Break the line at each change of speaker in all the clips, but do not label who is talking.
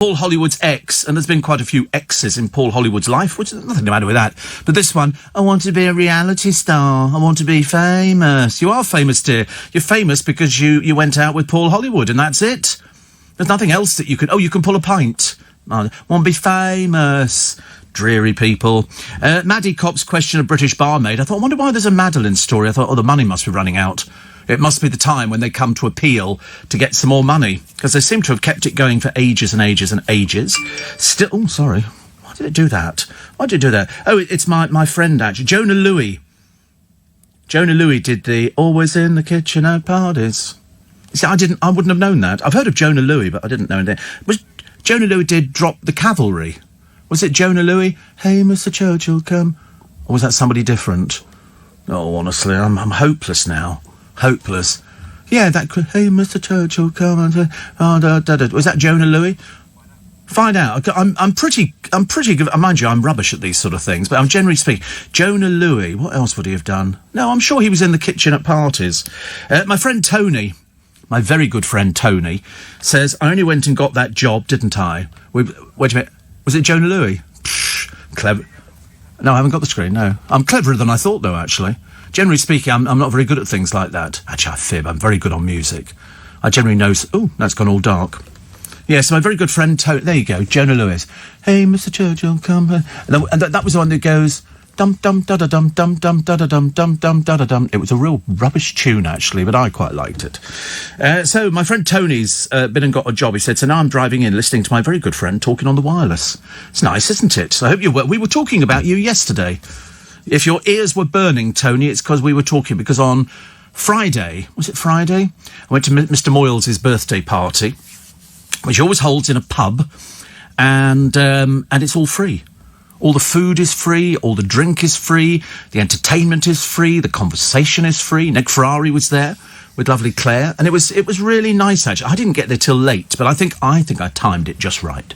Paul Hollywood's ex, and there's been quite a few exes in Paul Hollywood's life, which is nothing the matter with that. But this one, I want to be a reality star. I want to be famous. You are famous, dear. You're famous because you went out with Paul Hollywood, and that's it. There's nothing else that you can... Oh, you can pull a pint. I want to be famous. Dreary people. Maddie Kopp's question of British barmaid. I wonder why there's a Madeline story. I thought, the money must be running out. It must be the time when they come to appeal to get some more money, because they seem to have kept it going for ages and ages and ages. Still, oh, sorry. Why did it do that? Why did it do that? Oh, it's my friend, actually. Jonah Louie. Jonah Louie did the Always in the Kitchen at Parties. See, I wouldn't have known that. I've heard of Jonah Louie, but I didn't know anything. Was Jonah Louie did Drop the Cavalry? Was it Jonah Louie? Hey, Mr. Churchill, come. Or was that somebody different? Oh, honestly, I'm hopeless now. Hopeless. Yeah, that could... Hey, Mr. Churchill, come on. Was that Jonah Louie? Find out. I'm pretty good. Mind you, I'm rubbish at these sort of things, but I'm generally speaking. Jonah Louie, what else would he have done? No, I'm sure he was in the kitchen at parties. My friend Tony, my very good friend Tony, says, I only went and got that job, didn't I? Wait a minute. Was it Jonah Louie? Clever. No, I haven't got the screen, no. I'm cleverer than I thought, though, actually. Generally speaking, I'm not very good at things like that. Actually, I fib. I'm very good on music. I generally know... Oh, that's gone all dark. Yes, my very good friend... There you go, Jonah Lewis. Hey, Mr. Churchill, come... And that was the one that goes... Dum-dum-da-da-dum, dum-dum-da-da-dum, dum-dum-da-da-dum. It was a real rubbish tune, actually, but I quite liked it. So my friend Tony's been and got a job. He said, so now I'm driving in, listening to my very good friend talking on the wireless. It's nice, isn't it? I hope you're well. We were talking about you yesterday. If your ears were burning, Tony, it's because we were talking, because on Friday, was it Friday? I went to Mr. Moyles' birthday party, which he always holds in a pub, and it's all free. All the food is free, all the drink is free, the entertainment is free, the conversation is free. Ned Ferrari was there with lovely Claire, and it was really nice, actually. I didn't get there till late, but I think I timed it just right.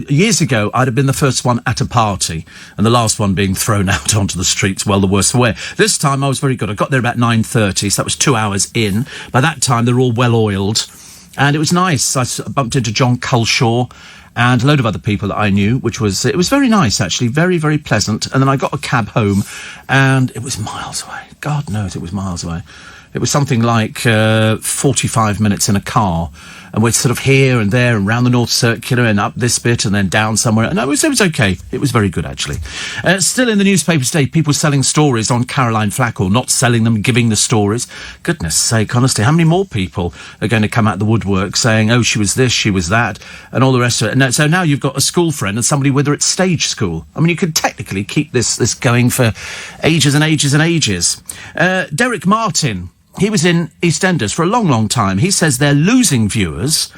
Years ago, I'd have been the first one at a party, and the last one being thrown out onto the streets, well, the worse for wear. This time, I was very good. I got there about 9:30, so that was 2 hours in. By that time, they were all well-oiled, and it was nice. I bumped into John Culshaw and a load of other people that I knew, it was very nice, actually, very, very pleasant. And then I got a cab home, and it was miles away. God knows it was miles away. It was something like 45 minutes in a car. And we're sort of here and there and round the North Circular and up this bit and then down somewhere. And it was okay. It was very good, actually. Still in the newspaper today, people selling stories on Caroline Flack, or not selling them, giving the stories. Goodness sake, honestly, how many more people are going to come out the woodwork saying, oh, she was this, she was that, and all the rest of it? And so now you've got a school friend and somebody with her at stage school. I mean, you could technically keep this going for ages and ages and ages. Derek Martin... He was in EastEnders for a long, long time. He says they're losing viewers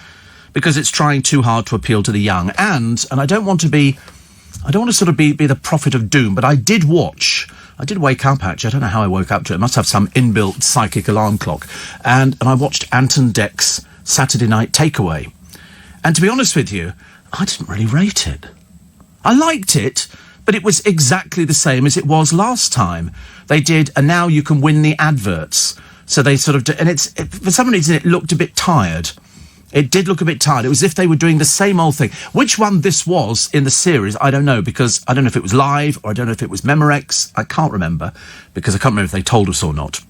because it's trying too hard to appeal to the young. And I don't want to sort of be the prophet of doom, but I did wake up, actually. I don't know how I woke up to it. It must have some inbuilt psychic alarm clock. And I watched Anton Deck's Saturday Night Takeaway. And to be honest with you, I didn't really rate it. I liked it, but it was exactly the same as it was last time. They did, and now you can win the adverts. So they sort of... And for some reason, it looked a bit tired. It did look a bit tired. It was as if they were doing the same old thing. Which one this was in the series, I don't know, because I don't know if it was live or I don't know if it was Memorex. I can't remember, because I can't remember if they told us or not.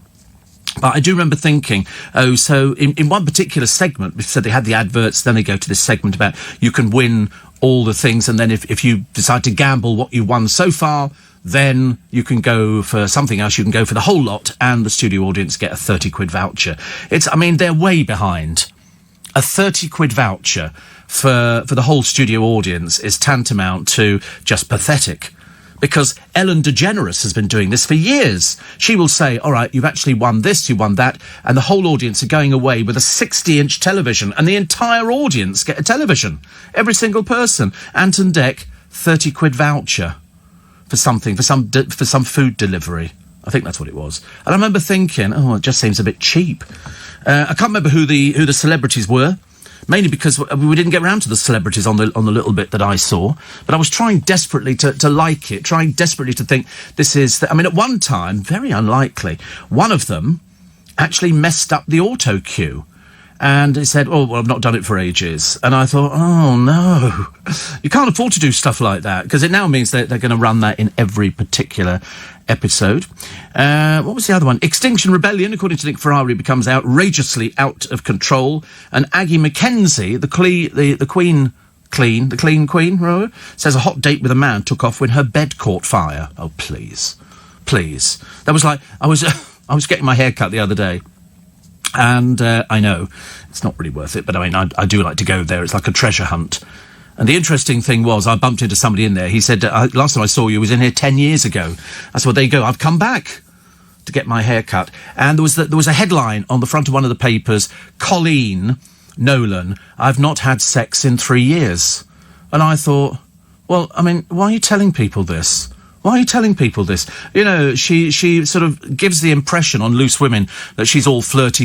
But I do remember thinking, oh, so in one particular segment, so they had the adverts, then they go to this segment about you can win all the things, and then if you decide to gamble what you won so far, then you can go for something else. You can go for the whole lot, and the studio audience get a 30 quid voucher. They're way behind. A 30 quid voucher for the whole studio audience is tantamount to just pathetic. Because Ellen DeGeneres has been doing this for years. She will say, all right, you've actually won this, you won that, and the whole audience are going away with a 60-inch television, and the entire audience get a television. Every single person. Anton Deck, 30 quid voucher. For some food delivery. I think that's what it was. And I remember thinking, it just seems a bit cheap. I can't remember who the celebrities were, mainly because we didn't get round to the celebrities on the little bit that I saw. But I was trying desperately to like it, trying desperately to think this is... I mean, at one time, very unlikely, one of them actually messed up the auto cue. And it said, oh, well, I've not done it for ages. And I thought, oh, no. You can't afford to do stuff like that, because it now means that they're going to run that in every particular episode. What was the other one? Extinction Rebellion, according to Nick Ferrari, becomes outrageously out of control. And Aggie Mackenzie, the clean queen, says a hot date with a man took off when her bed caught fire. Oh, please. Please. That was like, I was getting my hair cut the other day. And I know it's not really worth it, but I mean, I do like to go there. It's like a treasure hunt. And the interesting thing was, I bumped into somebody in there. He said, last time I saw you was in here 10 years ago. I said, well, there you go. I've come back to get my hair cut. And there was a headline on the front of one of the papers, Colleen Nolan, I've not had sex in 3 years. And I thought, well, I mean, why are you telling people this? Why are you telling people this? You know, she sort of gives the impression on Loose Women that she's all flirty,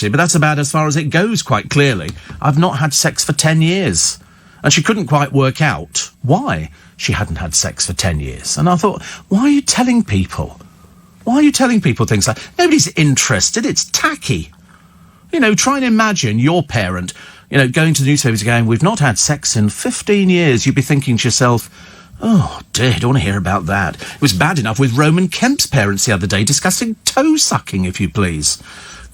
but that's about as far as it goes, quite clearly. I've not had sex for 10 years. And she couldn't quite work out why she hadn't had sex for 10 years. And I thought, why are you telling people? Why are you telling people things like, nobody's interested, it's tacky. You know, try and imagine your parent, you know, going to the newspapers going, we've not had sex in 15 years. You'd be thinking to yourself, oh, dear, I don't want to hear about that. It was bad enough with Roman Kemp's parents the other day discussing toe-sucking, if you please.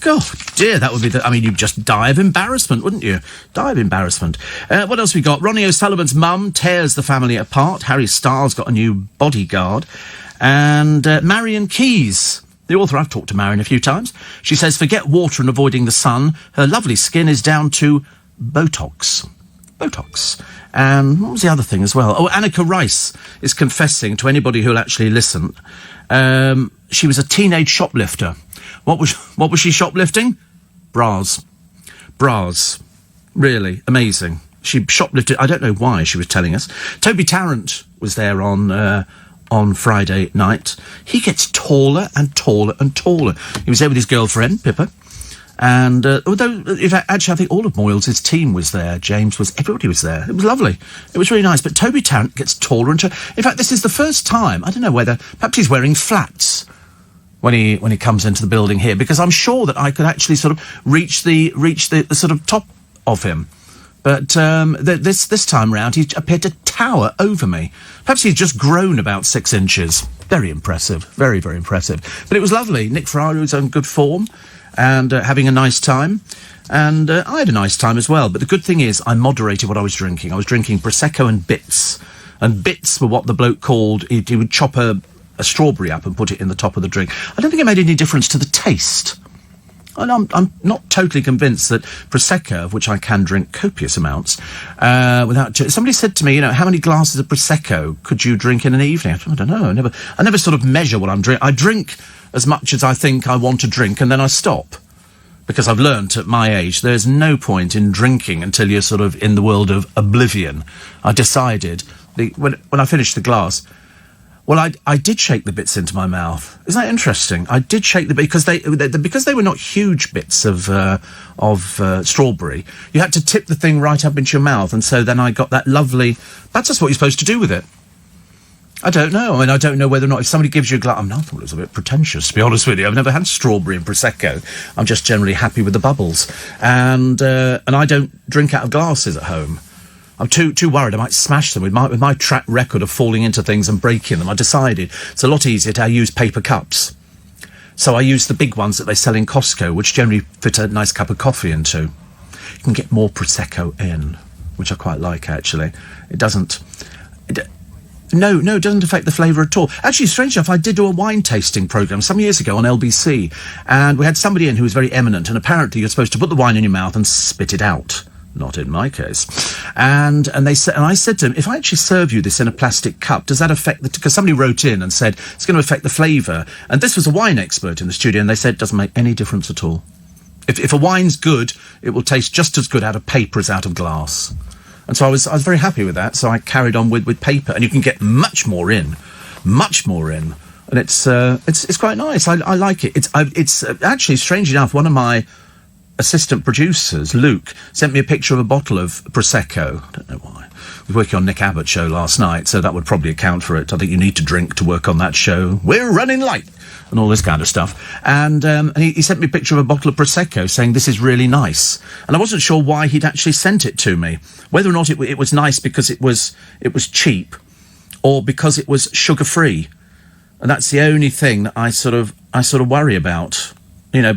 God, dear, that would be you'd just die of embarrassment, wouldn't you? Die of embarrassment. What else we got? Ronnie O'Sullivan's mum tears the family apart. Harry Styles got a new bodyguard. And Marion Keyes, the author, I've talked to Marion a few times. She says, forget water and avoiding the sun. Her lovely skin is down to Botox. And what was the other thing as well? Oh, Annika Rice is confessing to anybody who'll actually listen. She was a teenage shoplifter. What was she shoplifting? Bras. Really amazing. She shoplifted. I don't know why, she was telling us. Toby Tarrant was there on Friday night. He gets taller and taller and taller. He was there with his girlfriend, Pippa. And although, in fact, actually, I think all of Moyles' team was there. James was, everybody was there. It was lovely. It was really nice. But Toby Tarrant gets taller and taller. In fact, this is the first time, I don't know whether, perhaps he's wearing flats when he comes into the building here, because I'm sure that I could actually sort of reach the sort of top of him. But this time round, he appeared to tower over me. Perhaps he's just grown about 6 inches. Very impressive. Very, very impressive. But it was lovely. Nick Ferrari was on good form and having a nice time. And I had a nice time as well. But the good thing is I moderated what I was drinking. I was drinking Prosecco and Bits. And Bits were what the bloke called, he would chop a strawberry up and put it in the top of the drink. I don't think it made any difference to the taste. And I'm not totally convinced that Prosecco, of which I can drink copious amounts, without... Somebody said to me, you know, how many glasses of Prosecco could you drink in an evening? I don't know. I never sort of measure what I'm drinking. I drink as much as I think I want to drink, and then I stop. Because I've learnt at my age, there's no point in drinking until you're sort of in the world of oblivion. I decided, when I finished the glass... Well, I did shake the bits into my mouth. Isn't that interesting? I did shake the bits because they were not huge bits of strawberry. You had to tip the thing right up into your mouth, and so then I got that lovely. That's just what you're supposed to do with it. I don't know. I mean, I don't know whether or not if somebody gives you a glass. I thought it was a bit pretentious, to be honest with you. I've never had strawberry and Prosecco. I'm just generally happy with the bubbles, and I don't drink out of glasses at home. I'm too worried I might smash them with my track record of falling into things and breaking them. I decided it's a lot easier to use paper cups. So I use the big ones that they sell in Costco, which generally fit a nice cup of coffee into. You can get more Prosecco in, which I quite like, actually. It doesn't affect the flavour at all. Actually, strange enough, I did do a wine tasting programme some years ago on LBC, and we had somebody in who was very eminent, and apparently you're supposed to put the wine in your mouth and spit it out. Not in my case. And I said to him, if I actually serve you this in a plastic cup, does that affect because somebody wrote in and said it's going to affect the flavour. And this was a wine expert in the studio, and they said it doesn't make any difference at all. If a wine's good, it will taste just as good out of paper as out of glass. And so I was very happy with that. So I carried on with paper, and you can get much more in. And it's quite nice. I like it. It's actually, strange enough, one of my assistant producers, Luke, sent me a picture of a bottle of Prosecco. I don't know why. I was working on Nick Abbott's show last night, so that would probably account for it. I think you need to drink to work on that show. We're running late. and all this kind of stuff. And he sent me a picture of a bottle of Prosecco saying, this is really nice. And I wasn't sure why he'd actually sent it to me. Whether or not it was nice because it was cheap or because it was sugar-free. And that's the only thing that I sort of worry about. You know,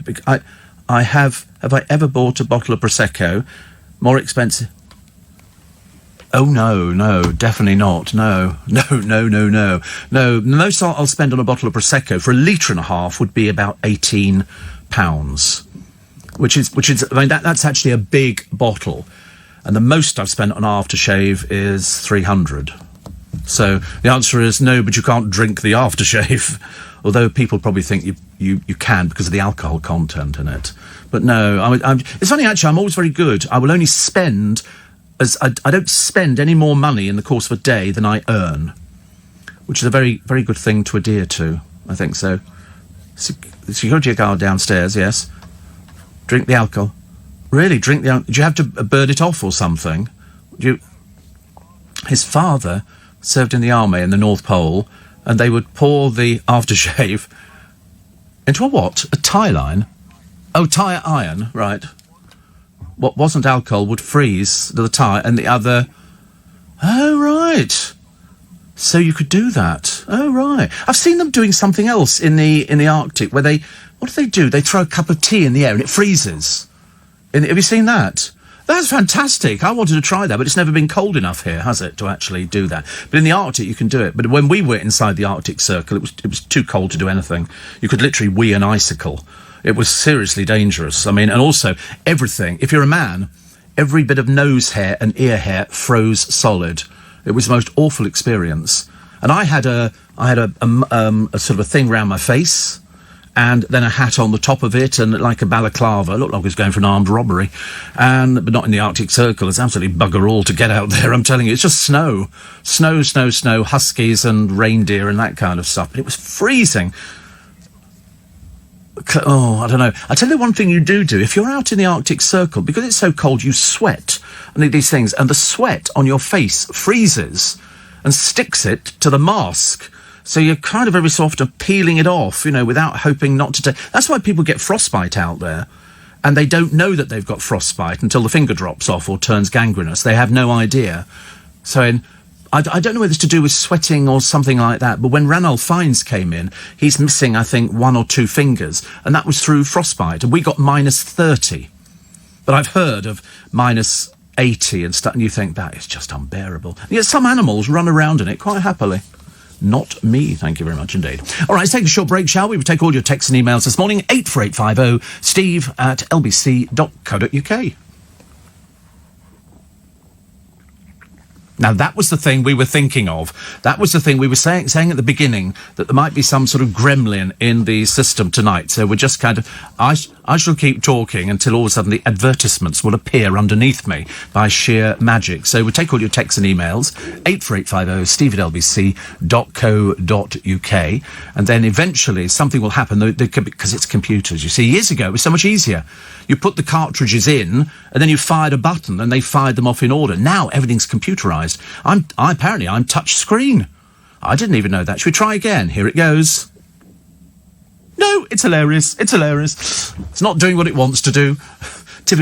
have I ever bought a bottle of Prosecco more expensive? Oh, no, definitely not. No. The most I'll spend on a bottle of Prosecco for 1.5 litres would be about £18, which is, I mean, that's actually a big bottle. And the most I've spent on aftershave is 300. So the answer is no, but you can't drink the aftershave. Although people probably think you can because of the alcohol content in it. But no, it's funny actually, I'm always very good. I will only spend... I don't spend any more money in the course of a day than I earn, which is a very, very good thing to adhere to, I think so. Security guard downstairs, yes. Drink the alcohol. Really, drink the alcohol. Do you have to burn it off or something? His father served in the army in the North Pole, and they would pour the aftershave into a what? A tie line? Oh, tie iron, right. What wasn't alcohol would freeze the tie, and the other... Oh, right. So you could do that. Oh, right. I've seen them doing something else in the Arctic, where they... What do? They throw a cup of tea in the air and it freezes. Have you seen that? That's fantastic. I wanted to try that, but it's never been cold enough here, has it, to actually do that? But in the Arctic, you can do it. But when we were inside the Arctic Circle, it was too cold to do anything. You could literally wee an icicle. It was seriously dangerous. I mean, and also, everything. If you're a man, every bit of nose hair and ear hair froze solid. It was the most awful experience. And I had a sort of a thing round my face, and then a hat on the top of it, and like a balaclava. It looked like I was going for an armed robbery. But not in the Arctic Circle. It's absolutely bugger all to get out there, I'm telling you. It's just snow. Snow, huskies and reindeer and that kind of stuff. But it was freezing. Oh, I don't know. I'll tell you one thing you do. If you're out in the Arctic Circle, because it's so cold, you sweat and these things, and the sweat on your face freezes and sticks it to the mask. So you're kind of every so often peeling it off, without hoping not to take... That's why people get frostbite out there, and they don't know that they've got frostbite until the finger drops off or turns gangrenous. They have no idea. So I don't know whether it's to do with sweating or something like that, but when Ranulph Fiennes came in, he's missing, I think, 1 or 2 fingers, and that was through frostbite, and we got -30. But I've heard of -80 and stuff, and you think, that is just unbearable. And yet some animals run around in it quite happily. Not me, thank you very much indeed. All right, let's take a short break, shall we? We'll take all your texts and emails this morning, 84850 steve@lbc.co.uk. Now, that was the thing we were thinking of. That was the thing we were saying at the beginning, that there might be some sort of gremlin in the system tonight. So we're just kind of... I shall keep talking until all of a sudden the advertisements will appear underneath me by sheer magic. So we'll take all your texts and emails, 84850 steve@lbc.co.uk. And then eventually something will happen, because it's computers. You see, years ago it was so much easier. You put the cartridges in, and then you fired a button, and they fired them off in order. Now everything's computerised. Apparently I'm touch screen. I didn't even know that. Should we try again? Here it goes. No, it's hilarious. It's hilarious. It's not doing what it wants to do.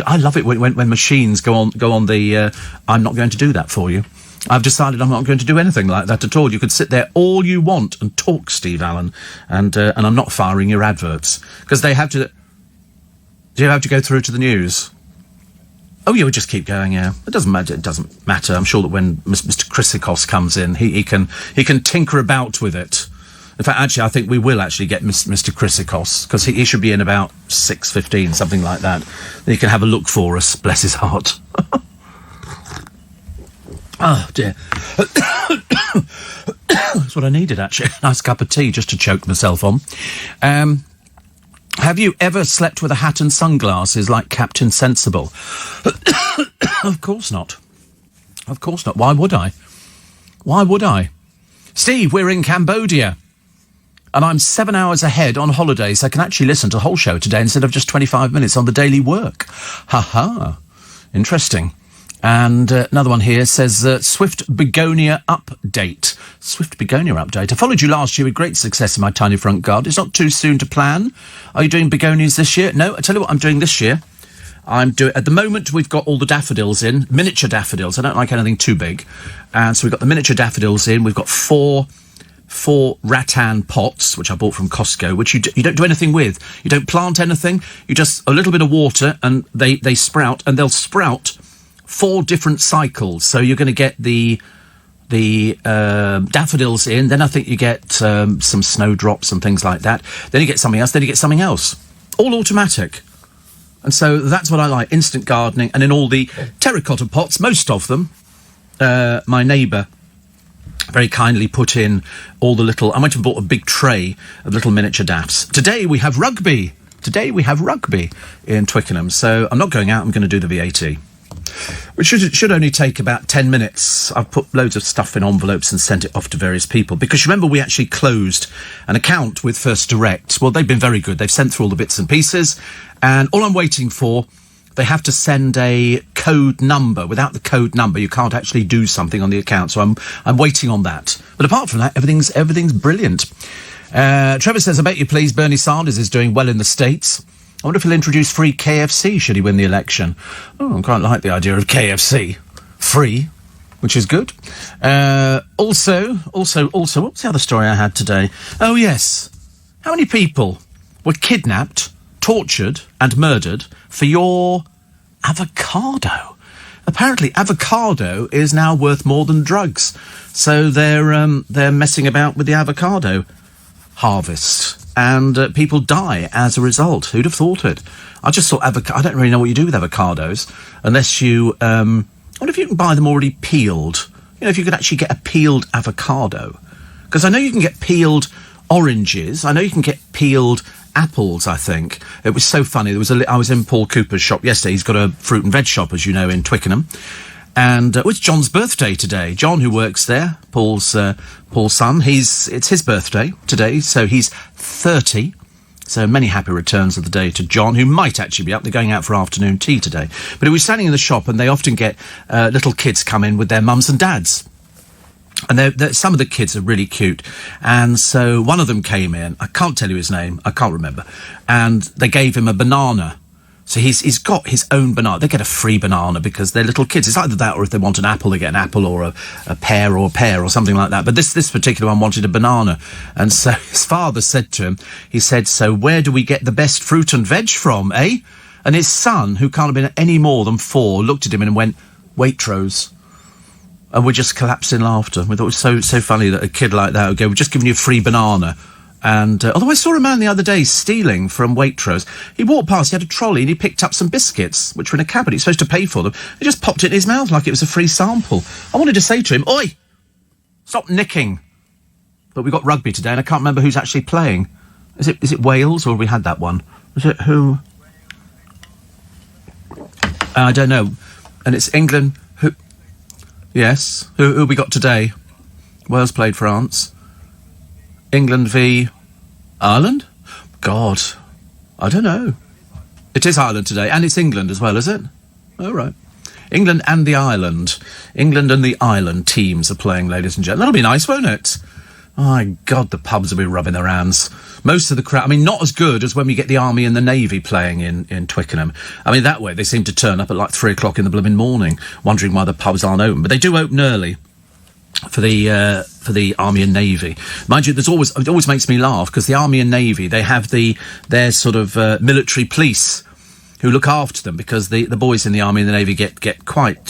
I love it when machines go on the. I'm not going to do that for you. I've decided I'm not going to do anything like that at all. You could sit there all you want and talk, Steve Allen, and I'm not firing your adverts because they have to. Do you have to go through to the news? Oh, yeah, we'll just keep going, yeah. It doesn't matter. I'm sure that when Mr. Chrysikos comes in, he can tinker about with it. In fact, actually, I think we will actually get Mr. Chrysikos, because he should be in about 6:15, something like that. Then he can have a look for us, bless his heart. Oh, dear. That's what I needed, actually. A nice cup of tea just to choke myself on. Have you ever slept with a hat and sunglasses like Captain Sensible? Of course not. Of course not. Why would I? Why would I? Steve, we're in Cambodia. And I'm 7 hours ahead on holiday, so I can actually listen to the whole show today instead of just 25 minutes on the daily work. Ha ha. Interesting. And another one here says, Swift Begonia update. Swift Begonia update. I followed you last year with great success in my tiny front garden. It's not too soon to plan. Are you doing begonias this year? No, I tell you what I'm doing this year. At the moment, we've got all the daffodils in, miniature daffodils. I don't like anything too big. And so we've got the miniature daffodils in. We've got four rattan pots, which I bought from Costco, which you don't do anything with. You don't plant anything. You just, a little bit of water, and they sprout, and they'll sprout 4 different cycles. So you're going to get the daffodils in, then I think you get some snowdrops and things like that. Then you get something else, then you get something else. All automatic. And so that's what I like, instant gardening. And in all the terracotta pots, most of them, my neighbour very kindly put in all the little... I went and bought a big tray of little miniature daffs. Today we have rugby in Twickenham. So I'm not going out, I'm going to do the VAT. Which should only take about 10 minutes. I've put loads of stuff in envelopes and sent it off to various people. Because you remember we actually closed an account with First Direct. Well, they've been very good. They've sent through all the bits and pieces. And all I'm waiting for, they have to send a code number. Without the code number, you can't actually do something on the account. So I'm waiting on that. But apart from that, everything's brilliant. Trevor says, I bet you please, Bernie Sanders is doing well in the States. I wonder if he'll introduce free KFC should he win the election. Oh, I quite like the idea of KFC. Free, which is good. Also, what's the other story I had today? Oh, yes. How many people were kidnapped, tortured and murdered for your avocado? Apparently, avocado is now worth more than drugs. So they're messing about with the avocado harvest. And people die as a result. Who'd have thought it? I just thought I don't really know what you do with avocados unless you... I wonder if you can buy them already peeled. You know, if you could actually get a peeled avocado. Because I know you can get peeled oranges. I know you can get peeled apples, I think. It was so funny. I was in Paul Cooper's shop yesterday. He's got a fruit and veg shop, as you know, in Twickenham. And it's John's birthday today. John, who works there, Paul's son, it's his birthday today, so he's 30. So many happy returns of the day to John, who might actually be up. They're going out for afternoon tea today. But he was standing in the shop, and they often get little kids come in with their mums and dads. And some of the kids are really cute. And so one of them came in. I can't tell you his name. I can't remember. And they gave him a banana. So he's got his own banana. They get a free banana because they're little kids. It's either that or if they want an apple, they get an apple or a pear or something like that. But this particular one wanted a banana. And so his father said to him, he said, so where do we get the best fruit and veg from, eh? And his son, who can't have been any more than 4, looked at him and went, Waitrose. And we just collapsed in laughter. We thought it was so funny that a kid like that would go, we're just giving you a free banana. And although I saw a man the other day stealing from Waitrose, he walked past, he had a trolley, and he picked up some biscuits, which were in a cabinet. He's supposed to pay for them. He just popped it in his mouth like it was a free sample. I wanted to say to him, oi, stop nicking. But we've got rugby today, and I can't remember who's actually playing. Is it Wales, or have we had that one? Is it who? I don't know. And it's England. Who? Yes. Who have we got today? Wales played France. England v Ireland? God, I don't know. It is Ireland today, and it's England as well, is it? Oh, right. England and the Ireland. England and the Ireland teams are playing, ladies and gentlemen. That'll be nice, won't it? Oh, my God, the pubs will be rubbing their hands. Most of the crowd... I mean, not as good as when we get the Army and the Navy playing in Twickenham. I mean, that way they seem to turn up at like 3 o'clock in the blooming morning, wondering why the pubs aren't open. But they do open early. For the Army and Navy, mind you, it always makes me laugh because the Army and Navy, they have their sort of military police who look after them because the boys in the Army and the Navy get quite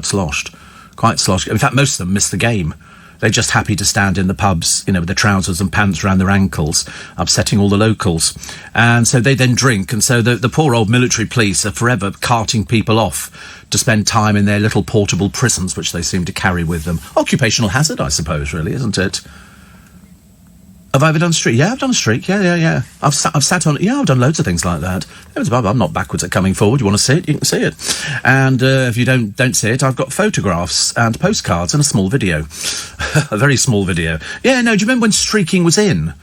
sloshed. In fact, most of them miss the game. They're just happy to stand in the pubs, with their trousers and pants around their ankles, upsetting all the locals. And so they then drink, and so the poor old military police are forever carting people off to spend time in their little portable prisons, which they seem to carry with them. Occupational hazard, I suppose, really, isn't it? Have I ever done a streak? Yeah, I've done a streak. Yeah. I've sat on... Yeah, I've done loads of things like that. I'm not backwards at coming forward. You want to see it? You can see it. And if you don't see it, I've got photographs and postcards and a small video. A very small video. Yeah, no, do you remember when streaking was in?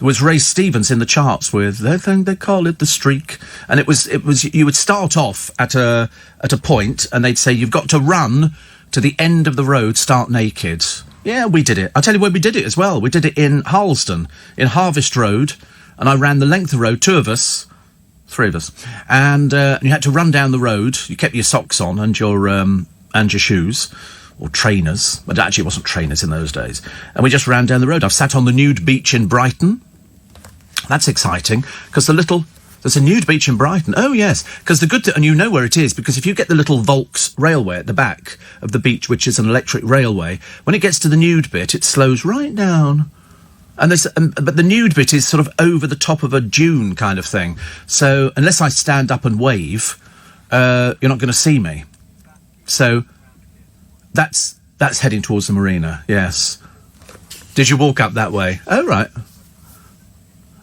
was Ray Stevens in the charts with "They think they call it the streak," and it was you would start off at a point, and they'd say you've got to run to the end of the road, start naked. Yeah, we did it. I'll tell you where we did it as well. We did it in Harlesden, in Harvest Road, and I ran the length of the road, three of us, and you had to run down the road. You kept your socks on and your shoes. Or trainers, but actually it wasn't trainers in those days. And we just ran down the road. I've sat on the nude beach in Brighton. That's exciting, because there's a nude beach in Brighton. Oh, yes, because and you know where it is, because if you get the little Volks railway at the back of the beach, which is an electric railway, when it gets to the nude bit, it slows right down. And but the nude bit is sort of over the top of a dune kind of thing. So unless I stand up and wave, you're not going to see me. So that's heading towards the marina, yes. Did you walk up that way? Oh, right.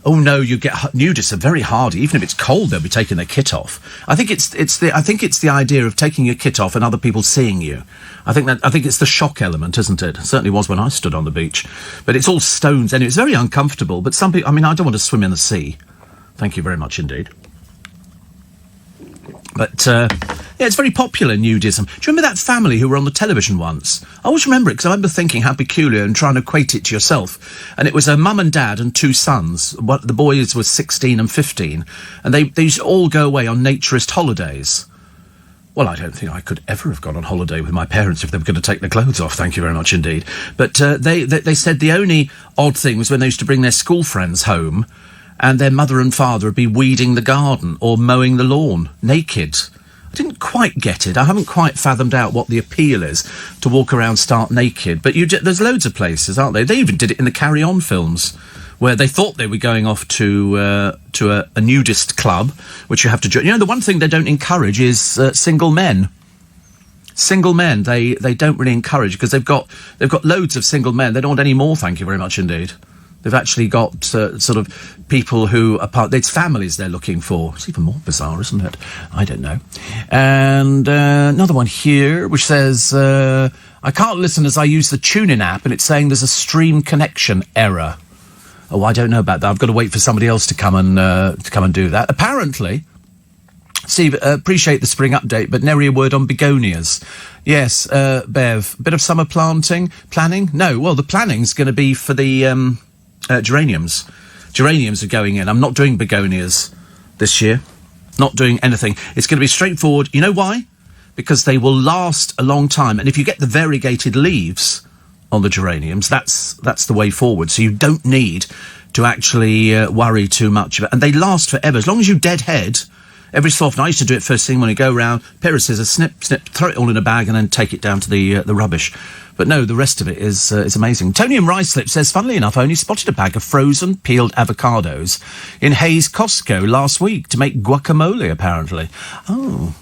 Oh, no, you get nudists are very hardy. Even if it's cold, they'll be taking their kit off. I think it's the idea of taking your kit off and other people seeing you. I think it's the shock element, isn't it? It certainly was when I stood on the beach. But it's all stones, and it's very uncomfortable. But some people, I mean, I don't want to swim in the sea. Thank you very much indeed. But, yeah, it's very popular, nudism. Do you remember that family who were on the television once? I always remember it, because I remember thinking how peculiar and trying to equate it to yourself. And it was a mum and dad and two sons. The boys were 16 and 15. And they used to all go away on naturist holidays. Well, I don't think I could ever have gone on holiday with my parents if they were going to take their clothes off, thank you very much indeed. But they said the only odd thing was when they used to bring their school friends home, and their mother and father would be weeding the garden or mowing the lawn, naked. I didn't quite get it. I haven't quite fathomed out what the appeal is to walk around stark naked. But there's loads of places, aren't there? They even did it in the Carry On films, where they thought they were going off to a nudist club, which you have to join. You know, the one thing they don't encourage is single men. Single men, they don't really encourage, because they've got loads of single men. They don't want any more, thank you very much indeed. They've actually got sort of people who are it's families they're looking for. It's even more bizarre, isn't it? I don't know. And another one here, which says, I can't listen as I use the TuneIn app, and it's saying there's a stream connection error. Oh, I don't know about that. I've got to wait for somebody else to come and do that. Apparently, Steve, appreciate the spring update, but nary a word on begonias. Yes, Bev, bit of summer planning? No, well, the planning's going to be for the geraniums. Geraniums are going in. I'm not doing begonias this year. Not doing anything. It's going to be straightforward. You know why? Because they will last a long time. And if you get the variegated leaves on the geraniums, that's the way forward. So you don't need to actually worry too much about it. And they last forever. As long as you deadhead every so often. I used to do it first thing when you go around, pair of scissors, snip, snip, throw it all in a bag and then take it down to the rubbish. But no, the rest of it is amazing. Tony in Ruislip says, funnily enough, I only spotted a bag of frozen peeled avocados in Hayes Costco last week to make guacamole, apparently. Oh,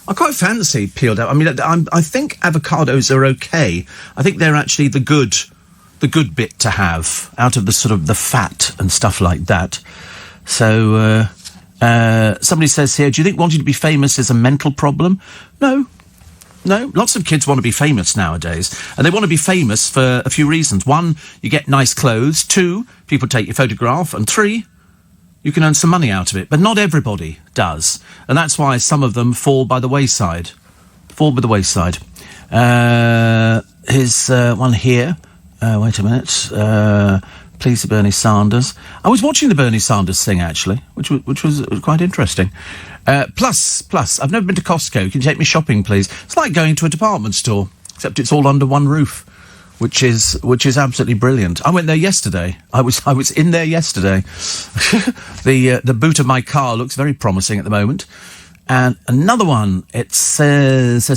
I quite fancy peeled. I mean, I think avocados are okay. I think they're actually the good bit to have out of the sort of the fat and stuff like that. So, somebody says here, do you think wanting to be famous is a mental problem? No, lots of kids want to be famous nowadays, and they want to be famous for a few reasons. One, you get nice clothes. Two, people take your photograph. And three, you can earn some money out of it. But not everybody does, and that's why some of them fall by the wayside. Here's one here. Wait a minute. Please, Bernie Sanders. I was watching the Bernie Sanders thing, actually, which was quite interesting. Plus, I've never been to Costco. Can you take me shopping, please? It's like going to a department store, except it's all under one roof, which is absolutely brilliant. I went there yesterday. I was in there yesterday. The boot of my car looks very promising at the moment. And another one, it says,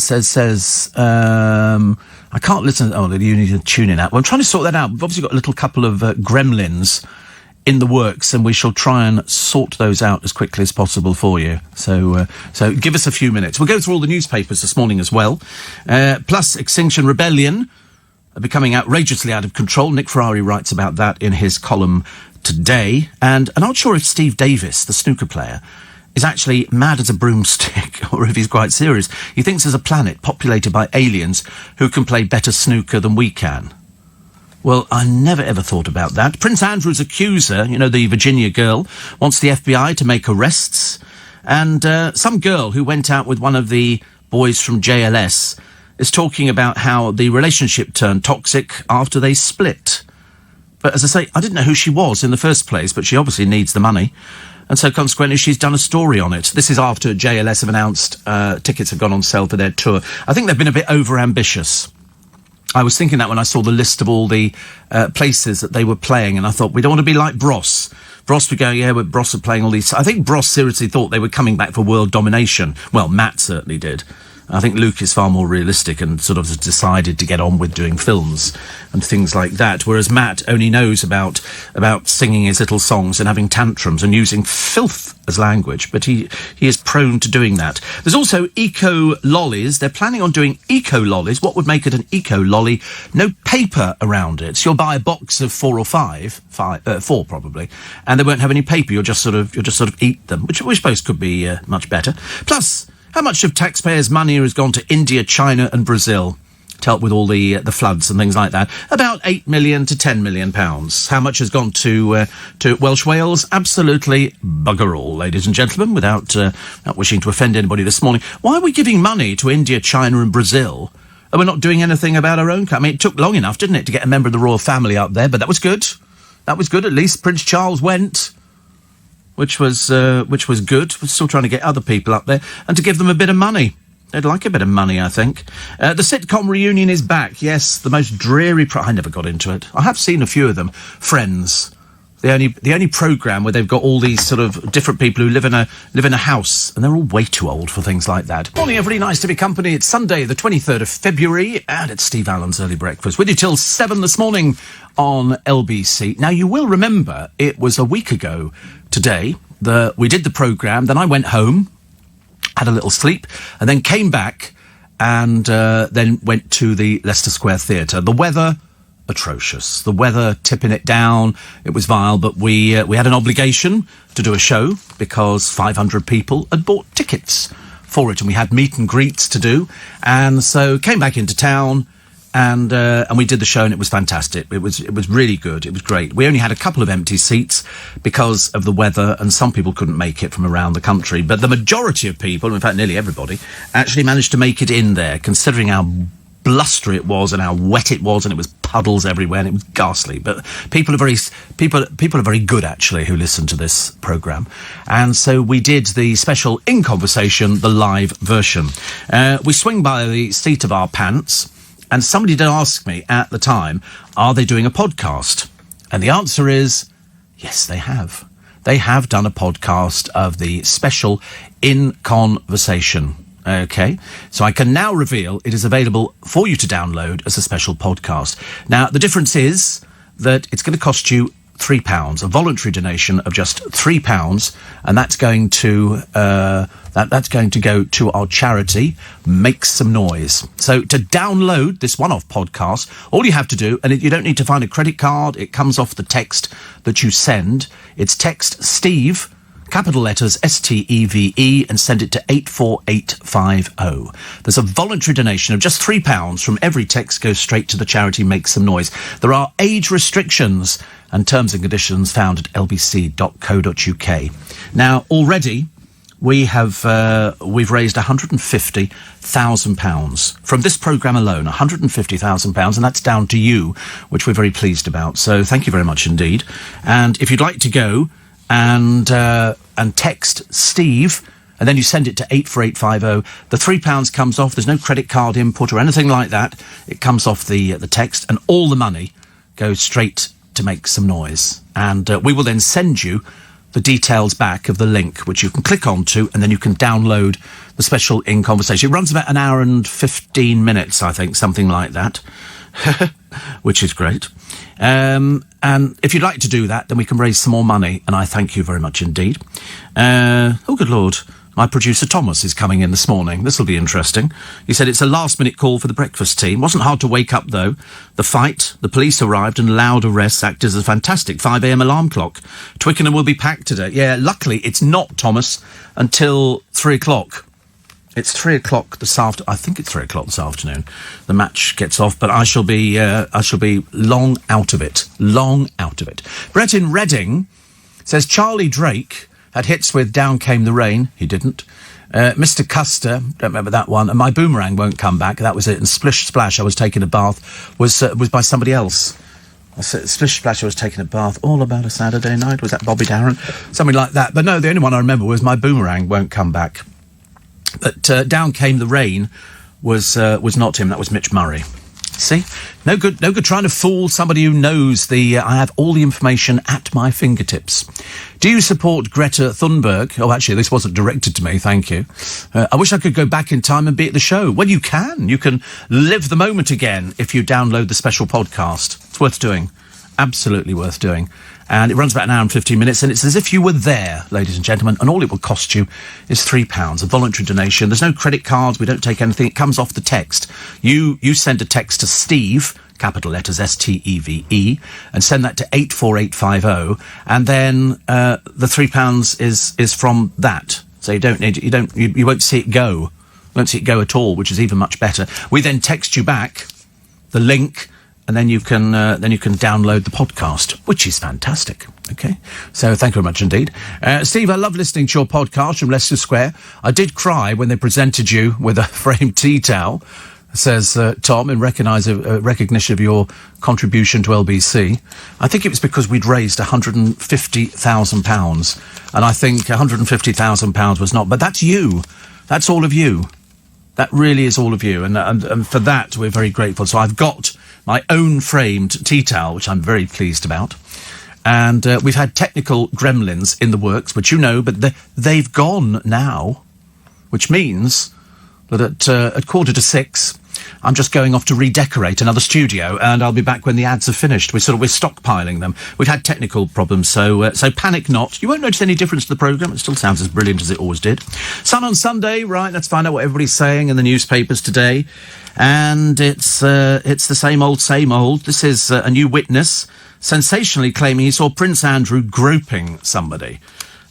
I can't listen. Oh, you need to tune in out. Well, I'm trying to sort that out. We've obviously got a little couple of gremlins in the works, and we shall try and sort those out as quickly as possible for you. So give us a few minutes. We'll go through all the newspapers this morning as well. Plus, Extinction Rebellion are becoming outrageously out of control. Nick Ferrari writes about that in his column today. And I'm not sure if Steve Davis, the snooker player, is actually mad as a broomstick, or if he's quite serious. He thinks there's a planet populated by aliens who can play better snooker than we can. Well, I never ever thought about that. Prince Andrew's accuser, you know, the Virginia girl, wants the FBI to make arrests. And some girl who went out with one of the boys from JLS is talking about how the relationship turned toxic after they split. But as I say, I didn't know who she was in the first place, but she obviously needs the money. And so consequently, she's done a story on it. This is after JLS have announced tickets have gone on sale for their tour. I think they've been a bit over-ambitious. I was thinking that when I saw the list of all the places that they were playing, and I thought, we don't want to be like Bros. Bros were going, but Bros are playing all these... I think Bros seriously thought they were coming back for world domination. Well, Matt certainly did. I think Luke is far more realistic and sort of decided to get on with doing films and things like that, whereas Matt only knows about singing his little songs and having tantrums and using filth as language, but he is prone to doing that. There's also eco-lollies. They're planning on doing eco-lollies. What would make it an eco-lolly? No paper around it. So you'll buy a box of 4 or 5, four probably, and they won't have any paper. You'll just sort of eat them, which I suppose could be much better. Plus, how much of taxpayers' money has gone to India, China and Brazil to help with all the floods and things like that? About 8 million to 10 million pounds. How much has gone to Welsh Wales? Absolutely bugger all, ladies and gentlemen, without wishing to offend anybody this morning. Why are we giving money to India, China and Brazil? And we're not doing anything about our own country? I mean, it took long enough, didn't it, to get a member of the royal family up there, but that was good. That was good. At least Prince Charles went, which was good. We're still trying to get other people up there and to give them a bit of money. They'd like a bit of money, I think. The sitcom reunion is back. Yes, the most dreary... I never got into it. I have seen a few of them. Friends. The only programme where they've got all these sort of different people who live in a house, and they're all way too old for things like that. Morning, everybody. Nice to be company. It's Sunday, the 23rd of February, and it's Steve Allen's Early Breakfast. With you till 7 this morning on LBC. Now, you will remember it was a week ago today that we did the programme, then I went home, had a little sleep, and then came back and then went to the Leicester Square Theatre. The weather, atrocious. The weather tipping it down. It was vile, but we had an obligation to do a show because 500 people had bought tickets for it, and we had meet and greets to do. And so came back into town, and we did the show, and it was fantastic. It was really good. It was great. We only had a couple of empty seats because of the weather, and some people couldn't make it from around the country. But the majority of people, in fact nearly everybody, actually managed to make it in there, considering how blustery it was and how wet it was, and it was puddles everywhere, and it was ghastly. But people are very good, actually, who listen to this programme. And so we did the special In Conversation, the live version. We swing by the seat of our pants, and somebody did ask me at the time, are they doing a podcast? And the answer is, yes, they have. They have done a podcast of the special In Conversation. Okay, so I can now reveal it is available for you to download as a special podcast. Now, the difference is that it's going to cost you £3, a voluntary donation of just £3, and that's going to that's going to go to our charity, Make Some Noise. So to download this one-off podcast, all you have to do, and you don't need to find a credit card, it comes off the text that you send. It's text Steve, capital letters STEVE, and send it to 84850. There's a voluntary donation of just £3 from every text goes straight to the charity Make Some Noise. There are age restrictions and terms and conditions found at lbc.co.uk. Now, already we've raised £150,000 from this programme alone, £150,000, and that's down to you, which we're very pleased about. So thank you very much indeed. And if you'd like to go and text Steve, and then you send it to 84850. The £3 comes off. There's no credit card input or anything like that. It comes off the text, and all the money goes straight to Make Some Noise. And we will then send you the details back of the link, which you can click onto, and then you can download the special In Conversation. It runs about an hour and 15 minutes, I think, something like that, which is great. And if you'd like to do that, then we can raise some more money, and I thank you very much indeed. Oh, good Lord. My producer Thomas is coming in this morning. This will be interesting. He said it's a last-minute call for the breakfast team. Wasn't hard to wake up, though. The fight, the police arrived and loud arrests acted as a fantastic 5 a.m. alarm clock. Twickenham will be packed today. Yeah, luckily it's not, Thomas, until 3 o'clock. It's 3 o'clock this afternoon. I think it's 3 o'clock this afternoon. The match gets off, but I shall be long out of it. Long out of it. Brett in Reading says Charlie Drake had hits with Down Came the Rain. He didn't. Mr. Custer, don't remember that one. And My Boomerang Won't Come Back. That was it. And Splish Splash, I Was Taking a Bath, was by somebody else. Splish Splash, I Was Taking a Bath. All About a Saturday Night. Was that Bobby Darin? Something like that. But no, the only one I remember was My Boomerang Won't Come Back. But Down Came the Rain was not him. That was Mitch Murray. See, no good trying to fool somebody who knows I have all the information at my fingertips. Do you support Greta Thunberg? Oh, actually, this wasn't directed to me. Thank you. I wish I could go back in time and be at the show. Well, you can. You can live the moment again if you download the special podcast. It's worth doing. Absolutely worth doing. And it runs about an hour and 15 minutes, and it's as if you were there, ladies and gentlemen, and all it will cost you is £3, a voluntary donation. There's no credit cards, we don't take anything, it comes off the text. You send a text to Steve, capital letters STEVE, and send that to 84850, and then the £3 is from that. So you won't see it go. You won't see it go at all, which is even much better. We then text you back the link, and then you can download the podcast, which is fantastic. Okay, so thank you very much indeed, Steve. I love listening to your podcast from Leicester Square. I did cry when they presented you with a framed tea towel, says Tom, in recognition of your contribution to LBC. I think it was because we'd raised £150,000, and I think £150,000 was not. But that's you. That's all of you. That really is all of you, and for that we're very grateful. So I've got my own framed tea towel, which I'm very pleased about. And we've had technical gremlins in the works, which you know, but they've gone now, which means that at 6:15, I'm just going off to redecorate another studio, and I'll be back when the ads are finished. We're stockpiling them. We've had technical problems, so panic not. You won't notice any difference to the programme. It still sounds as brilliant as it always did. Sun on Sunday, right? Let's find out what everybody's saying in the newspapers today. And it's the same old, same old. This is a new witness sensationally claiming he saw Prince Andrew groping somebody.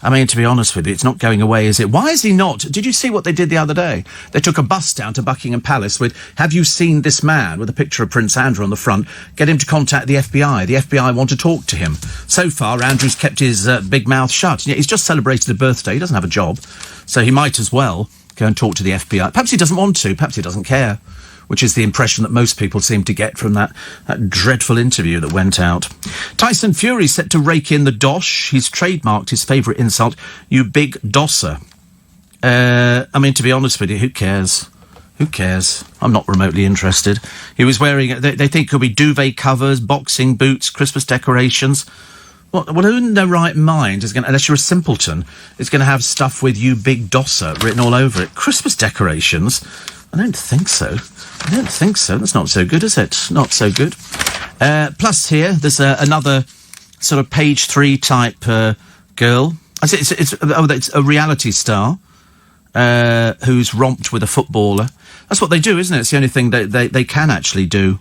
I mean, to be honest with you, it's not going away, is it? Why is he not? Did you see what they did the other day? They took a bus down to Buckingham Palace with, have you seen this man, with a picture of Prince Andrew on the front, get him to contact the FBI. The FBI want to talk to him. So far, Andrew's kept his big mouth shut. He's just celebrated a birthday. He doesn't have a job. So he might as well go and talk to the FBI. Perhaps he doesn't want to. Perhaps he doesn't care, which is the impression that most people seem to get from that dreadful interview that went out. Tyson Fury set to rake in the dosh. He's trademarked his favourite insult, you big dosser. I mean, to be honest with you, who cares? Who cares? I'm not remotely interested. He was wearing, they think it could be duvet covers, boxing boots, Christmas decorations. Well, who in their right mind is going to, unless you're a simpleton, is going to have stuff with you big dosser written all over it? Christmas decorations? I don't think so. I don't think so. That's not so good, is it? Not so good. Plus here, there's another sort of page 3 type girl. It's a reality star who's romped with a footballer. That's what they do, isn't it? It's the only thing they can actually do.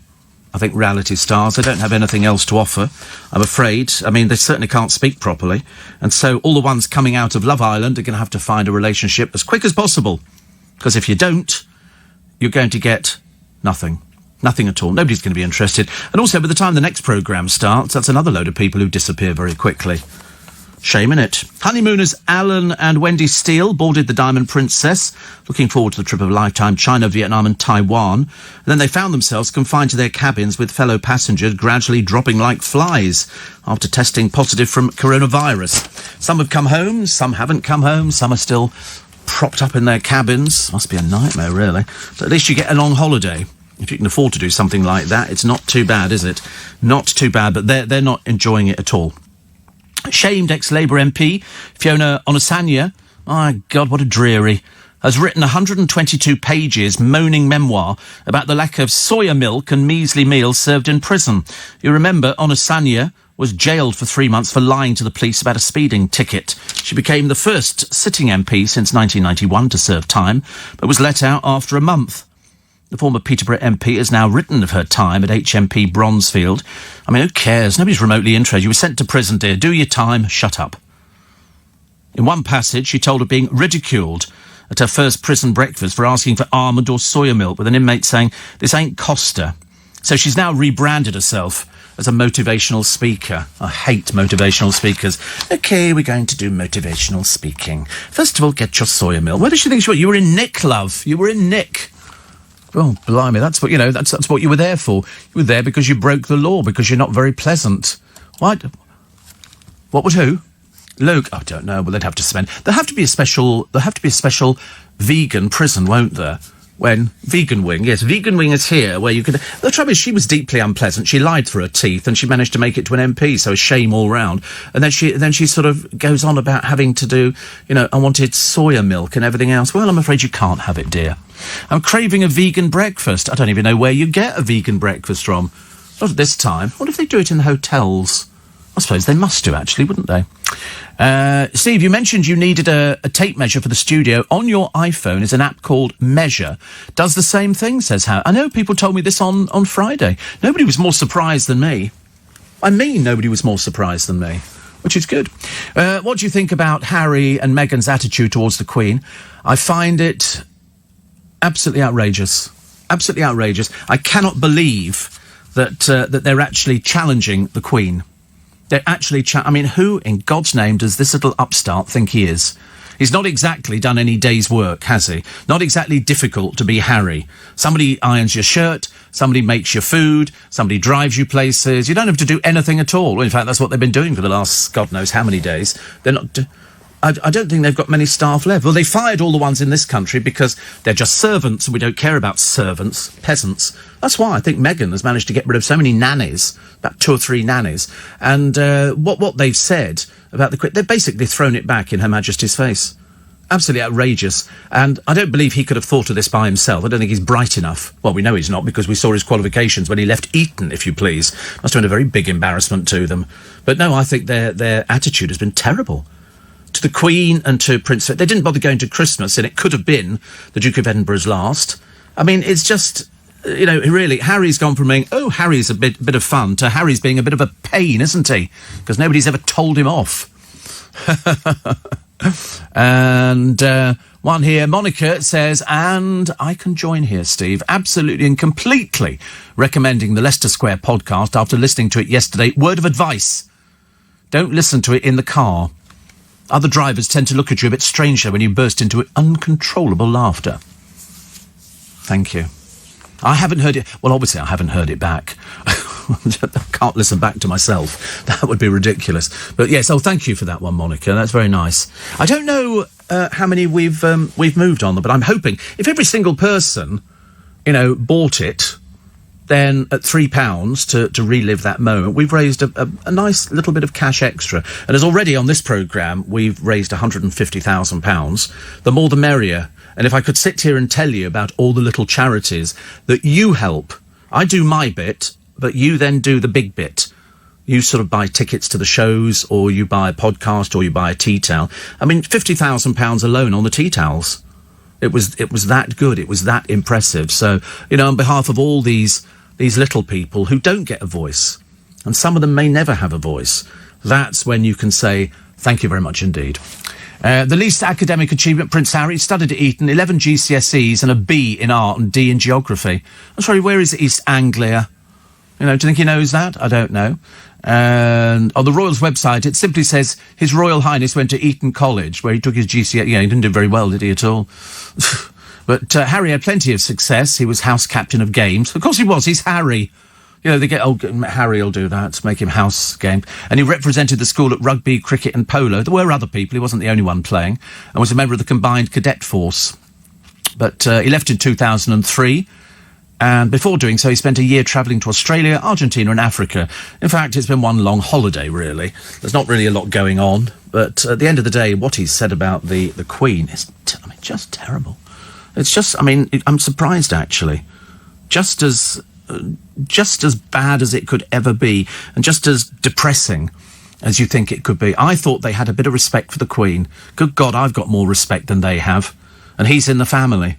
I think reality stars, they don't have anything else to offer, I'm afraid. I mean, they certainly can't speak properly. And so all the ones coming out of Love Island are going to have to find a relationship as quick as possible. Because if you don't, you're going to get nothing. Nothing at all. Nobody's going to be interested. And also, by the time the next programme starts, that's another load of people who disappear very quickly. Shame in it. Honeymooners Alan and Wendy Steele boarded the Diamond Princess, looking forward to the trip of a lifetime, China, Vietnam and Taiwan. And then they found themselves confined to their cabins with fellow passengers gradually dropping like flies after testing positive from coronavirus. Some have come home, some haven't come home, some are still propped up in their cabins. Must be a nightmare, really. But at least you get a long holiday. If you can afford to do something like that, it's not too bad, is it? Not too bad, but they're not enjoying it at all. Shamed ex-Labour MP Fiona Onasanya, my God, what a dreary, has written 122 pages moaning memoir about the lack of soya milk and measly meals served in prison. You remember Onasanya was jailed for 3 months for lying to the police about a speeding ticket. She became the first sitting MP since 1991 to serve time, but was let out after a month. The former Peterborough MP has now written of her time at HMP Bronzefield. I mean, who cares? Nobody's remotely interested. You were sent to prison, dear. Do your time. Shut up. In one passage, she told of being ridiculed at her first prison breakfast for asking for almond or soya milk, with an inmate saying, "This ain't Costa." So she's now rebranded herself as a motivational speaker. I hate motivational speakers. OK, we're going to do motivational speaking. First of all, get your soya milk. Where did she think she was? You were in Nick, love. You were in Nick. Oh, blimey, that's what, that's what you were there for. You were there because you broke the law, because you're not very pleasant. What? What would who? Luke? I don't know. Well, they'd have to spend... There'll have to be a special vegan prison, won't there? When Vegan Wing, yes, Vegan Wing is here, where you could... The trouble is, she was deeply unpleasant. She lied through her teeth, and she managed to make it to an MP, so a shame all round. And then she sort of goes on about having to do, I wanted soya milk and everything else. Well, I'm afraid you can't have it, dear. I'm craving a vegan breakfast. I don't even know where you get a vegan breakfast from. Not at this time. What if they do it in the hotels? I suppose they must do, actually, wouldn't they? Steve, you mentioned you needed a tape measure for the studio. On your iPhone is an app called Measure. Does the same thing, says How. I know people told me this on Friday. Nobody was more surprised than me. I mean, nobody was more surprised than me, which is good. What do you think about Harry and Meghan's attitude towards the Queen? I find it absolutely outrageous. Absolutely outrageous. I cannot believe that they're actually challenging the Queen. They're actually... who in God's name does this little upstart think he is? He's not exactly done any day's work, has he? Not exactly difficult to be Harry. Somebody irons your shirt, somebody makes your food, somebody drives you places. You don't have to do anything at all. In fact, that's what they've been doing for the last God knows how many days. They're not... I don't think they've got many staff left. Well, they fired all the ones in this country because they're just servants, and we don't care about servants, peasants. That's why I think Meghan has managed to get rid of so many nannies, about 2 or 3 nannies. And what they've said about the Queen, they've basically thrown it back in Her Majesty's face. Absolutely outrageous. And I don't believe he could have thought of this by himself. I don't think he's bright enough. Well, we know he's not, because we saw his qualifications when he left Eton, if you please. Must have been a very big embarrassment to them. But no, I think their attitude has been terrible. To the Queen and to Prince... They didn't bother going to Christmas, and it could have been the Duke of Edinburgh's last. I mean, it's just... really, Harry's gone from being, oh, Harry's a bit of fun, to Harry's being a bit of a pain, isn't he? Because nobody's ever told him off. And one here, Monica says, and I can join here, Steve, absolutely and completely recommending the Leicester Square podcast after listening to it yesterday. Word of advice, don't listen to it in the car. Other drivers tend to look at you a bit strangely when you burst into uncontrollable laughter. Thank you. I haven't heard it... Well, obviously, I haven't heard it back. I can't listen back to myself. That would be ridiculous. But yes, thank you for that one, Monica. That's very nice. I don't know how many we've moved on, but I'm hoping if every single person, bought it, then at £3 to relive that moment, we've raised a nice little bit of cash extra. And as already on this programme, we've raised £150,000. The more the merrier. And if I could sit here and tell you about all the little charities that you help, I do my bit, but you then do the big bit. You sort of buy tickets to the shows, or you buy a podcast, or you buy a tea towel. I mean, £50,000 alone on the tea towels. It was that good. It was that impressive. So, on behalf of all these little people who don't get a voice, and some of them may never have a voice, that's when you can say, thank you very much indeed. The least academic achievement, Prince Harry, studied at Eton, 11 GCSEs and a B in art and D in geography. I'm sorry, where is East Anglia? Do you think he knows that? I don't know. And on the Royals website, it simply says, His Royal Highness went to Eton College, where he took his GCSE. Yeah, he didn't do very well, did he, at all? But Harry had plenty of success. He was house captain of games. Of course he was. He's Harry. They get, Harry will do that, make him house game. And he represented the school at rugby, cricket and polo. There were other people. He wasn't the only one playing. And was a member of the combined cadet force. But he left in 2003. And before doing so, he spent a year travelling to Australia, Argentina and Africa. In fact, it's been one long holiday, really. There's not really a lot going on. But at the end of the day, what he said about the Queen is just terrible. It's just, I'm surprised, actually. Just as bad as it could ever be, and just as depressing as you think it could be. I thought they had a bit of respect for the Queen. Good God, I've got more respect than they have. And he's in the family.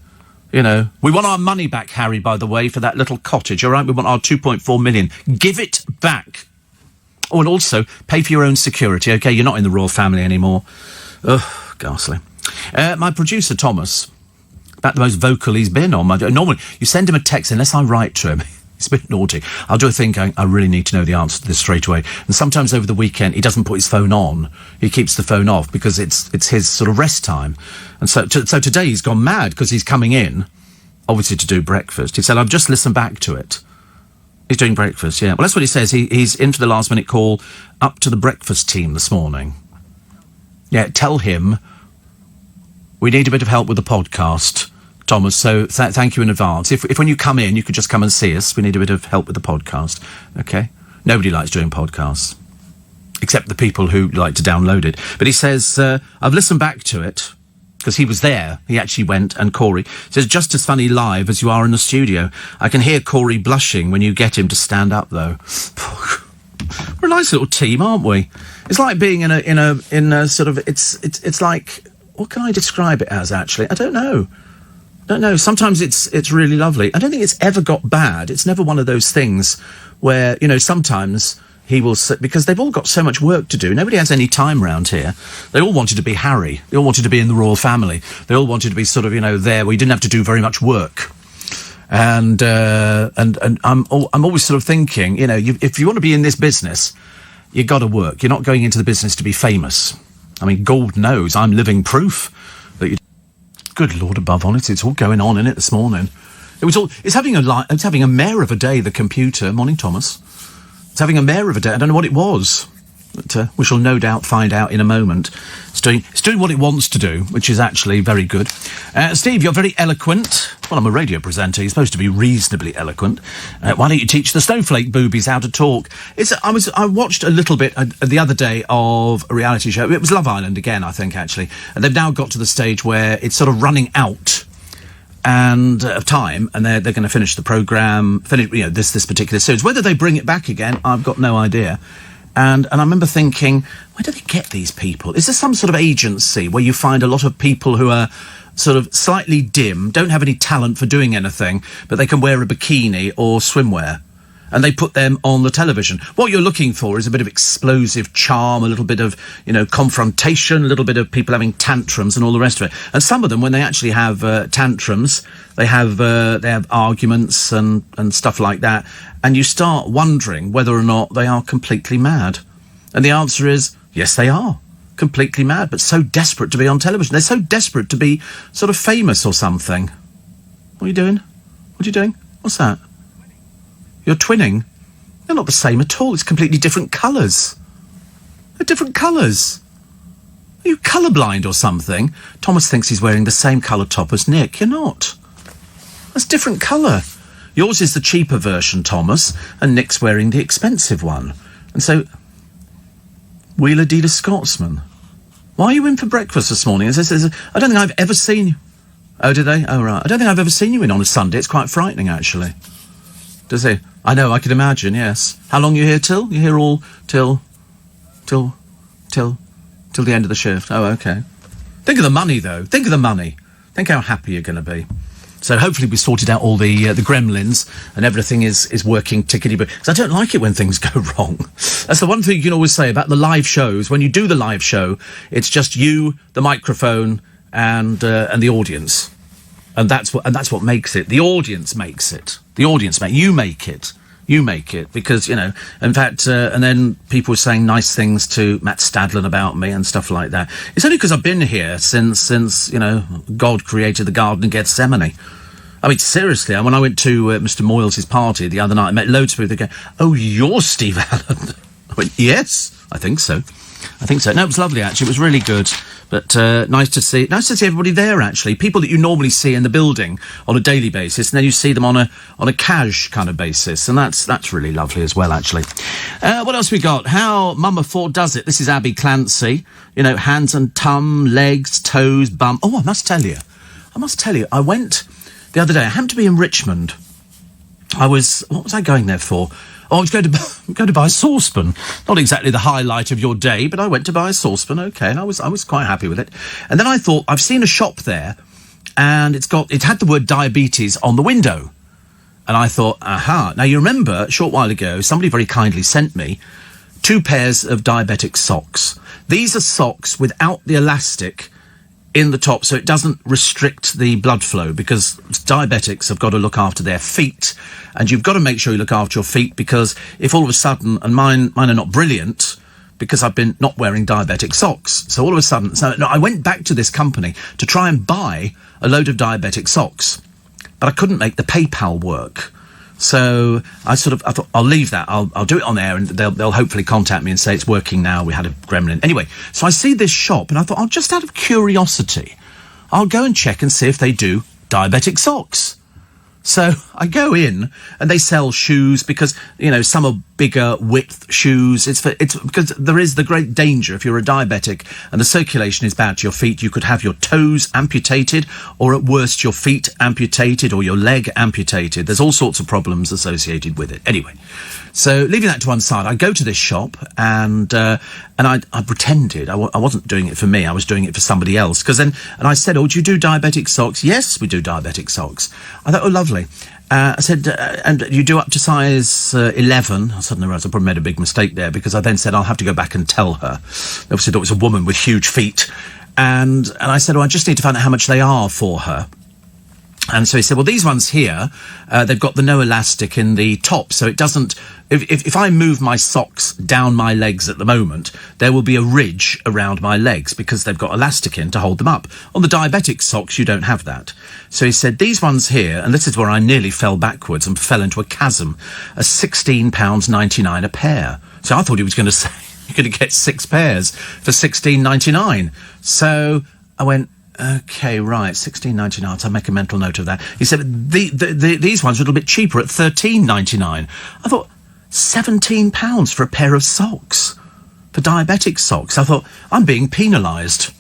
We want our money back, Harry, by the way, for that little cottage, all right? We want our 2.4 million. Give it back. Oh, and also, pay for your own security, OK? You're not in the royal family anymore. Ugh, ghastly. My producer, Thomas, about the most vocal he's been on. Normally, you send him a text, unless I write to him. He's a bit naughty. I'll do a thing going, I really need to know the answer to this straight away. And sometimes over the weekend, he doesn't put his phone on. He keeps the phone off because it's his sort of rest time. And so today he's gone mad because he's coming in, obviously to do breakfast. He said, I've just listened back to it. He's doing breakfast, yeah. Well, that's what he says. He's into the last-minute call up to the breakfast team this morning. Yeah, tell him we need a bit of help with the podcast, Thomas, so thank you in advance. If when you come in, you could just come and see us. We need a bit of help with the podcast, okay? Nobody likes doing podcasts, except the people who like to download it. But he says, I've listened back to it, because he was there. He actually went, and Corey says, just as funny live as you are in the studio. I can hear Corey blushing when you get him to stand up, though. We're a nice little team, aren't we? It's like being in a sort of, it's like, what can I describe it as, actually? I don't know. Sometimes it's really lovely. I don't think it's ever got bad. It's never one of those things where, sometimes he will sit, because they've all got so much work to do. Nobody has any time round here. They all wanted to be Harry. They all wanted to be in the royal family. They all wanted to be sort of, there where you didn't have to do very much work. And I'm always sort of thinking, if you want to be in this business, you got to work. You're not going into the business to be famous. I mean, God knows I'm living proof that you. Good Lord above all, it's all going on in it this morning. It's having a mare of a day, the computer. Morning, Thomas. It's having a mare of a day. I don't know what it was, but we shall no doubt find out in a moment. It's doing what it wants to do, which is actually very good. Steve, you're very eloquent. Well, I'm a radio presenter. You're supposed to be reasonably eloquent. Why don't you teach the snowflake boobies how to talk? I watched a little bit the other day of a reality show. It was Love Island again, I think, actually. And they've now got to the stage where it's sort of running out of time, and they're going to finish the programme, this particular series. Whether they bring it back again, I've got no idea. And I remember thinking, where do they get these people? Is there some sort of agency where you find a lot of people who are sort of slightly dim, don't have any talent for doing anything, but they can wear a bikini or swimwear, and they put them on the television? What you're looking for is a bit of explosive charm, a little bit of, confrontation, a little bit of people having tantrums and all the rest of it. And some of them, when they actually have tantrums, they have arguments and stuff like that. And you start wondering whether or not they are completely mad. And the answer is, yes, they are completely mad, but so desperate to be on television. They're so desperate to be sort of famous or something. What are you doing? What are you doing? What's that? You're twinning? They're not the same at all. It's completely different colours. They're different colours. Are you colourblind or something? Thomas thinks he's wearing the same colour top as Nick. You're not. That's different colour. Yours is the cheaper version, Thomas, and Nick's wearing the expensive one. And so, Wheeler Dealer Scotsman. Why are you in for breakfast this morning? I don't think I've ever seen you. Oh, did they? Oh, right. I don't think I've ever seen you in on a Sunday. It's quite frightening, actually. Does he? I know, I can imagine, yes. How long are you here till? You're here all till the end of the shift. Oh, okay. Think of the money, though. Think of the money. Think how happy you're going to be. So hopefully we sorted out all the gremlins and everything is working tickety-boo. Because I don't like it when things go wrong. That's the one thing you can always say about the live shows. When you do the live show, it's just you, the microphone, and the audience. And that's what makes it. The audience makes it. You make it. You make it. Because, in fact, and then people were saying nice things to Matt Stadlen about me and stuff like that. It's only because I've been here since God created the Garden of Gethsemane. I mean, seriously, when I went to Mr. Moyles' party the other night, I met loads of people that go, "Oh, you're Steve Allen." I went, "Yes, I think so. No, it was lovely, actually. It was really good. But nice to see everybody there, actually. People that you normally see in the building on a daily basis, and then you see them on a cash kind of basis. And that's really lovely as well, actually. What else we got? How Mama 4 does it. This is Abby Clancy. Hands and tum, legs, toes, bum. Oh, I must tell you, I went the other day. I happened to be in Richmond. What was I going there for? Oh, I was going to buy a saucepan. Not exactly the highlight of your day, but I went to buy a saucepan, okay, and I was quite happy with it. And then I thought, I've seen a shop there, and it had the word diabetes on the window. And I thought, aha. Now, you remember, a short while ago, somebody very kindly sent me 2 pairs of diabetic socks. These are socks without the elastic in the top so it doesn't restrict the blood flow, because diabetics have got to look after their feet, and you've got to make sure you look after your feet, because if all of a sudden, and mine are not brilliant, because I've been not wearing diabetic socks. So all of a sudden, I went back to this company to try and buy a load of diabetic socks, but I couldn't make the PayPal work. So I thought, I'll leave that. I'll do it on air, and they'll hopefully contact me and say it's working now. We had a gremlin. Anyway, so I see this shop, and I thought, just out of curiosity, I'll go and check and see if they do diabetic socks. So I go in, and they sell shoes, because, some are bigger width shoes. It's because there is the great danger, if you're a diabetic and the circulation is bad to your feet, you could have your toes amputated, or at worst your feet amputated, or your leg amputated. There's all sorts of problems associated with it. Anyway, so leaving that to one side, I go to this shop, and I pretended I wasn't doing it for me. I was doing it for somebody else. And I said, do you do diabetic socks? Yes, we do diabetic socks. I thought, lovely. I said, and you do up to size 11. I suddenly realised I probably made a big mistake there, because I then said I'll have to go back and tell her. They obviously thought it was a woman with huge feet. And I said, I just need to find out how much they are for her. And so he said, well, these ones here, they've got the no elastic in the top, so it doesn't... If I move my socks down my legs at the moment, there will be a ridge around my legs, because they've got elastic in to hold them up. On the diabetic socks, you don't have that. So he said, these ones here, and this is where I nearly fell backwards and fell into a chasm, are £16.99 a pair. So I thought he was going to say, you're going to get 6 pairs for £16.99. So I went... Okay, right, £16.99. I'll make a mental note of that. He said these ones are a little bit cheaper at £13.99. I thought, £17 for a pair of socks, for diabetic socks. I thought, I'm being penalised.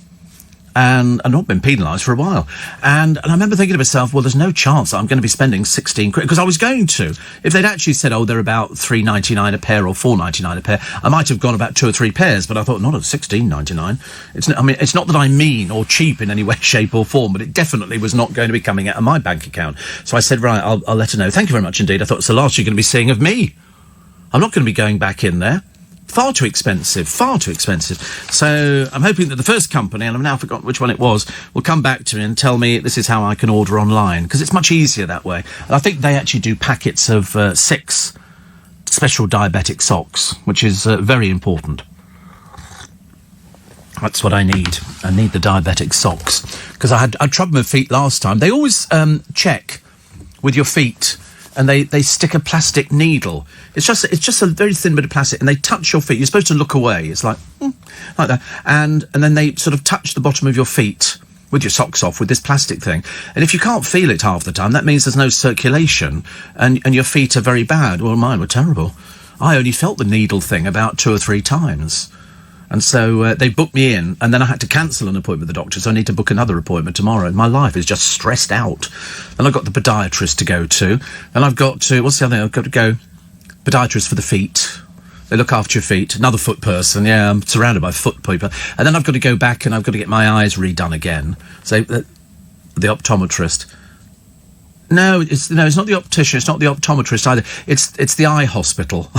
And I've not been penalised for a while. And I remember thinking to myself, well, there's no chance that I'm going to be spending 16 quid, because I was going to. If they'd actually said, they're about £3.99 a pair or £4.99 a pair, I might have gone about 2 or 3 pairs, but I thought, not at £16.99. It's not that I'm mean or cheap in any way, shape or form, but it definitely was not going to be coming out of my bank account. So I said, right, I'll let her know. Thank you very much indeed. I thought it's the last you're going to be seeing of me. I'm not going to be going back in there. Far too expensive. So I'm hoping that the first company, and I've now forgotten which one it was, will come back to me and tell me this is how I can order online, because it's much easier that way. And I think they actually do packets of 6 special diabetic socks, which is very important. That's what I need. I need the diabetic socks, because I had trouble with feet last time. They always check with your feet, and they stick a plastic needle. It's just a very thin bit of plastic, and they touch your feet. You're supposed to look away. It's like that, and then they sort of touch the bottom of your feet with your socks off with this plastic thing. And if you can't feel it half the time, that means there's no circulation, and your feet are very bad. Well, mine were terrible. I only felt the needle thing about 2 or 3 times. And so they booked me in, and then I had to cancel an appointment with the doctor, so I need to book another appointment tomorrow. And my life is just stressed out. And I've got the podiatrist to go to, and I've got to... What's the other thing? I've got to go... Podiatrist for the feet. They look after your feet. Another foot person. Yeah, I'm surrounded by foot people. And then I've got to go back, and I've got to get my eyes redone again. So the optometrist... No, it's not the optician. It's not the optometrist either. It's the eye hospital.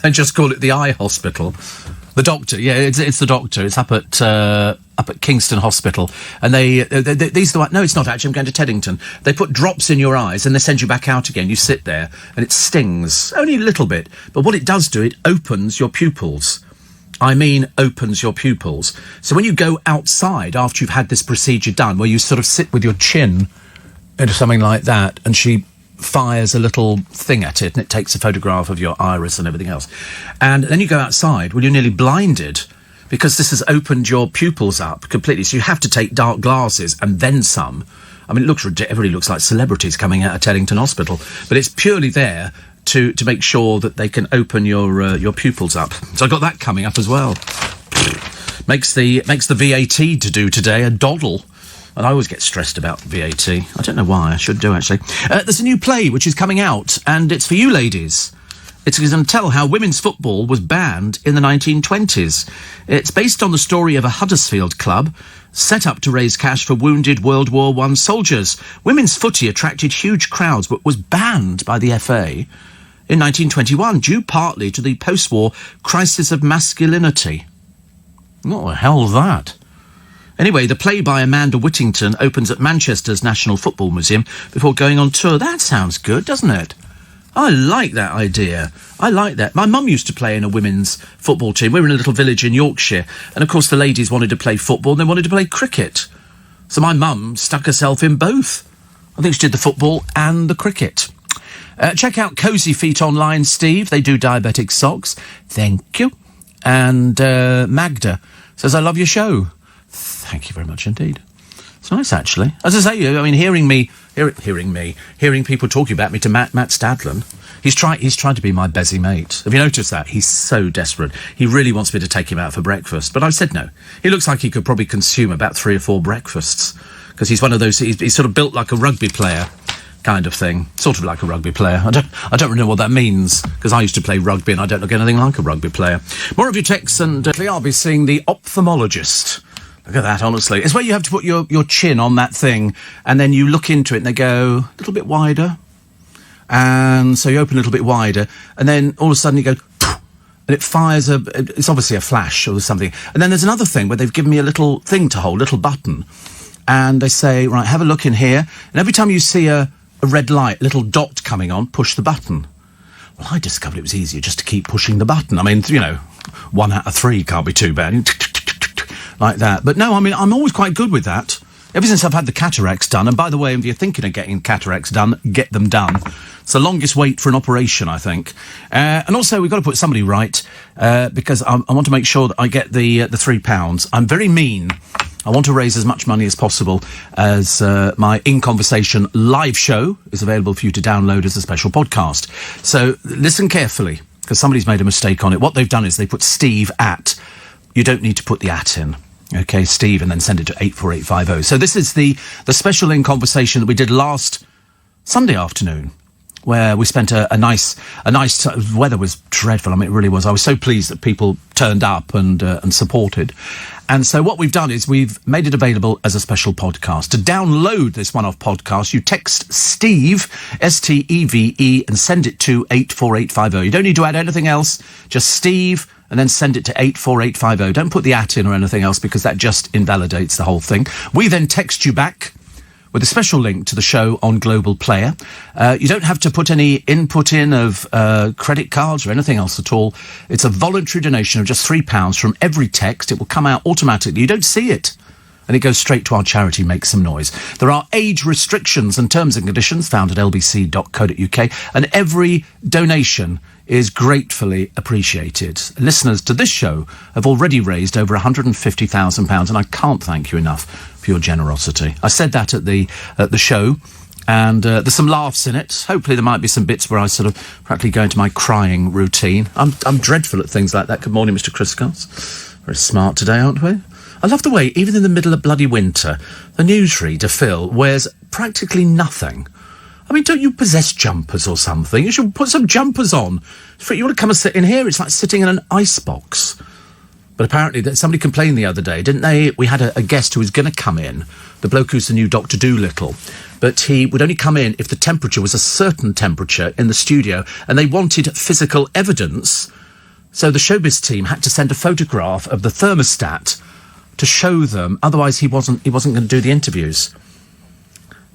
They just call it the eye hospital. The doctor, yeah, it's the doctor. It's up at Kingston Hospital, and these are the one. No, it's not actually. I'm going to Teddington. They put drops in your eyes, and they send you back out again. You sit there, and it stings only a little bit, but what it does do, it opens your pupils. I mean, opens your pupils. So when you go outside after you've had this procedure done, where you sort of sit with your chin into something like that, and she fires a little thing at it, and it takes a photograph of your iris and everything else. And then you go outside, well, you're nearly blinded, because this has opened your pupils up completely. So you have to take dark glasses and then some. I mean, everybody looks like celebrities coming out of Teddington Hospital, but it's purely there to make sure that they can open your pupils up. So I've got that coming up as well. Makes the VAT to do today a doddle. And I always get stressed about VAT. I don't know why. I should do, actually. There's a new play which is coming out, and it's for you ladies. It's going to tell how women's football was banned in the 1920s. It's based on the story of a Huddersfield club set up to raise cash for wounded World War I soldiers. Women's footy attracted huge crowds, but was banned by the FA in 1921, due partly to the post-war crisis of masculinity. What the hell's that? Anyway, the play by Amanda Whittington opens at Manchester's National Football Museum before going on tour. That sounds good, doesn't it? I like that idea. I like that. My mum used to play in a women's football team. We were in a little village in Yorkshire, and of course the ladies wanted to play football and they wanted to play cricket. So my mum stuck herself in both. I think she did the football and the cricket. Check out Cozy Feet online, Steve. They do diabetic socks. Thank you. And Magda says, I love your show. Thank you very much indeed. It's nice, actually. As I say, I mean, hearing people talking about me to Matt Stadlen, he's trying to be my busy mate. Have you noticed that? He's so desperate. He really wants me to take him out for breakfast. But I said no. He looks like he could probably consume about 3 or 4 breakfasts. Because he's one of those, he's sort of built like a rugby player kind of thing. Sort of like a rugby player. I don't really know what that means, because I used to play rugby and I don't look anything like a rugby player. More of your texts, and I'll be seeing the ophthalmologist. Look at that, honestly. It's where you have to put your chin on that thing, and then you look into it and they go a little bit wider. And so you open a little bit wider, and then all of a sudden you go, and it fires it's obviously a flash or something. And then there's another thing where they've given me a little thing to hold, little button. And they say, right, have a look in here. And every time you see a red light, little dot coming on, push the button. Well, I discovered it was easier just to keep pushing the button. I mean, 1 out of 3 can't be too bad. Like that. But no, I mean, I'm always quite good with that. Ever since I've had the cataracts done, and by the way, if you're thinking of getting cataracts done, get them done. It's the longest wait for an operation, I think. And also, we've got to put somebody right, because I want to make sure that I get the £3. I'm very mean. I want to raise as much money as possible, as my In Conversation live show is available for you to download as a special podcast. So listen carefully, because somebody's made a mistake on it. What they've done is they put Steve at. You don't need to put the at in. OK, Steve, and then send it to 84850. So this is the special In Conversation that we did last Sunday afternoon, where we spent a nice weather was dreadful. I mean, it really was. I was so pleased that people turned up and supported. And so what we've done is we've made it available as a special podcast. To download this one-off podcast, you text Steve, S-T-E-V-E, and send it to 84850. You don't need to add anything else, just Steve, and then send it to 84850. Don't put the at in or anything else, because that just invalidates the whole thing. We then text you back with a special link to the show on Global Player. You don't have to put any input in of credit cards or anything else at all. It's a voluntary donation of just £3 from every text. It will come out automatically. You don't see it. And it goes straight to our charity, Make Some Noise. There are age restrictions and terms and conditions found at lbc.co.uk, and every donation is gratefully appreciated. Listeners to this show have already raised over £150,000, and I can't thank you enough for your generosity. I said that at the show, and there's some laughs in it. Hopefully there might be some bits where I sort of practically go into my crying routine. I'm dreadful at things like that. Good morning, Mr. Criscos. Very smart today, aren't we? I love the way, even in the middle of bloody winter, the newsreader, Phil, wears practically nothing. I mean, don't you possess jumpers or something? You should put some jumpers on. You want to come and sit in here? It's like sitting in an icebox. But apparently, somebody complained the other day, didn't they? We had a guest who was going to come in, the bloke who's the new Dr. Dolittle, but he would only come in if the temperature was a certain temperature in the studio, and they wanted physical evidence. So the showbiz team had to send a photograph of the thermostat to show them. Otherwise, he wasn't going to do the interviews.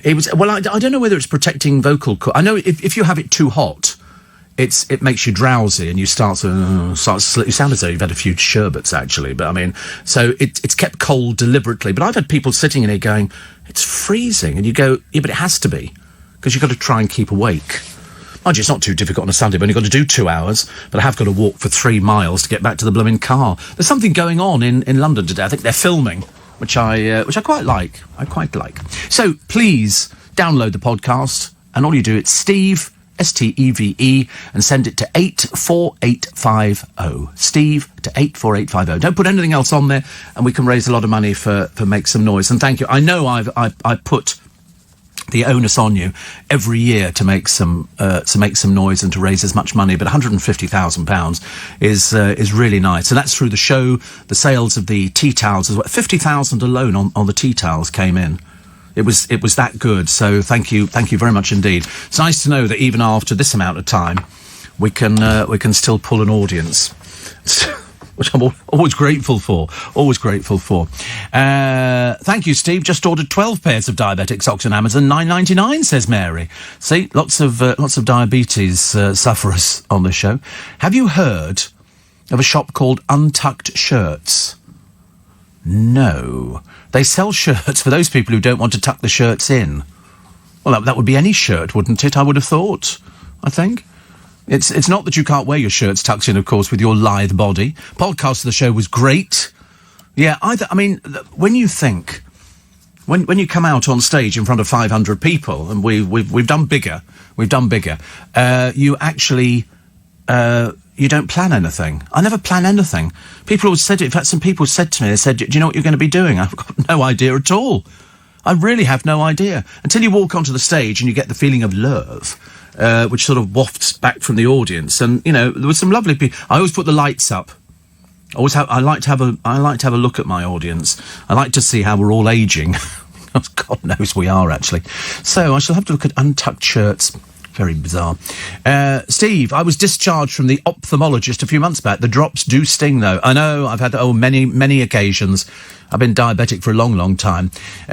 It was, well, I don't know whether it's protecting vocal I know if you have it too hot, it makes you drowsy and you start to you sound as though you've had a few sherbets, actually. But I mean, so it's kept cold deliberately. But I've had people sitting in here going, it's freezing, and you go, yeah, but it has to be, because you've got to try and keep awake. Mind you, it's not too difficult on a Sunday. I've only got to do 2 hours, but I have got to walk for 3 miles to get back to the blooming car. There's something going on in London today. I think they're filming, which I quite like. I quite like. So please download the podcast, and all you do, it's Steve, S-T-E-V-E, and send it to 84850. Steve to 84850. Don't put anything else on there, and we can raise a lot of money for Make Some Noise. And thank you. I know I put the onus on you every year to make some noise and to raise as much money, but £150,000 is really nice, and that's through the show, the sales of the tea towels as well. 50,000 alone on the tea towels came in. It was that good. So thank you very much indeed. It's nice to know that even after this amount of time, we can still pull an audience. which I'm always grateful for. Always grateful for. Thank you, Steve. Just ordered 12 pairs of diabetic socks on Amazon, $9.99, says Mary. See, lots of diabetes sufferers on the show. Have you heard of a shop called Untucked Shirts? No. They sell shirts for those people who don't want to tuck the shirts in. Well, that would be any shirt, wouldn't it? I would have thought, I think. It's not that you can't wear your shirts tucked in, of course, with your lithe body. Podcast of the show was great. Yeah, when you think, when you come out on stage in front of 500 people, and we've done bigger, you actually, you don't plan anything. I never plan anything. People always said it. In fact, some people said to me, they said, do you know what you're going to be doing? I've got no idea at all. I really have no idea. Until you walk onto the stage and you get the feeling of love, which sort of wafts back from the audience. And, there were some lovely people. I always put the lights up. I like to have a look at my audience. I like to see how we're all aging. God knows we are, actually. So I shall have to look at Untucked Shirts. Very bizarre. Steve, I was discharged from the ophthalmologist a few months back. The drops do sting, though. I know, I've had, many occasions. I've been diabetic for a long, long time.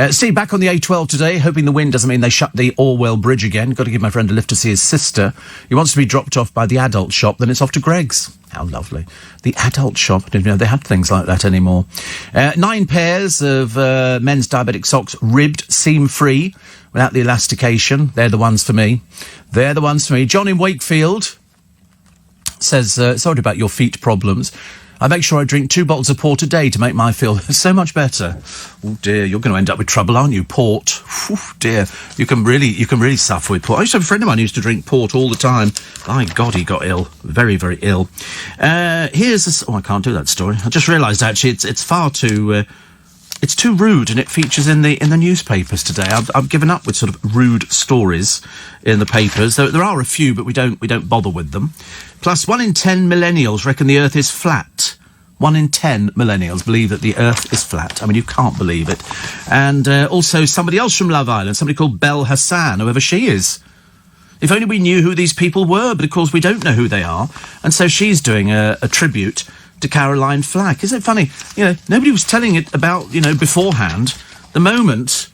Steve, back on the A12 today, hoping the wind doesn't mean they shut the Orwell Bridge again. Got to give my friend a lift to see his sister. He wants to be dropped off by the adult shop, then it's off to Greg's. How lovely. The adult shop. I didn't know they had things like that anymore. 9 pairs of men's diabetic socks, ribbed, seam-free, without the elastication. They're the ones for me. They're the ones for me. John in Wakefield says, sorry about your feet problems. I make sure I drink 2 bottles of port a day to make my feel so much better. Oh dear, you're going to end up with trouble, aren't you? Port. Whew, dear, you can really suffer with port. I used to have a friend of mine who used to drink port all the time. My God, he got ill, very, very ill. Here's I can't do that story. I just realised actually it's far too. It's too rude, and it features in the newspapers today. I've given up with sort of rude stories in the papers. There are a few, but we don't bother with them. Plus, 1 in 10 millennials reckon the Earth is flat. 1 in 10 millennials believe that the Earth is flat. I mean, you can't believe it. And also somebody else from Love Island, somebody called Belle Hassan, whoever she is. If only we knew who these people were, but of course we don't know who they are. And so she's doing a tribute to Caroline Flack. Isn't it funny? Nobody was telling it about, beforehand. The moment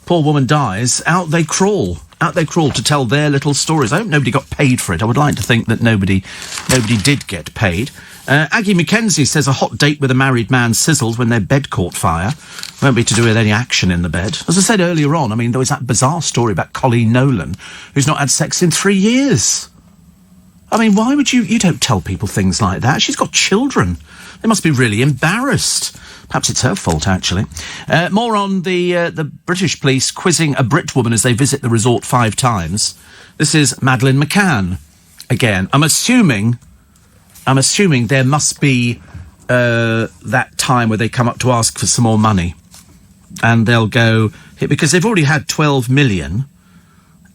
poor woman dies, out they crawl to tell their little stories. I hope nobody got paid for it. I would like to think that nobody did get paid. Aggie McKenzie says a hot date with a married man sizzles when their bed caught fire. Won't be to do with any action in the bed. As I said earlier on, there was that bizarre story about Colleen Nolan, who's not had sex in 3 years. Why would you don't tell people things like that? She's got children. They must be really embarrassed. Perhaps it's her fault, actually. More on the British police quizzing a Brit woman as they visit the resort 5 times. This is Madeleine McCann. Again, I'm assuming there must be that time where they come up to ask for some more money. And they'll go, because they've already had 12 million.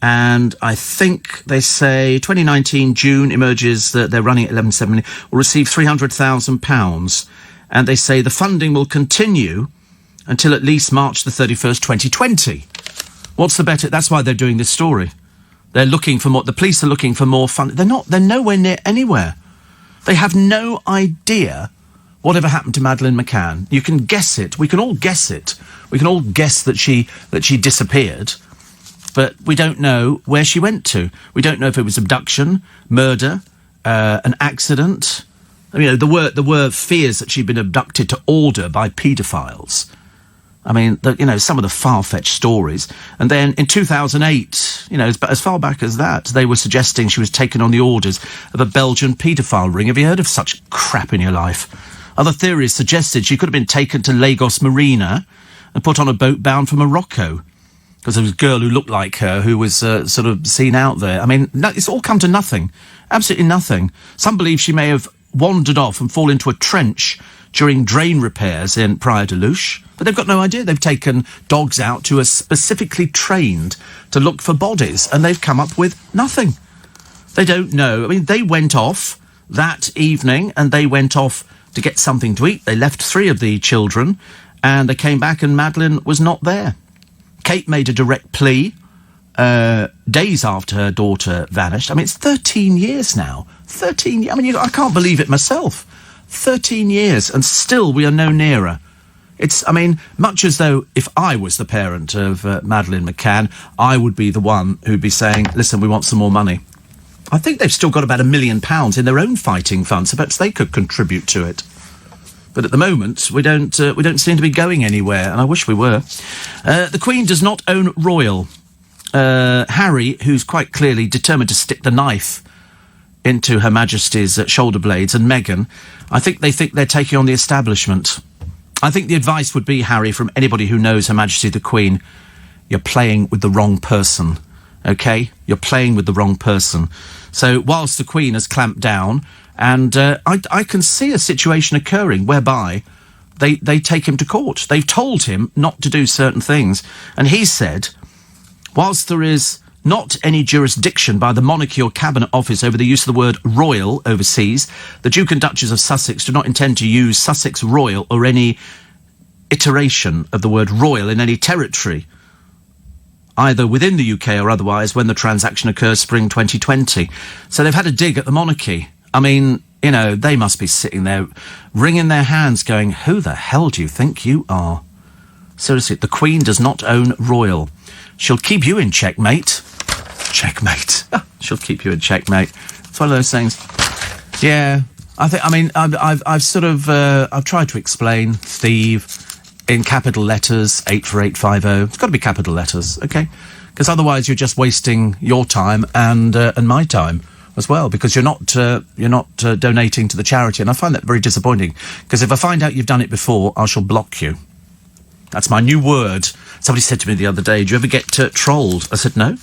And I think they say 2019 June emerges that they're running at 11.7 million, will receive £300,000. And they say the funding will continue until at least March the 31st, 2020. What's the better? That's why they're doing this story. They're looking for more. The police are looking for more funding. They're nowhere near anywhere. They have no idea whatever happened to Madeleine McCann. You can guess it. We can all guess it. We can all guess that she disappeared. But we don't know where she went to. We don't know if it was abduction, murder, an accident. There were fears that she'd been abducted to order by paedophiles. Some of the far-fetched stories. And then in 2008, as far back as that, they were suggesting she was taken on the orders of a Belgian paedophile ring. Have you heard of such crap in your life? Other theories suggested she could have been taken to Lagos Marina and put on a boat bound for Morocco. Because there was a girl who looked like her who was sort of seen out there. It's all come to nothing. Absolutely nothing. Some believe she may have wandered off and fallen into a trench during drain repairs in Praia de Luz. But they've got no idea. They've taken dogs out who are specifically trained to look for bodies, and they've come up with nothing. They don't know. They went off that evening, and they went off to get something to eat. They left 3 of the children, and they came back, and Madeleine was not there. Kate made a direct plea days after her daughter vanished. It's 13 years now. 13 years. I can't believe it myself. 13 years, and still we are no nearer. It's, I mean, much as though if I was the parent of Madeleine McCann, I would be the one who'd be saying, listen, we want some more money. I think they've still got about £1 million in their own fighting fund, so perhaps they could contribute to it. But at the moment, we don't seem to be going anywhere, and I wish we were. The Queen does not own Royal. Harry, who's quite clearly determined to stick the knife into Her Majesty's shoulder blades, and Meghan, I think they think they're taking on the establishment. I think the advice would be, Harry, from anybody who knows Her Majesty the Queen, you're playing with the wrong person, OK? You're playing with the wrong person. So whilst the Queen has clamped down, and I can see a situation occurring whereby they take him to court. They've told him not to do certain things. And he said, whilst there is not any jurisdiction by the monarchy or cabinet office over the use of the word royal overseas, the Duke and Duchess of Sussex do not intend to use Sussex royal or any iteration of the word royal in any territory, either within the UK or otherwise, when the transaction occurs spring 2020. So they've had a dig at the monarchy. I mean, you know, they must be sitting there wringing their hands going, who the hell do you think you are? Seriously, the Queen does not own royal. She'll keep you in checkmate. Checkmate. She'll keep you in checkmate. It's one of those things. Yeah, I've sort of, I've tried to explain, Steve, in capital letters, 84850. It's got to be capital letters, okay? Because otherwise you're just wasting your time and my time as well, because you're not donating to the charity, and I find that very disappointing. Because if I find out you've done it before, I shall block you. That's my new word. Somebody said to me the other day, do you ever get trolled? I said, no.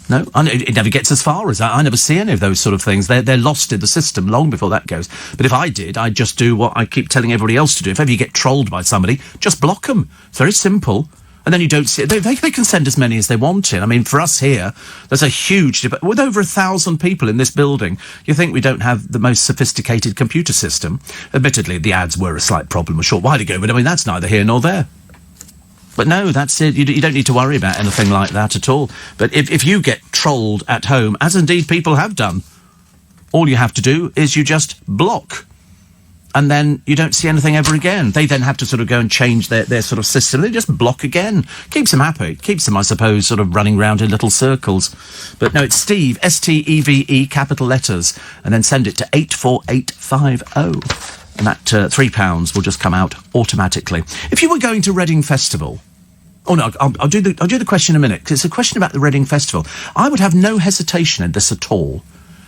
No, it never gets as far as that. I never see any of those sort of things. They're lost in the system long before that goes. But if I did, I'd just do what I keep telling everybody else to do. If ever you get trolled by somebody, just block them. It's very simple. And then you don't see it. They can send as many as they want in. I mean, for us here, there's a huge debate. With over 1,000 people in this building, you think we don't have the most sophisticated computer system. Admittedly, the ads were a slight problem a short while ago, but I mean, that's neither here nor there. But no, that's it. You don't need to worry about anything like that at all. But if you get trolled at home, as indeed people have done, all you have to do is you just block. And then you don't see anything ever again. They then have to sort of go and change their sort of system. They just block again. Keeps them happy. Keeps them, I suppose, sort of running round in little circles. But no, it's Steve, S-T-E-V-E, capital letters, and then send it to 84850. And that £3 will just come out automatically. If you were going to Reading Festival... Oh, no, I'll do the question in a minute, because it's a question about the Reading Festival. I would have no hesitation in this at all.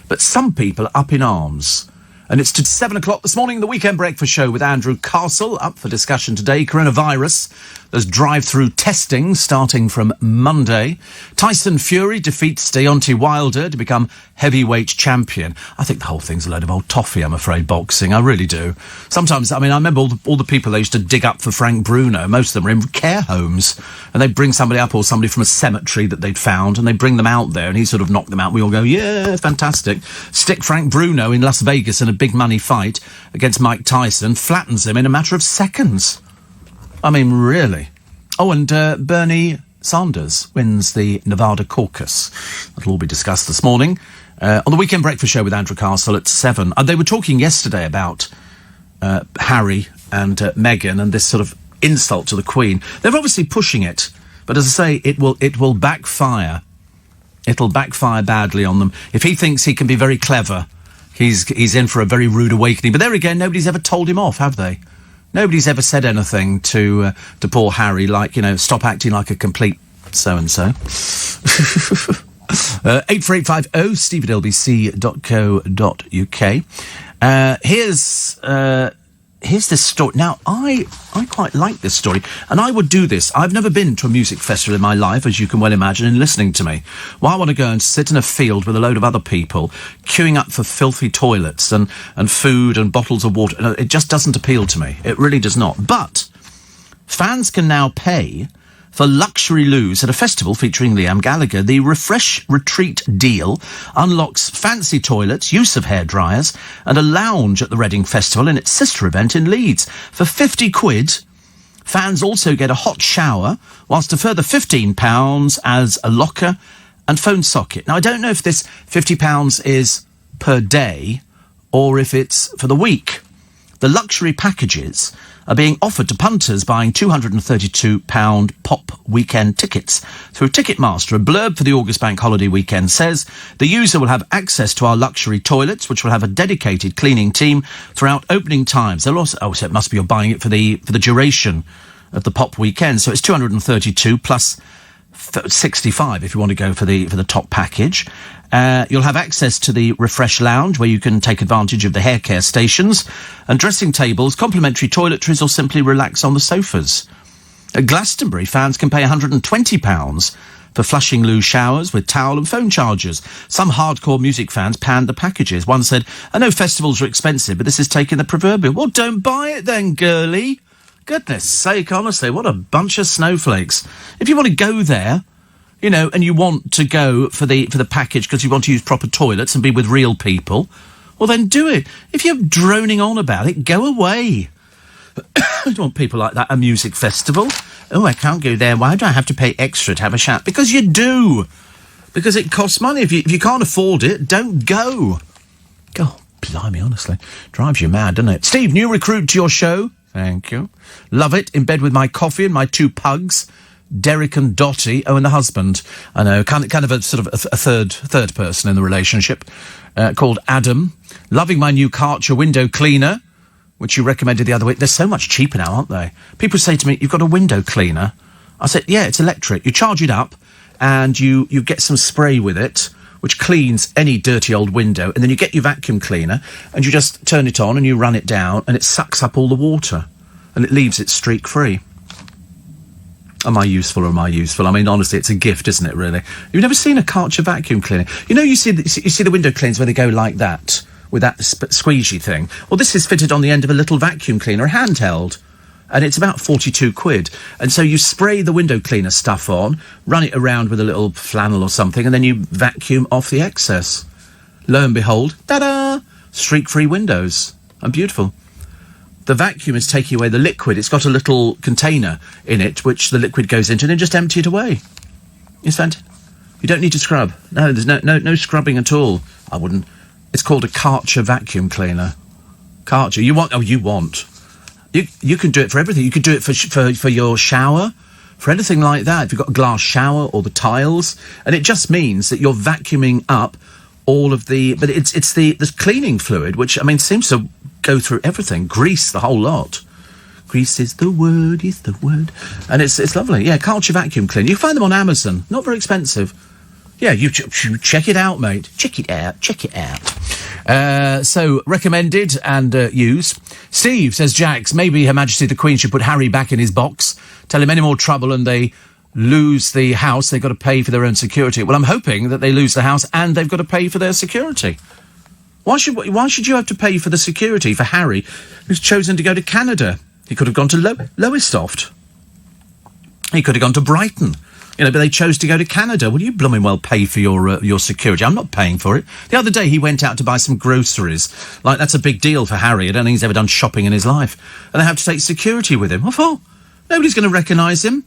But some people are up in arms. And it's to 7 o'clock this morning, the Weekend Breakfast Show with Andrew Castle. Up for discussion today, coronavirus. There's drive-through testing starting from Monday. Tyson Fury defeats Deontay Wilder to become heavyweight champion. I think the whole thing's a load of old toffee, I'm afraid, boxing. I really do. Sometimes, I mean, I remember all the people they used to dig up for Frank Bruno. Most of them were in care homes. And they'd bring somebody up, or somebody from a cemetery that they'd found, and they'd bring them out there, and he sort of knocked them out. We all go, yeah, fantastic. Stick Frank Bruno in Las Vegas in a big money fight against Mike Tyson, flattens him in a matter of seconds. I mean, really. Oh, and Bernie Sanders wins the Nevada caucus. That'll all be discussed this morning on the Weekend Breakfast Show with Andrew Castle at 7. They were talking yesterday about Harry and Meghan and this sort of insult to the Queen. They're obviously pushing it, but as I say, it will backfire. It'll backfire badly on them. If he thinks he can be very clever, he's in for a very rude awakening. But there again, nobody's ever told him off, have they? Nobody's ever said anything to poor Harry, like, you know, stop acting like a complete so-and-so. 84850 steve@lbc.co.uk. Here's this story. Now, I quite like this story, and I would do this. I've never been to a music festival in my life, as you can well imagine, in listening to me. Well, I want to go and sit in a field with a load of other people, queuing up for filthy toilets and food and bottles of water. It just doesn't appeal to me. It really does not. But fans can now pay for luxury loos at a festival featuring Liam Gallagher. The Refresh Retreat deal unlocks fancy toilets, use of hairdryers, and a lounge at the Reading Festival and its sister event in Leeds. For 50 quid, fans also get a hot shower, whilst a further £15 as a locker and phone socket. Now, I don't know if this £50 is per day or if it's for the week. the luxury packages are being offered to punters buying £232 pop weekend tickets through Ticketmaster. A blurb for the August bank holiday weekend says the user will have access to our luxury toilets, which will have a dedicated cleaning team throughout opening times. They'll also, so it must be you're buying it for the duration of the pop weekend. So it's 232 plus 65 if you want to go for the top package. You'll have access to the Refresh Lounge, where you can take advantage of the hair care stations and dressing tables, complimentary toiletries, or simply relax on the sofas. At Glastonbury, fans can pay £120 for Flushing loo showers with towel and phone chargers. Some hardcore music fans panned the packages. One said, I know festivals are expensive, but this is taking the proverbial. Well, don't buy it then, girlie. Goodness sake, honestly, what a bunch of snowflakes. If you want to go there, you know, and you want to go for the package because you want to use proper toilets and be with real people, well, then do it. If you're droning on about it, go away. I don't want people like that at a music festival. Oh, I can't go there. Why do I have to pay extra to have a shout? Because you do. Because it costs money. If you can't afford it, don't go. God, blimey, honestly. Drives you mad, doesn't it? Steve, new recruit to your show. Thank you. Love it. In bed with my coffee and my two pugs, Derek and Dottie. Oh, and the husband. I know, kind of a sort of a third person in the relationship, called Adam. Loving my new Karcher window cleaner, which you recommended the other week. They're so much cheaper now, aren't they? People say to me, you've got a window cleaner. I said, yeah, it's electric. You charge it up and you get some spray with it, which cleans any dirty old window, and then you get your vacuum cleaner and you just turn it on and you run it down and it sucks up all the water and it leaves it streak-free. Am I useful or am I useful? I mean, honestly, it's a gift, isn't it, really? You've never seen a Karcher vacuum cleaner. You know, you see the window cleaners where they go like that, with that squeezy thing. Well, this is fitted on the end of a little vacuum cleaner, a handheld, and it's about 42 quid. And so you spray the window cleaner stuff on, run it around with a little flannel or something, and then you vacuum off the excess. Lo and behold, ta-da! Streak-free windows. And beautiful. The vacuum is taking away the liquid. It's got a little container in it, which the liquid goes into, and then just empty it away. It's fantastic. You don't need to scrub. No, there's no scrubbing at all. I wouldn't. It's called a Karcher vacuum cleaner. Karcher. You want. You can do it for everything. You could do it for your shower, for anything like that. If you've got a glass shower or the tiles, and it just means that you're vacuuming up all of the. But it's the cleaning fluid, which I mean seems to go through everything. Grease, the whole lot. Grease is the word. Is the word, and it's lovely. Yeah, Karcher vacuum cleaner. You can find them on Amazon. Not very expensive. Yeah, you check it out, mate. Check it out. So, recommended and use. Steve says, Jax, maybe Her Majesty the Queen should put Harry back in his box. Tell him any more trouble and they lose the house, they've got to pay for their own security. Well, I'm hoping that they lose the house and they've got to pay for their security. Why should you have to pay for the security for Harry, who's chosen to go to Canada? He could have gone to Lowestoft. He could have gone to Brighton. You know, but they chose to go to Canada. Well, you blooming well pay for your security. I'm not paying for it. The other day, he went out to buy some groceries. Like, that's a big deal for Harry. I don't think he's ever done shopping in his life. And they have to take security with him. What for? Nobody's going to recognise him.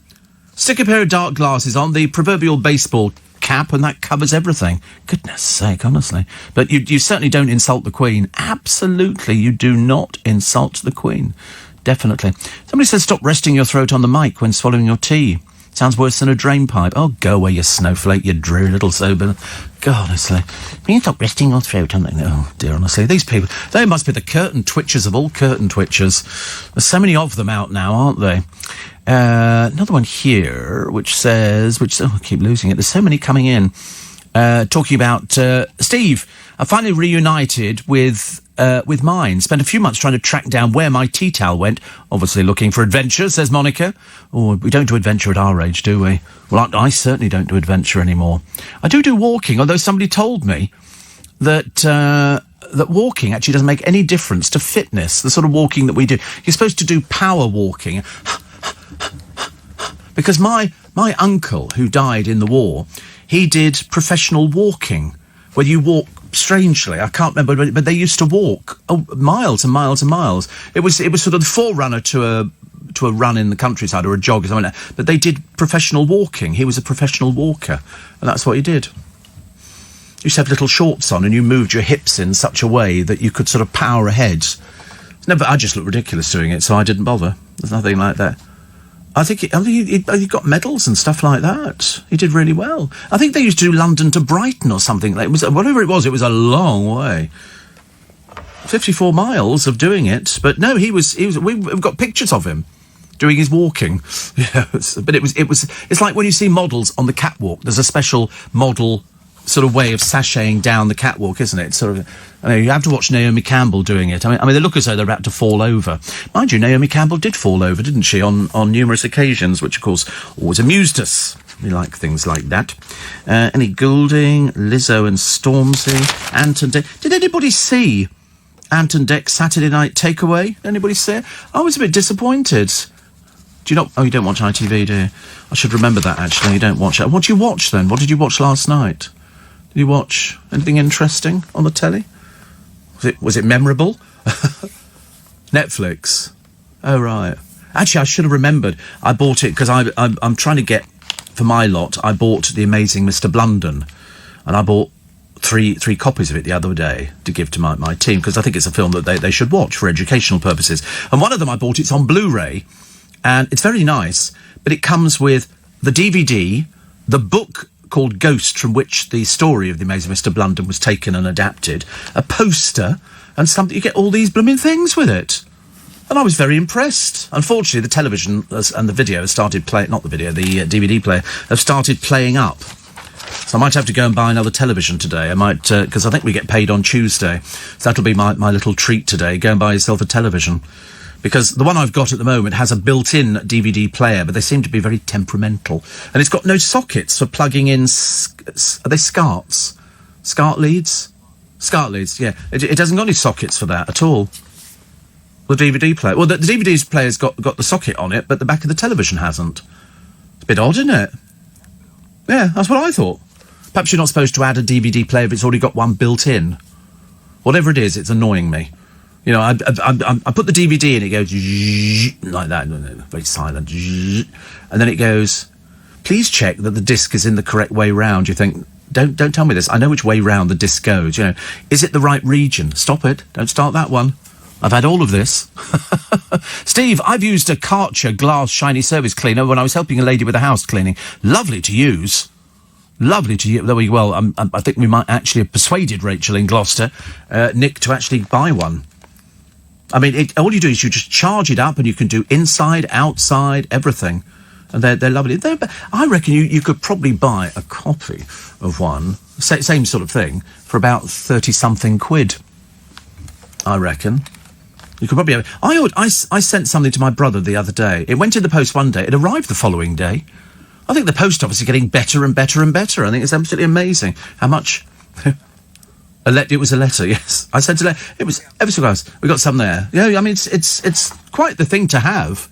Stick a pair of dark glasses on, the proverbial baseball cap, and that covers everything. Goodness sake, honestly. But you certainly don't insult the Queen. Absolutely, you do not insult the Queen. Definitely. Somebody says stop resting your throat on the mic when swallowing your tea. Sounds worse than a drain pipe. Oh, go away, you snowflake, you dreary little sober. God, honestly. You can stop resting your throat on the... Oh, dear, honestly. These people, they must be the curtain twitchers of all curtain twitchers. There's so many of them out now, aren't they? Another one here, which says... Oh, I keep losing it. There's so many coming in. Talking about... Steve, I finally reunited with mine. Spent a few months trying to track down where my tea towel went. Obviously looking for adventure, says Monica. Oh, we don't do adventure at our age, do we? Well, I certainly don't do adventure anymore. I do walking, although somebody told me that that walking actually doesn't make any difference to fitness, the sort of walking that we do. You're supposed to do power walking. Because my uncle, who died in the war, he did professional walking, where you walk strangely, I can't remember, but they used to walk miles and miles and miles. It was sort of the forerunner to a run in the countryside or a jog or something like that. But they did professional walking. He was a professional walker, and that's what he did. You used to have little shorts on, and you moved your hips in such a way that you could sort of power ahead. Isn't No, but I just looked ridiculous doing it, so I didn't bother. There's nothing like that. I think he got medals and stuff like that. He did really well. I think they used to do London to Brighton or something. It was whatever it was a long way. 54 miles of doing it, but no, we've got pictures of him doing his walking. Yes, but it's like when you see models on the catwalk. There's a special model sort of way of sashaying down the catwalk, isn't it? Sort of, you have to watch Naomi Campbell doing it. I mean, they look as though they're about to fall over. Mind you, Naomi Campbell did fall over, didn't she, on numerous occasions, which of course always amused us. We like things like that. Any Goulding, Lizzo and Stormzy, Anton Deck. Did anybody see Anton Deck's Saturday Night Takeaway? Anybody see it? I was a bit disappointed. Do you not? Oh, you don't watch ITV, do you? I should remember that, actually. You don't watch it. What do you watch, then? What did you watch last night? Did you watch anything interesting on the telly? Was it memorable? Netflix. Oh, right. Actually, I should have remembered. I bought it because I'm trying to get, for my lot, I bought The Amazing Mr. Blunden. And I bought three copies of it the other day to give to my team, because I think it's a film that they should watch for educational purposes. And one of them I bought, it's on Blu-ray, and it's very nice, but it comes with the DVD, the book called Ghost, from which the story of The Amazing Mr. Blunden was taken and adapted, a poster, and something. You get all these blooming things with it. And I was very impressed. Unfortunately, the television and the video started playing, not the video, the DVD player, have started playing up. So I might have to go and buy another television today. I might, because I think we get paid on Tuesday. So that'll be my little treat today. Go and buy yourself a television. Because the one I've got at the moment has a built-in DVD player, but they seem to be very temperamental. And it's got no sockets for plugging in, are they SCARTs? SCART leads? SCART leads, yeah. It hasn't got any sockets for that at all. The DVD player. Well, the DVD player's got the socket on it, but the back of the television hasn't. It's a bit odd, isn't it? Yeah, that's what I thought. Perhaps you're not supposed to add a DVD player if it's already got one built in. Whatever it is, it's annoying me. You know, I put the DVD in, it goes like that, very silent, and then it goes, please check that the disc is in the correct way round. You think, don't tell me this. I know which way round the disc goes. You know, is it the right region? Stop it. Don't start that one. I've had all of this. Steve, I've used a Karcher glass shiny surface cleaner when I was helping a lady with a house cleaning. Lovely to use. Lovely to use. Well, I think we might actually have persuaded Rachel in Gloucester, Nick, to actually buy one. I mean, all you do is you just charge it up and you can do inside, outside, everything. And they're lovely. I reckon you could probably buy a copy of one, same sort of thing, for about 30-something quid. I reckon. You could probably have... I sent something to my brother the other day. It went in the post one day. It arrived the following day. I think the post office is getting better and better and better. I think it's absolutely amazing how much... It was a letter, yes. I sent a letter. It was ever so close. We got some there. Yeah, I mean, it's quite the thing to have.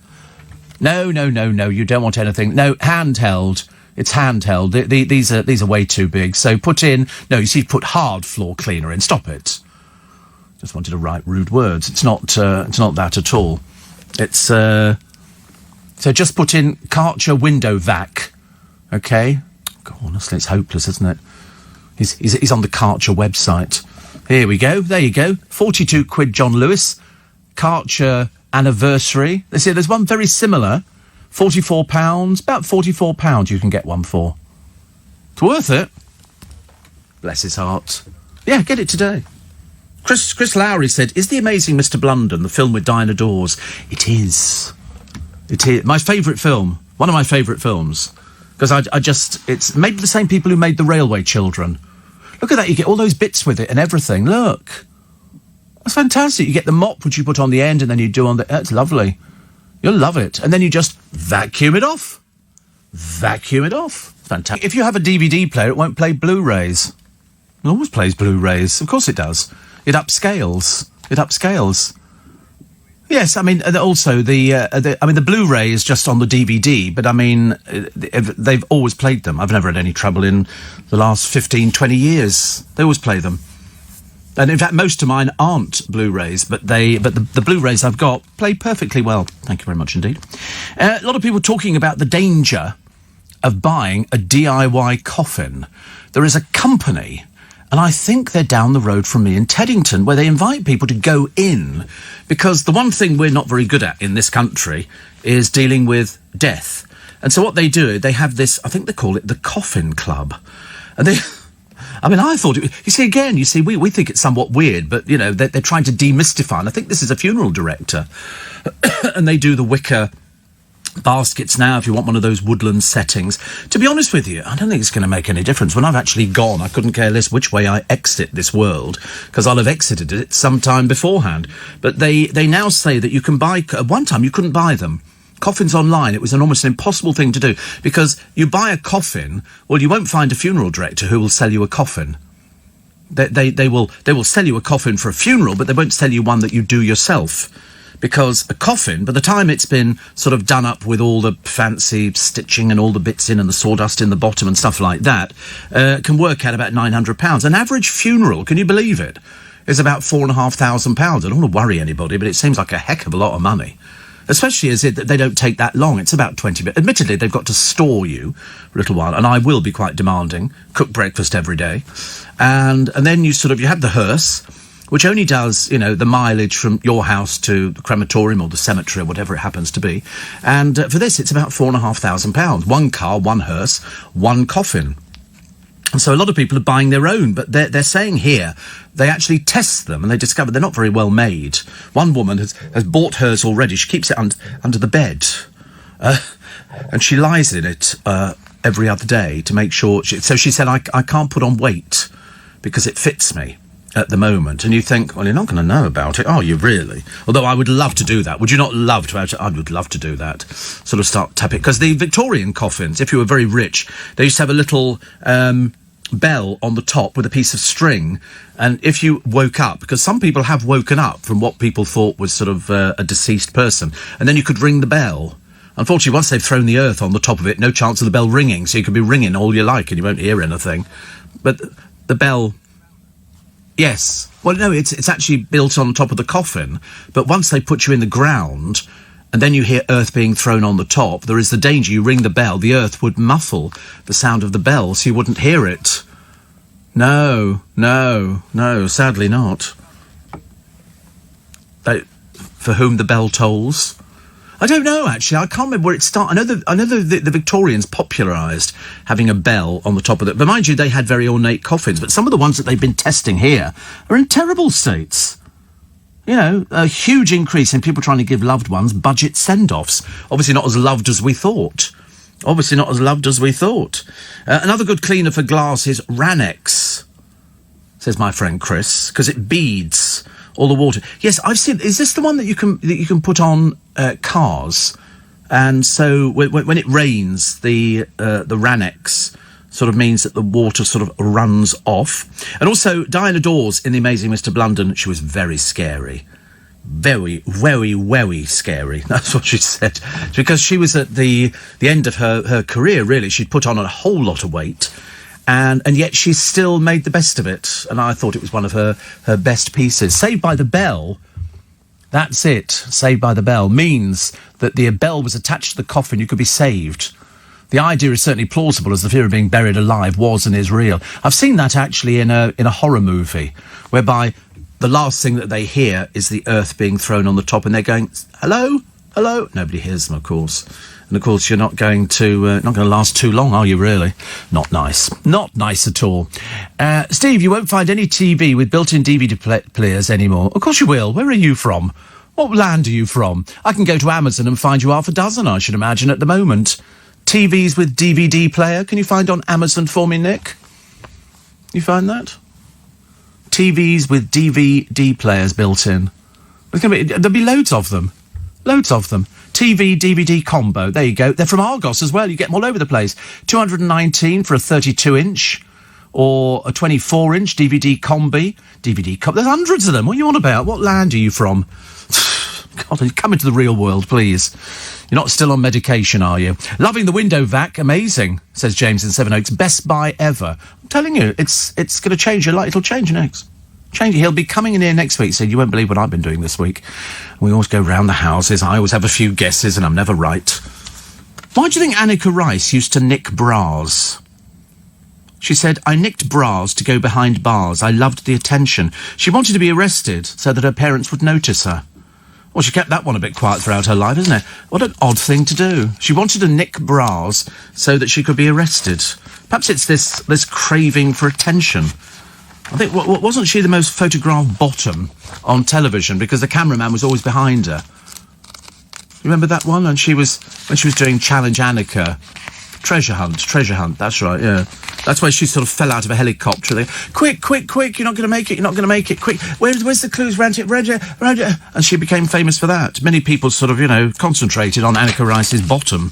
No, you don't want anything. No, handheld. It's handheld. These are way too big. So put hard floor cleaner in. Stop it. Just wanted to write rude words. It's not that at all. It's, so just put in Karcher window vac. Okay? God, honestly, it's hopeless, isn't it? He's on the Karcher website. Here we go. There you go. 42 quid, John Lewis. Karcher anniversary. There's one very similar. £44. About £44 you can get one for. It's worth it. Bless his heart. Yeah, get it today. Chris Lowry said, is The Amazing Mr. Blunden the film with Diana Dawes? It is. It is. My favourite film. One of my favourite films. Because it's made by the same people who made The Railway Children. Look at that, you get all those bits with it and everything. Look. That's fantastic. You get the mop, which you put on the end, and then you do on the... That's lovely. You'll love it. And then you just vacuum it off. Vacuum it off. Fantastic. If you have a DVD player, it won't play Blu-rays. It always plays Blu-rays. Of course it does. It upscales. Yes, I mean, also the Blu-ray is just on the DVD, but I mean, they've always played them. I've never had any trouble in the last 15, 20 years. They always play them. And in fact, most of mine aren't Blu-rays, but the Blu-rays I've got play perfectly well. Thank you very much indeed. A lot of people talking about the danger of buying a DIY coffin. There is a company And I think they're down the road from me in Teddington, where they invite people to go in, because the one thing we're not very good at in this country is dealing with death. And so what they do, they have this, I think they call it the Coffin Club. And they... I mean, I thought it... You see, we think it's somewhat weird, but, you know, they're trying to demystify. And I think this is a funeral director. And they do the wicker baskets now, if you want one of those woodland settings. To be honest with you, I don't think it's going to make any difference. When I've actually gone, I couldn't care less which way I exit this world, because I'll have exited it sometime beforehand. But they now say that you can buy... At one time, you couldn't buy them. Coffins online, it was almost an impossible thing to do, because you buy a coffin, well, you won't find a funeral director who will sell you a coffin. They will sell you a coffin for a funeral, but they won't sell you one that you do yourself. Because a coffin, by the time it's been sort of done up with all the fancy stitching and all the bits in and the sawdust in the bottom and stuff like that, can work out about £900. An average funeral, can you believe it, is about £4,500. I don't want to worry anybody, but it seems like a heck of a lot of money. Especially as they don't take that long. It's about 20 minutes. Admittedly, they've got to store you for a little while, and I will be quite demanding. Cook breakfast every day. And then you have the hearse, which only does, you know, the mileage from your house to the crematorium or the cemetery or whatever it happens to be. And for this, it's about £4,500. One car, one hearse, one coffin. And so a lot of people are buying their own, but they're saying here they actually test them and they discover they're not very well made. One woman has bought hers already. She keeps it under the bed. And she lies in it every other day to make sure... So she said, I can't put on weight because it fits me at the moment. And you think, well, you're not going to know about it, are you, really? Although I would love to do that. Would you not love to? I would love to do that. Sort of start tapping. Because the Victorian coffins, if you were very rich, they used to have a little bell on the top with a piece of string. And if you woke up, because some people have woken up from what people thought was sort of a deceased person, and then you could ring the bell. Unfortunately, once they've thrown the earth on the top of it, no chance of the bell ringing, so you could be ringing all you like and you won't hear anything. But the bell... Yes. Well, no, it's actually built on top of the coffin, but once they put you in the ground and then you hear earth being thrown on the top, there is the danger you ring the bell, the earth would muffle the sound of the bell, so you wouldn't hear it. No, sadly not. For whom the bell tolls? I don't know, actually. I can't remember where it started. I know the Victorians popularised having a bell on the top of it. But mind you, they had very ornate coffins. But some of the ones that they've been testing here are in terrible states. You know, a huge increase in people trying to give loved ones budget send-offs. Obviously not as loved as we thought. Another good cleaner for glass is Ranex, says my friend Chris, because it beads all the water. Yes, I've seen... Is this the one that you can put on cars? And so when it rains, the Ranex sort of means that the water sort of runs off. And also, Diana Dawes in The Amazing Mr. Blunden, she was very scary. Very, very, very scary. That's what she said. Because she was at the end of her career, really. She'd put on a whole lot of weight. And yet she still made the best of it. And I thought it was one of her best pieces. Saved by the Bell, that's it. Saved by the Bell means that the bell was attached to the coffin, you could be saved. The idea is certainly plausible, as the fear of being buried alive was and is real. I've seen that actually in a horror movie, whereby the last thing that they hear is the earth being thrown on the top, and they're going, hello? Hello? Nobody hears them, of course. And, of course, you're not going to last too long, are you, really? Not nice. Not nice at all. Steve, you won't find any TV with built-in DVD players anymore. Of course you will. Where are you from? What land are you from? I can go to Amazon and find you half a dozen, I should imagine, at the moment. TVs with DVD player. Can you find on Amazon for me, Nick? You find that? TVs with DVD players built in. There'll be loads of them. Loads of them. TV, DVD combo. There you go. They're from Argos as well. You get them all over the place. 219 for a 32-inch or a 24-inch DVD combi. There's hundreds of them. What are you on about? What land are you from? God, come into the real world, please. You're not still on medication, are you? Loving the window vac. Amazing, says James in Sevenoaks. Best buy ever. I'm telling you, it's going to change your life. It'll change next. He'll be coming in here next week saying, you won't believe what I've been doing this week. We always go round the houses. I always have a few guesses and I'm never right. Why do you think Annika Rice used to nick bras? She said, I nicked bras to go behind bars. I loved the attention. She wanted to be arrested so that her parents would notice her. Well, she kept that one a bit quiet throughout her life, isn't it? What an odd thing to do. She wanted to nick bras so that she could be arrested. Perhaps it's this craving for attention. I think, wasn't she the most photographed bottom on television because the cameraman was always behind her? You remember that one? And when she was doing Challenge Annika, Treasure Hunt, that's right, yeah. That's where she sort of fell out of a helicopter. They, quick, you're not going to make it, quick. Where's the clues, round it. And she became famous for that. Many people sort of, concentrated on Annika Rice's bottom.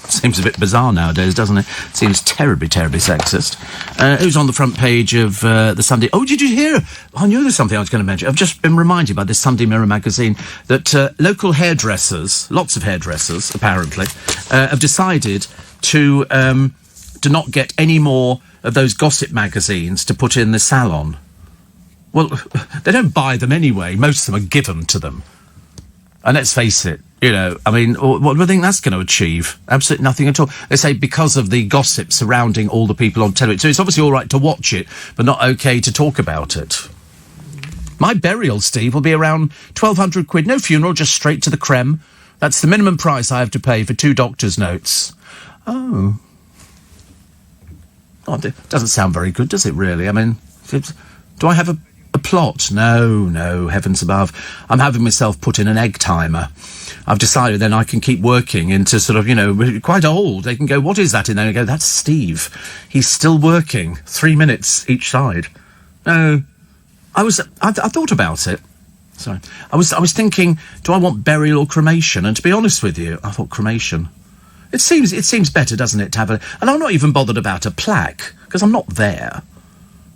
Seems a bit bizarre nowadays, doesn't it? Seems terribly, terribly sexist. Who's on the front page of the Sunday... Oh, did you hear? I knew there was something I was going to mention. I've just been reminded by this Sunday Mirror magazine that local hairdressers, lots of hairdressers, apparently, have decided to not get any more of those gossip magazines to put in the salon. Well, they don't buy them anyway. Most of them are given to them. And let's face it, what do I think that's going to achieve? Absolutely nothing at all. They say because of the gossip surrounding all the people on television. So it's obviously all right to watch it, but not okay to talk about it. My burial, Steve, will be around 1,200 quid. No funeral, just straight to the creme. That's the minimum price I have to pay for 2 doctor's notes. Oh, it doesn't sound very good, does it, really? I mean, do I have a plot? No, heavens above. I'm having myself put in an egg timer. I've decided then I can keep working into sort of, quite old. They can go, what is that? And then I go, that's Steve. He's still working. 3 minutes each side. No, I thought about it. Sorry. I was thinking, do I want burial or cremation? And to be honest with you, I thought cremation. It seems better, doesn't it, to have and I'm not even bothered about a plaque, because I'm not there.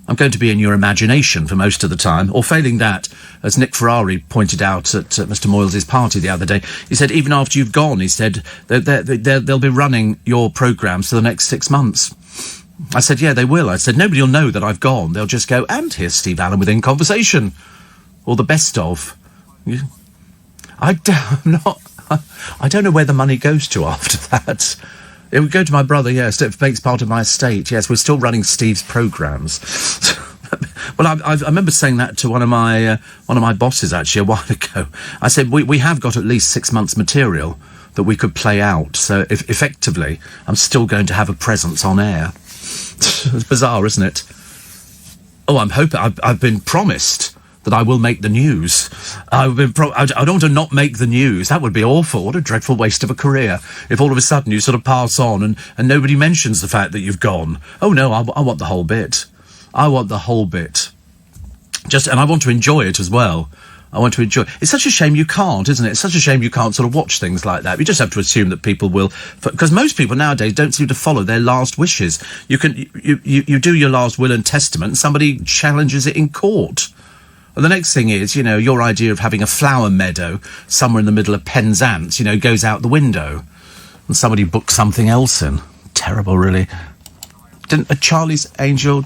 I'm going to be in your imagination for most of the time, or failing that, as Nick Ferrari pointed out at Mr. Moyles' party the other day. He said, even after you've gone, he said, they'll be running your programmes for the next 6 months. I said, yeah, they will. I said, nobody will know that I've gone. They'll just go, and here's Steve Allen within conversation. Or the best of. I don't know where the money goes to after that. It would go to my brother, yes. It makes part of my estate. Yes, we're still running Steve's programmes. Well, I remember saying that to one of my bosses actually a while ago. I said we have got at least 6 months' material that we could play out. So effectively, I'm still going to have a presence on air. It's bizarre, isn't it? Oh, I'm hoping I've been promised that I will make the news. I don't want to not make the news. That would be awful. What a dreadful waste of a career. If all of a sudden you sort of pass on and nobody mentions the fact that you've gone. Oh, no, I want the whole bit. I want the whole bit. And I want to enjoy it as well. I want to enjoy. It's such a shame you can't, isn't it? It's such a shame you can't sort of watch things like that. You just have to assume that people will, because most people nowadays don't seem to follow their last wishes. You do your last will and testament, and somebody challenges it in court. And the next thing is, your idea of having a flower meadow somewhere in the middle of Penzance, goes out the window, and somebody books something else in. Terrible, really. Didn't a Charlie's Angel?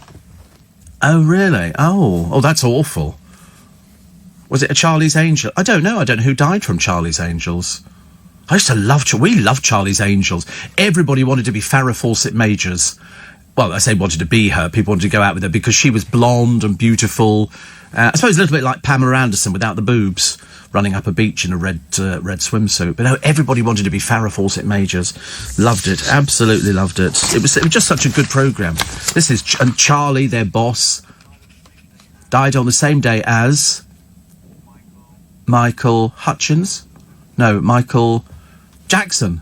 Oh, really? Oh, that's awful. Was it a Charlie's Angel? I don't know who died from Charlie's Angels. I used to we loved Charlie's Angels. Everybody wanted to be Farrah Fawcett Majors. Well, I say wanted to be her. People wanted to go out with her because she was blonde and beautiful. I suppose a little bit like Pamela Anderson without the boobs, running up a beach in a red swimsuit. But no, everybody wanted to be Farrah Fawcett Majors. Loved it. Absolutely loved it. It was just such a good programme. And Charlie, their boss, died on the same day as Michael Hutchins? No, Michael Jackson.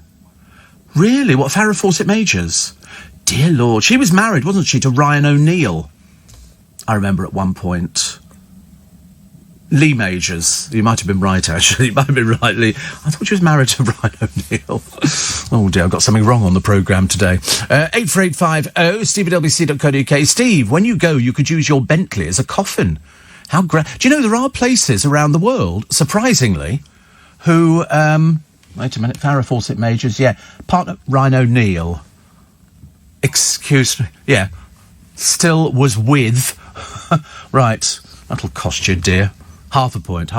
Really? What, Farrah Fawcett Majors? Dear Lord. She was married, wasn't she, to Ryan O'Neill? I remember at one point. Lee Majors. You might have been right, actually. You might have been right, Lee. I thought she was married to Ryan O'Neill. Oh, dear, I've got something wrong on the programme today. 84850 steve@lbc.co.uk. Steve, when you go, you could use your Bentley as a coffin. How great. Do you know there are places around the world, surprisingly, who... wait a minute, Farrah Fawcett Majors, yeah. Partner Ryan O'Neill. Excuse me. Yeah. Still was with... Right. That'll cost you, dear. Half a point.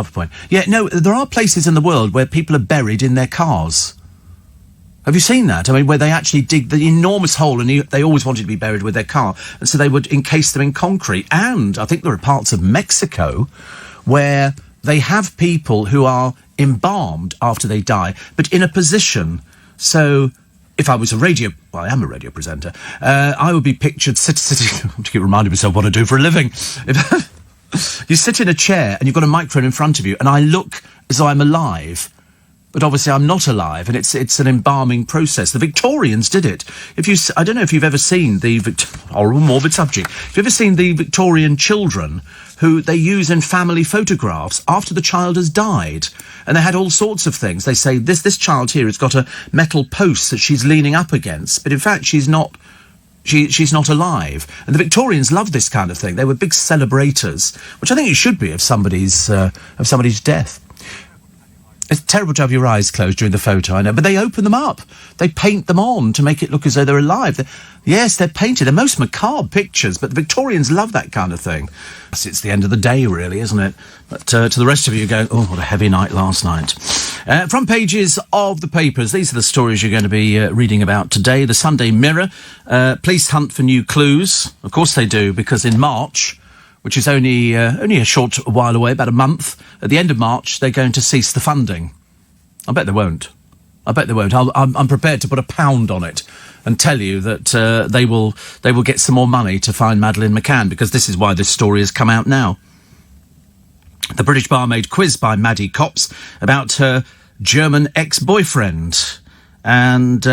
Yeah, no, there are places in the world where people are buried in their cars. Have you seen that? I mean, where they actually dig the enormous hole, and they always wanted to be buried with their car, and so they would encase them in concrete. And I think there are parts of Mexico where they have people who are embalmed after they die, but in a position. So if I was I am a radio presenter, I would be pictured sitting, to keep reminding myself what I do for a living. You sit in a chair and you've got a microphone in front of you, and I look as though I'm alive. But obviously I'm not alive, and it's an embalming process. The Victorians did it. I don't know if you've ever seen horrible, morbid subject. Have you ever seen the Victorian children who they use in family photographs after the child has died? And they had all sorts of things. They say, this child here has got a metal post that she's leaning up against, but in fact she's not alive. And the Victorians loved this kind of thing. They were big celebrators, which I think you should be of somebody's death. It's terrible to have your eyes closed during the photo, I know, but they open them up. They paint them on to make it look as though they're alive. They're painted. They're most macabre pictures, but the Victorians love that kind of thing. It's the end of the day, really, isn't it? But to the rest of you going, oh, what a heavy night last night. Front pages of the papers. These are the stories you're going to be reading about today. The Sunday Mirror. Police hunt for new clues. Of course they do, because in March, which is only a short while away, about a month, at the end of March, they're going to cease the funding. I bet they won't. I'm prepared to put £1 on it and tell you that they will get some more money to find Madeleine McCann, because this is why this story has come out now. The British barmaid quizzed by Maddie Copps about her German ex-boyfriend. And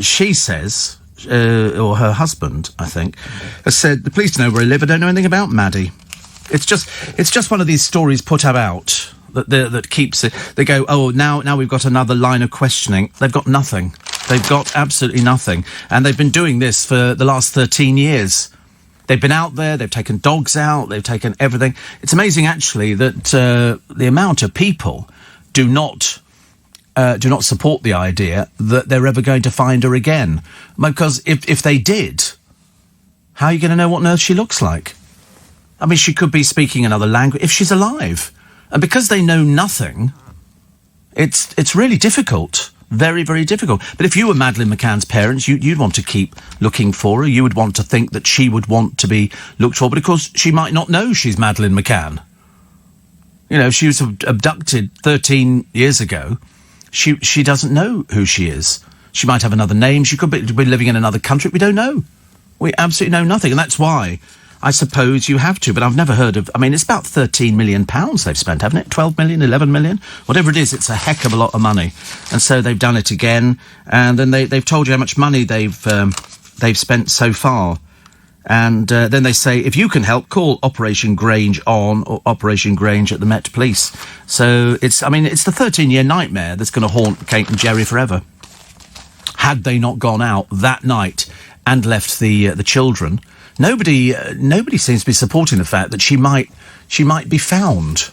she says, or her husband, I think, has said, the police know where I live, I don't know anything about Maddie. It's just one of these stories put about that keeps it. They go, oh, now we've got another line of questioning. They've got nothing. They've got absolutely nothing. And they've been doing this for the last 13 years. They've been out there, they've taken dogs out, they've taken everything. It's amazing, actually, that the amount of people do not support the idea that they're ever going to find her again. Because if they did, how are you going to know what on earth she looks like? I mean, she could be speaking another language if she's alive. And because they know nothing, it's really difficult. Very, very difficult. But if you were Madeleine McCann's parents, you'd want to keep looking for her. You would want to think that she would want to be looked for. But of course, she might not know she's Madeleine McCann. You know, she was abducted 13 years ago. She doesn't know who she is. She might have another name. She could be living in another country. We don't know. We absolutely know nothing. And that's why I suppose you have to. But I've never heard of... I mean, it's about £13 million they've spent, haven't it? 12 million, 11 million? Whatever it is, it's a heck of a lot of money. And so they've done it again. And then they've told you how much money they've spent so far. And then they say, if you can help, call Operation Grange on or Operation Grange at the Met Police. So it's the 13-year nightmare that's going to haunt Kate and Jerry forever. Had they not gone out that night and left the children, nobody seems to be supporting the fact that she might be found.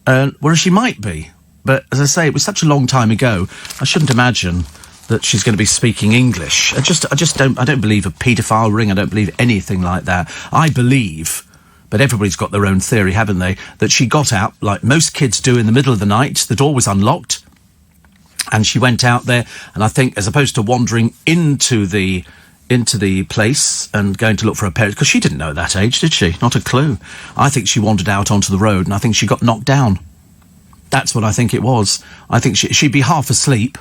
Whereas she might be. But as I say, it was such a long time ago, I shouldn't imagine that she's going to be speaking English. I don't believe a paedophile ring. I don't believe anything like that. I believe, but everybody's got their own theory, haven't they, that she got out, like most kids do, in the middle of the night. The door was unlocked, and she went out there, and I think, as opposed to wandering into the place and going to look for her parents, because she didn't know at that age, did she? Not a clue. I think she wandered out onto the road, and I think she got knocked down. That's what I think it was. I think she'd be half asleep.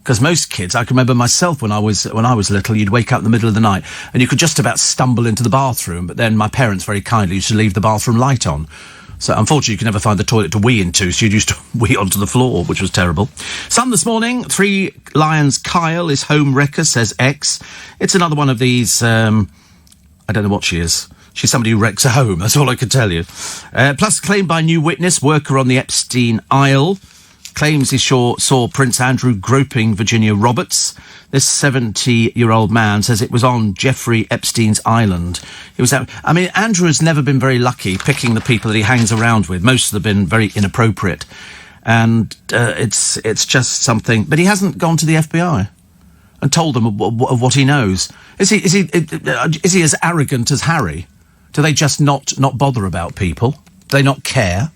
Because most kids, I can remember myself when I was little, you'd wake up in the middle of the night and you could just about stumble into the bathroom, but then my parents very kindly used to leave the bathroom light on. So unfortunately you could never find the toilet to wee into, so you'd used to wee onto the floor, which was terrible. Sun this morning, 3 Lions Kyle is home wrecker, says X. It's another one of these, I don't know what she is. She's somebody who wrecks a home, that's all I can tell you. Plus claimed by new witness, worker on the Epstein Isle. Claims he saw Prince Andrew groping Virginia Roberts. This 70-year-old man says it was on Jeffrey Epstein's island. It was Andrew has never been very lucky picking the people that he hangs around with. Most of them have been very inappropriate. And it's just something... But he hasn't gone to the FBI and told them of what he knows. Is he as arrogant as Harry? Do they just not bother about people? Do they not care?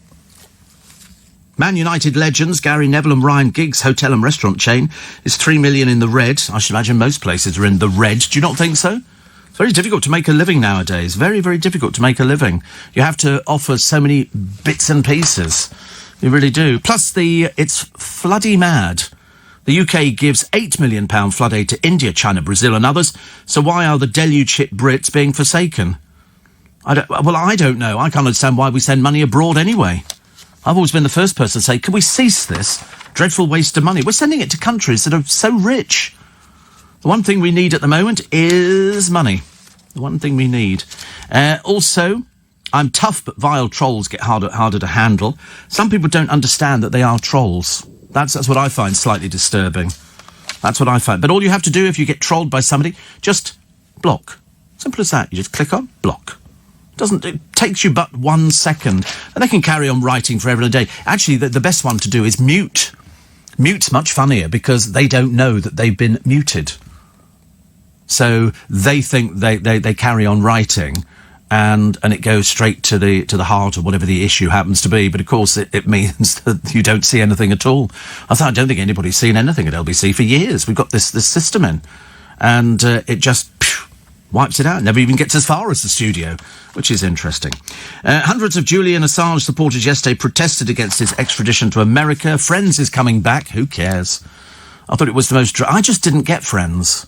Man United legends Gary Neville and Ryan Giggs' hotel and restaurant chain is 3 million in the red. I should imagine most places are in the red. Do you not think so? It's very difficult to make a living nowadays. Very, very difficult to make a living. You have to offer so many bits and pieces. You really do. Plus, it's floody mad. The UK gives £8 million flood aid to India, China, Brazil and others. So why are the deluge-hit Brits being forsaken? I don't know. I can't understand why we send money abroad anyway. I've always been the first person to say, can we cease this dreadful waste of money? We're sending it to countries that are so rich. The one thing we need at the moment is money. The one thing we need. Also, I'm tough, but vile trolls get harder to handle. Some people don't understand that they are trolls. That's what I find slightly disturbing. That's what I find. But all you have to do if you get trolled by somebody, just block. Simple as that. You just click on block. It takes you but 1 second. And they can carry on writing forever and a day. Actually, the best one to do is mute. Mute's much funnier because they don't know that they've been muted. So they think they carry on writing and it goes straight to the heart of whatever the issue happens to be. But of course it means that you don't see anything at all. I don't think anybody's seen anything at LBC for years. We've got this system in and it just wipes it out. Never even gets as far as the studio, which is interesting. Hundreds of Julian Assange supporters yesterday protested against his extradition to America. Friends is coming back. Who cares? I thought it was the most... I just didn't get Friends.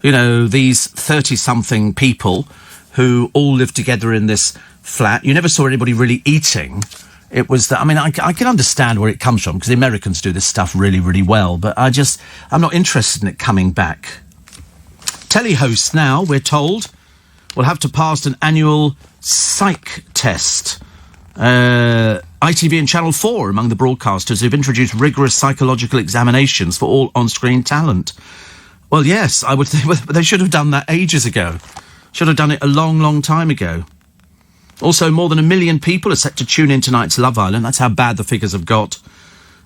You know, these 30-something people who all lived together in this flat. You never saw anybody really eating. It was that... I mean, I can understand where it comes from, because the Americans do this stuff really, really well, but I'm not interested in it coming back. Telly hosts now, we're told, will have to pass an annual psych test. ITV and Channel 4 among the broadcasters who've introduced rigorous psychological examinations for all on-screen talent. Well, yes, I would think they should have done that ages ago. Should have done it a long, long time ago. Also, more than 1 million people are set to tune in tonight's Love Island. That's how bad the figures have got.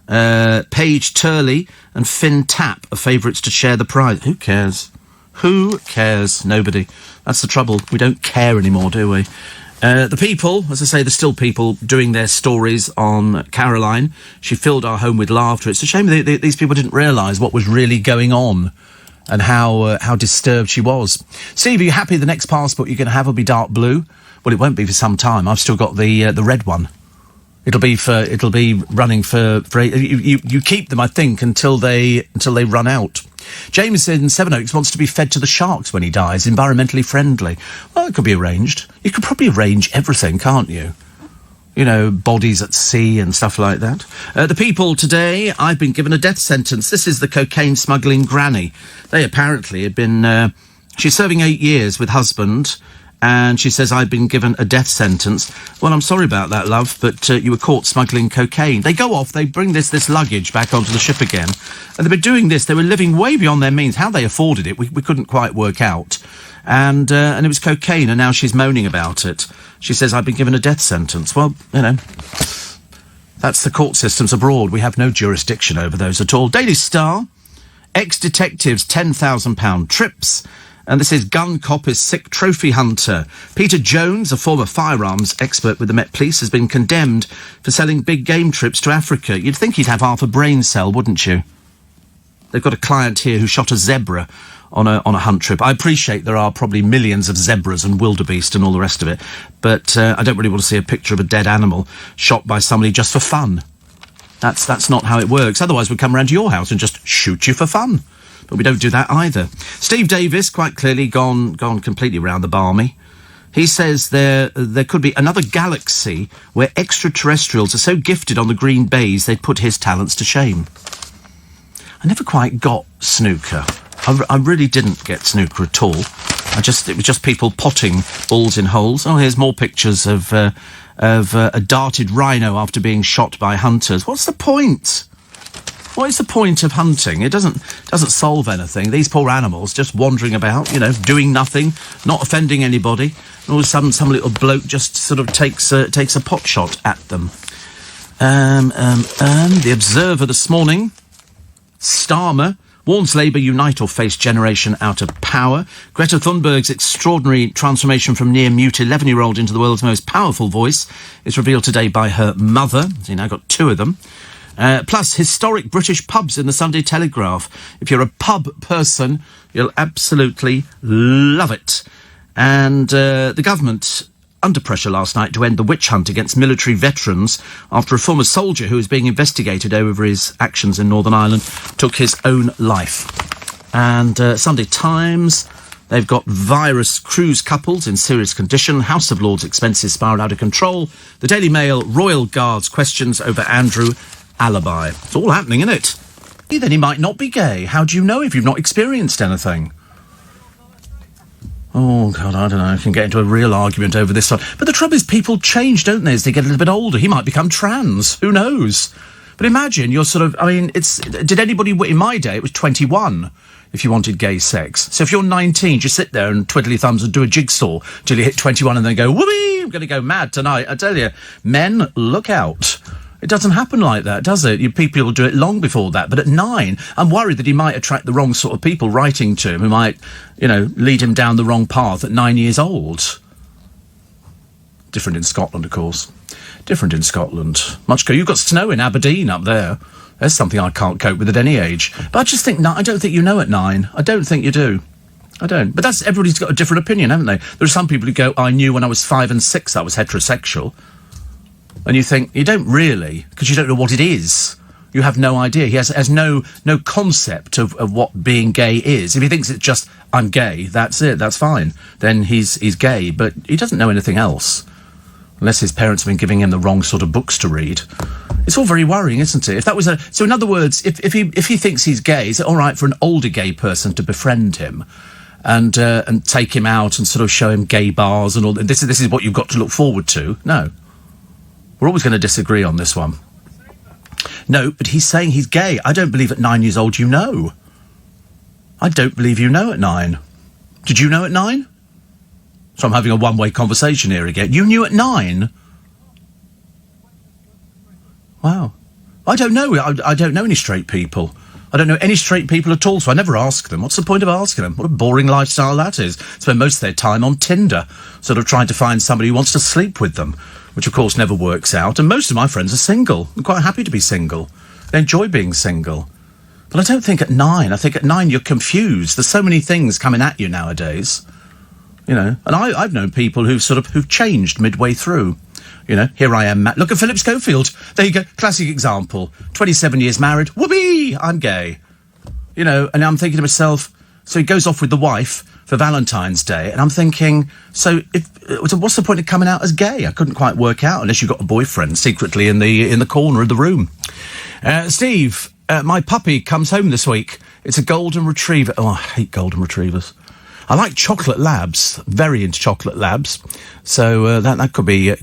Paige Turley and Finn Tapp are favourites to share the prize. Who cares? Who cares? Nobody. That's the trouble. We don't care anymore, do we? The people, as I say, there's still people doing their stories on Caroline. She filled our home with laughter. It's a shame these people didn't realise what was really going on and how disturbed she was. Steve, are you happy the next passport you're going to have will be dark blue? Well, it won't be for some time. I've still got the red one. It'll be running for you keep them, I think, until they run out. James in Sevenoaks wants to be fed to the sharks when he dies, environmentally friendly. Well, it could be arranged. You could probably arrange everything, can't you? You know, bodies at sea and stuff like that. The people today, I've been given a death sentence. This is the cocaine smuggling granny. They apparently had been... she's serving 8 years with husband, and she says, I've been given a death sentence. Well, I'm sorry about that, love, but you were caught smuggling cocaine. They go off, they bring this luggage back onto the ship again, and they've been doing this. They were living way beyond their means. How they afforded it, we couldn't quite work out. And it was cocaine, and now she's moaning about it. She says, I've been given a death sentence. Well, you know, that's the court systems abroad. We have no jurisdiction over those at all. Daily Star, ex-detectives £10,000 trips. And this is gun cop is sick trophy hunter. Peter Jones, a former firearms expert with the Met Police, has been condemned for selling big game trips to Africa. You'd think he'd have half a brain cell, wouldn't you? They've got a client here who shot a zebra on a hunt trip. I appreciate there are probably millions of zebras and wildebeest and all the rest of it, but I don't really want to see a picture of a dead animal shot by somebody just for fun. That's not how it works. Otherwise, we'd come around to your house and just shoot you for fun. But we don't do that either. Steve Davis, quite clearly gone completely round the barmy. He says there could be another galaxy where extraterrestrials are so gifted on the green bays they'd put his talents to shame. I never quite got snooker. I really didn't get snooker at all. It was just people potting balls in holes. Oh, here's more pictures of a darted rhino after being shot by hunters. What's the point? What is the point of hunting? It doesn't solve anything. These poor animals just wandering about, you know, doing nothing, not offending anybody. And all of a sudden, some little bloke just sort of takes a pot shot at them. The Observer this morning, Starmer Warns Labour unite or face generation out of power. Greta Thunberg's extraordinary transformation from near-mute 11-year-old into the world's most powerful voice is revealed today by her mother. So now got 2 of them. Plus, historic British pubs in the Sunday Telegraph. If you're a pub person, you'll absolutely love it. And the government under pressure last night to end the witch hunt against military veterans after a former soldier who was being investigated over his actions in Northern Ireland took his own life. And Sunday Times, they've got virus cruise couples in serious condition, House of Lords expenses spiral out of control, the Daily Mail, Royal Guards questions over Andrew alibi. It's all happening, isn't it? Then he might not be gay. How do you know if you've not experienced anything? Oh, God, I don't know. I can get into a real argument over this one. But the trouble is people change, don't they, as they get a little bit older. He might become trans. Who knows? But imagine you're sort of... I mean, did anybody... In my day, it was 21 if you wanted gay sex. So if you're 19, just sit there and twiddle your thumbs and do a jigsaw till you hit 21 and then go, whoopee, I'm going to go mad tonight. I tell you, men, look out. It doesn't happen like that, does it? People do it long before that. But at 9, I'm worried that he might attract the wrong sort of people writing to him who might, lead him down the wrong path at 9 years old. Different in Scotland, of course. Different in Scotland. You've got snow in Aberdeen up there. There's something I can't cope with at any age. But I just think, I don't think you know at 9. I don't think you do. I don't. But everybody's got a different opinion, haven't they? There are some people who go, I knew when I was 5 and 6 I was heterosexual. And you think, you don't really, because you don't know what it is. You have no idea. He has no concept of what being gay is. If he thinks it's just, I'm gay, that's it, that's fine. Then he's gay, but he doesn't know anything else. Unless his parents have been giving him the wrong sort of books to read. It's all very worrying, isn't it? If that was so in other words, if he thinks he's gay, is it all right for an older gay person to befriend him? And take him out and sort of show him gay bars and all that? This is what you've got to look forward to? No. We're always going to disagree on this one. No, but he's saying he's gay. I don't believe at 9 years old you know. I don't believe you know at 9. Did you know at 9? So I'm having a one-way conversation here again. You knew at 9? Wow. I don't know. I don't know any straight people. I don't know any straight people at all, so I never ask them. What's the point of asking them? What a boring lifestyle that is. Spend most of their time on Tinder, sort of trying to find somebody who wants to sleep with them, which of course never works out. And most of my friends are single. I'm quite happy to be single. They enjoy being single. But I don't think at 9. I think at 9 you're confused. There's so many things coming at you nowadays. And I've known people who've changed midway through. Here I am. Look at Philip Schofield. There you go. Classic example. 27 years married. Whoopee! I'm gay. And I'm thinking to myself, so he goes off with the wife for Valentine's Day, and I'm thinking, so what's the point of coming out as gay? I couldn't quite work out unless you've got a boyfriend secretly in the corner of the room. Steve, my puppy comes home this week. It's a golden retriever. Oh, I hate golden retrievers. I like chocolate labs, very into chocolate labs, so that could be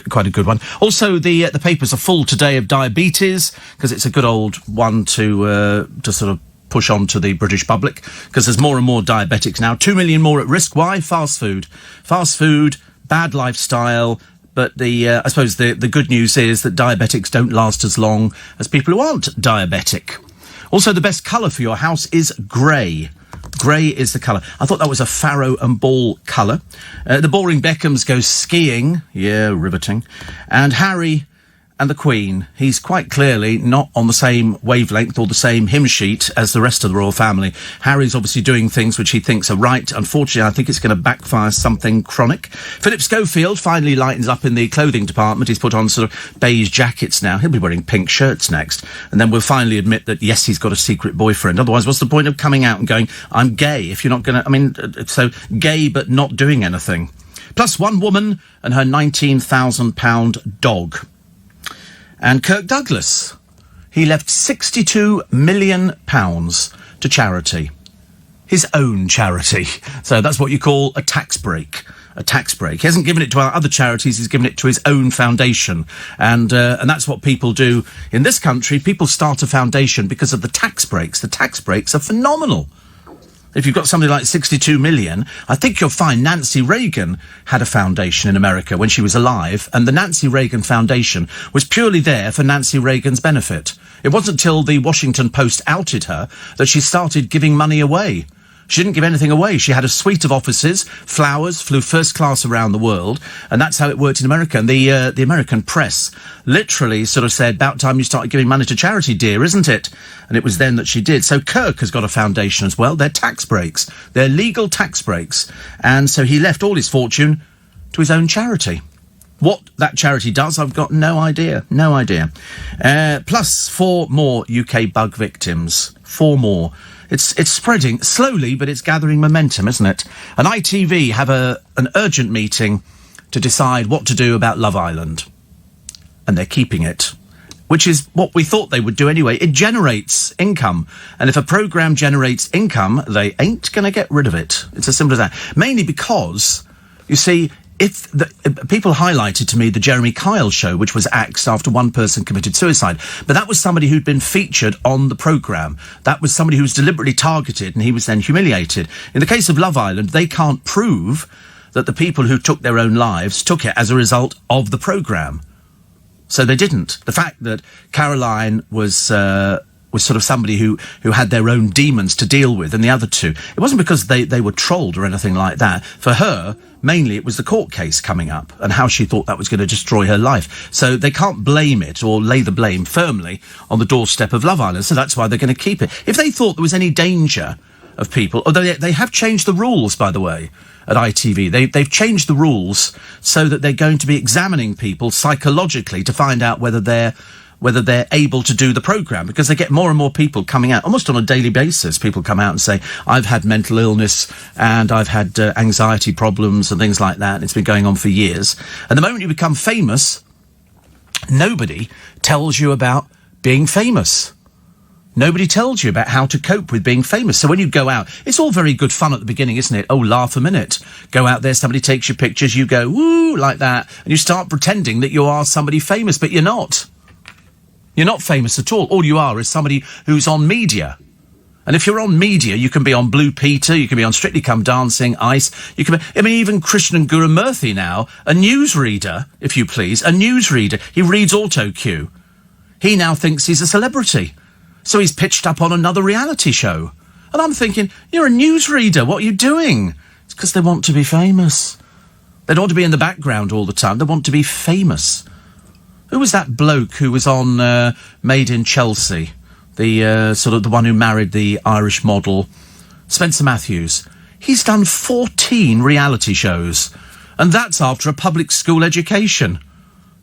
quite a good one. Also, the papers are full today of diabetes, because it's a good old one to sort of push on to the British public, because there's more and more diabetics now. 2 million more at risk. Why? Fast food, bad lifestyle. But I suppose the good news is that diabetics don't last as long as people who aren't diabetic. Also, the best colour for your house is grey. Grey is the colour. I thought that was a Farrow and Ball colour. The boring Beckhams go skiing. Yeah, riveting. And Harry and the Queen. He's quite clearly not on the same wavelength or the same hymn sheet as the rest of the royal family. Harry's obviously doing things which he thinks are right. Unfortunately, I think it's going to backfire something chronic. Philip Schofield finally lightens up in the clothing department. He's put on sort of beige jackets now. He'll be wearing pink shirts next. And then we'll finally admit that, yes, he's got a secret boyfriend. Otherwise, what's the point of coming out and going, I'm gay, if you're not going to... so gay but not doing anything. Plus one woman and her £19,000 dog. And Kirk Douglas, he left £62 million to charity. His own charity. So that's what you call a tax break. A tax break. He hasn't given it to our other charities, he's given it to his own foundation. And that's what people do in this country. People start a foundation because of the tax breaks. The tax breaks are phenomenal. If you've got something like 62 million, I think you'll find Nancy Reagan had a foundation in America when she was alive, and the Nancy Reagan Foundation was purely there for Nancy Reagan's benefit. It wasn't till the Washington Post outed her that she started giving money away. She didn't give anything away. She had a suite of offices, flowers, flew first class around the world, and that's how it worked in America. And the American press literally sort of said, about time you started giving money to charity, dear, isn't it? And it was then that she did. So Kirk has got a foundation as well. They're tax breaks. They're legal tax breaks. And so he left all his fortune to his own charity. What that charity does, I've got no idea. No idea. Plus 4 more UK bug victims. 4 more. It's spreading slowly, but it's gathering momentum, isn't it? And ITV have an urgent meeting to decide what to do about Love Island. And they're keeping it, which is what we thought they would do anyway. It generates income. And if a programme generates income, they ain't going to get rid of it. It's as simple as that. Mainly because, you see, people highlighted to me the Jeremy Kyle show, which was axed after one person committed suicide. But that was somebody who'd been featured on the programme. That was somebody who was deliberately targeted, and he was then humiliated. In the case of Love Island, they can't prove that the people who took their own lives took it as a result of the programme. So they didn't. The fact that Caroline was sort of somebody who had their own demons to deal with, and the other two, it wasn't because they were trolled or anything like that. For her, mainly it was the court case coming up and how she thought that was going to destroy her life. So they can't blame it or lay the blame firmly on the doorstep of Love Island, so that's why they're going to keep it. If they thought there was any danger of people, although they have changed the rules, by the way, at ITV. They've changed the rules so that they're going to be examining people psychologically to find out whether they're able to do the programme, because they get more and more people coming out, almost on a daily basis. People come out and say, I've had mental illness and I've had anxiety problems and things like that. And it's been going on for years. And the moment you become famous, nobody tells you about being famous. Nobody tells you about how to cope with being famous. So when you go out, it's all very good fun at the beginning, isn't it? Oh, laugh a minute. Go out there, somebody takes your pictures, you go, woo, like that. And you start pretending that you are somebody famous, but you're not. You're not famous at all. All you are is somebody who's on media. And if you're on media, you can be on Blue Peter, you can be on Strictly Come Dancing, Ice, you can be, I mean, even Krishnan Gurumurthy now, a newsreader, if you please, a newsreader. He reads auto cue. He now thinks he's a celebrity. So he's pitched up on another reality show. And I'm thinking, you're a newsreader, what are you doing? It's because they want to be famous. They don't want to be in the background all the time, they want to be famous. Who was that bloke who was on Made in Chelsea? The sort of the one who married the Irish model, Spencer Matthews. He's done 14 reality shows, and that's after a public school education.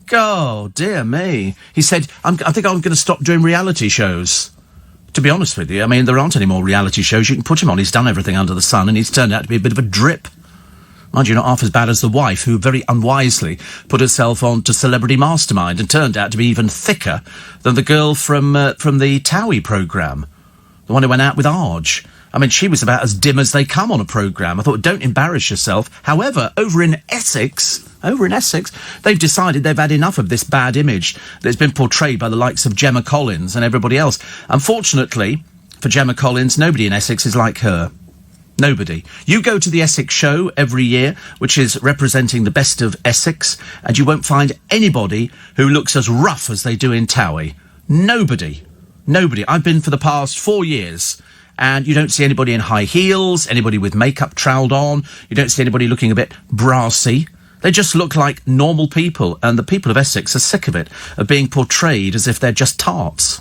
God, dear me. He said, I think I'm going to stop doing reality shows. To be honest with you, I mean, there aren't any more reality shows you can put him on. He's done everything under the sun, and he's turned out to be a bit of a drip. Mind you, not half as bad as the wife, who very unwisely put herself on to Celebrity Mastermind and turned out to be even thicker than the girl from the Towie programme, the one who went out with Arge. I mean, she was about as dim as they come on a programme. I thought, don't embarrass yourself. However, over in Essex, they've decided they've had enough of this bad image that's been portrayed by the likes of Gemma Collins and everybody else. Unfortunately, for Gemma Collins, nobody in Essex is like her. Nobody. You go to the Essex show every year, which is representing the best of Essex, and you won't find anybody who looks as rough as they do in Towie. Nobody. Nobody. I've been for the past 4 years, and you don't see anybody in high heels, anybody with makeup troweled on, you don't see anybody looking a bit brassy. They just look like normal people, and the people of Essex are sick of it, of being portrayed as if they're just tarts.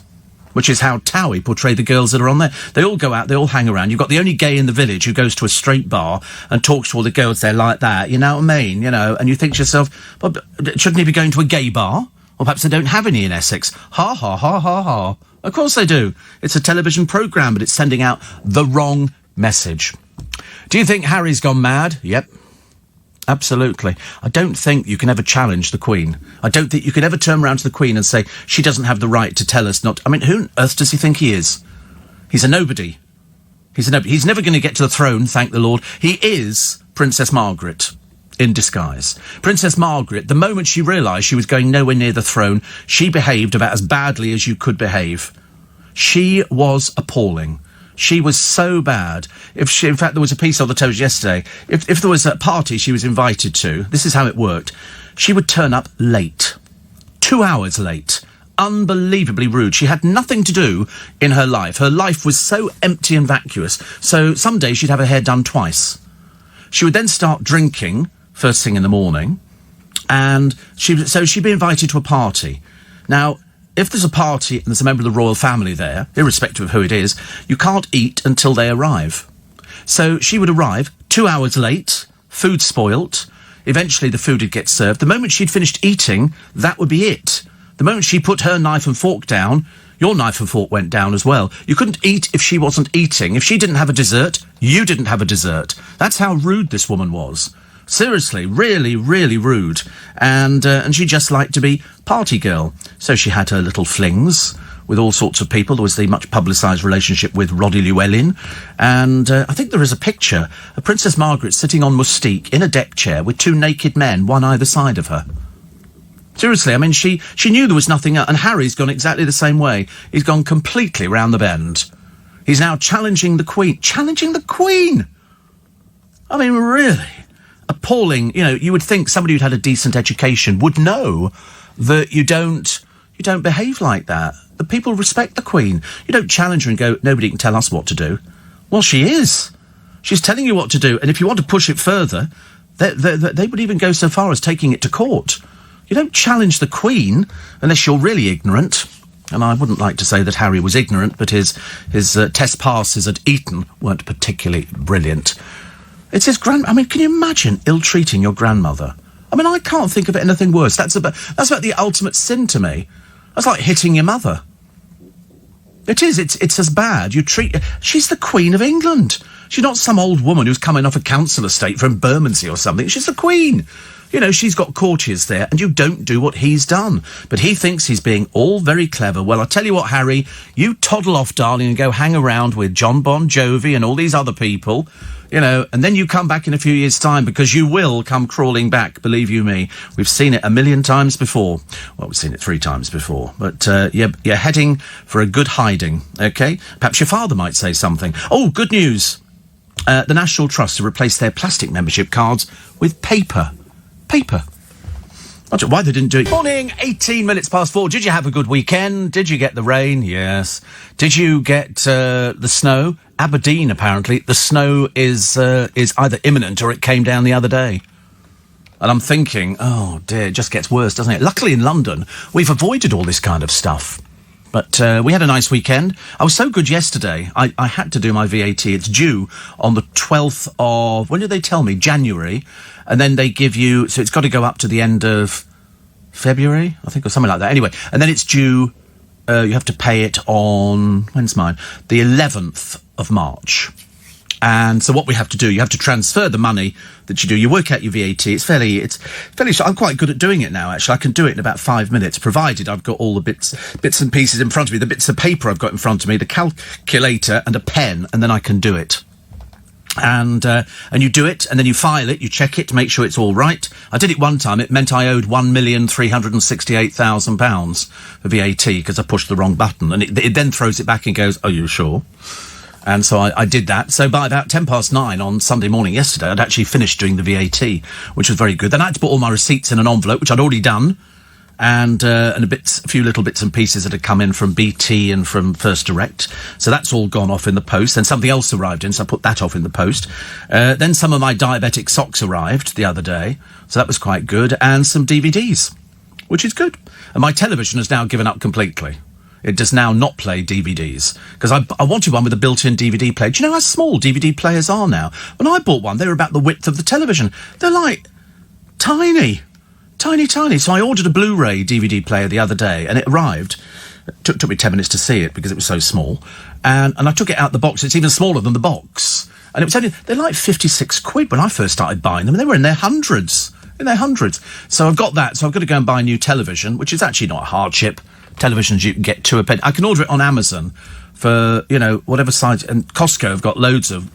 Which is how Towie portray the girls that are on there. They all go out, they all hang around. You've got the only gay in the village who goes to a straight bar and talks to all the girls there like that, you know what I mean? You know, and you think to yourself, well, shouldn't he be going to a gay bar? Or perhaps they don't have any in Essex. Ha, ha, ha, ha, ha. Of course they do. It's a television programme, but it's sending out the wrong message. Do you think Harry's gone mad? Yep. Absolutely. I don't think you can ever challenge the Queen. I don't think you can ever turn around to the Queen and say, she doesn't have the right to tell us not... I mean, who on earth does he think he is? He's a nobody. He's never going to get to the throne, thank the Lord. He is Princess Margaret in disguise. Princess Margaret, the moment she realised she was going nowhere near the throne, she behaved about as badly as you could behave. She was appalling. She was so bad. In fact, there was a piece on the television yesterday. If there was a party she was invited to, this is how it worked. She would turn up late. 2 hours late. Unbelievably rude. She had nothing to do in her life. Her life was so empty and vacuous. So some days she'd have her hair done twice. She would then start drinking first thing in the morning, and she'd be invited to a party. Now, if there's a party and there's a member of the royal family there, irrespective of who it is, you can't eat until they arrive. So she would arrive 2 hours late, food spoilt. Eventually the food would get served. The moment she'd finished eating, that would be it. The moment she put her knife and fork down, your knife and fork went down as well. You couldn't eat if she wasn't eating. If she didn't have a dessert, you didn't have a dessert. That's how rude this woman was. Seriously, really, really rude. And she just liked to be party girl. So she had her little flings with all sorts of people. There was the much publicised relationship with Roddy Llewellyn. And I think there is a picture of Princess Margaret sitting on Mustique in a deck chair with two naked men, one either side of her. Seriously, I mean, she knew there was nothing else. And Harry's gone exactly the same way. He's gone completely round the bend. He's now challenging the Queen. Challenging the Queen! I mean, really? Appalling. You know, you would think somebody who'd had a decent education would know that you don't behave like that. The people respect the Queen. You don't challenge her and go, nobody can tell us what to do. Well, she is. She's telling you what to do. And if you want to push it further, they would even go so far as taking it to court. You don't challenge the Queen unless you're really ignorant. And I wouldn't like to say that Harry was ignorant, but his test passes at Eton weren't particularly brilliant. It's his I mean, can you imagine ill-treating your grandmother? I mean, I can't think of anything worse. That's about the ultimate sin to me. That's like hitting your mother. It is. It's as bad. She's the Queen of England. She's not some old woman who's coming off a council estate from Bermondsey or something. She's the Queen. You know, she's got courtiers there, and you don't do what he's done. But he thinks he's being all very clever. Well, I tell you what, Harry, you toddle off, darling, and go hang around with John Bon Jovi and all these other people, you know, and then you come back in a few years' time, because you will come crawling back, believe you me. We've seen it 1,000,000 times before. Well, we've seen it 3 times before. But you're heading for a good hiding, OK? Perhaps your father might say something. Oh, good news. The National Trust have replaced their plastic membership cards with paper. Paper. I don't know why they didn't do it. Morning, 18 minutes past 4. Did you have a good weekend? Did you get the rain? Yes. Did you get the snow? Aberdeen, apparently, the snow is either imminent or it came down the other day. And I'm thinking, oh dear, it just gets worse, doesn't it? Luckily in London, we've avoided all this kind of stuff. But we had a nice weekend. I was so good yesterday. I had to do my VAT. It's due on the 12th of... When did they tell me? January. And then they give you... So it's got to go up to the end of February, I think, or something like that. Anyway, and then it's due... you have to pay it on... When's mine? The 11th of March. And so what we have to do, you have to transfer the money that you do. You work out your VAT. It's fairly. I'm quite good at doing it now, actually. I can do it in about 5 minutes, provided I've got all the bits and pieces in front of me, the bits of paper I've got in front of me, the calculator and a pen, and then I can do it. And you do it, and then you file it, you check it to make sure it's all right. I did it one time. It meant I owed £1,368,000 for VAT because I pushed the wrong button, and it then throws it back and goes, "Are you sure?" And so I did that. So by about 9:10 on Sunday morning yesterday, I'd actually finished doing the VAT, which was very good. Then I had to put all my receipts in an envelope, which I'd already done, and a few little bits and pieces that had come in from BT and from First Direct. So that's all gone off in the post. Then something else arrived in, so I put that off in the post. Then some of my diabetic socks arrived the other day, so that was quite good, and some DVDs, which is good. And my television has now given up completely. It does now not play DVDs, because I wanted one with a built-in DVD player. Do you know how small DVD players are now? When I bought one, they were about the width of the television. They're like tiny. Tiny. So I ordered a Blu-ray DVD player the other day, and it arrived. It took me 10 minutes to see it because it was so small. And I took it out the box. It's even smaller than the box. And it was they're like 56 quid when I first started buying them. And they were in their hundreds. So I've got that. So I've got to go and buy a new television, which is actually not a hardship. Televisions you can get to a penny. I can order it on Amazon for, whatever size. And Costco have got loads of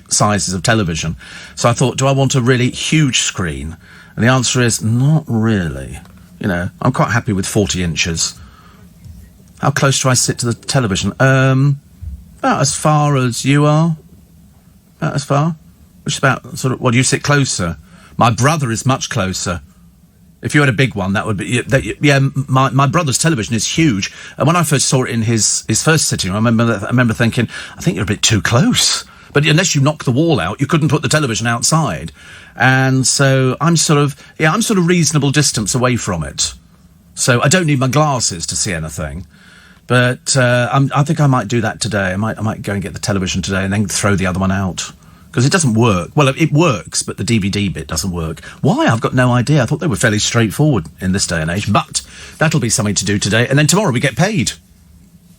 sizes of television. So I thought, do I want a really huge screen? And the answer is not really. I'm quite happy with 40 inches. How close do I sit to the television? About as far as you are. About as far. Which is about sort of. Well, you sit closer. My brother is much closer. If you had a big one, that would be... Yeah, my brother's television is huge. And when I first saw it in his first sitting room, I remember thinking, I think you're a bit too close. But unless you knock the wall out, you couldn't put the television outside. And so I'm sort of reasonable distance away from it. So I don't need my glasses to see anything. But I think I might do that today. I might go and get the television today and then throw the other one out. Because it doesn't work. Well, it works, but the DVD bit doesn't work. Why? I've got no idea. I thought they were fairly straightforward in this day and age. But that'll be something to do today. And then tomorrow we get paid.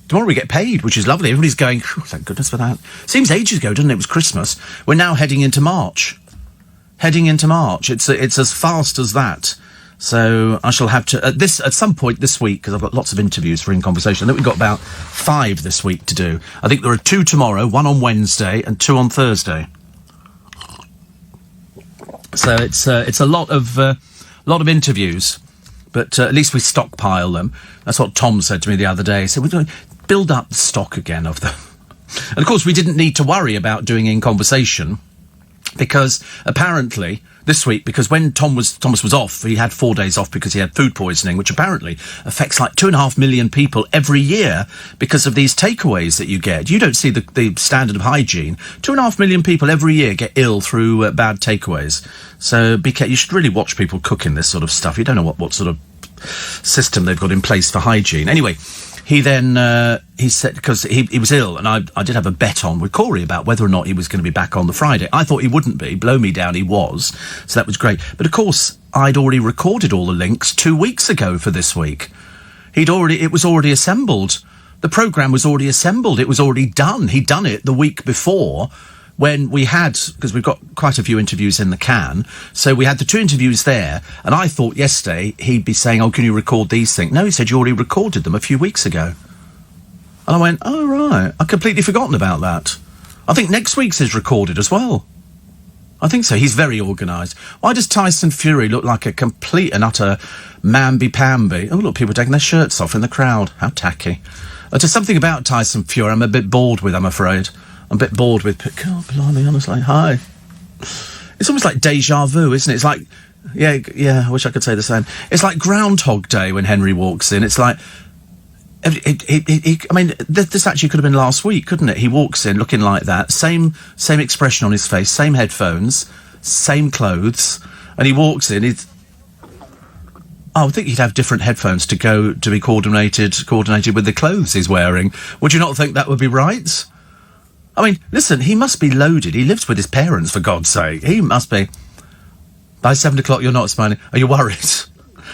Tomorrow we get paid, which is lovely. Everybody's going, thank goodness for that. Seems ages ago, doesn't it? It was Christmas. We're now heading into March. It's as fast as that. So I shall have to... At some point this week, because I've got lots of interviews for In Conversation, I think we've got about 5 this week to do. I think there are 2 tomorrow, 1 on Wednesday and 2 on Thursday. So it's a lot of interviews, but at least we stockpile them. That's what Tom said to me the other day. He said, we're going to build up the stock again of them. And of course, we didn't need to worry about doing In Conversation because apparently this week, because when Thomas was off, he had 4 days off because he had food poisoning, which apparently affects like 2.5 million people every year because of these takeaways that you get. You don't see the standard of hygiene. 2.5 million people every year get ill through bad takeaways. So you should really watch people cooking this sort of stuff. You don't know what sort of system they've got in place for hygiene. Anyway, he then, he said, because he was ill, and I did have a bet on with Corey about whether or not he was going to be back on the Friday. I thought he wouldn't be. Blow me down, he was. So that was great. But of course, I'd already recorded all the links 2 weeks ago for this week. It was already assembled. The programme was already assembled. It was already done. He'd done it the week before when we had, because we've got quite a few interviews in the can, so we had the 2 interviews there, and I thought yesterday he'd be saying, oh, can you record these things? No, he said you already recorded them a few weeks ago. And I went, oh, right. I'd completely forgotten about that. I think next week's is recorded as well. I think so. He's very organised. Why does Tyson Fury look like a complete and utter mamby-pamby? Oh, look, people taking their shirts off in the crowd. How tacky. There's something about Tyson Fury I'm a bit bored with, I'm afraid. I'm a bit bored with... God, blimey, honestly, hi. It's almost like deja vu, isn't it? It's like... Yeah, I wish I could say the same. It's like Groundhog Day when Henry walks in. It's like... I mean, this actually could have been last week, couldn't it? He walks in looking like that. Same expression on his face, same headphones, same clothes. And he walks in, I think he'd have different headphones to be coordinated with the clothes he's wearing. Would you not think that would be right? I mean, listen, he must be loaded. He lives with his parents, for God's sake. He must be. By 7 o'clock, you're not smiling. Are you worried?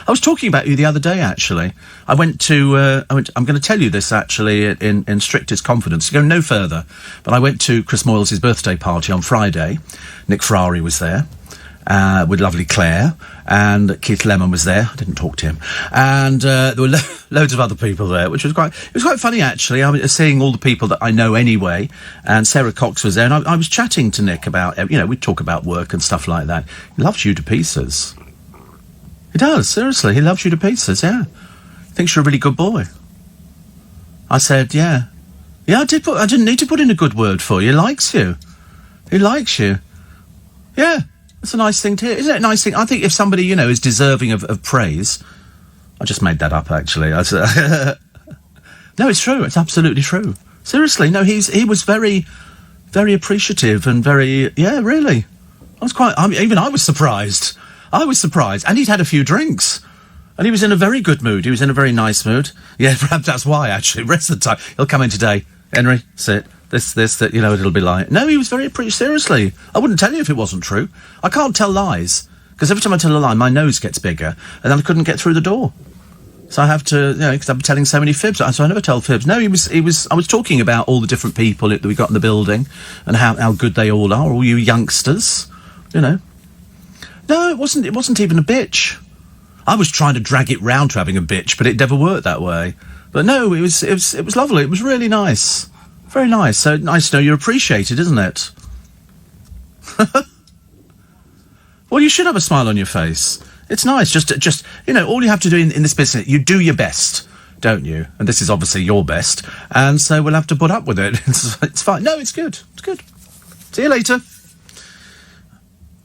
I was talking about you the other day, actually. I'm going to tell you this, actually, in strictest confidence. To go no further. But I went to Chris Moyles' birthday party on Friday. Nick Ferrari was there. With lovely Claire, and Keith Lemon was there. I didn't talk to him, and there were loads of other people there, which was quite funny, actually. I was seeing all the people that I know anyway, and Sarah Cox was there, and I was chatting to Nick about, we'd talk about work and stuff like that. He loves you to pieces. He does, seriously. He loves you to pieces. Yeah, thinks you're a really good boy. I said, yeah, I didn't need to put in a good word for you. He likes you. He likes you. Yeah. It's a nice thing to hear. Isn't it a nice thing? I think if somebody, is deserving of praise... I just made that up, actually. No, it's true. It's absolutely true. Seriously. No, he was very, very appreciative and very... Yeah, really. Even I was surprised. And he'd had a few drinks. And he was in a very good mood. He was in a very nice mood. Yeah, perhaps that's why, actually. Rest of the time. He'll come in today. Henry, sit. That, it'll be like... No, he was very appreciative. Seriously. I wouldn't tell you if it wasn't true. I can't tell lies. Because every time I tell a lie, my nose gets bigger. And then I couldn't get through the door. So I have to, because I'm telling so many fibs. So I never tell fibs. No, I was talking about all the different people that we got in the building. And how good they all are. All you youngsters. No, it wasn't even a bitch. I was trying to drag it round to having a bitch, but it never worked that way. But no, it was lovely. It was really nice. Very nice. So nice to know you're appreciated, isn't it? Well, you should have a smile on your face. It's nice. Just all you have to do in this business, you do your best don't you? And this is obviously your best, and so we'll have to put up with it. It's fine. No, it's good. It's good. See you later.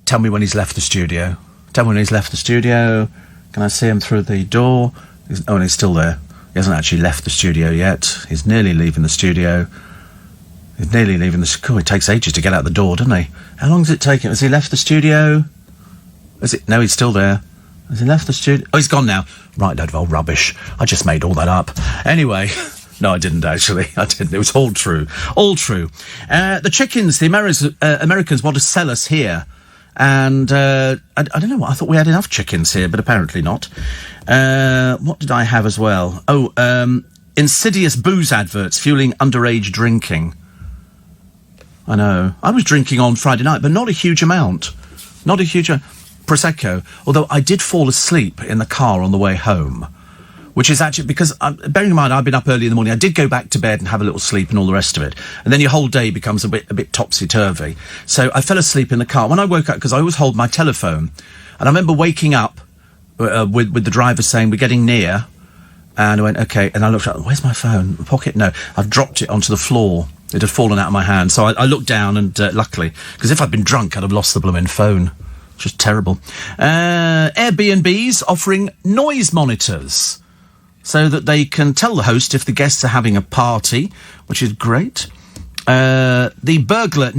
Tell me when he's left the studio. Tell me when he's left the studio. Can I see him through the door? And he's still there. He hasn't actually left the studio yet. He's nearly leaving the studio. He's nearly leaving the school. It takes ages to get out the door, doesn't he? How long does it take him? Has he left the studio? Is it? No, he's still there. Has he left the studio? Oh, he's gone now. Right, load of old rubbish. I just made all that up. Anyway, no, I didn't actually. I didn't. It was all true. All true. The chickens, the Americans want to sell us here. And I don't know what, I thought we had enough chickens here, but apparently not. What did I have as well? Oh, insidious booze adverts fueling underage drinking. I know. I was drinking on Friday night, but not a huge amount. Not a huge amount. Prosecco. Although I did fall asleep in the car on the way home, which is actually because, bearing in mind, I've been up early in the morning. I did go back to bed and have a little sleep and all the rest of it. And then your whole day becomes a bit topsy-turvy. So I fell asleep in the car. When I woke up, because I always hold my telephone, and I remember waking up with the driver saying, we're getting near. And I went, okay. And I looked up, where's my phone? Pocket? No. I've dropped it onto the floor. It had fallen out of my hand. So I looked down and, luckily, because if I'd been drunk, I'd have lost the blooming phone. Just terrible. Airbnbs offering noise monitors so that they can tell the host if the guests are having a party, which is great. The burglar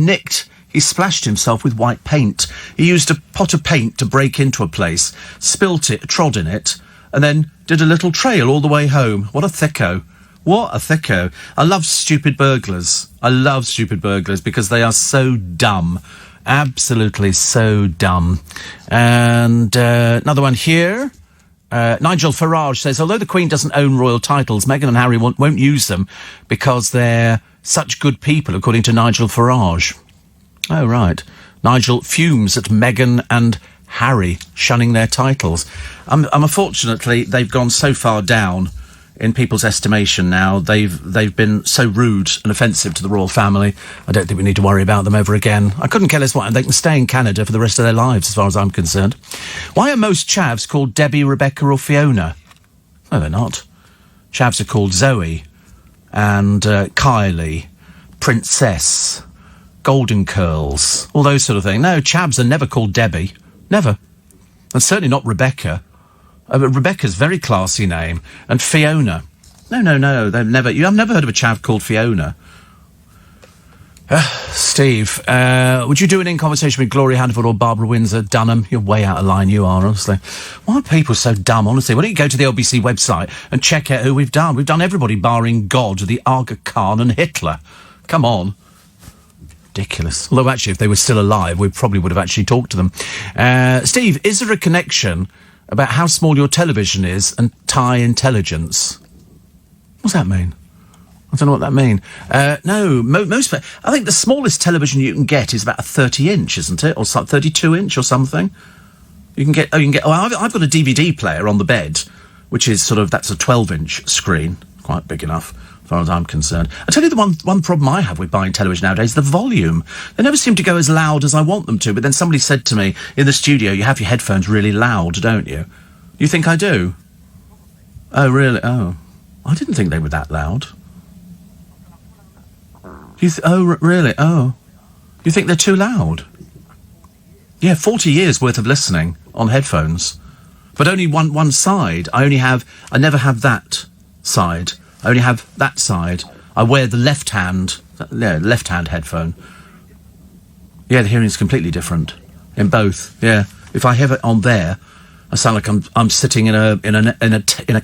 he splashed himself with white paint. He used a pot of paint to break into a place, spilt it, trod in it, and then did a little trail all the way home. What a thicko. What a thicko. I love stupid burglars. I love stupid burglars because they are so dumb. Absolutely so dumb. And another one here. Nigel Farage says, although the Queen doesn't own royal titles, Meghan and Harry won't use them because they're such good people, according to Nigel Farage. Oh, right. Nigel fumes at Meghan and Harry shunning their titles. Unfortunately, they've gone so far down in people's estimation now. They've been so rude and offensive to the royal family. I don't think we need to worry about them ever again. I couldn't care less what. They can stay in Canada for the rest of their lives, as far as I'm concerned. Why are most chavs called Debbie, Rebecca or Fiona? No, they're not. Chavs are called Zoe and Kylie, Princess, Golden Curls, all those sort of things. No, chavs are never called Debbie. Never. And certainly not Rebecca. But Rebecca's a very classy name. And Fiona. No, they've never... I've never heard of a chav called Fiona. Steve, would you do an in conversation with Gloria Handford or Barbara Windsor? Dunham? You're way out of line, you are, honestly. Why are people so dumb, honestly? Why don't you go to the LBC website and check out who we've done? We've done everybody barring God, the Aga Khan and Hitler. Come on. Ridiculous. Although, actually, if they were still alive, we probably would have actually talked to them. Steve, is there a connection about how small your television is and Thai intelligence? What's that mean? I don't know what that mean. No, most... I think the smallest television you can get is about a 30-inch, isn't it? Or 32-inch or something. You can get... Oh, I've got a DVD player on the bed, which is that's a 12-inch screen. Quite big enough, as far as I'm concerned. I tell you the one problem I have with buying television nowadays, the volume. They never seem to go as loud as I want them to, but then somebody said to me, in the studio, you have your headphones really loud, don't you? You think I do? Oh, really? Oh. I didn't think they were that loud. Really? Oh. You think they're too loud? Yeah, 40 years worth of listening on headphones. But only one side. I never have that side. I only have that side. I wear the left-hand headphone. Yeah, the hearing's completely different. In both, yeah. If I have it on there, I sound like I'm sitting in a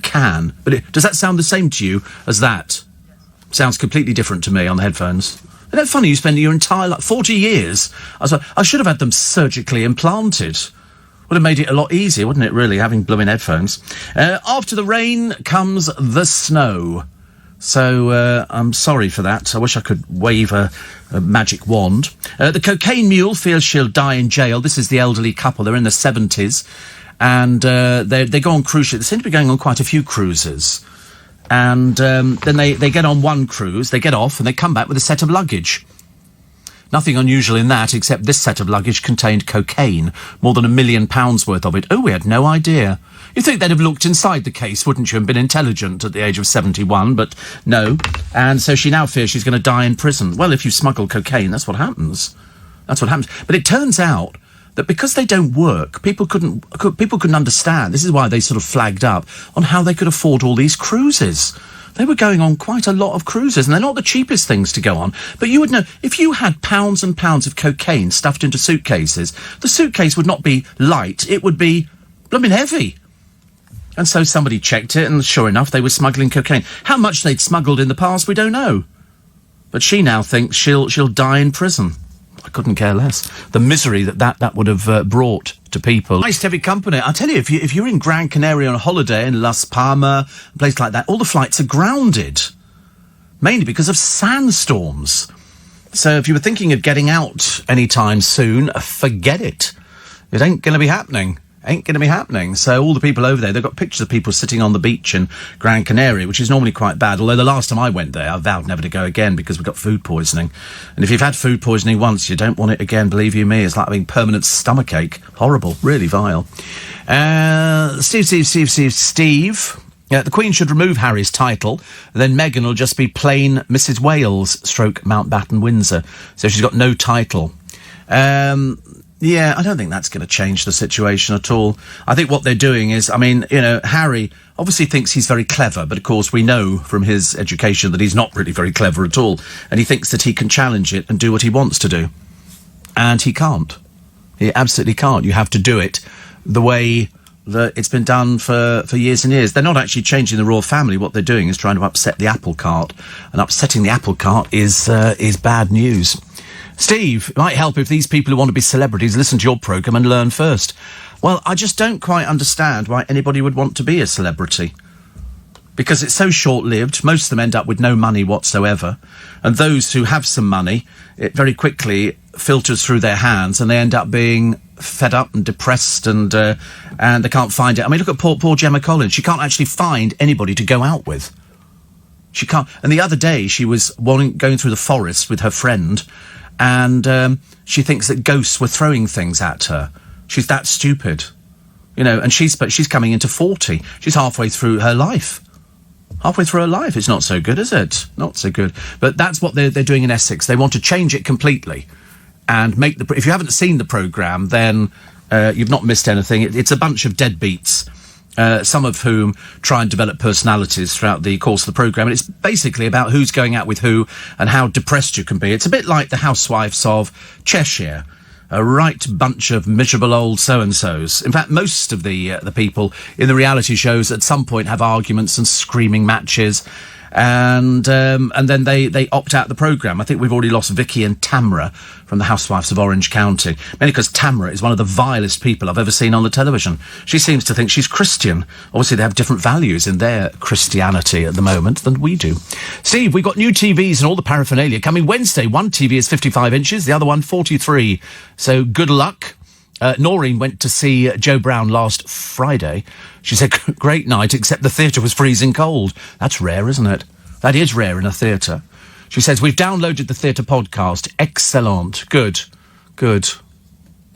can. But does that sound the same to you as that? Sounds completely different to me on the headphones. Isn't that funny? You spend your entire 40 years. I should have had them surgically implanted. Would have made it a lot easier, wouldn't it, really, having blooming headphones. After the rain comes the snow. So I'm sorry for that. I wish I could wave a magic wand. The cocaine mule feels she'll die in jail. This is the elderly couple. They're in their 70s. And they go on cruise ships. They seem to be going on quite a few cruises. And then they get on one cruise, they get off, and they come back with a set of luggage. Nothing unusual in that, except this set of luggage contained cocaine, more than £1 million worth of it. Oh, we had no idea. You think they'd have looked inside the case, wouldn't you, and been intelligent at the age of 71, but no. And so she now fears she's going to die in prison. Well, if you smuggle cocaine, that's what happens. That's what happens. But it turns out that because they don't work, people couldn't understand. This is why they sort of flagged up on how they could afford all these cruises. They were going on quite a lot of cruises, and they're not the cheapest things to go on. But you would know, if you had pounds and pounds of cocaine stuffed into suitcases, the suitcase would not be light, it would be blooming heavy. And so somebody checked it, and sure enough, they were smuggling cocaine. How much they'd smuggled in the past, we don't know. But she now thinks she'll die in prison. I couldn't care less. The misery that would have brought to people. Nice heavy company. I tell you, if you're in Gran Canaria on a holiday in Las Palmas, a place like that, all the flights are grounded. Mainly because of sandstorms. So if you were thinking of getting out anytime soon, forget it. It ain't going to be happening. Ain't going to be happening. So all the people over there, they've got pictures of people sitting on the beach in Gran Canaria, which is normally quite bad. Although the last time I went there, I vowed never to go again because we got food poisoning. And if you've had food poisoning once, you don't want it again, believe you me. It's like having permanent stomachache. Horrible. Really vile. Steve. The Queen should remove Harry's title. Then Meghan will just be plain Mrs. Wales / Mountbatten Windsor. So she's got no title. Yeah, I don't think that's going to change the situation at all. I think what they're doing is, I mean, you know, Harry obviously thinks he's very clever, but of course we know from his education that he's not really very clever at all. And he thinks that he can challenge it and do what he wants to do. And he can't. He absolutely can't. You have to do it the way that it's been done for years and years. They're not actually changing the royal family. What they're doing is trying to upset the apple cart. And upsetting the apple cart is bad news. Steve, it might help if these people who want to be celebrities listen to your programme and learn first. Well, I just don't quite understand why anybody would want to be a celebrity. Because it's so short-lived, most of them end up with no money whatsoever. And those who have some money, it very quickly filters through their hands and they end up being fed up and depressed and they can't find it. I mean, look at poor Gemma Collins. She can't actually find anybody to go out with. She can't. And the other day, she was going through the forest with her friend, and she thinks that ghosts were throwing things at her. She's that stupid, you know. And she's coming into 40. She's halfway through her life. Halfway through her life, it's not so good, is it? Not so good. But that's what they're doing in Essex. They want to change it completely, and make the. If you haven't seen the programme, then you've not missed anything. It's a bunch of deadbeats. Some of whom try and develop personalities throughout the course of the programme. And it's basically about who's going out with who and how depressed you can be. It's a bit like the Housewives of Cheshire. A right bunch of miserable old so-and-sos. In fact, most of the people in the reality shows at some point have arguments and screaming matches. And then they opt out the programme. I think we've already lost Vicky and Tamra from the Housewives of Orange County. Mainly because Tamra is one of the vilest people I've ever seen on the television. She seems to think she's Christian. Obviously, they have different values in their Christianity at the moment than we do. Steve, we've got new TVs and all the paraphernalia coming Wednesday. One TV is 55 inches, the other one 43. So good luck. Noreen went to see Joe Brown last Friday. She said, great night, except the theatre was freezing cold. That's rare, isn't it? That is rare in a theatre. She says, we've downloaded the theatre podcast. Excellent. Good.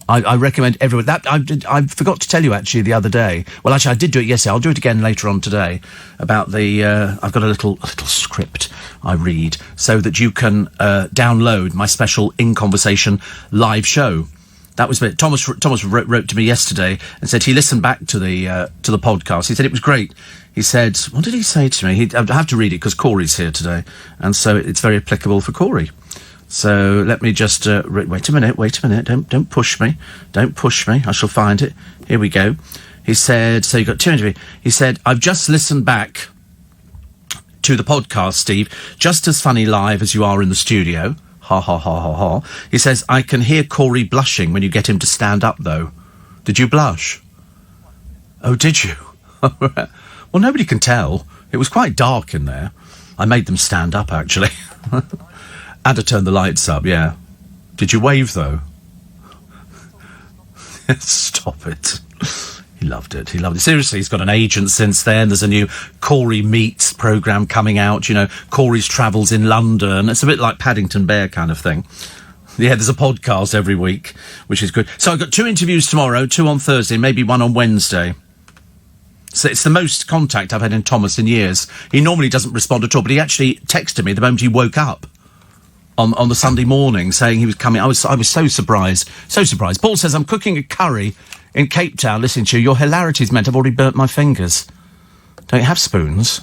I recommend everyone. That I forgot to tell you, actually, the other day. Well, actually, I did do it yesterday. I'll do it again later on today. About the... I've got a little script I read so that you can download my special In Conversation live show. That was it. Thomas wrote to me yesterday and said he listened back to the podcast. He said it was great. He said, what did he say to me? I have to read it because Corey's here today, and so it's very applicable for Corey. So let me just wait a minute. Don't push me. I shall find it. Here we go. He said, so you got two interviews. He said, I've just listened back to the podcast, Steve. Just as funny live as you are in the studio. Ha, ha, ha, ha, ha. He says, I can hear Corey blushing when you get him to stand up, though. Did you blush? Oh, did you? Well, nobody can tell. It was quite dark in there. I made them stand up, actually. And to turn the lights up, yeah. Did you wave, though? Stop it. He loved it. Seriously, he's got an agent since then. There's a new Corey Meets programme coming out. You know, Corey's Travels in London. It's a bit like Paddington Bear kind of thing. Yeah, there's a podcast every week, which is good. So I've got 2 interviews tomorrow, 2 on Thursday, maybe 1 on Wednesday. So it's the most contact I've had in Thomas in years. He normally doesn't respond at all, but he actually texted me the moment he woke up on the Sunday morning saying he was coming. I was so surprised. So surprised. Paul says, I'm cooking a curry in Cape Town listening to you. Your hilarity's meant I've already burnt my fingers. Don't you have spoons?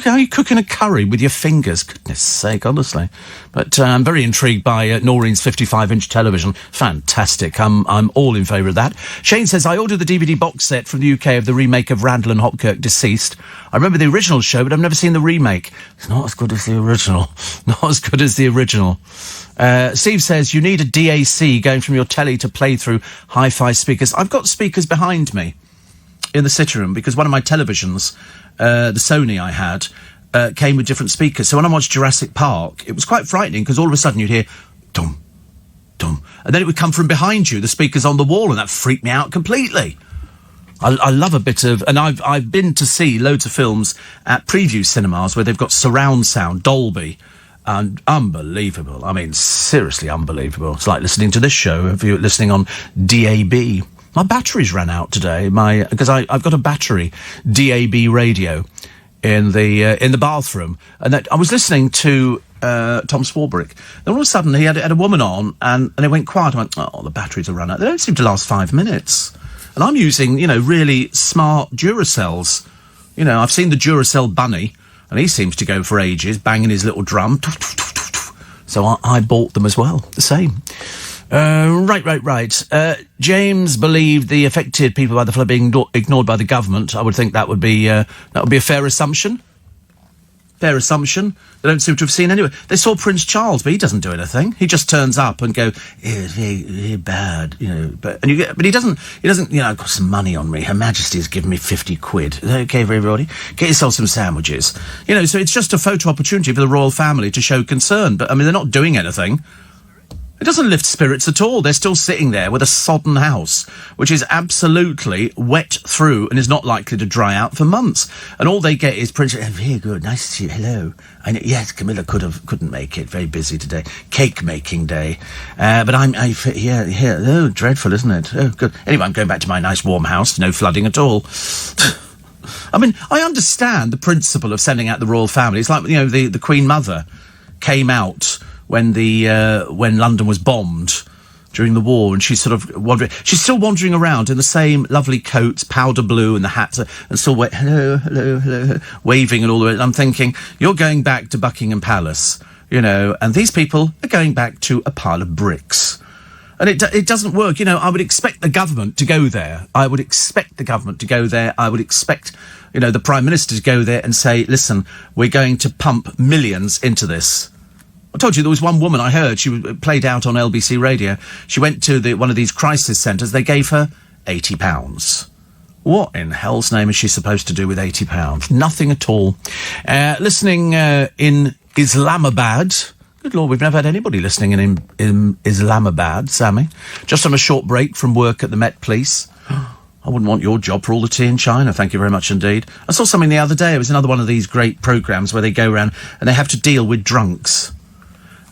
How are you cooking a curry with your fingers? Goodness sake, honestly. But I'm very intrigued by Noreen's 55-inch television. Fantastic. I'm all in favour of that. Shane says, I ordered the DVD box set from the UK of the remake of Randall and Hopkirk Deceased. I remember the original show, but I've never seen the remake. It's not as good as the original. Not as good as the original. Steve says, you need a DAC going from your telly to play through hi-fi speakers. I've got speakers behind me in the sitting room because one of my televisions, the Sony I had, came with different speakers. So when I watched Jurassic Park, it was quite frightening because all of a sudden you'd hear dum, dum, and then it would come from behind you, the speakers on the wall, and that freaked me out completely. I love a bit of, and I've been to see loads of films at preview cinemas where they've got surround sound, Dolby, and unbelievable. I mean, seriously unbelievable. It's like listening to this show if you're listening on DAB. My batteries ran out today. Because I've got a battery DAB radio in the bathroom, and I was listening to Tom Swarbrick. Then all of a sudden he had a woman on, and it went quiet. I went, oh, the batteries are run out. They don't seem to last 5 minutes, and I'm using really smart Duracells. I've seen the Duracell bunny, and he seems to go for ages, banging his little drum. So I bought them as well. The same. Right. James believed the affected people by the flood being ignored by the government. I would think that would be a fair assumption. Fair assumption. They don't seem to have seen anyway. They saw Prince Charles, but he doesn't do anything. He just turns up and go, it's very bad, But he doesn't. I've got some money on me. Her Majesty has given me 50 quid. Is that okay for everybody? Get yourself some sandwiches. So it's just a photo opportunity for the royal family to show concern. But I mean, they're not doing anything. It doesn't lift spirits at all. They're still sitting there with a sodden house, which is absolutely wet through and is not likely to dry out for months. And all they get is Prince. Very good, nice to see you. Hello. Yes, Camilla couldn't make it. Very busy today. Cake making day. But I'm here. Oh, dreadful, isn't it? Oh, good. Anyway, I'm going back to my nice warm house. No flooding at all. I mean, I understand the principle of sending out the royal family. It's like the Queen Mother came out when London was bombed during the war, and she's sort of she's still wandering around in the same lovely coats, powder blue, and the hat, and still hello, waving and all the way. And I'm thinking, you're going back to Buckingham Palace, and these people are going back to a pile of bricks. And it doesn't work. I would expect the government to go there. I would expect the Prime Minister to go there and say, listen, we're going to pump millions into this. I told you there was one woman I heard, she was played out on LBC Radio. She went to one of these crisis centres. They gave her £80. What in hell's name is she supposed to do with £80? Nothing at all. Listening in Islamabad. Good Lord, we've never had anybody listening in Islamabad, Sammy. Just on a short break from work at the Met Police. I wouldn't want your job for all the tea in China, thank you very much indeed. I saw something the other day. It was another one of these great programmes where they go around and they have to deal with drunks.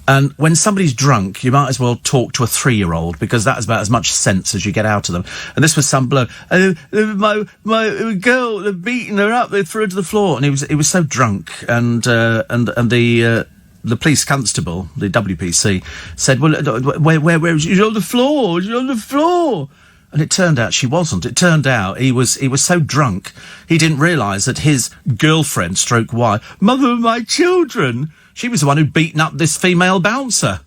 And when somebody's drunk, you might as well talk to a 3-year-old because that is about as much sense as you get out of them. And this was some bloke. My girl, they're beating her up. They threw her to the floor, and he was so drunk. And the police constable, the WPC, said, "Well, where is she? She's on the floor. She's on the floor." And it turned out she wasn't. It turned out he was so drunk he didn't realise that his girlfriend, stroke wife, mother of my children. She was the one who'd beaten up this female bouncer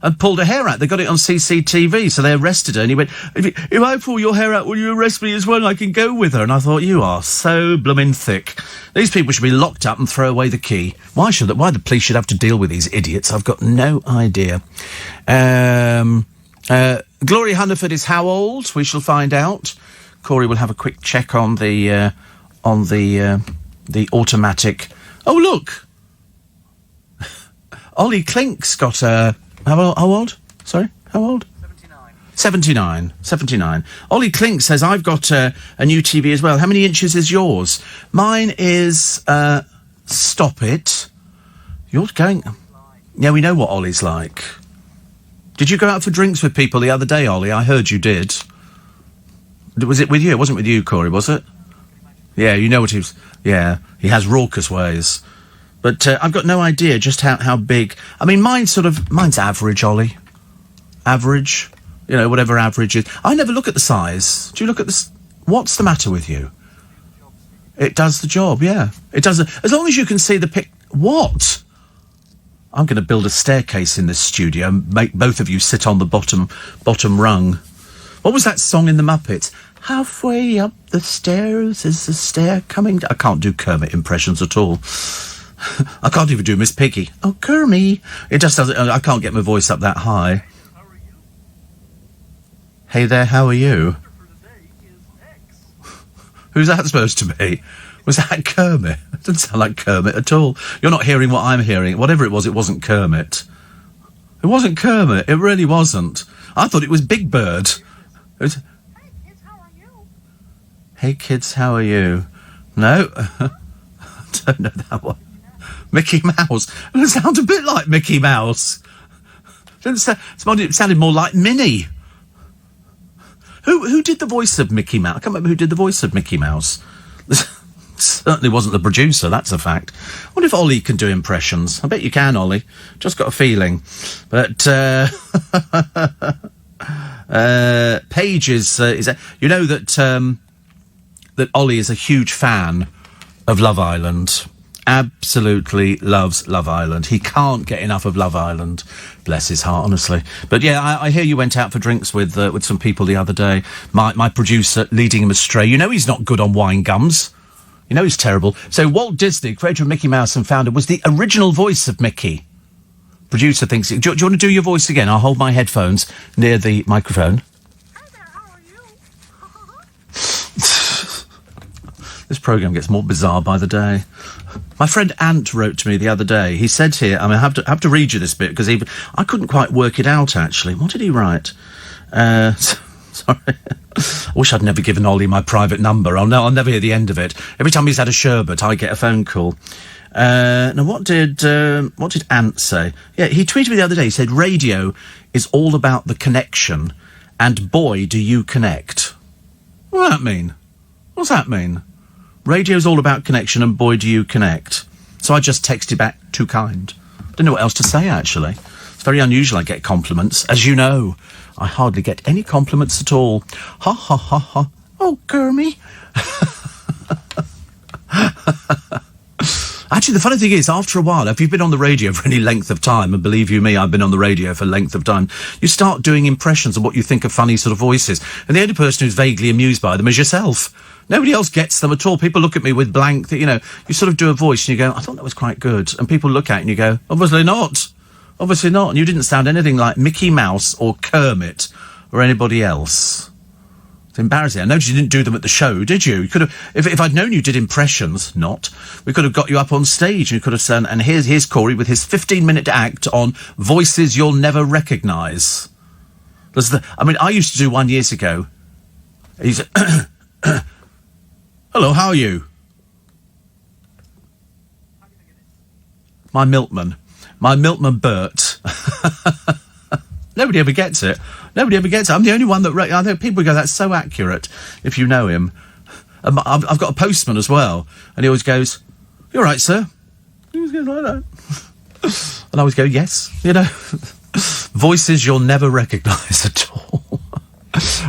and pulled her hair out. They got it on CCTV, so they arrested her. And he went, if I pull your hair out, will you arrest me as well? And I can go with her. And I thought, you are so blooming thick. These people should be locked up and throw away the key. Why the police should have to deal with these idiots? I've got no idea. Gloria Hunniford is how old? We shall find out. Corey will have a quick check on the automatic. Oh, look. Ollie Klink's got how old? Sorry, how old? 79. Ollie Klink says, I've got a new TV as well. How many inches is yours? Mine is, stop it. You're going... Yeah, we know what Ollie's like. Did you go out for drinks with people the other day, Ollie? I heard you did. Was it with you? It wasn't with you, Corey, was it? Yeah, you know what he's... Yeah, he has raucous ways. But I've got no idea just how big... I mean, mine's average, Ollie. Average. You know, whatever average is. I never look at the size. Do you look at this? What's the matter with you? It does the job, yeah. It does. As long as you can see the pic... What? I'm going to build a staircase in this studio and make both of you sit on the bottom rung. What was that song in the Muppets? Halfway up the stairs is the stair coming down. I can't do Kermit impressions at all. I can't even do Miss Piggy. Oh, Kermit. It just doesn't... I can't get my voice up that high. Hey there, how are you? Who's that supposed to be? Was that Kermit? It doesn't sound like Kermit at all. You're not hearing what I'm hearing. Whatever it wasn't Kermit. It wasn't Kermit. It really wasn't. I thought it was Big Bird. It was... Hey kids, how are you? No, I don't know that one. Mickey Mouse. It sounds a bit like Mickey Mouse. It sounded more like Minnie. Who did the voice of Mickey Mouse? I can't remember who did the voice of Mickey Mouse. Certainly wasn't the producer, that's a fact. I wonder if Ollie can do impressions. I bet you can, Ollie. Just got a feeling. But Paige is you know that that Ollie is a huge fan of Love Island. Absolutely loves Love Island. He can't get enough of Love Island. Bless his heart, honestly. But yeah, I hear you went out for drinks with some people the other day. My producer leading him astray. You know he's not good on wine gums. You know he's terrible. So Walt Disney, creator of Mickey Mouse and founder, was the original voice of Mickey. Producer thinks... Do you want to do your voice again? I'll hold my headphones near the microphone.
Hi there, how are you?
This programme gets more bizarre by the day. My friend Ant wrote to me the other day. He said here, I mean, I have to read you this bit because I couldn't quite work it out, actually. What did he write? Sorry. I wish I'd never given Ollie my private number. I'll never hear the end of it. Every time he's had a sherbet, I get a phone call. Now, what did Ant say? Yeah, he tweeted me the other day. He said, radio is all about the connection, and boy, do you connect. What does that mean? What's that mean? Radio's all about connection, and boy, do you connect. So I just texted back, too kind. Didn't know what else to say, actually. It's very unusual I get compliments. As you know, I hardly get any compliments at all. Ha, ha, ha, ha. Oh, Kermit. Actually, the funny thing is, after a while, if you've been on the radio for any length of time, and believe you me, I've been on the radio for length of time, you start doing impressions of what you think are funny sort of voices. And the only person who's vaguely amused by them is yourself. Nobody else gets them at all. People look at me with blank, you know, you sort of do a voice and you go, I thought that was quite good. And people look at it and you go, obviously not. Obviously not. And you didn't sound anything like Mickey Mouse or Kermit or anybody else. It's embarrassing. I noticed you didn't do them at the show, did you? You could have, if I'd known you did impressions, we could have got you up on stage and you could have said, and here's Corey with his 15-minute act on voices you'll never recognise. I used to do one years ago. He said, hello, how are you? My milkman Bert. Nobody ever gets it. I'm the only one that... I know people go, that's so accurate, if you know him. I've got a postman as well, and he always goes, you all right, sir? He always goes like that. And I always go, yes, you know. Voices you'll never recognise at all.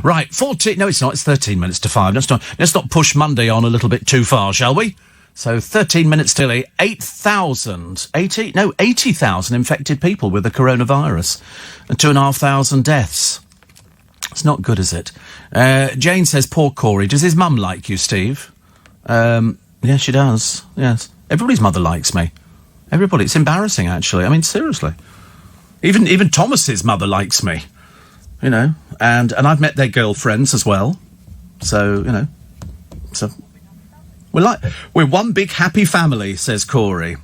Right, 14... No, it's not. It's 13 minutes to 5. Let's not push Monday on a little bit too far, shall we? So 13 minutes till 80,000 infected people with the coronavirus and 2,500 deaths. It's not good, is it? Jane says, poor Corey. Does his mum like you, Steve? Yeah, she does. Yes. Everybody's mother likes me. Everybody. It's embarrassing, actually. I mean, seriously. Even Thomas's mother likes me. You know, and I've met their girlfriends as well. So, you know, we're one big happy family, says Corey.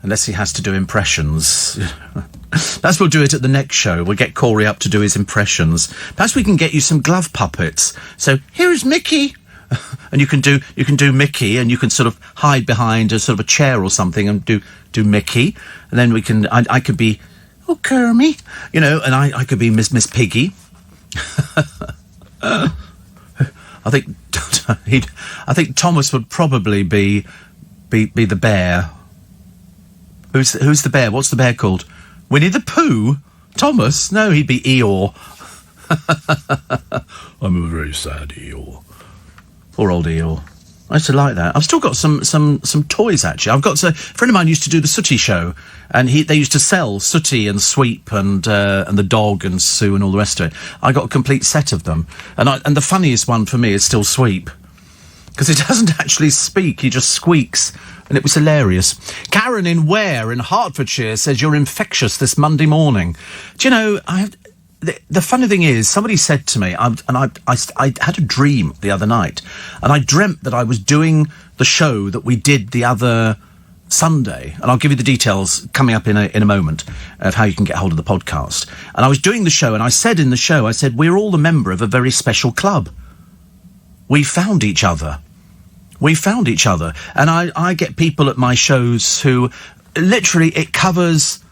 Unless he has to do impressions. Perhaps we'll do it at the next show. We'll get Corey up to do his impressions. Perhaps we can get you some glove puppets. So, here is Mickey. And you can do Mickey, and you can sort of hide behind a sort of a chair or something and do Mickey. And then I could be, oh, Kermit, you know, and I could be Miss Piggy. I think I think Thomas would probably be the bear. Who's the bear? What's the bear called? Winnie the Pooh? Thomas? No, he'd be Eeyore. I'm a very sad Eeyore. Poor old Eeyore. I used to like that. I've still got some toys, actually. A friend of mine used to do the Sooty show, and they used to sell Sooty and Sweep and the dog and Sue and all the rest of it. I got a complete set of them. And the funniest one for me is still Sweep, because he doesn't actually speak, he just squeaks, and it was hilarious. Karen in Ware in Hertfordshire says, you're infectious this Monday morning. Do you know, the funny thing is, somebody said to me, I had a dream the other night, and I dreamt that I was doing the show that we did the other Sunday, and I'll give you the details coming up in a moment of how you can get hold of the podcast. And I was doing the show, and I said in the show, we're all a member of a very special club. We found each other. And I get people at my shows who, literally, it covers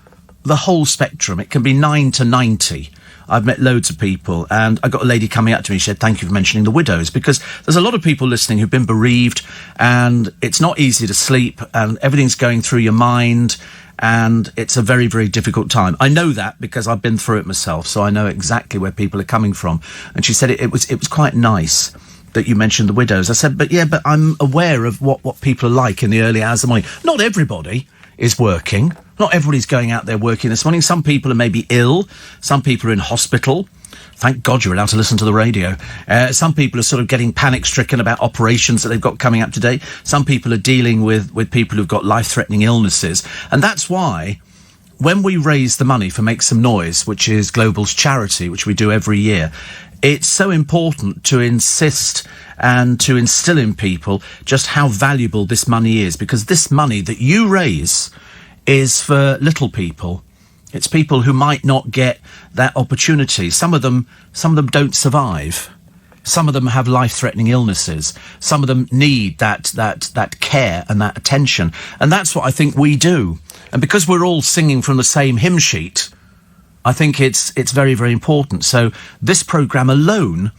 the whole spectrum. It can be 9 to 90. I've met loads of people, and I got a lady coming up to me. She said, thank you for mentioning the widows, because there's a lot of people listening who've been bereaved, and it's not easy to sleep, and everything's going through your mind, and it's a very, very difficult time. I know that because I've been through it myself, so I know exactly where people are coming from. And she said it was quite nice that you mentioned the widows. I said, but I'm aware of what people are like in the early hours of the morning. Not everybody is working. Not everybody's going out there working this morning. Some people are maybe ill. Some people are in hospital. Thank God you're allowed to listen to the radio. Some people are sort of getting panic-stricken about operations that they've got coming up today. Some people are dealing with people who've got life-threatening illnesses. And that's why, when we raise the money for Make Some Noise, which is Global's charity, which we do every year, it's so important to insist and to instill in people just how valuable this money is, because this money that you raise is for little people. It's people who might not get that opportunity. Some of them don't survive. Some of them have life-threatening illnesses. Some of them need that care and that attention. And that's what I think we do. And because we're all singing from the same hymn sheet, I think it's very, very important. So this programme alone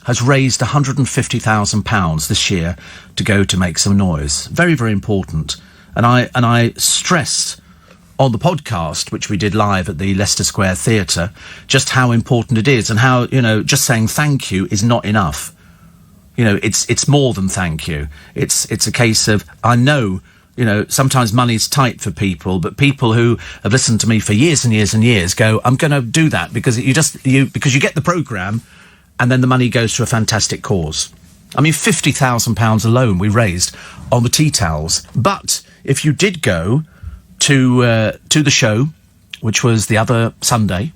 has raised £150,000 this year to go to Make Some Noise. Very, very important. And I stressed on the podcast, which we did live at the Leicester Square Theatre, just how important it is, and how, just saying thank you is not enough. It's more than thank you. It's a case of, I know, sometimes money's tight for people, but people who have listened to me for years and years and years go, I'm going to do that because because you get the programme, and then the money goes to a fantastic cause. I mean, £50,000 alone we raised on the tea towels. But if you did go to the show, which was the other Sunday,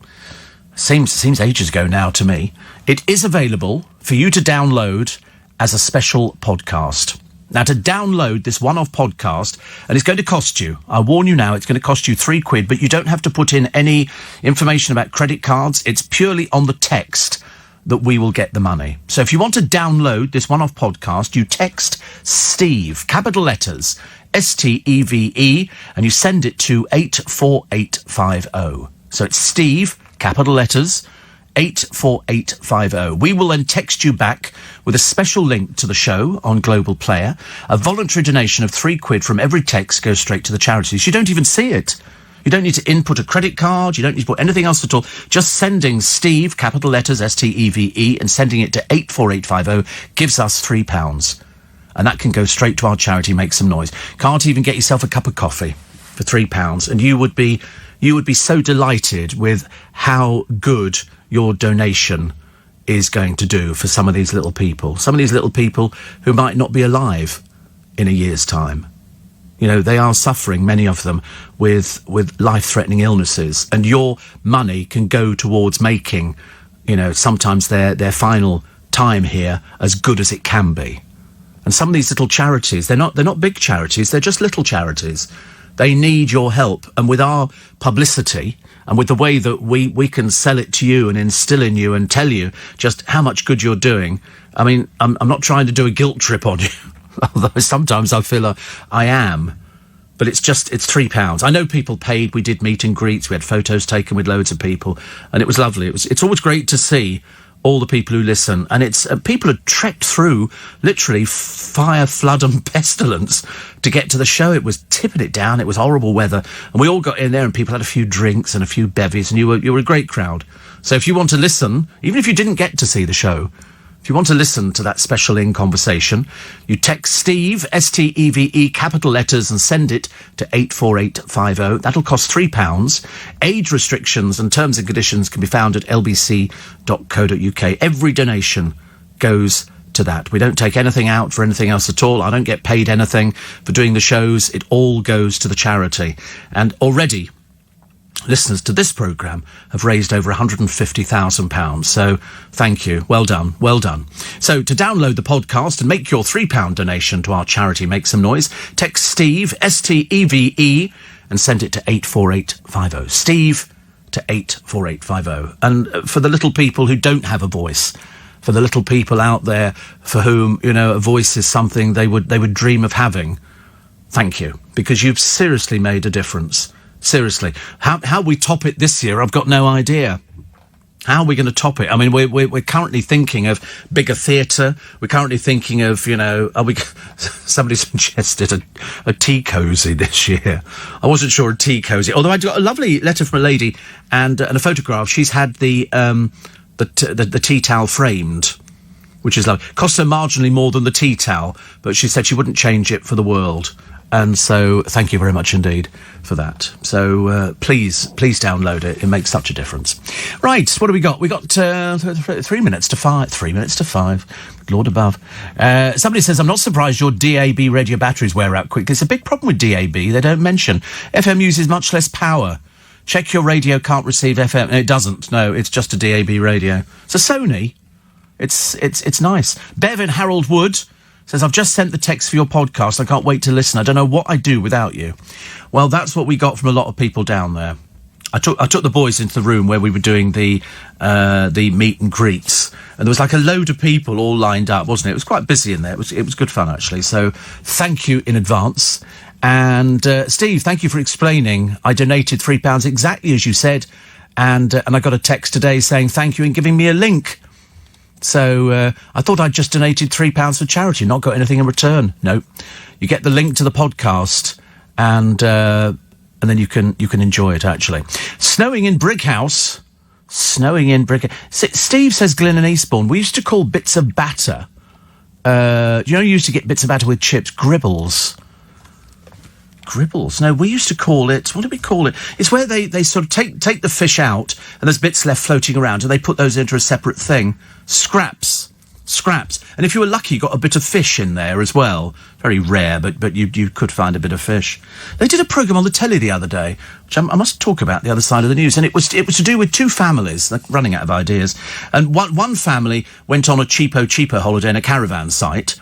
seems ages ago now to me, it is available for you to download as a special podcast. Now, to download this one-off podcast, and it's going to cost you, I warn you now, it's going to cost you £3, but you don't have to put in any information about credit cards. It's purely on the text that we will get the money. So if you want to download this one-off podcast, you text Steve, capital letters, STEVE, and you send it to 84850. So it's Steve, capital letters, 84850. We will then text you back with a special link to the show on Global Player. A voluntary donation of £3 from every text goes straight to the charities. You don't even see it. You don't need to input a credit card. You don't need to put anything else at all. Just sending Steve, capital letters, STEVE, and sending it to 84850 gives us £3. And that can go straight to our charity, Make Some Noise. Can't even get yourself a cup of coffee for £3. And you would be so delighted with how good your donation is going to do for some of these little people. Some of these little people who might not be alive in a year's time. They are suffering, many of them, with life-threatening illnesses. And your money can go towards making, sometimes their final time here as good as it can be. And some of these little charities, they're not big charities, they're just little charities. They need your help. And with our publicity and with the way that we can sell it to you and instill in you and tell you just how much good you're doing, I mean, I'm not trying to do a guilt trip on you. Although sometimes I feel I am. But it's £3. I know people paid. We did meet and greets. We had photos taken with loads of people. And it was lovely. It's always great to see all the people who listen. And it's people had trekked through literally fire, flood and pestilence to get to the show. It was tipping it down. It was horrible weather. And we all got in there and people had a few drinks and a few bevies, and you were a great crowd. So if you want to listen, even if you didn't get to see the show, if you want to listen to that special In Conversation, you text Steve, S-T-E-V-E, capital letters, and send it to 84850. That'll cost £3. Age restrictions and terms and conditions can be found at lbc.co.uk. Every donation goes to that. We don't take anything out for anything else at all. I don't get paid anything for doing the shows. It all goes to the charity. And already, listeners to this programme have raised over £150,000. So thank you. Well done. Well done. So to download the podcast and make your £3 donation to our charity Make Some Noise, text Steve, S-T-E-V-E, and send it to 84850. Steve to 84850. And for the little people who don't have a voice, for the little people out there for whom, a voice is something they would dream of having, thank you, because you've seriously made a difference. Seriously. How we top it this year, I've got no idea. How are we going to top it? I mean, we're currently thinking of bigger theatre. We're currently thinking of, somebody suggested a tea cosy this year. I wasn't sure a tea cosy, although I got a lovely letter from a lady and a photograph. She's had the tea towel framed, which is lovely. Costs her marginally more than the tea towel, but she said she wouldn't change it for the world. And so, thank you very much indeed for that. So, please download it. It makes such a difference. Right, what do we got? We got 3 minutes to 5. 3 minutes to 5. Good Lord above. Somebody says, I'm not surprised your DAB radio batteries wear out quickly. It's a big problem with DAB. They don't mention. FM uses much less power. Check your radio can't receive FM. No, it doesn't. No, it's just a DAB radio. It's a Sony. It's nice. Bev in Harold Wood says, I've just sent the text for your podcast. I can't wait to listen. I don't know what I'd do without you. Well, that's what we got from a lot of people down there. I took the boys into the room where we were doing the meet and greets, and there was like a load of people all lined up, wasn't it? It was quite busy in there. It was good fun, actually. So thank you in advance. And Steve, thank you for explaining. I donated £3 exactly as you said, and I got a text today saying thank you and giving me a link. So I thought I'd just donated £3 for charity, not got anything in return. No, you get the link to the podcast, and then you can enjoy it. Actually, snowing in Brickhouse. Steve says Glyn and Eastbourne. We used to call bits of batter. You used to get bits of batter with chips, gribbles. Gribbles? No, we used to call it... What did we call it? It's where they sort of take the fish out and there's bits left floating around and they put those into a separate thing. Scraps. And if you were lucky, you got a bit of fish in there as well. Very rare, but you could find a bit of fish. They did a programme on the telly the other day, which I must talk about the other side of the news, and it was to do with two families. They're running out of ideas. And one family went on a cheapo holiday in a caravan site,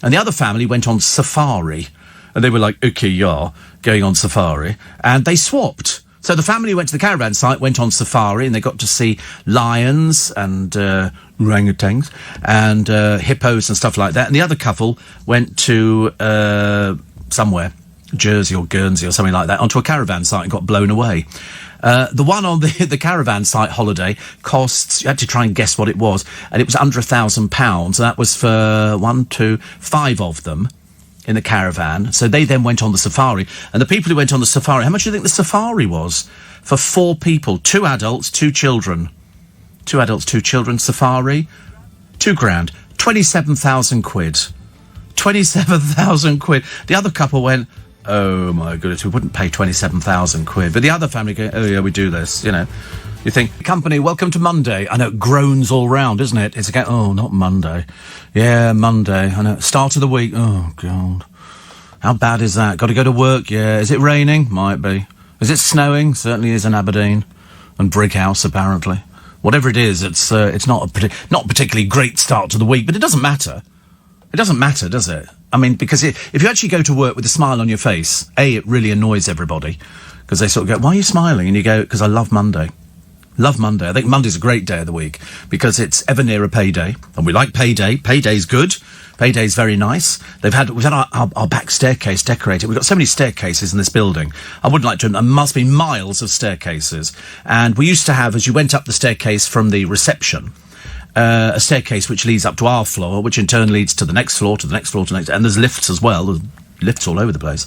and the other family went on safari. And they were like, okay, yeah, going on safari. And they swapped. So the family went to the caravan site, went on safari, and they got to see lions and orangutans and hippos and stuff like that. And the other couple went to somewhere, Jersey or Guernsey or something like that, onto a caravan site and got blown away. The one on the caravan site holiday costs, you had to try and guess what it was, and it was under £1,000. And that was for 5 of them in the caravan. So they then went on the safari. And the people who went on the safari, how much do you think the safari was? For 4 people, 2 adults, 2 children. 2 adults, 2 children, safari, £2,000, 27,000 quid. 27,000 quid. The other couple went, oh my goodness, we wouldn't pay 27,000 quid. But the other family go, oh yeah, we do this, You think, company, welcome to Monday. I know, it groans all round, isn't it? It's again, oh, not Monday. Yeah, Monday. I know, start of the week. Oh, God. How bad is that? Got to go to work? Yeah. Is it raining? Might be. Is it snowing? Certainly is in Aberdeen. And Brickhouse, apparently. Whatever it is, it's not a particularly great start to the week, but it doesn't matter. It doesn't matter, does it? I mean, because if you actually go to work with a smile on your face, it really annoys everybody. Because they sort of go, why are you smiling? And you go, because I love Monday. Love Monday. I think Monday's a great day of the week because it's ever nearer payday, and we like payday. Payday's good. Payday's very nice. We've had our back staircase decorated. We've got so many staircases in this building. I wouldn't like to. There must be miles of staircases. And we used to have, as you went up the staircase from the reception, a staircase which leads up to our floor, which in turn leads to the next floor, to the next floor, to the next, and there's lifts as well. There's lifts all over the place.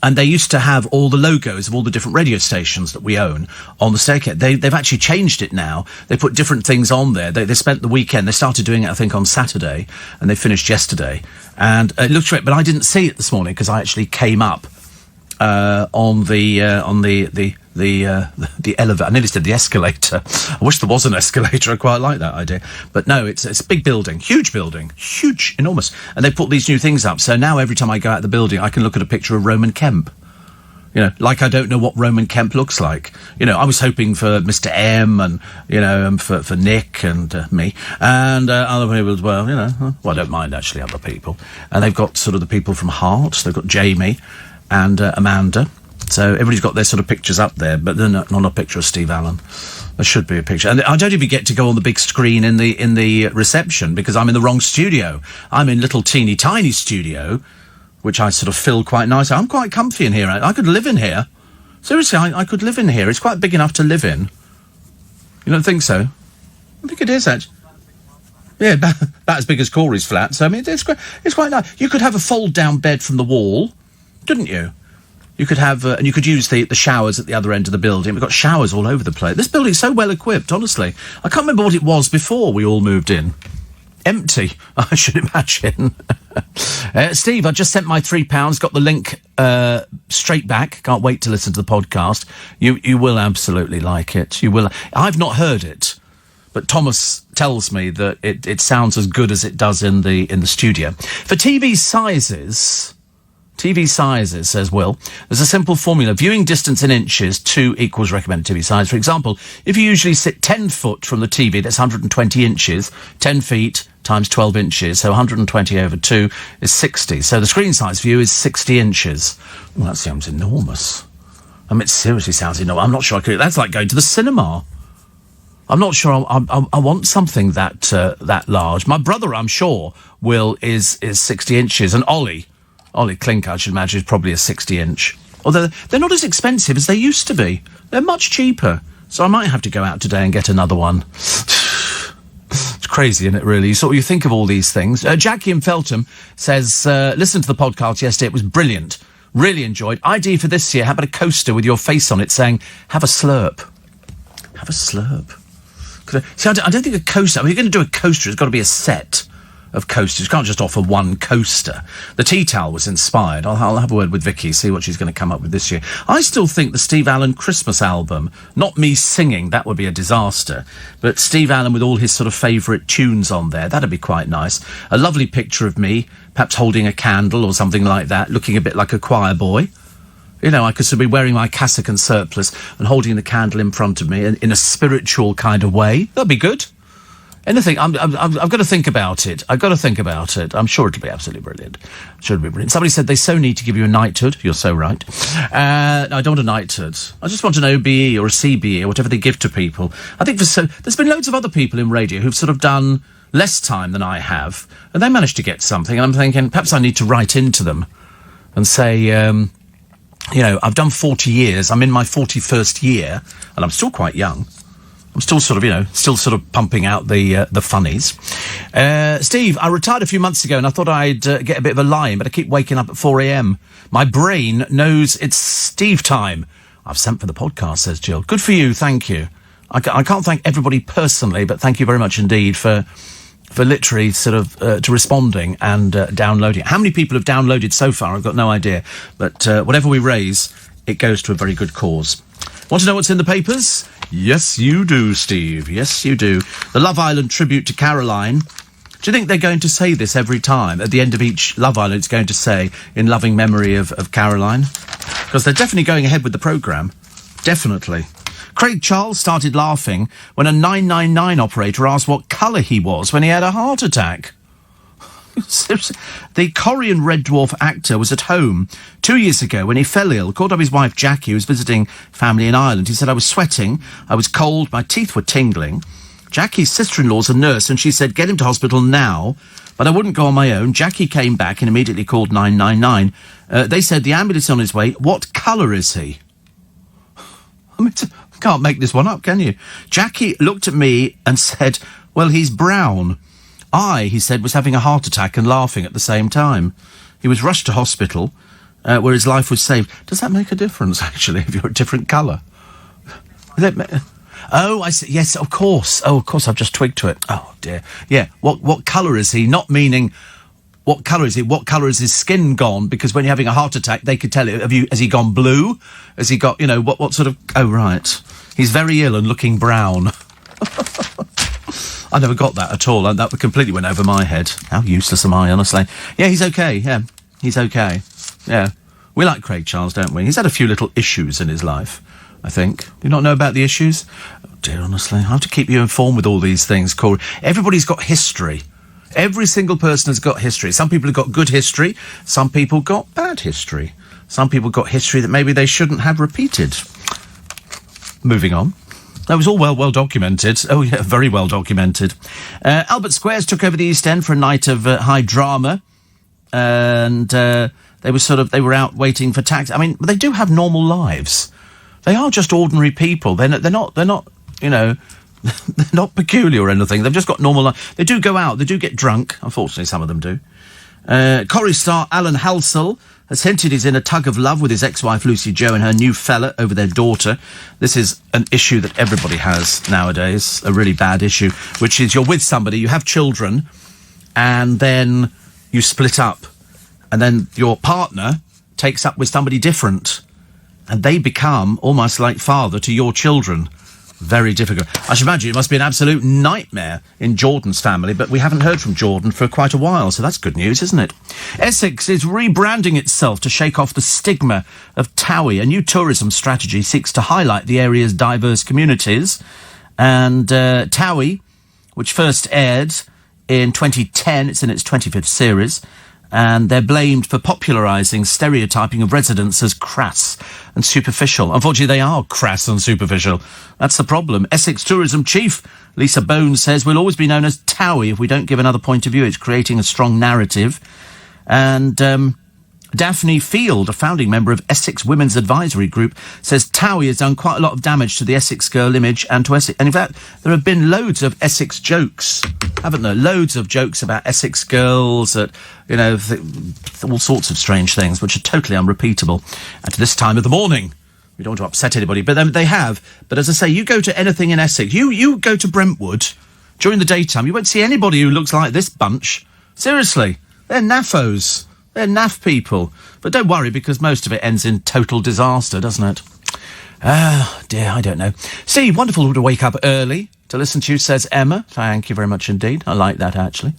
And they used to have all the logos of all the different radio stations that we own on the staircase. They've actually changed it now. They put different things on there. They spent the weekend. They started doing it, I think, on Saturday, and they finished yesterday. And it looks great, but I didn't see it this morning because I actually came up on the elevator. I nearly said the escalator. I wish there was an escalator. I quite like that idea. But no, it's a big building, huge, enormous. And they put these new things up. So now every time I go out the building, I can look at a picture of Roman Kemp. You know, like I don't know what Roman Kemp looks like. You know, I was hoping for Mr. M and, you know, for Nick and me and other people as well, you know. Well, I don't mind, actually, other people. And they've got sort of the people from Heart. They've got Jamie and Amanda. So everybody's got their sort of pictures up there, but they're not a picture of Steve Allen. There should be a picture. And I don't even get to go on the big screen in the reception because I'm in the wrong studio. I'm in little teeny tiny studio, which I sort of fill quite nicely. I'm quite comfy in here. I could live in here. Seriously, I could live in here. It's quite big enough to live in. You don't think so? I think it is, actually. Yeah, about as big as Corey's flat. So, I mean, it's quite nice. You could have a fold-down bed from the wall, couldn't you? You could have, and you could use the showers at the other end of the building. We've got showers all over the place. This building's so well equipped, honestly. I can't remember what it was before we all moved in. Empty, I should imagine. Steve, I just sent my £3. Got the link straight back. Can't wait to listen to the podcast. You will absolutely like it. You will. I've not heard it, but Thomas tells me that it sounds as good as it does in the studio. For TV sizes, says Will, there's a simple formula. Viewing distance in inches, 2 equals recommended TV size. For example, if you usually sit 10 foot from the TV, that's 120 inches, 10 feet times 12 inches, so 120 over 2 is 60. So the screen size view is 60 inches. Well, that sounds enormous. I mean, it seriously sounds enormous. I'm not sure I could. That's like going to the cinema. I'm not sure I want something that large. My brother, I'm sure, Will, is 60 inches, and Ollie Clinker, I should imagine, is probably a 60-inch. Although they're not as expensive as they used to be. They're much cheaper. So I might have to go out today and get another one. It's crazy, isn't it, really? You think of all these things. Jackie in Feltham says, listen to the podcast yesterday. It was brilliant. Really enjoyed. Idea for this year, how about a coaster with your face on it saying, have a slurp. Have a slurp. See, I don't think a coaster... I mean, if you're going to do a coaster, it's got to be a set of coasters. You can't just offer one coaster. The tea towel was inspired. I'll have a word with Vicky, see what she's going to come up with this year. I still think the Steve Allen Christmas album, not me singing, that would be a disaster, but Steve Allen with all his sort of favourite tunes on there, that'd be quite nice. A lovely picture of me, perhaps holding a candle or something like that, looking a bit like a choir boy. You know, I could sort of be wearing my cassock and surplice and holding the candle in front of me in a spiritual kind of way. That'd be good. Anything. I've got to think about it. I'm sure it'll be absolutely brilliant. Somebody said they so need to give you a knighthood. You're so right. No, I don't want a knighthood. I just want an OBE or a CBE or whatever they give to people. I think there's been loads of other people in radio who've sort of done less time than I have, and they managed to get something. And I'm thinking perhaps I need to write into them and say, you know, I've done 40 years. I'm in my 41st year, and I'm still quite young. I'm still sort of pumping out the funnies. Steve, I retired a few months ago and I thought I'd get a bit of a lie in, but I keep waking up at 4 a.m. My brain knows it's Steve time. I've sent for the podcast, says Jill. Good for you, thank you. I can't thank everybody personally, but thank you very much indeed for literally sort of to responding and downloading. How many people have downloaded so far? I've got no idea. But whatever we raise, it goes to a very good cause. Want to know what's in the papers? Yes, you do, Steve. Yes, you do. The Love Island tribute to Caroline. Do you think they're going to say this every time? At the end of each Love Island, it's going to say, in loving memory of Caroline? Because they're definitely going ahead with the programme. Definitely. Craig Charles started laughing when a 999 operator asked what colour he was when he had a heart attack. The Korean Red Dwarf actor was at home 2 years ago when he fell ill, called up his wife Jackie, who was visiting family in Ireland. He said, I was sweating, I was cold, my teeth were tingling. Jackie's sister-in-law's a nurse, and she said, get him to hospital now. But I wouldn't go on my own. Jackie came back and immediately called 999. They said, the ambulance is on his way. What colour is he? I mean, Can't make this one up, can you? Jackie looked at me and said, well, he's brown. He said, was having a heart attack and laughing at the same time. He was rushed to hospital, where his life was saved. Does that make a difference, actually, if you're a different colour? Oh, I see. Yes, of course. Oh, of course, I've just twigged to it. Oh, dear. Yeah, what colour is he? Not meaning... What colour is he? What colour is his skin gone? Because when you're having a heart attack, they could tell you, has he gone blue? Has he got, what sort of... Oh, right. He's very ill and looking brown. I never got that at all. That completely went over my head. How useless am I, honestly? Yeah, he's okay. Yeah, he's okay. Yeah. We like Craig Charles, don't we? He's had a few little issues in his life, I think. Do you not know about the issues? Oh, dear, honestly. I have to keep you informed with all these things, Corey. Everybody's got history. Every single person has got history. Some people have got good history. Some people got bad history. Some people got history that maybe they shouldn't have repeated. Moving on. That was all well documented. Oh, yeah, very well documented. Albert Squares took over the East End for a night of high drama. And they were out waiting for taxi. I mean, they do have normal lives. They are just ordinary people. They're not, they're not peculiar or anything. They've just got normal life. They do go out. They do get drunk. Unfortunately, some of them do. Corrie star Alan Halsall has hinted he's in a tug of love with his ex-wife Lucy Joe and her new fella over their daughter. This is an issue that everybody has nowadays, a really bad issue, which is you're with somebody, you have children, and then you split up, and then your partner takes up with somebody different, and they become almost like father to your children. Very difficult. I should imagine it must be an absolute nightmare in Jordan's family, but we haven't heard from Jordan for quite a while, so that's good news, isn't it? Essex is rebranding itself to shake off the stigma of Towie. A new tourism strategy seeks to highlight the area's diverse communities. And Towie, which first aired in 2010, it's in its 25th series, and they're blamed for popularising stereotyping of residents as crass and superficial. Unfortunately, they are crass and superficial. That's the problem. Essex Tourism Chief Lisa Bones says we'll always be known as Towie if we don't give another point of view. It's creating a strong narrative. And Daphne Field, a founding member of Essex Women's Advisory Group, says Towie has done quite a lot of damage to the Essex girl image and to Essex. And in fact, there have been loads of Essex jokes, haven't there? Loads of jokes about Essex girls, that, all sorts of strange things, which are totally unrepeatable at this time of the morning. We don't want to upset anybody, but they have. But as I say, you go to anything in Essex, you go to Brentwood during the daytime, you won't see anybody who looks like this bunch. Seriously, they're naffos. They're naff people. But don't worry, because most of it ends in total disaster, doesn't it? Ah, dear, I don't know. See, wonderful to wake up early to listen to you, says Emma. Thank you very much indeed. I like that, actually.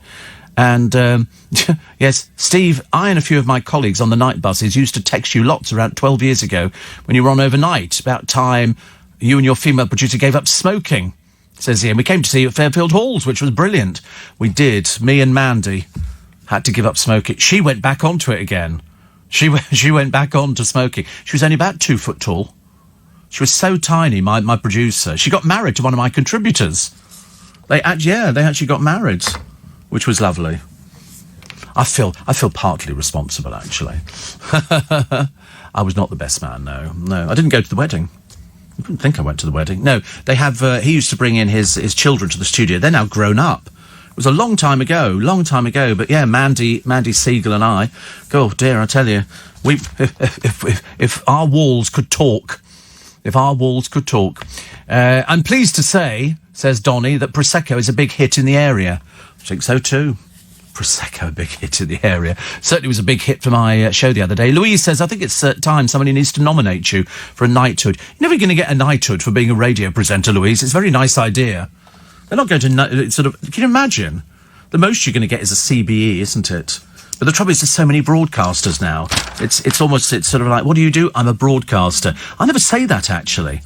And, yes, Steve, I and a few of my colleagues on the night buses used to text you lots around 12 years ago when you were on overnight, about time you and your female producer gave up smoking, says he. And we came to see you at Fairfield Halls, which was brilliant. We did. Me and Mandy had to give up smoking. She went back onto it again. She went back on to smoking. She was only about 2 foot tall. She was so tiny, my producer. She got married to one of my contributors. They actually got married, which was lovely. I feel partly responsible, actually. I was not the best man, no. I didn't go to the wedding. I didn't think I went to the wedding. No, they have, he used to bring in his children to the studio. They're now grown up. It was a long time ago, but yeah, Mandy Siegel and I, oh dear, I tell you, if our walls could talk, I'm pleased to say, says Donny, that Prosecco is a big hit in the area. I think so too. Prosecco, a big hit in the area. Certainly was a big hit for my show the other day. Louise says, I think it's time somebody needs to nominate you for a knighthood. You're never going to get a knighthood for being a radio presenter, Louise. It's a very nice idea. They're not going to can you imagine? The most you're going to get is a CBE, isn't it? But the trouble is there's so many broadcasters now. It's sort of like, what do you do? I'm a broadcaster. I never say that, actually.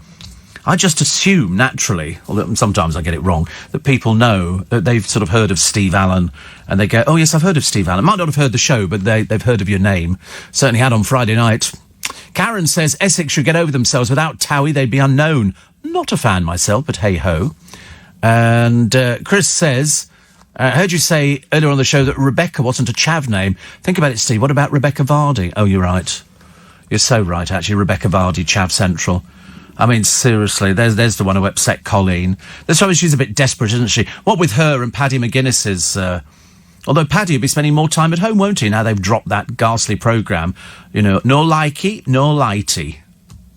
I just assume, naturally, although sometimes I get it wrong, that people know that they've sort of heard of Steve Allen, and they go, oh, yes, I've heard of Steve Allen. Might not have heard the show, but they've heard of your name. Certainly had on Friday night. Karen says Essex should get over themselves. Without Towie, they'd be unknown. Not a fan myself, but hey-ho. And Chris says, heard you say earlier on the show that Rebecca wasn't a chav name. Think about it, Steve. What about Rebecca Vardy? Oh, you're right. You're so right, actually. Rebecca Vardy, Chav Central. I mean, seriously, there's the one who upset Colleen. That's why she's a bit desperate, isn't she? What with her and Paddy McGuinness's... although Paddy will be spending more time at home, won't he, now they've dropped that ghastly programme. You know, no likey, no lighty.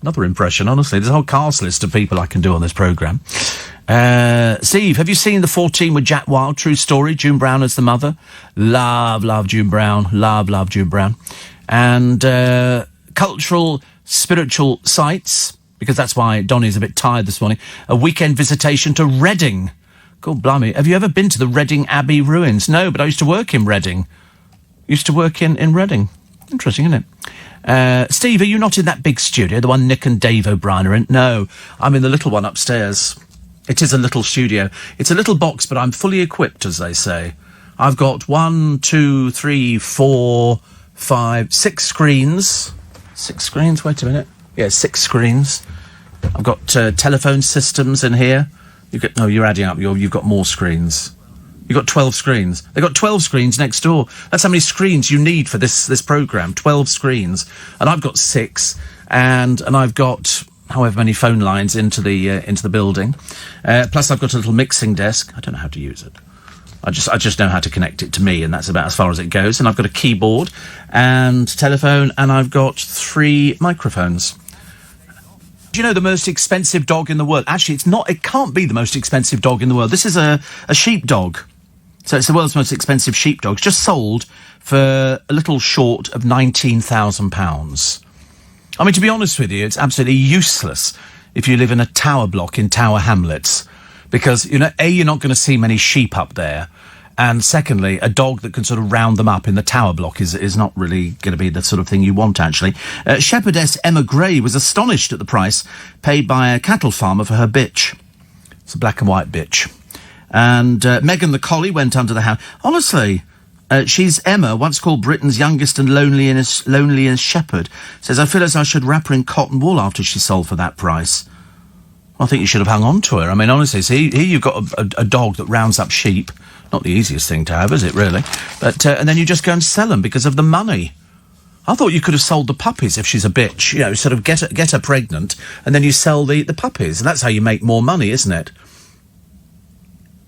Another impression, honestly. There's a whole cast list of people I can do on this programme. Steve, have you seen The 14 with Jack Wilde? True story. June Brown as the mother. Love June Brown. Love June Brown. And cultural, spiritual sites, because that's why Donnie's a bit tired this morning. A weekend visitation to Reading. God blimey. Have you ever been to the Reading Abbey ruins? No, but I used to work in Reading. Used to work in Reading. Interesting, isn't it? Steve, are you not in that big studio, the one Nick and Dave O'Brien are in? No, I'm in the little one upstairs. It is a little studio. It's a little box, but I'm fully equipped, as they say. I've got 1, 2, 3, 4, 5, 6 screens. 6 screens? Wait a minute. Yeah, 6 screens. I've got telephone systems in here. You're adding up. You've got more screens. You've got 12 screens. They've got 12 screens next door. That's how many screens you need for this programme. 12 screens. And I've got 6. And I've got however many phone lines into the building. Plus I've got a little mixing desk. I don't know how to use it. I just know how to connect it to me, and that's about as far as it goes. And I've got a keyboard and telephone, and I've got 3 microphones. Do you know the most expensive dog in the world? Actually, it can't be the most expensive dog in the world. This is a sheepdog. So it's the world's most expensive sheepdog. It's just sold for a little short of £19,000. I mean, to be honest with you, it's absolutely useless if you live in a tower block in Tower Hamlets. Because, you know, A, you're not going to see many sheep up there. And secondly, a dog that can sort of round them up in the tower block is not really going to be the sort of thing you want, actually. Shepherdess Emma Gray was astonished at the price paid by a cattle farmer for her bitch. It's a black and white bitch. And Megan the collie went under the house. Honestly, she's Emma, once called Britain's youngest and loneliest shepherd. Says, I feel as I should wrap her in cotton wool after she sold for that price. Well, I think you should have hung on to her. I mean, honestly, see, here you've got a dog that rounds up sheep. Not the easiest thing to have, is it, really? But and then you just go and sell them because of the money. I thought you could have sold the puppies if she's a bitch. You know, sort of get her pregnant, and then you sell the puppies. And that's how you make more money, isn't it?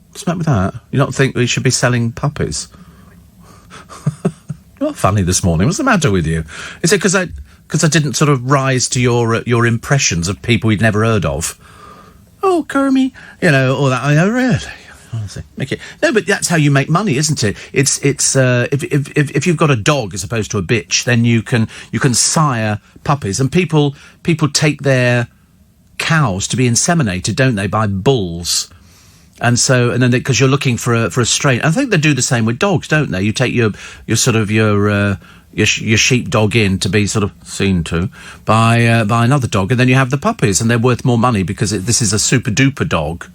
What's the matter with that? You don't think we should be selling puppies? You're not funny this morning. What's the matter with you? Is it because I didn't sort of rise to your impressions of people we'd never heard of? Oh, Kermie, you know, all that. Oh, really? Honestly, no, but that's how you make money, isn't it? It's if you've got a dog as opposed to a bitch, then you can sire puppies, and people take their cows to be inseminated, don't they, by bulls? And then because you're looking for a strain, I think they do the same with dogs, don't they? You take your sheepdog in to be sort of seen to by another dog, and then you have the puppies, and they're worth more money because this is a super duper dog.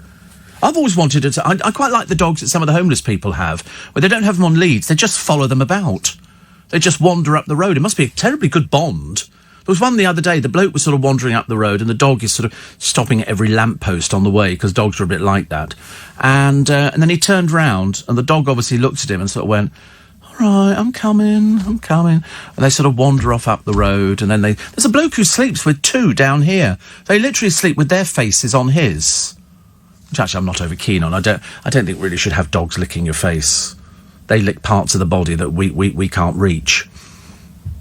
I've always wanted it. I quite like the dogs that some of the homeless people have, where they don't have them on leads. They just follow them about. They just wander up the road. It must be a terribly good bond. There was one the other day. The bloke was sort of wandering up the road, and the dog is sort of stopping at every lamppost on the way, because dogs are a bit like that. And then he turned round, and the dog obviously looked at him and sort of went, all right, I'm coming. And they sort of wander off up the road, and then there's a bloke who sleeps with 2 down here. They literally sleep with their faces on his. Which actually I'm not over keen on. I don't think really should have dogs licking your face. They lick parts of the body that we can't reach.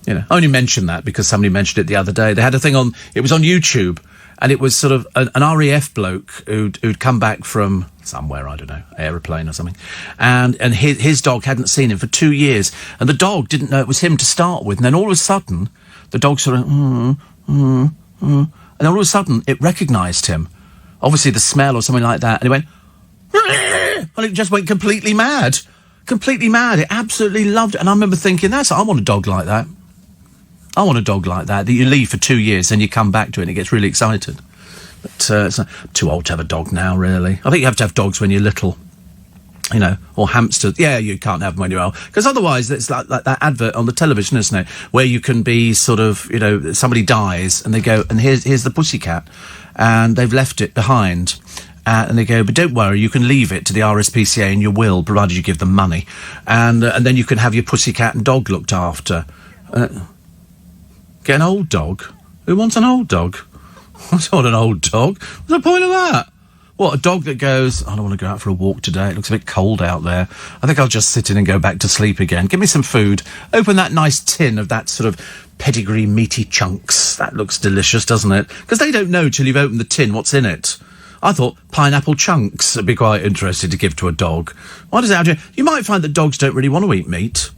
You know, I only mention that because somebody mentioned it the other day. They had a thing it was on YouTube, and it was sort of an RAF bloke who'd come back from somewhere, I don't know, aeroplane or something, and his dog hadn't seen him for 2 years, and the dog didn't know it was him to start with, and then all of a sudden, the dog sort of, and all of a sudden, it recognised him. Obviously the smell or something like that, and it went, and it just went completely mad. It absolutely loved it. And I remember thinking, I want a dog like that. I want a dog like that you leave for 2 years, and you come back to it and it gets really excited. But it's not, too old to have a dog now, really. I think you have to have dogs when you're little, you know, or hamsters. Yeah, you can't have them when you're old. Because otherwise, it's like that advert on the television, isn't it? Where you can be sort of, you know, somebody dies and they go, and here's the pussycat. And they've left it behind. And they go, but don't worry, you can leave it to the RSPCA in your will, provided you give them money. And then you can have your pussycat and dog looked after. Get an old dog? Who wants an old dog? I don't want an old dog. What's the point of that? What, a dog that goes, I don't want to go out for a walk today. It looks a bit cold out there. I think I'll just sit in and go back to sleep again. Give me some food. Open that nice tin of that sort of pedigree meaty chunks. That looks delicious, doesn't it? Because they don't know till you've opened the tin what's in it. I thought pineapple chunks would be quite interesting to give to a dog. Why does it have to? You might find that dogs don't really want to eat meat.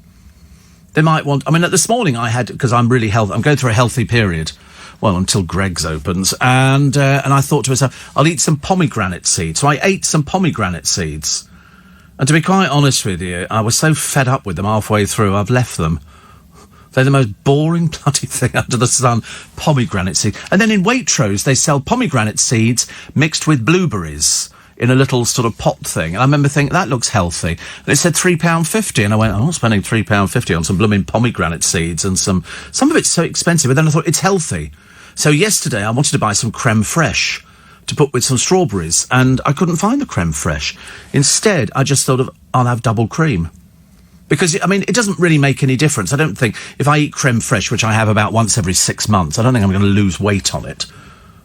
They might want... I mean, this morning I had... Because I'm really healthy. I'm going through a healthy period. Well, until Greg's opens. And I thought to myself, I'll eat some pomegranate seeds. So I ate some pomegranate seeds. And to be quite honest with you, I was so fed up with them halfway through, I've left them. They're the most boring bloody thing under the sun. Pomegranate seeds. And then in Waitrose, they sell pomegranate seeds mixed with blueberries in a little sort of pot thing. And I remember thinking, that looks healthy. And it said £3.50. And I went, I'm not spending £3.50 on some blooming pomegranate seeds and some of it's so expensive. But then I thought, it's healthy. So yesterday I wanted to buy some creme fraiche to put with some strawberries, and I couldn't find the creme fraiche. Instead, I just thought I'll have double cream. Because, I mean, it doesn't really make any difference. I don't think, if I eat creme fraiche, which I have about once every 6 months, I don't think I'm going to lose weight on it.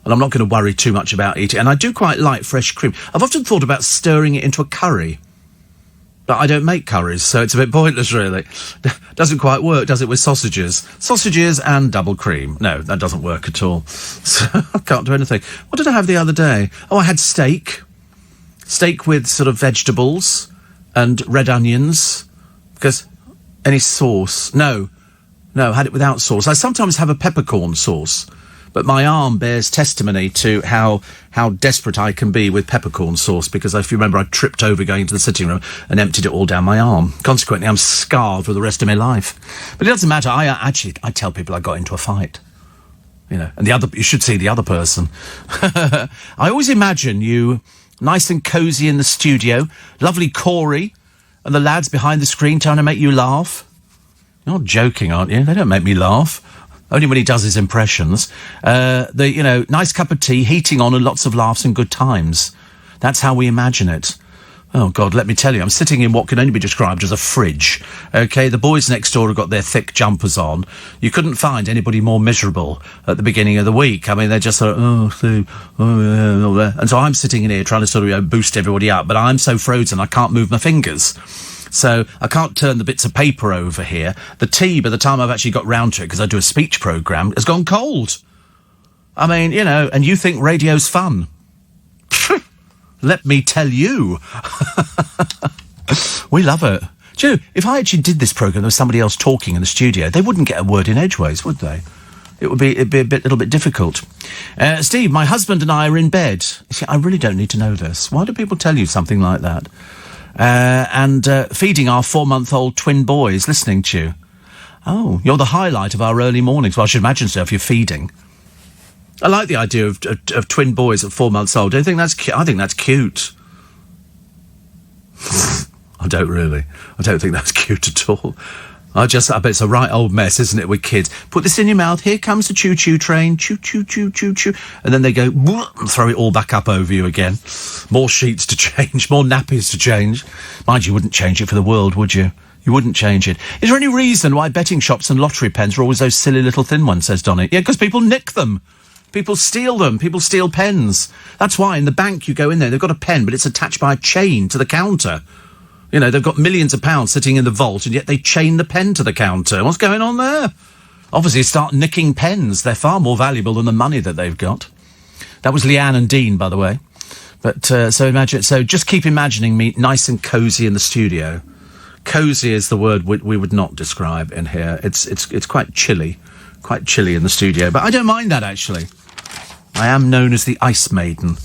And I'm not going to worry too much about eating. And I do quite like fresh cream. I've often thought about stirring it into a curry. But I don't make curries, so it's a bit pointless, really. Doesn't quite work, does it, with sausages? Sausages and double cream. No, that doesn't work at all. So I can't do anything. What did I have the other day? Oh, I had steak. Steak with sort of vegetables and red onions. Because any sauce... No, I had it without sauce. I sometimes have a peppercorn sauce. But my arm bears testimony to how desperate I can be with peppercorn sauce, because if you remember, I tripped over going into the sitting room and emptied it all down my arm. Consequently, I'm scarred for the rest of my life. But it doesn't matter. I tell people I got into a fight. You know, and you should see the other person. I always imagine you nice and cosy in the studio, lovely Corey, and the lads behind the screen trying to make you laugh. You're not joking, aren't you? They don't make me laugh. Only when he does his impressions. Nice cup of tea, heating on, and lots of laughs and good times. That's how we imagine it. Oh, God, let me tell you, I'm sitting in what can only be described as a fridge. OK, the boys next door have got their thick jumpers on. You couldn't find anybody more miserable at the beginning of the week. I mean, they're just sort of, and so I'm sitting in here trying to sort of boost everybody up, but I'm so frozen I can't move my fingers. So I can't turn the bits of paper over here. The tea, by the time I've actually got round to it, because I do a speech programme, has gone cold. I mean, and you think radio's fun. Let me tell you. We love it. Do you know, if I actually did this programme, there was somebody else talking in the studio, they wouldn't get a word in edgeways, would they? It'd be a little bit difficult. Steve, my husband and I are in bed. You see, I really don't need to know this. Why do people tell you something like that? And feeding our 4-month-old twin boys, listening to you. Oh, you're the highlight of our early mornings. Well, I should imagine so if you're feeding. I like the idea of twin boys at 4 months old. I think that's cute. I don't really. I don't think that's cute at all. I bet it's a right old mess, isn't it, with kids? Put this in your mouth. Here comes the choo-choo train. Choo-choo, choo-choo, choo. And then they go, and throw it all back up over you again. More sheets to change, more nappies to change. Mind you wouldn't change it for the world, would you? You wouldn't change it. Is there any reason why betting shops and lottery pens are always those silly little thin ones, says Donny? Yeah, because people nick them. People steal them. People steal pens. That's why in the bank you go in there, they've got a pen, but it's attached by a chain to the counter. You know, they've got millions of pounds sitting in the vault, and yet they chain the pen to the counter. What's going on there? Obviously, start nicking pens. They're far more valuable than the money that they've got. That was Leanne and Dean, by the way. But, so just keep imagining me nice and cosy in the studio. Cosy is the word we would not describe in here. It's quite chilly in the studio. But I don't mind that, actually. I am known as the Ice Maiden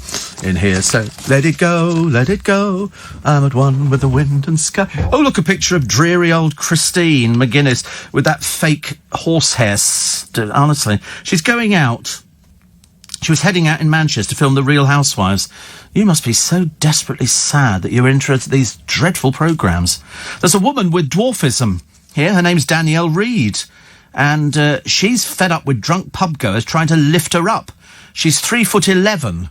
in here, so let it go, I'm at one with the wind and sky. Oh, look, a picture of dreary old Christine McGuinness with that fake horsehair, honestly. She's going out. She was heading out in Manchester to film The Real Housewives. You must be so desperately sad that you're interested in these dreadful programmes. There's a woman with dwarfism here, her name's Danielle Reid, and she's fed up with drunk pub-goers trying to lift her up. She's 3'11".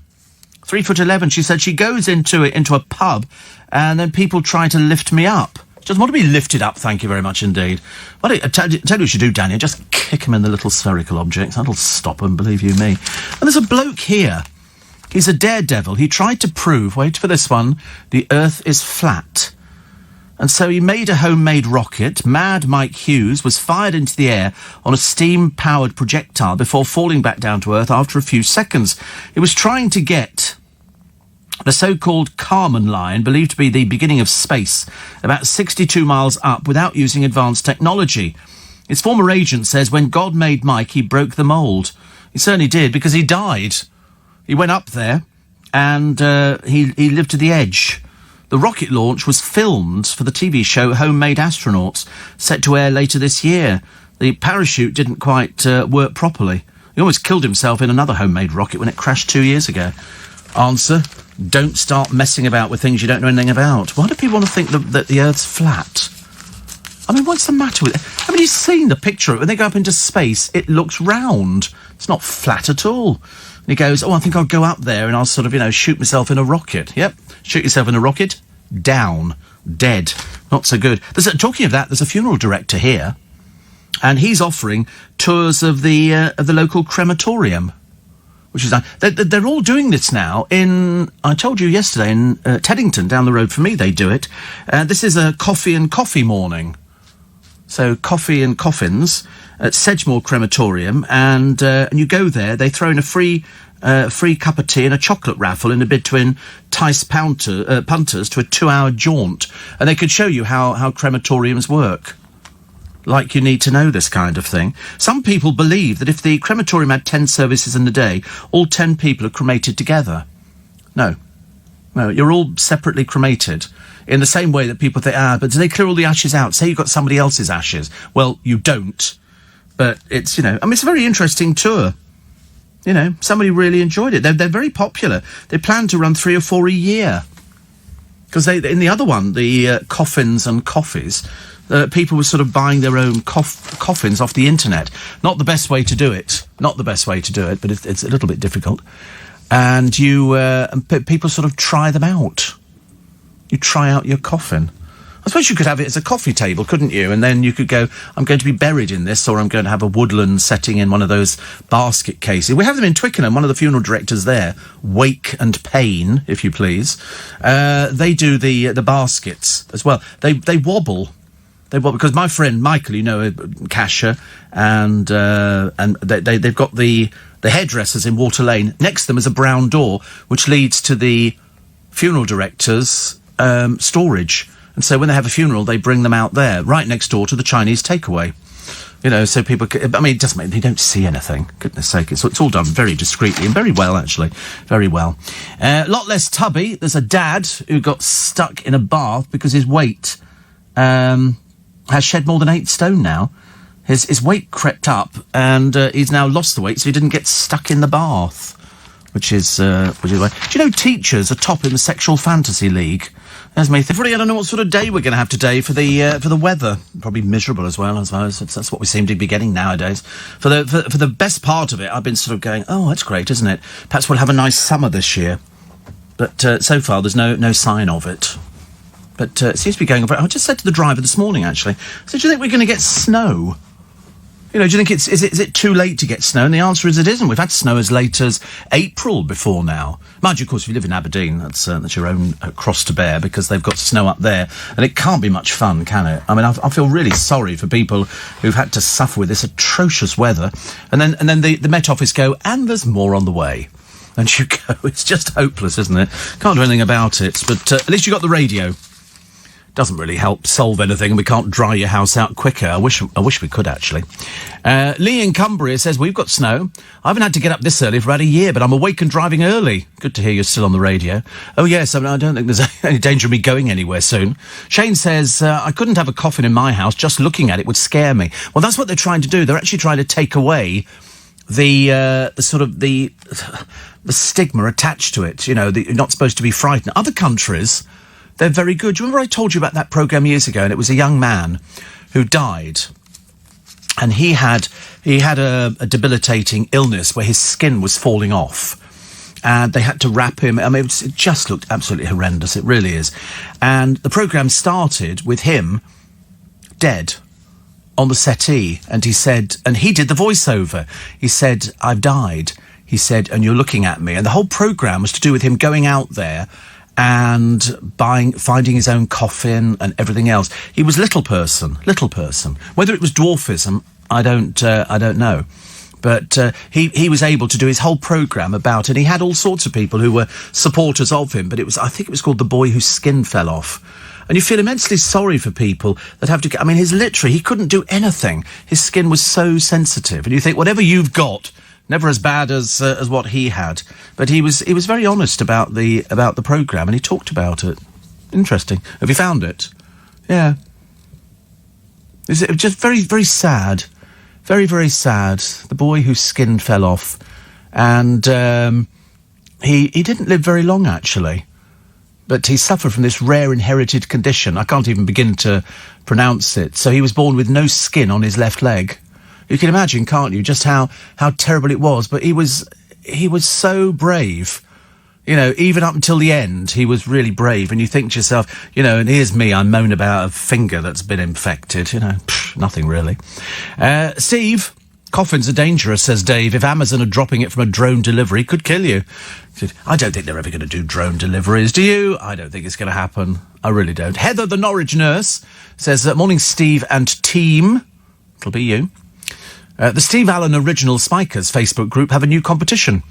3'11". She said she goes into a pub, and then people try to lift me up. Just want to be lifted up, thank you very much indeed. Well, I tell you what you should do, Daniel, just kick him in the little spherical objects. That'll stop him, believe you me. And there's a bloke here. He's a daredevil. He tried to prove, wait for this one, the Earth is flat. And so he made a homemade rocket. Mad Mike Hughes was fired into the air on a steam-powered projectile before falling back down to Earth after a few seconds. He was trying to get the so-called Kármán line, believed to be the beginning of space, about 62 miles up without using advanced technology. His former agent says when God made Mike, he broke the mould. He certainly did, because he died. He went up there, and he lived to the edge. The rocket launch was filmed for the TV show Homemade Astronauts, set to air later this year. The parachute didn't quite work properly. He almost killed himself in another homemade rocket when it crashed 2 years ago. Answer: don't start messing about with things you don't know anything about. Why do people want to think that the Earth's flat? I mean, what's the matter with it? Haven't you seen the picture of it? When they go up into space, it looks round. It's not flat at all. And he goes, I think I'll go up there and I'll sort of, shoot myself in a rocket. Yep, shoot yourself in a rocket, down, dead. Not so good. Talking of that, there's a funeral director here, and he's offering tours of the local crematorium, which is they're all doing this now in, I told you yesterday, in Teddington, down the road from me, they do it. This is a coffee and coffee morning. So coffee and coffins at Sedgemoor Crematorium, and you go there. They throw in a free cup of tea and a chocolate raffle in a bid to entice punters to a 2-hour jaunt, and they could show you how crematoriums work. Like you need to know this kind of thing. Some people believe that if the crematorium had 10 services in the day, all 10 people are cremated together. No, you're all separately cremated. In the same way that people think, but do they clear all the ashes out? Say you've got somebody else's ashes. Well, you don't. But it's, it's a very interesting tour. Somebody really enjoyed it. They're very popular. They plan to run 3 or 4 a year. Because in the other one, the coffins and coffees, people were sort of buying their own coffins off the internet. Not the best way to do it. But it's a little bit difficult. And people sort of try them out. You try out your coffin. I suppose you could have it as a coffee table, couldn't you? And then you could go, I'm going to be buried in this, or I'm going to have a woodland setting in one of those basket cases. We have them in Twickenham, one of the funeral directors there, Wake and Pain, if you please. They do the baskets as well. They wobble. They wobble, because my friend Michael, Kasha, and they've got the hairdressers in Water Lane. Next to them is a brown door, which leads to the funeral director's storage. And so when they have a funeral, they bring them out there, right next door to the Chinese takeaway. So people... it doesn't mean they don't see anything. Goodness sake, it's all done very discreetly and very well, actually. Very well. A lot less tubby. There's a dad who got stuck in a bath because his weight has shed more than 8 stone now. His weight crept up, and he's now lost the weight, so he didn't get stuck in the bath. Which is why. Do you know teachers are top in the sexual fantasy league? As me, I don't know what sort of day we're going to have today for the weather. Probably miserable as well, I suppose. That's what we seem to be getting nowadays. For the best part of it, I've been sort of going, that's great, isn't it? Perhaps we'll have a nice summer this year. But so far, there's no sign of it. But it seems to be going over. I just said to the driver this morning, actually, I said, do you think we're going to get snow? Do you think is it too late to get snow? And the answer is it isn't. We've had snow as late as April before now. Mind you, of course, if you live in Aberdeen, that's your own cross to bear, because they've got snow up there, and it can't be much fun, can it? I mean, I feel really sorry for people who've had to suffer with this atrocious weather, and then the Met Office go, and there's more on the way. And you go, it's just hopeless, isn't it? Can't do anything about it, but at least you got the radio. Doesn't really help solve anything, and we can't dry your house out quicker. I wish we could, actually. Lee in Cumbria says, we've got snow. I haven't had to get up this early for about a year, but I'm awake and driving early. Good to hear you're still on the radio. Oh, yes, I don't think there's any danger of me going anywhere soon. Shane says, I couldn't have a coffin in my house. Just looking at it would scare me. Well, that's what they're trying to do. They're actually trying to take away the stigma attached to it. You're not supposed to be frightened. Other countries... they're very good. Do you remember I told you about that programme years ago? And it was a young man who died. And he had a debilitating illness where his skin was falling off. and they had to wrap him. I mean, it just looked absolutely horrendous. It really is. And the programme started with him dead on the settee, and he said, and he did the voiceover. He said, "I've died." He said, "and you're looking at me." And the whole programme was to do with him going out there and finding his own coffin and everything else. He was little person. Whether it was dwarfism, I don't know. But he was able to do his whole programme about it. He had all sorts of people who were supporters of him, but I think it was called The Boy Whose Skin Fell Off. And you feel immensely sorry for people that have to... I mean, he couldn't do anything. His skin was so sensitive. And you think, whatever you've got, never as bad as what he had. But he was very honest about the programme, and he talked about it. Interesting. Have you found it? Yeah. Is it just very, very sad? Very, very sad. The boy whose skin fell off. And he didn't live very long, actually. But he suffered from this rare inherited condition. I can't even begin to pronounce it. So he was born with no skin on his left leg. You can imagine, can't you, just how terrible it was. But he was so brave. You know, even up until the end, he was really brave. And you think to yourself, you know, and here's me, I moan about a finger that's been infected. You know, nothing really. Steve, coffins are dangerous, says Dave. If Amazon are dropping it from a drone delivery, could kill you. I don't think they're ever going to do drone deliveries. Do you? I don't think it's going to happen. I really don't. Heather, the Norwich nurse, says, "Morning, Steve and team." It'll be you. The Steve Allen Original Spikers Facebook group have a new competition.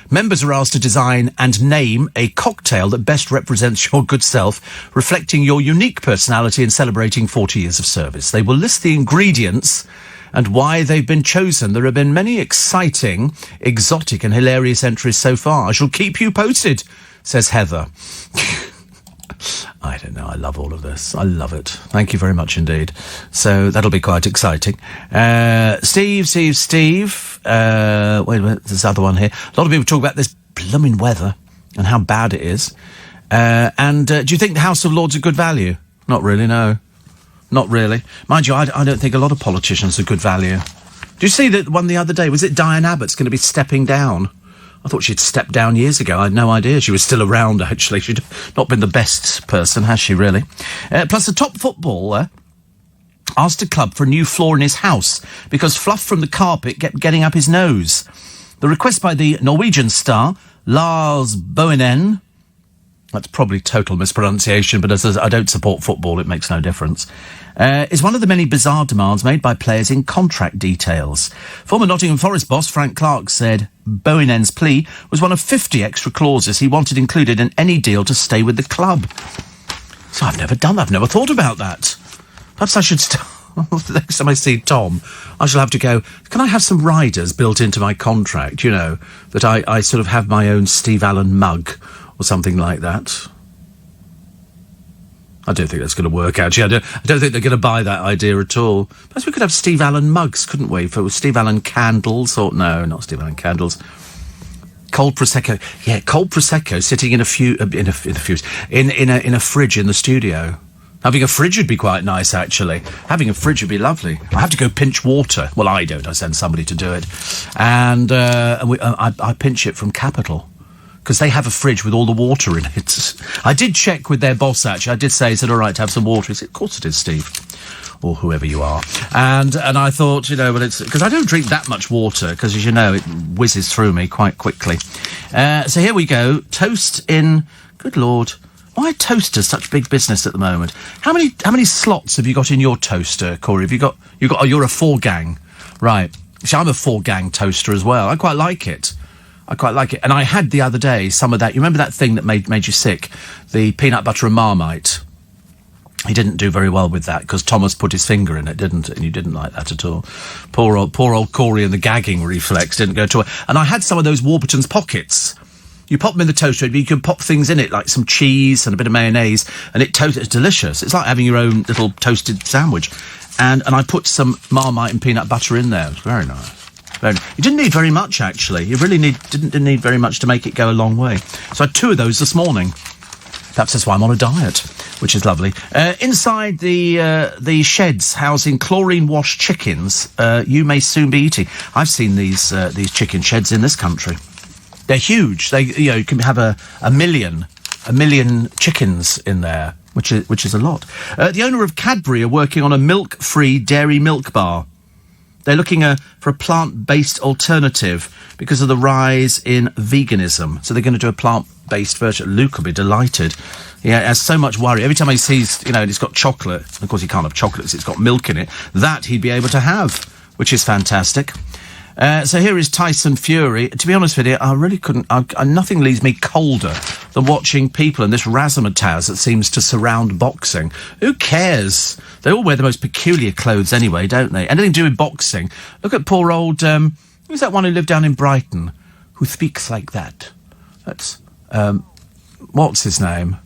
Members are asked to design and name a cocktail that best represents your good self, reflecting your unique personality and celebrating 40 years of service. They will list the ingredients and why they've been chosen. There have been many exciting, exotic and hilarious entries so far. I shall keep you posted, says Heather. I don't know. I love all of this. I love it. Thank you very much indeed. So that'll be quite exciting. Steve. Wait a minute. There's this other one here. A lot of people talk about this blooming weather and how bad it is. Do you think the House of Lords are good value? Not really, no. Not really. Mind you, I don't think a lot of politicians are good value. Do you see that one the other day? Was it Diane Abbott's going to be stepping down? I thought she'd stepped down years ago. I had no idea she was still around, actually. She'd not been the best person, has she, really? Plus, a top footballer asked a club for a new floor in his house because fluff from the carpet kept getting up his nose. The request by the Norwegian star, Lars Bohinen, that's probably total mispronunciation, but as I don't support football, it makes no difference, is one of the many bizarre demands made by players in contract details. Former Nottingham Forest boss Frank Clark said Bohinen's plea was one of 50 extra clauses he wanted included in any deal to stay with the club. So I've never thought about that. Perhaps I should the next time I see Tom, I shall have to go, can I have some riders built into my contract, you know, that I sort of have my own Steve Allen mug or something like that. I don't think that's going to work, actually. I don't think they're going to buy that idea at all. Perhaps we could have Steve Allen mugs, couldn't we? For Steve Allen candles, or no, not Steve Allen candles. Cold Prosecco. Yeah, cold Prosecco sitting in a fridge in the studio. Having a fridge would be quite nice, actually. Having a fridge would be lovely. I have to go pinch water. Well, I don't. I send somebody to do it. And I pinch it from Capital, because they have a fridge with all the water in it. I did check with their boss, actually. I did say, is it all right to have some water? He said, of course it is, Steve. Or whoever you are. And I thought, you know, well, it's... Because I don't drink that much water, because, as you know, it whizzes through me quite quickly. So here we go. Toast in... Good Lord. Why are toasters such big business at the moment? How many slots have you got in your toaster, Corey? Have you got... Oh, you're a 4-gang. Right. See, I'm a 4-gang toaster as well. I quite like it. And I had the other day some of that. You remember that thing that made you sick? The peanut butter and Marmite. He didn't do very well with that because Thomas put his finger in it, didn't it? And you didn't like that at all. Poor old Corey and the gagging reflex didn't go to it. And I had some of those Warburton's pockets. You pop them in the toaster, but you can pop things in it, like some cheese and a bit of mayonnaise, and it's delicious. It's like having your own little toasted sandwich. And I put some Marmite and peanut butter in there. It was very nice. You didn't need very much, actually. You really didn't need very much to make it go a long way. So I had 2 of those this morning. Perhaps that's why I'm on a diet, which is lovely. Inside the sheds housing chlorine-washed chickens, you may soon be eating. I've seen these chicken sheds in this country. They're huge. You can have a million chickens in there, which is a lot. The owner of Cadbury are working on a milk-free dairy milk bar. They're looking for a plant-based alternative because of the rise in veganism. So they're going to do a plant-based version. Luke will be delighted. He has so much worry. Every time he sees, it's got chocolate. Of course, he can't have chocolates. It's got milk in it. That he'd be able to have, which is fantastic. So here is Tyson Fury. To be honest with you, I really couldn't... nothing leaves me colder than watching people in this razzmatazz that seems to surround boxing. Who cares? They all wear the most peculiar clothes anyway, don't they? Anything to do with boxing. Look at poor old... who's that one who lived down in Brighton who speaks like that? That's... what's his name?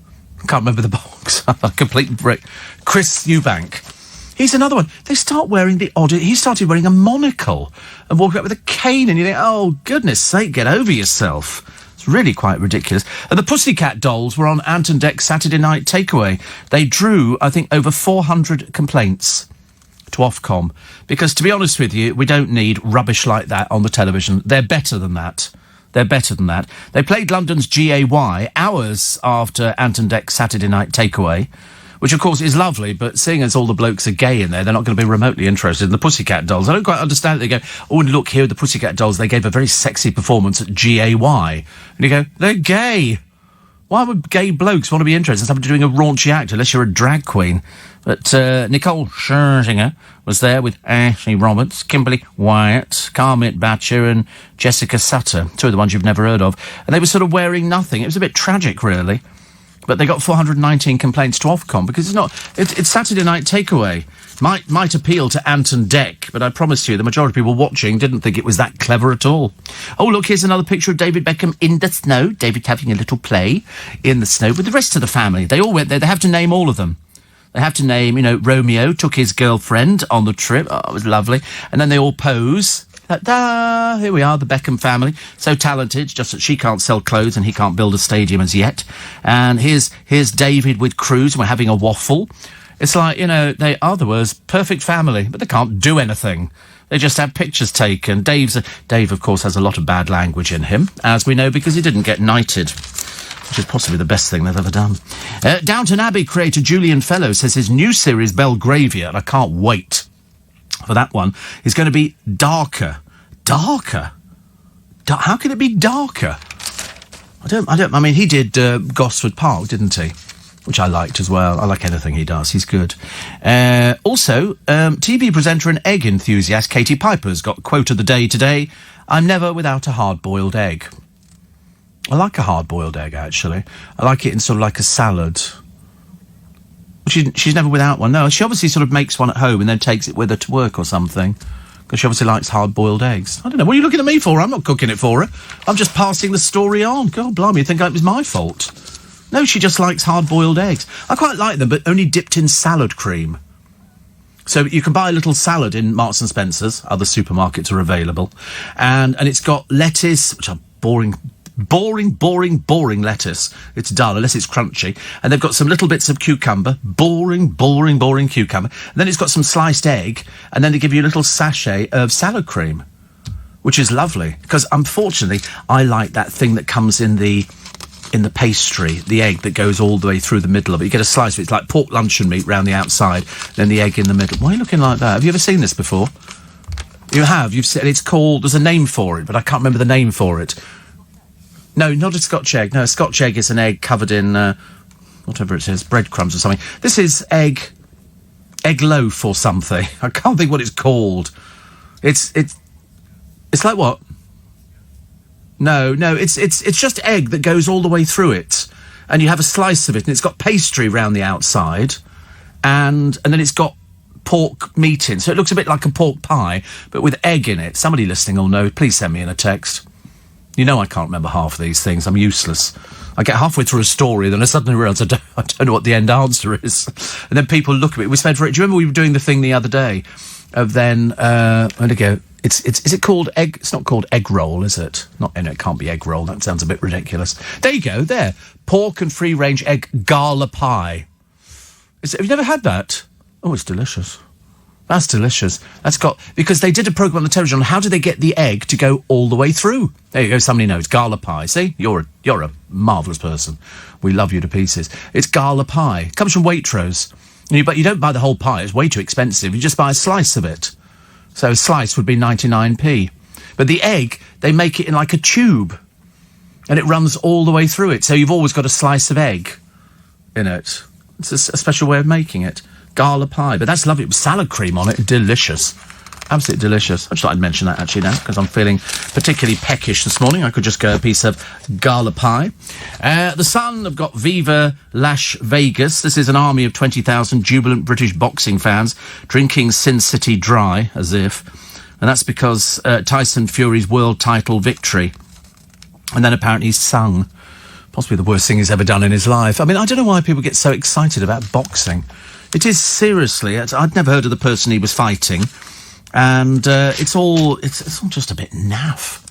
I can't remember the box. A complete brick. Chris Eubank. He's another one. They start wearing the odd... He started wearing a monocle and walking up with a cane, and you think, oh, goodness sake, get over yourself. It's really quite ridiculous. And the Pussycat Dolls were on Ant and Dec's Saturday Night Takeaway. They drew, I think, over 400 complaints to Ofcom. Because, to be honest with you, we don't need rubbish like that on the television. They're better than that. They're better than that. They played London's GAY hours after Ant and Dec's Saturday Night Takeaway, which, of course, is lovely, but seeing as all the blokes are gay in there, they're not going to be remotely interested in the Pussycat Dolls. I don't quite understand it. They go, oh, and look, here are the Pussycat Dolls. They gave a very sexy performance at GAY. And you go, they're gay. Why would gay blokes want to be interested in somebody doing a raunchy act, unless you're a drag queen? But Nicole Scherzinger was there with Ashley Roberts, Kimberly Wyatt, Carmit Batcher and Jessica Sutter, two of the ones you've never heard of. And they were sort of wearing nothing. It was a bit tragic, really. But they got 419 complaints to Ofcom because it's Saturday Night Takeaway. Might appeal to Ant and Dec, but I promise you the majority of people watching didn't think it was that clever at all. Oh, look, here's another picture of David Beckham in the snow. David having a little play in the snow with the rest of the family. They all went there. They have to name all of them. They have to name, Romeo took his girlfriend on the trip. Oh, it was lovely. And then they all pose. Here we are, the Beckham family. So talented, just that she can't sell clothes and he can't build a stadium as yet. And here's David with Cruz, and we're having a waffle. It's like, they are the worst perfect family, but they can't do anything. They just have pictures taken. Dave, of course, has a lot of bad language in him, as we know, because he didn't get knighted, which is possibly the best thing they've ever done. Downton Abbey creator Julian Fellows says his new series, Belgravia, and I can't wait for that one, is going to be darker. Darker? How can it be darker? I mean, he did Gosford Park, didn't he? Which I liked as well. I like anything he does. He's good. Also, TV presenter and egg enthusiast Katie Piper's got quote of the day today. I'm never without a hard-boiled egg. I like a hard-boiled egg, actually. I like it in sort of like a salad. She's never without one. No, she obviously sort of makes one at home and then takes it with her to work or something. Because she obviously likes hard-boiled eggs. I don't know. What are you looking at me for? I'm not cooking it for her. I'm just passing the story on. God, blimey, you think it was my fault? No, she just likes hard-boiled eggs. I quite like them, but only dipped in salad cream. So you can buy a little salad in Marks and Spencer's. Other supermarkets are available. And it's got lettuce, which are boring lettuce. It's dull, unless it's crunchy. And they've got some little bits of cucumber. Boring cucumber. And then it's got some sliced egg. And then they give you a little sachet of salad cream, which is lovely. Because, unfortunately, I like that thing that comes in the pastry, the egg that goes all the way through the middle of it. You get a slice of it. It's like pork luncheon meat round the outside, then the egg in the middle. Why are you looking like that? Have you ever seen this before? You have. You've seen. It's called... There's a name for it, but I can't remember the name for it. No, not a Scotch egg. No, a Scotch egg is an egg covered in, whatever it is, breadcrumbs or something. This is egg loaf or something. I can't think what it's called. It's like what? No, it's just egg that goes all the way through it. And you have a slice of it, and it's got pastry round the outside. And then it's got pork meat in. So it looks a bit like a pork pie, but with egg in it. Somebody listening will know. Please send me in a text. You know I can't remember half of these things. I'm useless. I get halfway through a story, then I suddenly realise I don't know what the end answer is. And then people look at me. Do you remember we were doing the thing the other day of then, where'd it go? Is it called egg? It's not called egg roll, is it? It can't be egg roll. That sounds a bit ridiculous. There you go, there. Pork and free-range egg gala pie. Have you never had that? Oh, it's delicious. That's delicious. Because they did a programme on the television on how do they get the egg to go all the way through. There you go, somebody knows. Gala pie. See? You're a marvellous person. We love you to pieces. It's gala pie. It comes from Waitrose. But you don't buy the whole pie. It's way too expensive. You just buy a slice of it. So a slice would be 99p. But the egg, they make it in like a tube. And it runs all the way through it. So you've always got a slice of egg in it. It's a special way of making it. Gala pie. But that's lovely. With salad cream on it. Delicious. Absolutely delicious. I just thought I'd mention that actually now, because I'm feeling particularly peckish this morning. I could just go a piece of gala pie. The Sun have got Viva Las Vegas. This is an army of 20,000 jubilant British boxing fans drinking Sin City dry, as if. And that's because Tyson Fury's world title victory. And then apparently he's sung. Possibly the worst thing he's ever done in his life. I mean, I don't know why people get so excited about boxing. It is seriously. I'd never heard of the person he was fighting. And it's all just a bit naff.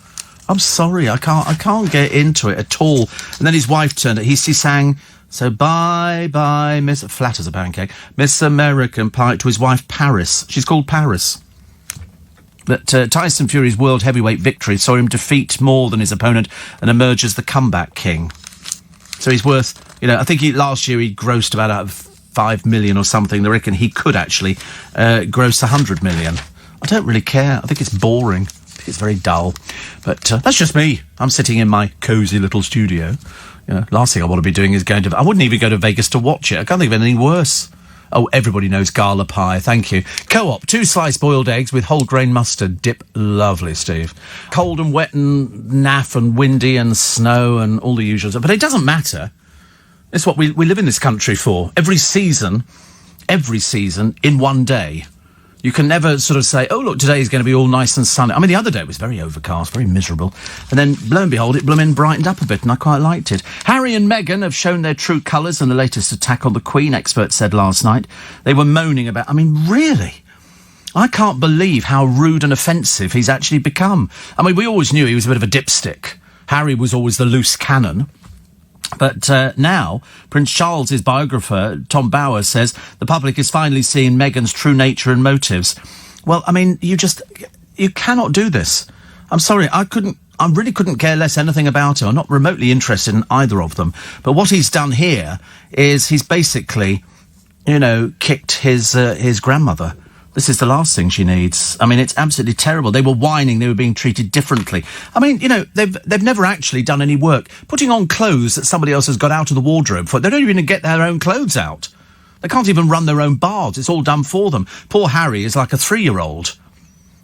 I'm sorry, I can't get into it at all. And then his wife turned it. He sang, so bye, Miss... Flat as a pancake. Miss American Pie to his wife, Paris. She's called Paris. But Tyson Fury's world heavyweight victory saw him defeat more than his opponent and emerge as the comeback king. So he's worth... I think last year he grossed about 5 million or something. They reckon he could actually gross 100 million. I don't really care. I think it's boring. I think it's very dull. But that's just me. I'm sitting in my cosy little studio. Last thing I want to be doing is going to... I wouldn't even go to Vegas to watch it. I can't think of anything worse. Oh, everybody knows gala pie. Thank you. Co-op, 2 sliced boiled eggs with whole grain mustard dip. Lovely, Steve. Cold and wet and naff and windy and snow and all the usuals. But it doesn't matter. It's what we live in this country for. Every season, in one day. You can never sort of say, oh, look, today's going to be all nice and sunny. I mean, the other day was very overcast, very miserable. And then, lo and behold, it brightened up a bit, and I quite liked it. Harry and Meghan have shown their true colours in the latest attack on the Queen, experts said last night. They were moaning about... I mean, really? I can't believe how rude and offensive he's actually become. I mean, we always knew he was a bit of a dipstick. Harry was always the loose cannon. But now, Prince Charles's biographer, Tom Bauer, says the public is finally seeing Meghan's true nature and motives. Well, I mean, you cannot do this. I'm sorry, I really couldn't care less anything about her. I'm not remotely interested in either of them. But what he's done here is he's basically, kicked his grandmother. This is the last thing she needs. I mean, it's absolutely terrible. They were whining they were being treated differently. I mean, they've never actually done any work. Putting on clothes that somebody else has got out of the wardrobe for. They don't even get their own clothes out. They can't even run their own baths. It's all done for them. Poor Harry is like a 3-year-old.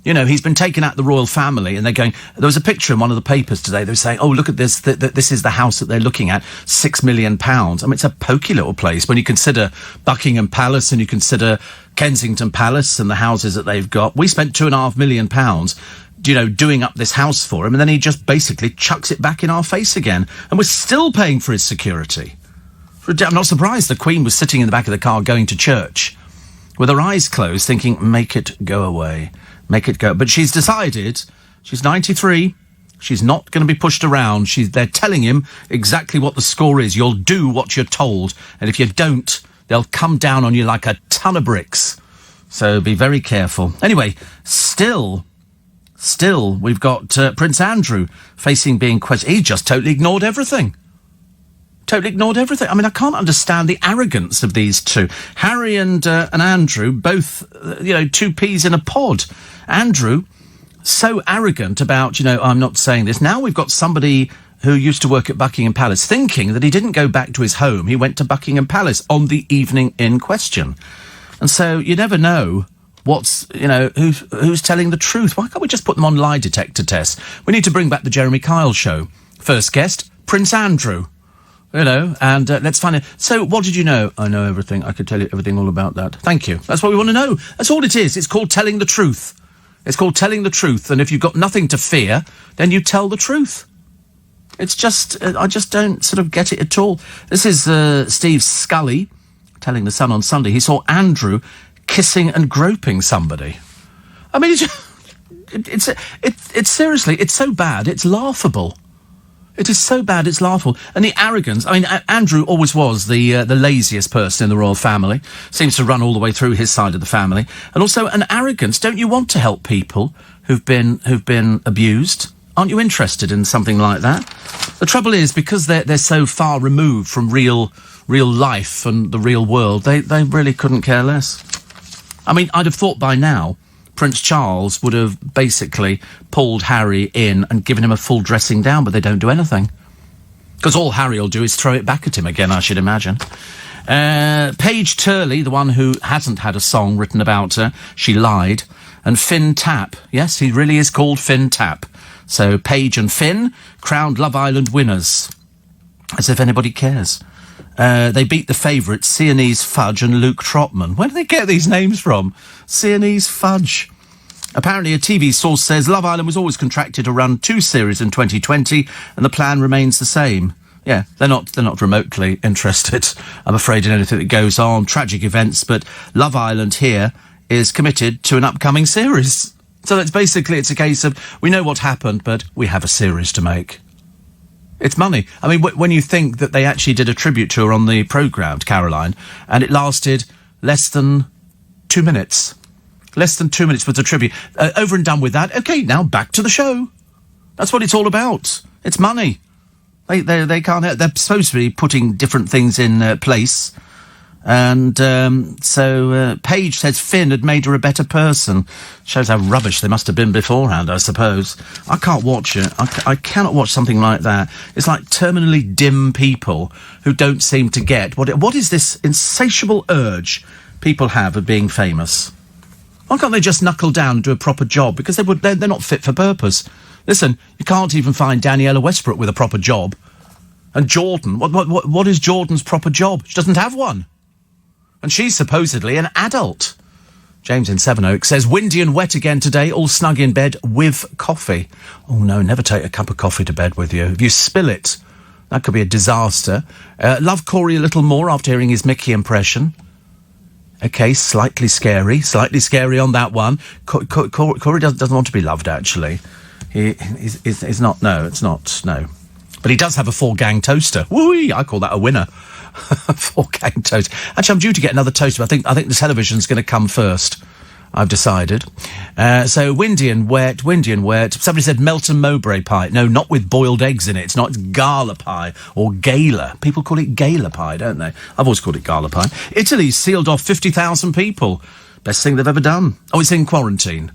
He's been taken out of the royal family, and they're going... There was a picture in one of the papers today. They were saying, oh, look at this. This is the house that they're looking at. £6 million. I mean, it's a pokey little place. When you consider Buckingham Palace and you consider Kensington Palace and the houses that they've got. We spent £2.5 million, doing up this house for him, and then he just basically chucks it back in our face again. And we're still paying for his security. I'm not surprised the Queen was sitting in the back of the car going to church with her eyes closed, thinking, make it go away. Make it go. But she's decided, she's 93, she's not going to be pushed around. They're telling him exactly what the score is. You'll do what you're told. And if you don't, they'll come down on you like a ton of bricks. So be very careful. Anyway, still, we've got Prince Andrew facing being questioned. He just totally ignored everything. I mean, I can't understand the arrogance of these two. Harry and Andrew, both, 2 peas in a pod. Andrew, so arrogant about, I'm not saying this. Now we've got somebody who used to work at Buckingham Palace thinking that he didn't go back to his home. He went to Buckingham Palace on the evening in question. And so you never know what's, who's telling the truth. Why can't we just put them on lie detector tests? We need to bring back the Jeremy Kyle show. First guest, Prince Andrew. And let's find out. So, what did you know? I know everything. I could tell you everything all about that. Thank you. That's what we want to know. That's all it is. It's called telling the truth. It's called telling the truth. And if you've got nothing to fear, then you tell the truth. It's just, I just don't sort of get it at all. This is Steve Scully telling The Sun on Sunday. He saw Andrew kissing and groping somebody. I mean, it's seriously, it's so bad, it's laughable. It is so bad, it's laughable. And the arrogance, I mean, Andrew always was the laziest person in the royal family. Seems to run all the way through his side of the family. And also an arrogance. Don't you want to help people who've been abused? Aren't you interested in something like that? The trouble is, because they're so far removed from real life and the real world, they really couldn't care less. I mean, I'd have thought by now Prince Charles would have basically pulled Harry in and given him a full dressing down, but they don't do anything. Because all Harry will do is throw it back at him again, I should imagine. Paige Turley, the one who hasn't had a song written about her, she lied. And Finn Tapp, yes, he really is called Finn Tapp. So Paige and Finn, crowned Love Island winners. As if anybody cares. They beat the favourites, Sienese Fudge and Luke Trotman. Where do they get these names from? Sienese Fudge. Apparently a TV source says Love Island was always contracted to run 2 series in 2020, and the plan remains the same. Yeah, they're not remotely interested, I'm afraid, in anything that goes on, tragic events, but Love Island here is committed to an upcoming series. So it's a case of, we know what happened, but we have a series to make. It's money. I mean, when you think that they actually did a tribute to her on the programme, Caroline, and it lasted less than 2 minutes. Less than 2 minutes was a tribute. Over and done with that. OK, now back to the show. That's what it's all about. It's money. They can't... They're supposed to be putting different things in place. And so Paige says Finn had made her a better person. Shows how rubbish they must have been beforehand, I suppose. I can't watch it. I cannot watch something like that. It's like terminally dim people who don't seem to get what is this insatiable urge people have of being famous. Why can't they just knuckle down and do a proper job? Because they're not fit for purpose. Listen, you can't even find Daniela Westbrook with a proper job. And Jordan, what is Jordan's proper job? She doesn't have one. And she's supposedly an adult. James in Sevenoaks says, windy and wet again today, all snug in bed with coffee. Oh no, never take a cup of coffee to bed with you. If you spill it, that could be a disaster. Love Corey a little more after hearing his Mickey impression. Okay, slightly scary on that one. Corey doesn't want to be loved, actually. He's not, no, it's not, no. But he does have a 4-gang toaster. Woo-wee, I call that a winner. 4-gang toast. Actually, I'm due to get another toaster, but I think the television's going to come first. I've decided. So windy and wet. Somebody said Melton Mowbray pie. No, not with boiled eggs in it. It's not. It's gala pie or gala. People call it gala pie, don't they? I've always called it gala pie. Italy sealed off 50,000 people. Best thing they've ever done. Oh, it's in quarantine.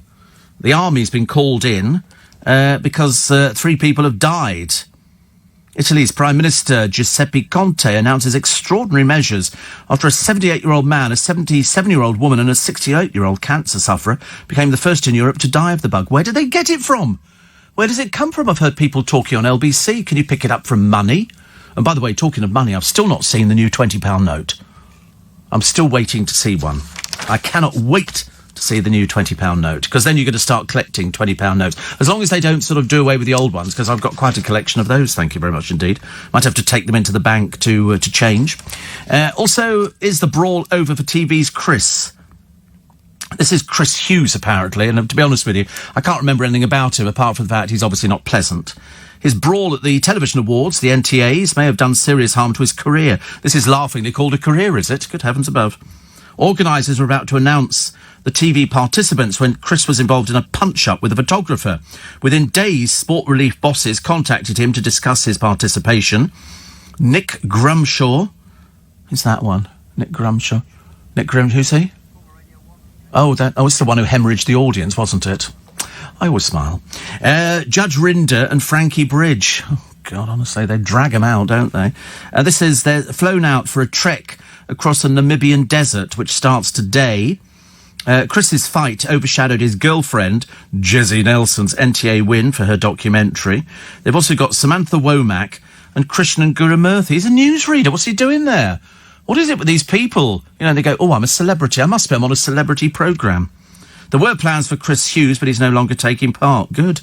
The army's been called in because 3 people have died. Italy's Prime Minister Giuseppe Conte announces extraordinary measures after a 78-year-old man, a 77-year-old woman and a 68-year-old cancer sufferer became the first in Europe to die of the bug. Where did they get it from? Where does it come from? I've heard people talking on LBC. Can you pick it up from money? And by the way, talking of money, I've still not seen the new £20 note. I'm still waiting to see one. I cannot wait to see the new £20 note, because then you're going to start collecting £20 notes. As long as they don't sort of do away with the old ones, because I've got quite a collection of those, thank you very much indeed. Might have to take them into the bank to change. Also, is the brawl over for TV's Chris? This is Chris Hughes, apparently, and to be honest with you, I can't remember anything about him, apart from the fact he's obviously not pleasant. His brawl at the television awards, the NTAs, may have done serious harm to his career. This is laughingly called a career, is it? Good heavens above. Organisers were about to announce the TV participants when Chris was involved in a punch-up with a photographer. Within days, Sport Relief bosses contacted him to discuss his participation. Nick Grumshaw. Who's that one? Nick Grumshaw. Who's he? Oh, it's the one who hemorrhaged the audience, wasn't it? I always smile. Judge Rinder and Frankie Bridge. Oh, God, honestly, they drag them out, don't they? They're flown out for a trek across the Namibian desert, which starts today. Chris's fight overshadowed his girlfriend, Jessie Nelson's NTA win for her documentary. They've also got Samantha Womack and Krishnan Gurumurthy. He's a newsreader. What's he doing there? What is it with these people? You know, they go, oh, I'm a celebrity. I must be. I'm on a celebrity programme. There were plans for Chris Hughes, but he's no longer taking part. Good.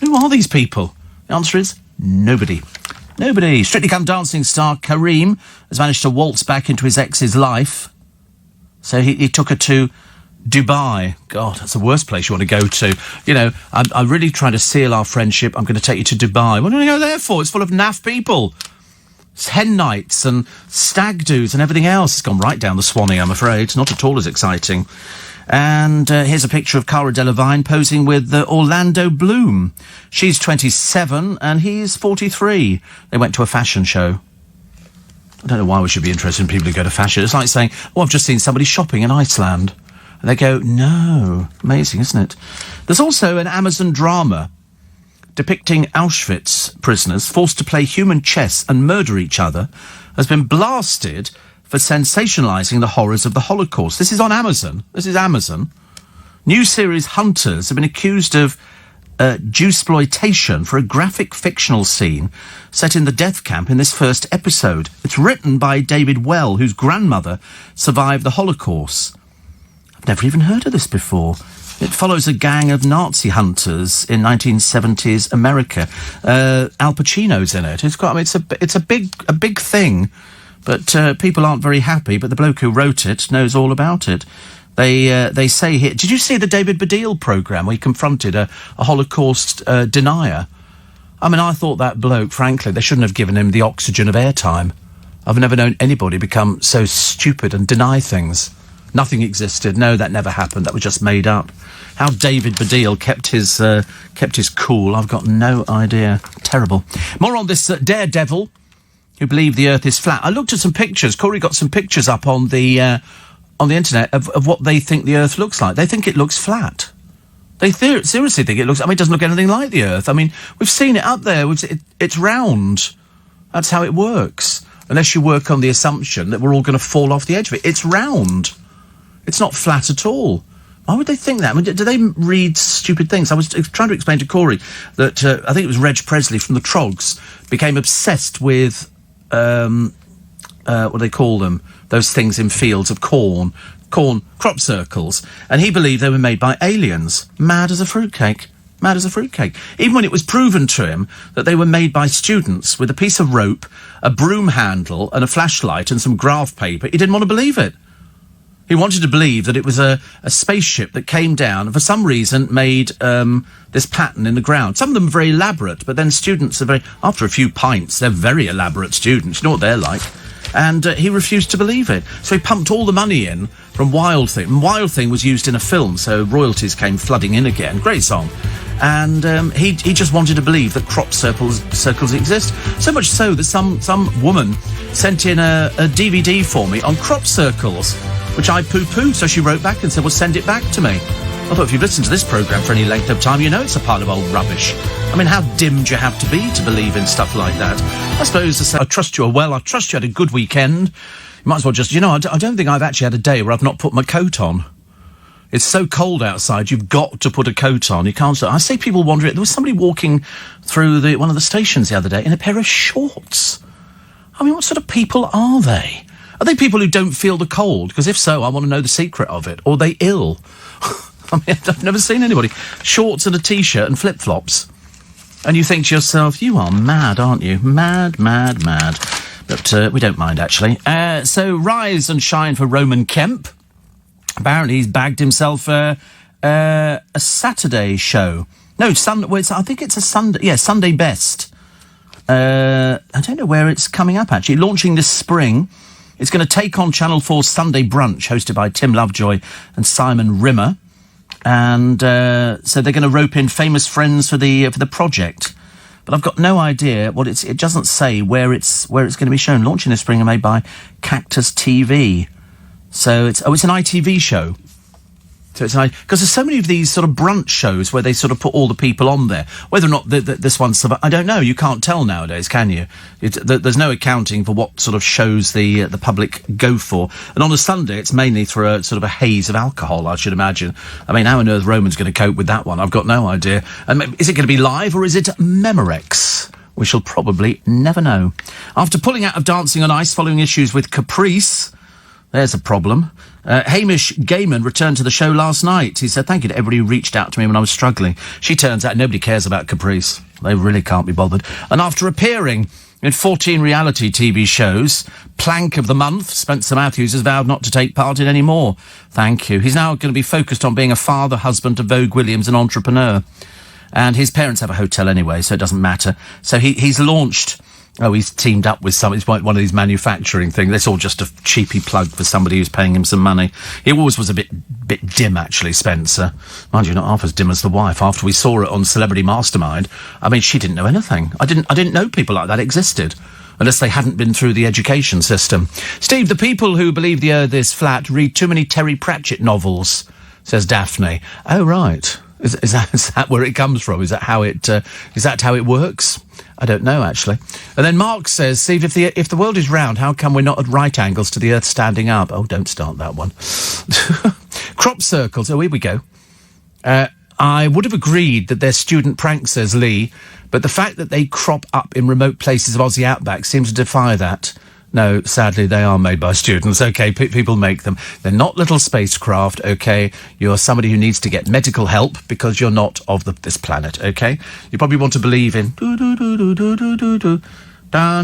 Who are these people? The answer is nobody. Nobody. Strictly Come Dancing star Kareem has managed to waltz back into his ex's life. So he took her to Dubai. God, that's the worst place you want to go to. You know, I'm really trying to seal our friendship. I'm going to take you to Dubai. What do you go there for? It's full of naff people. It's hen nights and stag do's and everything else. It's gone right down the Swanee, I'm afraid. It's not at all as exciting. And here's a picture of Cara Delevingne posing with Orlando Bloom. She's 27 and he's 43. They went to a fashion show. I don't know why we should be interested in people who go to fashion. It's like saying, oh, I've just seen somebody shopping in Iceland. And they go, no. Amazing, isn't it? There's also an Amazon drama depicting Auschwitz prisoners forced to play human chess and murder each other has been blasted for sensationalising the horrors of the Holocaust. This is on Amazon. This is Amazon. New series Hunters have been accused of Jewsploitation for a graphic fictional scene set in the death camp in this first episode. It's written by David Well, whose grandmother survived the Holocaust. I've never even heard of this before. It follows a gang of Nazi hunters in 1970s America. Al Pacino's in it. It's a big thing, but people aren't very happy. But the bloke who wrote it knows all about it. They say here. Did you see the David Baddiel programme where he confronted a Holocaust denier? I mean, I thought that bloke, frankly, they shouldn't have given him the oxygen of airtime. I've never known anybody become so stupid and deny things. Nothing existed. No, that never happened. That was just made up. How David Baddiel kept his cool, I've got no idea. Terrible. More on this daredevil who believed the Earth is flat. I looked at some pictures. Corey got some pictures up on the internet of what they think the Earth looks like. They think it looks flat. They seriously think it looks... I mean, it doesn't look anything like the Earth. I mean, we've seen it up there. It's round. That's how it works. Unless you work on the assumption that we're all going to fall off the edge of it. It's round. It's not flat at all. Why would they think that? I mean, do they read stupid things? I was trying to explain to Corey that I think it was Reg Presley from the Trogs became obsessed with... what do they call them? Those things in fields of corn crop circles. And he believed they were made by aliens. Mad as a fruitcake. Mad as a fruitcake. Even when it was proven to him that they were made by students with a piece of rope, a broom handle and a flashlight and some graph paper, he didn't want to believe it. He wanted to believe that it was a spaceship that came down and for some reason made this pattern in the ground. Some of them are very elaborate, but then students are after a few pints, they're very elaborate students. You know what they're like. And he refused to believe it. So he pumped all the money in from Wild Thing. And Wild Thing was used in a film, so royalties came flooding in again. Great song. And he just wanted to believe that crop circles exist. So much so that some woman sent in a DVD for me on crop circles, which I poo-pooed. So she wrote back and said, well, send it back to me. I thought if you've listened to this programme for any length of time, you know it's a pile of old rubbish. I mean, how dim do you have to be to believe in stuff like that? I suppose to say, I trust you had a good weekend. You might as well just, I don't think I've actually had a day where I've not put my coat on. It's so cold outside, you've got to put a coat on. You can't... I see people wandering... There was somebody walking through one of the stations the other day in a pair of shorts. I mean, what sort of people are they? Are they people who don't feel the cold? Because if so, I want to know the secret of it. Or are they ill? I mean, I've never seen anybody. Shorts and a T-shirt and flip-flops. And you think to yourself, you are mad, aren't you? Mad, mad, mad. But we don't mind, actually. So, rise and shine for Roman Kemp. Apparently he's bagged himself a Saturday show. No, I think it's a Sunday... Yeah, Sunday Best. I don't know where it's coming up, actually. Launching this spring. It's going to take on Channel 4's Sunday Brunch, hosted by Tim Lovejoy and Simon Rimmer. And so they're going to rope in famous friends for the project. But I've got no idea what it doesn't say where it's going to be shown. Launching this spring and made by Cactus TV. So it's an ITV show. So it's because there's so many of these sort of brunch shows where they sort of put all the people on there. Whether or not this one's... I don't know. You can't tell nowadays, can you? There's no accounting for what sort of shows the public go for. And on a Sunday, it's mainly through a sort of a haze of alcohol, I should imagine. I mean, how on earth Roman's going to cope with that one? I've got no idea. Is it going to be live or is it Memorex? We shall probably never know. After pulling out of Dancing on Ice following issues with Caprice... There's a problem. Hamish Gaiman returned to the show last night. He said, thank you to everybody who reached out to me when I was struggling. She turns out nobody cares about Caprice. They really can't be bothered. And after appearing in 14 reality TV shows, plank of the month. Spencer Matthews has vowed not to take part in any more. Thank you. He's now going to be focused on being a father, husband to Vogue Williams, an entrepreneur. And his parents have a hotel anyway, so it doesn't matter. So he's launched... Oh, he's teamed up with some... It's one of these manufacturing things. That's all just a cheapy plug for somebody who's paying him some money. He always was a bit dim, actually, Spencer. Mind you, not half as dim as the wife. After we saw it on Celebrity Mastermind, I mean, she didn't know anything. I didn't know people like that existed, unless they hadn't been through the education system. Steve, the people who believe the earth is flat read too many Terry Pratchett novels, says Daphne. Oh, right. Is that where it comes from? Is that how it works? I don't know, actually. And then Mark says, Steve, if the world is round, how come we're not at right angles to the earth standing up? Oh, don't start that one. Crop circles. Oh, here we go. I would have agreed that they're student pranks, says Lee, but the fact that they crop up in remote places of Aussie outback seems to defy that. No, sadly, they are made by students. OK, people make them. They're not little spacecraft, OK? You're somebody who needs to get medical help because you're not of this planet, OK? You probably want to believe in... Dun,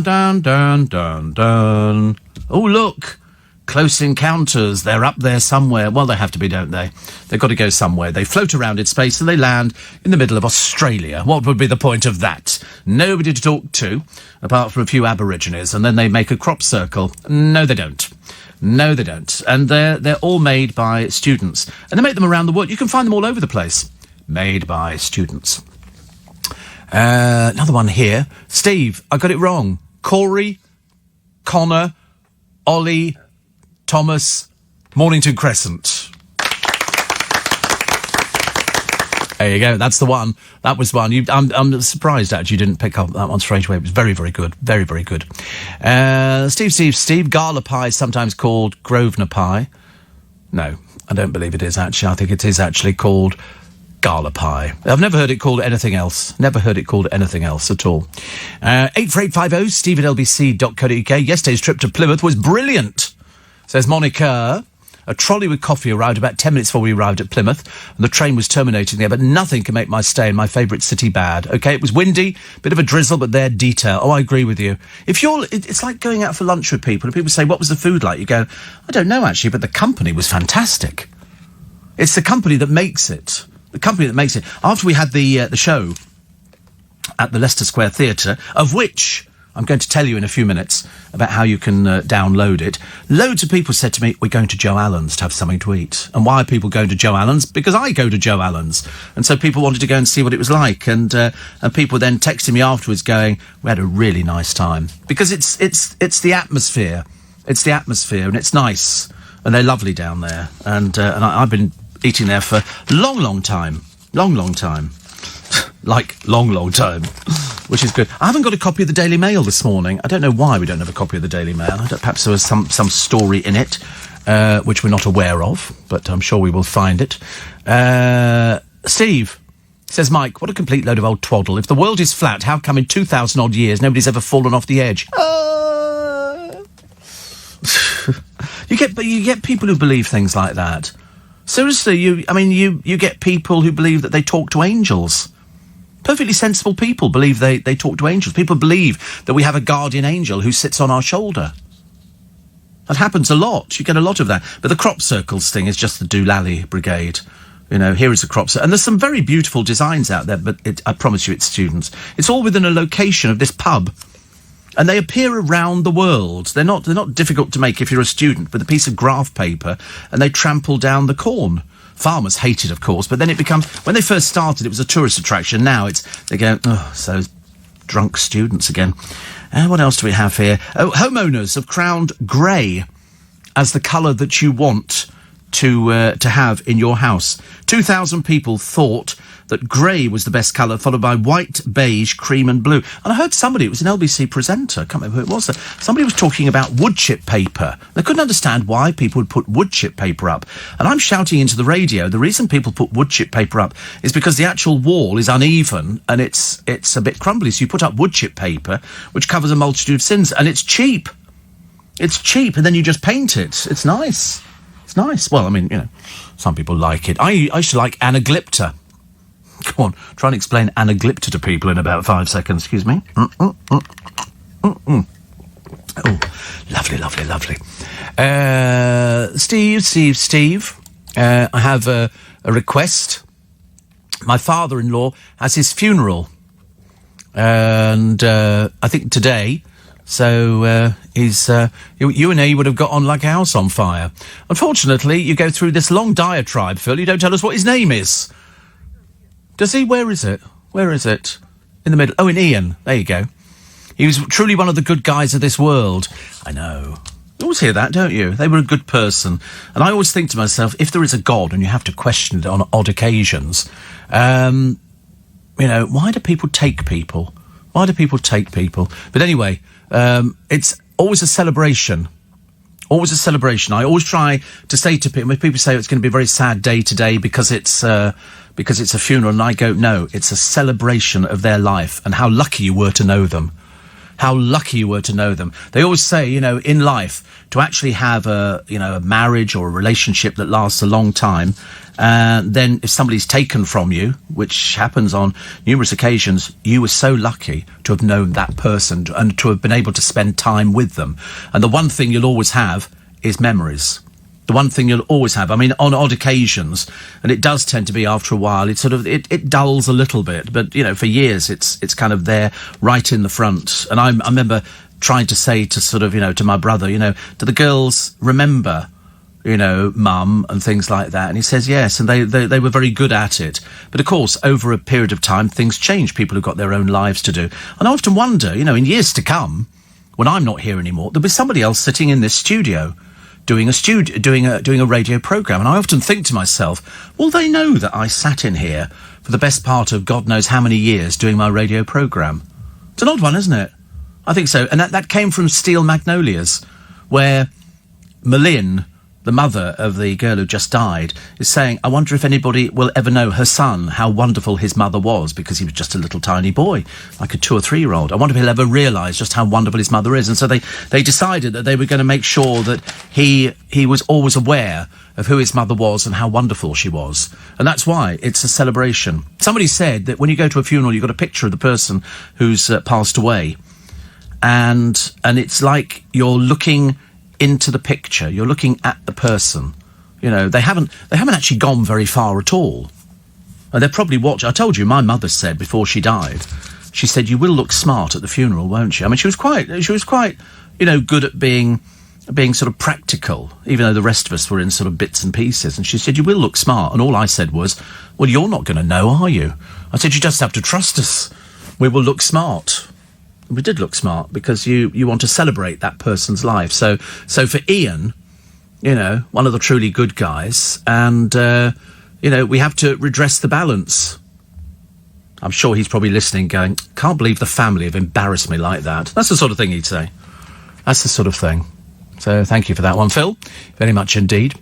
dun, dun, dun, dun. Oh, look! Close Encounters. They're up there somewhere. Well, they have to be, don't they? They've got to go somewhere. They float around in space and they land in the middle of Australia. What would be the point of that? Nobody to talk to, apart from a few Aborigines, and then they make a crop circle. No, they don't. No, they don't. And they're all made by students. And they make them around the world. You can find them all over the place. Made by students. Another one here. Steve, I got it wrong. Corey, Connor, Ollie... Thomas, Mornington Crescent. There you go. That's the one. That was one. I'm surprised, actually, you didn't pick up that one straight away. It was very, very good. Very, very good. Steve. Gala pie is sometimes called Grosvenor pie. No, I don't believe it is, actually. I think it is actually called Gala pie. I've never heard it called anything else. Never heard it called anything else at all. 84850, steve at lbc.co.uk. Yesterday's trip to Plymouth was brilliant, says Monica. A trolley with coffee arrived about 10 minutes before we arrived at Plymouth, and the train was terminating there, but nothing can make my stay in my favourite city bad. OK, it was windy, bit of a drizzle, but they're detail. Oh, I agree with you. It's like going out for lunch with people, and people say, what was the food like? You go, I don't know, actually, but the company was fantastic. It's the company that makes it. The company that makes it. After we had the show at the Leicester Square Theatre, of which... I'm going to tell you in a few minutes about how you can download it. Loads of people said to me, we're going to Joe Allen's to have something to eat. And why are people going to Joe Allen's? Because I go to Joe Allen's. And so people wanted to go and see what it was like. And people then texted me afterwards going, we had a really nice time. Because it's the atmosphere. It's the atmosphere, and it's nice. And they're lovely down there. And I've been eating there for long, long time. Long, long time. Like, long, long time, which is good. I haven't got a copy of the Daily Mail this morning. I don't know why we don't have a copy of the Daily Mail. Perhaps there was some story in it, which we're not aware of, but I'm sure we will find it. Steve, says Mike, what a complete load of old twaddle. If the world is flat, how come in 2,000 odd years nobody's ever fallen off the edge? You get people who believe things like that. Seriously, you get people who believe that they talk to angels. Perfectly sensible people believe they talk to angels. People believe that we have a guardian angel who sits on our shoulder. That happens a lot. You get a lot of that. But the crop circles thing is just the Doolally Brigade. You know, here is a crop circle. And there's some very beautiful designs out there, but I promise you it's students. It's all within a location of this pub. And they appear around the world. They're not difficult to make if you're a student, with a piece of graph paper, and they trample down the corn. Farmers hate it, of course, but then it becomes... When they first started, it was a tourist attraction. Now they go, oh, so drunk students again. What else do we have here? Oh, homeowners have crowned grey as the colour that you want to have in your house. 2,000 people thought that grey was the best colour, followed by white, beige, cream and blue. And I heard somebody, it was an LBC presenter, I can't remember who it was, somebody was talking about wood chip paper. They couldn't understand why people would put wood chip paper up. And I'm shouting into the radio, the reason people put wood chip paper up is because the actual wall is uneven and it's a bit crumbly. So you put up wood chip paper, which covers a multitude of sins, and it's cheap. It's cheap, and then you just paint it. It's nice. It's nice. Well, I mean, you know, some people like it. I used to like anaglypta. Come on, try and explain anaglypta to people in about 5 seconds, excuse me. Oh, Lovely, lovely, lovely. Steve. I have a request. My father-in-law has his funeral. And I think today... So, you and he would have got on like a house on fire. Unfortunately, you go through this long diatribe, Phil. You don't tell us what his name is. Does he? Where is it? In the middle. Oh, in Ian. There you go. He was truly one of the good guys of this world. I know. You always hear that, don't you? They were a good person. And I always think to myself, if there is a God and you have to question it on odd occasions, why do people take people? But anyway... it's always a celebration. Always a celebration. I always try to say to people, when people say it's going to be a very sad day today because it's a funeral, and I go, no, it's a celebration of their life and how lucky you were to know them. They always say, in life, to actually have a marriage or a relationship that lasts a long time, then if somebody's taken from you, which happens on numerous occasions, you were so lucky to have known that person and to have been able to spend time with them. And the one thing you'll always have is memories. The one thing you'll always have, I mean, on odd occasions, and it does tend to be after a while, it dulls a little bit, but, for years it's kind of there right in the front. And I remember trying to say to to my brother, do the girls remember, mum and things like that? And he says yes, and they were very good at it. But of course, over a period of time, things change. People have got their own lives to do. And I often wonder, in years to come, when I'm not here anymore, there'll be somebody else sitting in this studio doing a radio programme. And I often think to myself, will they know that I sat in here for the best part of God knows how many years doing my radio programme? It's an odd one, isn't it? I think so. And that came from Steel Magnolias, where Malin, the mother of the girl who just died, is saying, I wonder if anybody will ever know her son, how wonderful his mother was, because he was just a little tiny boy, like a 2 or 3-year-old. I wonder if he'll ever realise just how wonderful his mother is. And so they decided that they were going to make sure that he was always aware of who his mother was and how wonderful she was. And that's why it's a celebration. Somebody said that when you go to a funeral, you've got a picture of the person who's passed away. And it's like you're looking into the picture, you're looking at the person. They haven't actually gone very far at all. And they're probably watching. I told you, my mother said before she died, she said, you will look smart at the funeral, won't you? I mean, she was quite, good at being sort of practical, even though the rest of us were in sort of bits and pieces. And she said, you will look smart. And all I said was, well, you're not going to know, are you? I said, you just have to trust us. We will look smart. We did look smart because you want to celebrate that person's life. So for Ian, one of the truly good guys, and, we have to redress the balance. I'm sure he's probably listening going, can't believe the family have embarrassed me like that. That's the sort of thing he'd say. That's the sort of thing. So thank you for that one, Phil. Very much indeed.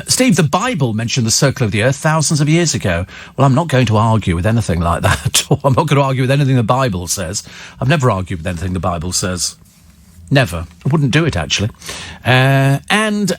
Steve, the Bible mentioned the circle of the earth thousands of years ago. Well, I'm not going to argue with anything like that. I'm not going to argue with anything the Bible says. I've never argued with anything the Bible says. Never. I wouldn't do it, actually. Andrew's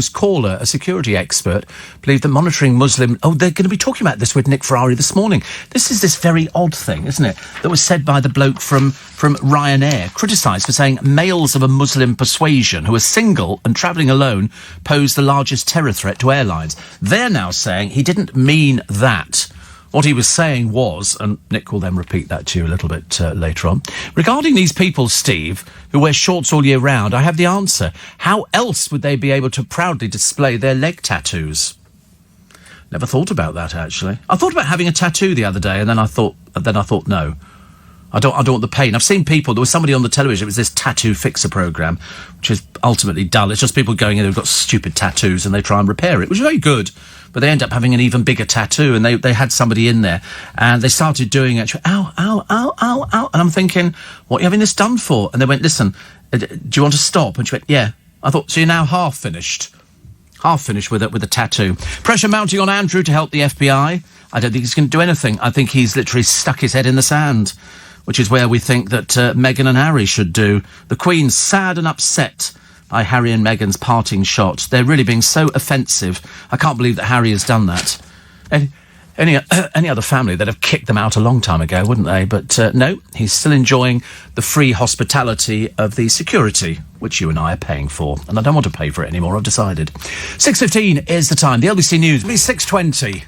caller, a security expert, believed that monitoring Muslim... Oh, they're going to be talking about this with Nick Ferrari this morning. This is this very odd thing, isn't it, that was said by the bloke from Ryanair, criticised for saying males of a Muslim persuasion who are single and travelling alone pose the largest terror threat to airlines. They're now saying he didn't mean that. What he was saying was, and Nick will then repeat that to you a little bit later on, regarding these people, Steve, who wear shorts all year round, I have the answer. How else would they be able to proudly display their leg tattoos? Never thought about that, actually. I thought about having a tattoo the other day, and then I thought no. I don't want the pain. I've seen people, there was somebody on the television, it was this tattoo fixer programme, which is ultimately dull. It's just people going in who've got stupid tattoos and they try and repair it, which is very good. But they end up having an even bigger tattoo, and they had somebody in there, and they started doing it. Ow, ow, ow, ow, ow. And I'm thinking, what are you having this done for? And they went, listen, do you want to stop? And she went, yeah. I thought, so you're now half finished with a tattoo. Pressure mounting on Andrew to help the FBI. I don't think he's going to do anything. I think he's literally stuck his head in the sand, which is where we think that Meghan and Harry should do. The Queen's sad and upset by Harry and Meghan's parting shot. They're really being so offensive. I can't believe that Harry has done that. any other family, they'd have kicked them out a long time ago, wouldn't they? But no, he's still enjoying the free hospitality of the security, which you and I are paying for. And I don't want to pay for it anymore, I've decided. 6:15 is the time. The LBC News, it'll be 6:20.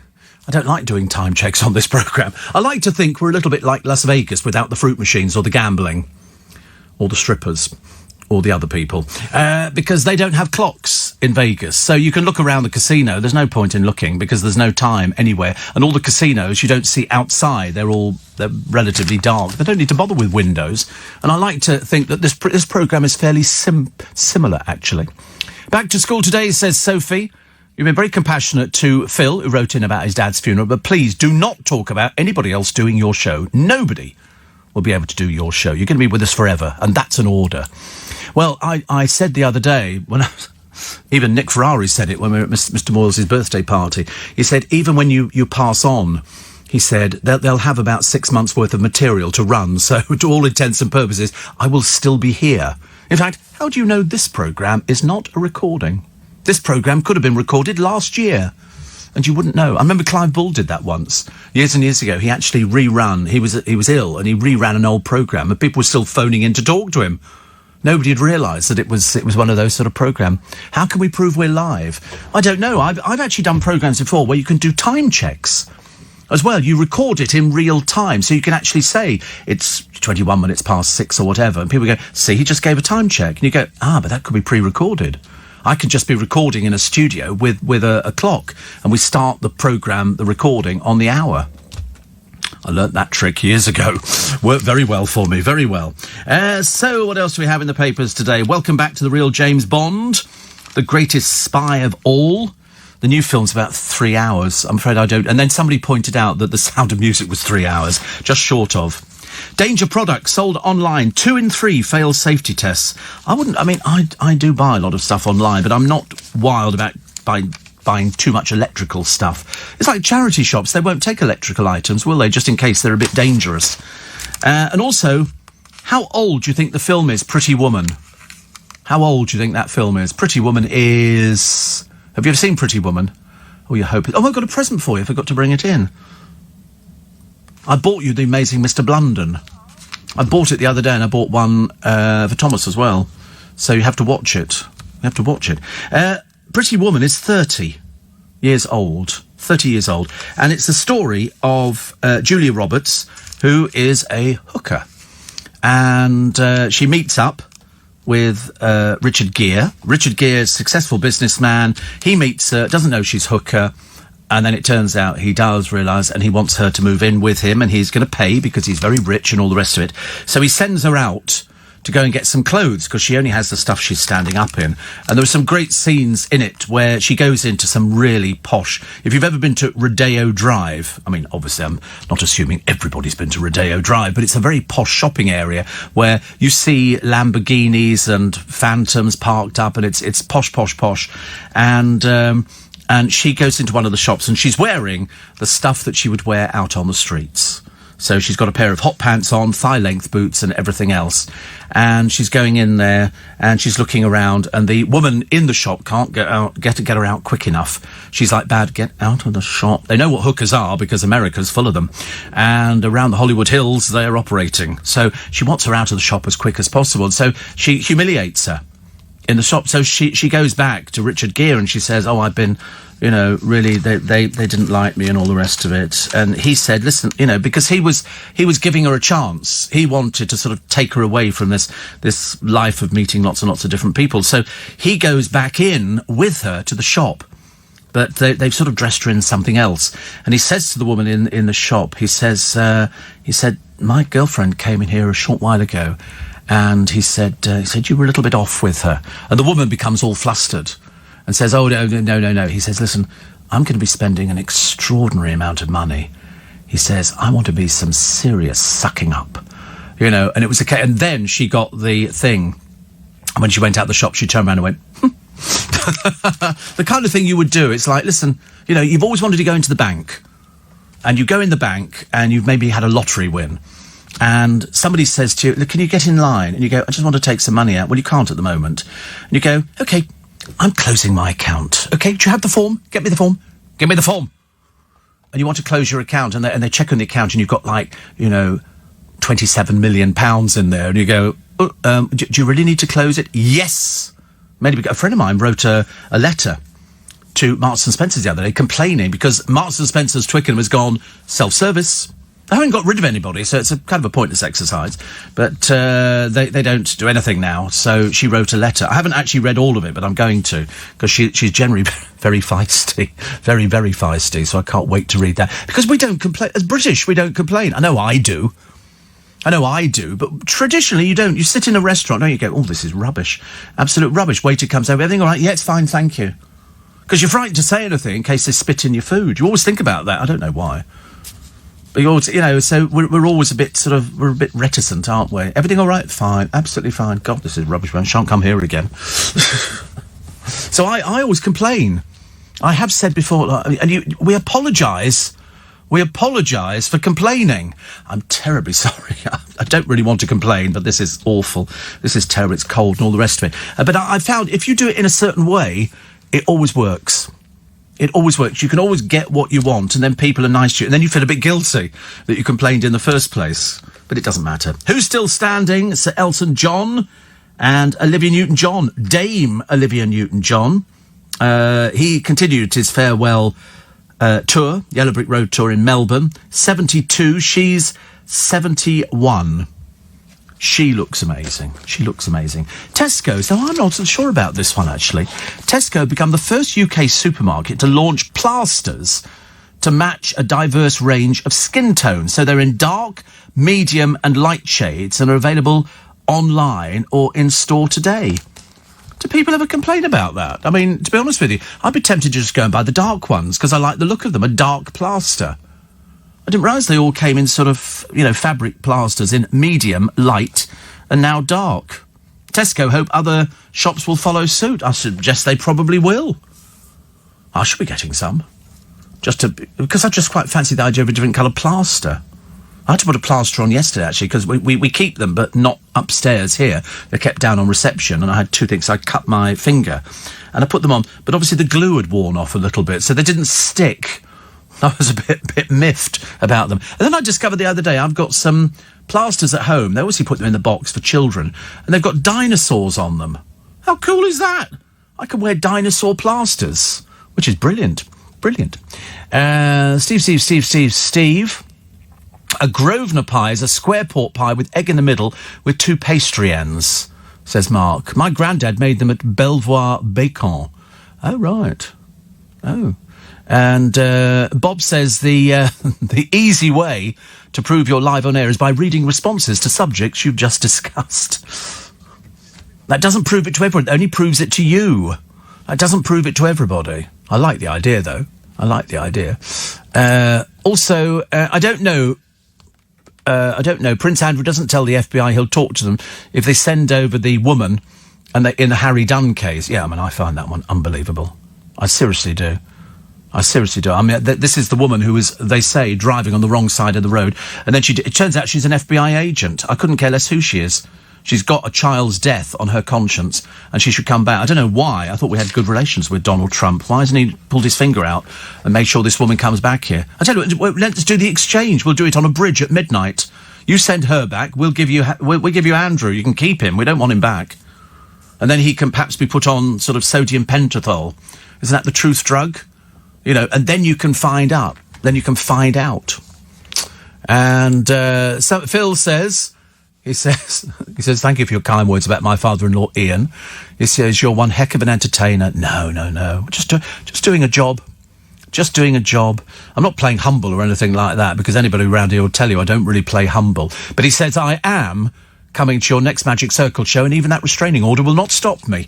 I don't like doing time checks on this programme. I like to think we're a little bit like Las Vegas without the fruit machines or the gambling or the strippers or the other people, because they don't have clocks in Vegas. So you can look around the casino. There's no point in looking because there's no time anywhere. And all the casinos you don't see outside. They're relatively dark. They don't need to bother with windows. And I like to think that this programme is fairly similar, actually. Back to school today, says Sophie. You've been very compassionate to Phil, who wrote in about his dad's funeral, but please do not talk about anybody else doing your show. Nobody will be able to do your show. You're going to be with us forever, and that's an order. Well, I said the other day, even Nick Ferrari said it when we were at Mr. Moyles' birthday party. He said, even when you pass on, he said, they'll have about 6 months' worth of material to run, so to all intents and purposes, I will still be here. In fact, how do you know this programme is not a recording? This programme could have been recorded last year, and you wouldn't know. I remember Clive Bull did that once, years and years ago. He actually rerun. He was ill, and he reran an old programme, and people were still phoning in to talk to him. Nobody had realised that it was one of those sort of programme. How can we prove we're live? I don't know. I've actually done programmes before where you can do time checks as well. You record it in real time, so you can actually say it's 21 minutes past 6 or whatever, and people go, see, he just gave a time check. And you go, but that could be pre-recorded. I could just be recording in a studio with a clock, and we start the programme, the recording, on the hour. I learnt that trick years ago. Worked very well for me, very well. So what else do we have in the papers today? Welcome back to the real James Bond, the greatest spy of all. The new film's about 3 hours. I'm afraid I don't... And then somebody pointed out that The Sound of Music was 3 hours, just short of. Danger products sold online. 2 in 3 fail safety tests. I do buy a lot of stuff online, but I'm not wild about buying too much electrical stuff. It's like charity shops. They won't take electrical items, will they? Just in case they're a bit dangerous. And also, how old do you think the film is, Pretty Woman? How old do you think that film is? Pretty Woman is... Have you ever seen Pretty Woman? Oh, you hope... Oh, I've got a present for you. I forgot to bring it in. I bought you The Amazing Mr. Blunden. I bought it the other day, and I bought one for Thomas as well. So you have to watch it. You have to watch it. Pretty Woman is 30 years old. 30 years old. And it's the story of Julia Roberts, who is a hooker. And she meets up with Richard Gere. Richard Gere is a successful businessman. He meets her, doesn't know she's hooker. And then it turns out he does realise, and he wants her to move in with him, and he's going to pay because he's very rich and all the rest of it. So he sends her out to go and get some clothes because she only has the stuff she's standing up in. And there are some great scenes in it where she goes into some really posh... If you've ever been to Rodeo Drive, I mean, obviously I'm not assuming everybody's been to Rodeo Drive, but it's a very posh shopping area where you see Lamborghinis and Phantoms parked up, and it's posh, posh, posh. And she goes into one of the shops, and she's wearing the stuff that she would wear out on the streets. So she's got a pair of hot pants on, thigh-length boots and everything else. And she's going in there, and she's looking around, and the woman in the shop can't get her out quick enough. She's like, "Bad, get out of the shop." They know what hookers are because America's full of them. And around the Hollywood Hills, they're operating. So she wants her out of the shop as quick as possible. And so she humiliates her in the shop. So she goes back to Richard Gere and she says, "Oh, I've been, really, they didn't like me and all the rest of it." And he said, "Listen, because he was giving her a chance. He wanted to sort of take her away from this life of meeting lots and lots of different people. So he goes back in with her to the shop. But they've sort of dressed her in something else. And he says to the woman in the shop, he said, "My girlfriend came in here a short while ago. And he said, you were a little bit off with her." And the woman becomes all flustered and says, "Oh, no. He says, "Listen, I'm going to be spending an extraordinary amount of money." He says, "I want to be some serious sucking up." And it was okay. And then she got the thing. And when she went out the shop, she turned around and went, The kind of thing you would do. It's like, listen, you've always wanted to go into the bank. And you go in the bank and you've maybe had a lottery win. And somebody says to you, "Look, can you get in line?" And you go, "I just want to take some money out." "Well, you can't at the moment." And you go, "Okay, I'm closing my account. Okay, do you have the form? Get me the form. Give me the form." and you want to close your account, and they check on the account, and you've got, like, you know, £27 million in there, and you go, do you really need to close it? Yes. Maybe a friend of mine wrote a letter to Marks and Spencer's the other day complaining because Marks and Spencer's Twickenham has gone self-service. They haven't got rid of anybody, so it's a kind of a pointless exercise. But they don't do anything now, so she wrote a letter. I haven't actually read all of it, but I'm going to, because she's generally very feisty. Very, very feisty, so I can't wait to read that. Because we don't complain. As British, we don't complain. I know I do, but traditionally you don't. You sit in a restaurant, don't you? Go, oh, this is rubbish. Absolute rubbish. Waiter comes over, everything all right? Yeah, it's fine, thank you. Because you're frightened to say anything in case they spit in your food. You always think about that. I don't know why. But you always, you know, so we're always a bit we're a bit reticent, aren't we? Everything all right? Fine. Absolutely fine. God, this is rubbish, man. Shan't come here again. So I always complain. I have said before, and we apologise. We apologise for complaining. I'm terribly sorry. I don't really want to complain, but this is awful. This is terrible. It's cold and all the rest of it. But I found if you do it in a certain way, it always works. It always works. You can always get what you want, and then people are nice to you, and then you feel a bit guilty that you complained in the first place. But it doesn't matter. Who's still standing? Sir Elton John and Olivia Newton-John. Dame Olivia Newton-John. He continued his farewell tour, Yellow Brick Road tour in Melbourne. 72. She's 71. She looks amazing. She looks amazing. Tesco, so I'm not so sure about this one, actually. Tesco become the first UK supermarket to launch plasters to match a diverse range of skin tones. So they're in dark, medium and light shades and are available online or in store today. Do people ever complain about that? I mean, to be honest with you, I'd be tempted to just go and buy the dark ones because I like the look of them, a dark plaster. I didn't realise they all came in sort of, you know, fabric plasters in medium, light, and now dark. Tesco hope other shops will follow suit. I suggest they probably will. I should be getting some. Because I just quite fancy the idea of a different colour plaster. I had to put a plaster on yesterday, actually, because we keep them, but not upstairs here. They're kept down on reception, and I had two things. I cut my finger, and I put them on, but obviously the glue had worn off a little bit, so they didn't stick. I was a bit miffed about them. And then I discovered the other day I've got some plasters at home. They obviously put them in the box for children, and they've got dinosaurs on them. How cool is that? I can wear dinosaur plasters, which is brilliant. Brilliant. Steve. A Grosvenor pie is a square pork pie with egg in the middle with two pastry ends, says Mark. My granddad made them at Belvoir Bacon. Oh, right. Oh. And Bob says the easy way to prove you're live on air is by reading responses to subjects you've just discussed. That doesn't prove it to everyone. It only proves it to you. That doesn't prove it to everybody. I like the idea, though. I like the idea. Also, I don't know. Prince Andrew doesn't tell the FBI he'll talk to them if they send over the woman and in the Harry Dunn case. Yeah, I mean, I find that one unbelievable. I seriously do. I mean, this is the woman who was, they say, driving on the wrong side of the road. And then it turns out she's an FBI agent. I couldn't care less who she is. She's got a child's death on her conscience, and she should come back. I don't know why. I thought we had good relations with Donald Trump. Why hasn't he pulled his finger out and made sure this woman comes back here? I tell you what, let's do the exchange. We'll do it on a bridge at midnight. You send her back. We'll give you Andrew. You can keep him. We don't want him back. And then he can perhaps be put on sort of sodium pentothal. Isn't that the truth drug? You know, and then you can find out. And so Phil says, he says, thank you for your kind words about my father-in-law, Ian. He says, you're one heck of an entertainer. No. Just doing a job. Just doing a job. I'm not playing humble or anything like that, because anybody around here will tell you I don't really play humble. But he says, I am coming to your next Magic Circle show, and even that restraining order will not stop me.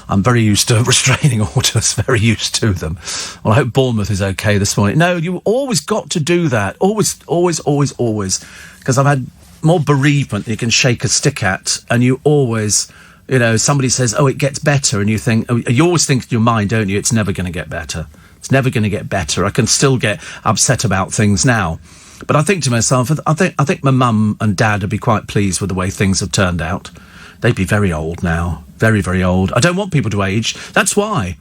I'm very used to restraining orders, very used to them. Well, I hope Bournemouth is okay this morning. No, you always got to do that. Always. Because I've had more bereavement than you can shake a stick at, and you always, you know, somebody says, oh, it gets better, and you think, you always think in your mind, don't you, it's never going to get better. It's never going to get better. I can still get upset about things now. But I think to myself, I think my mum and dad would be quite pleased with the way things have turned out. They'd be very old now. Very, very old. I don't want people to age. That's why.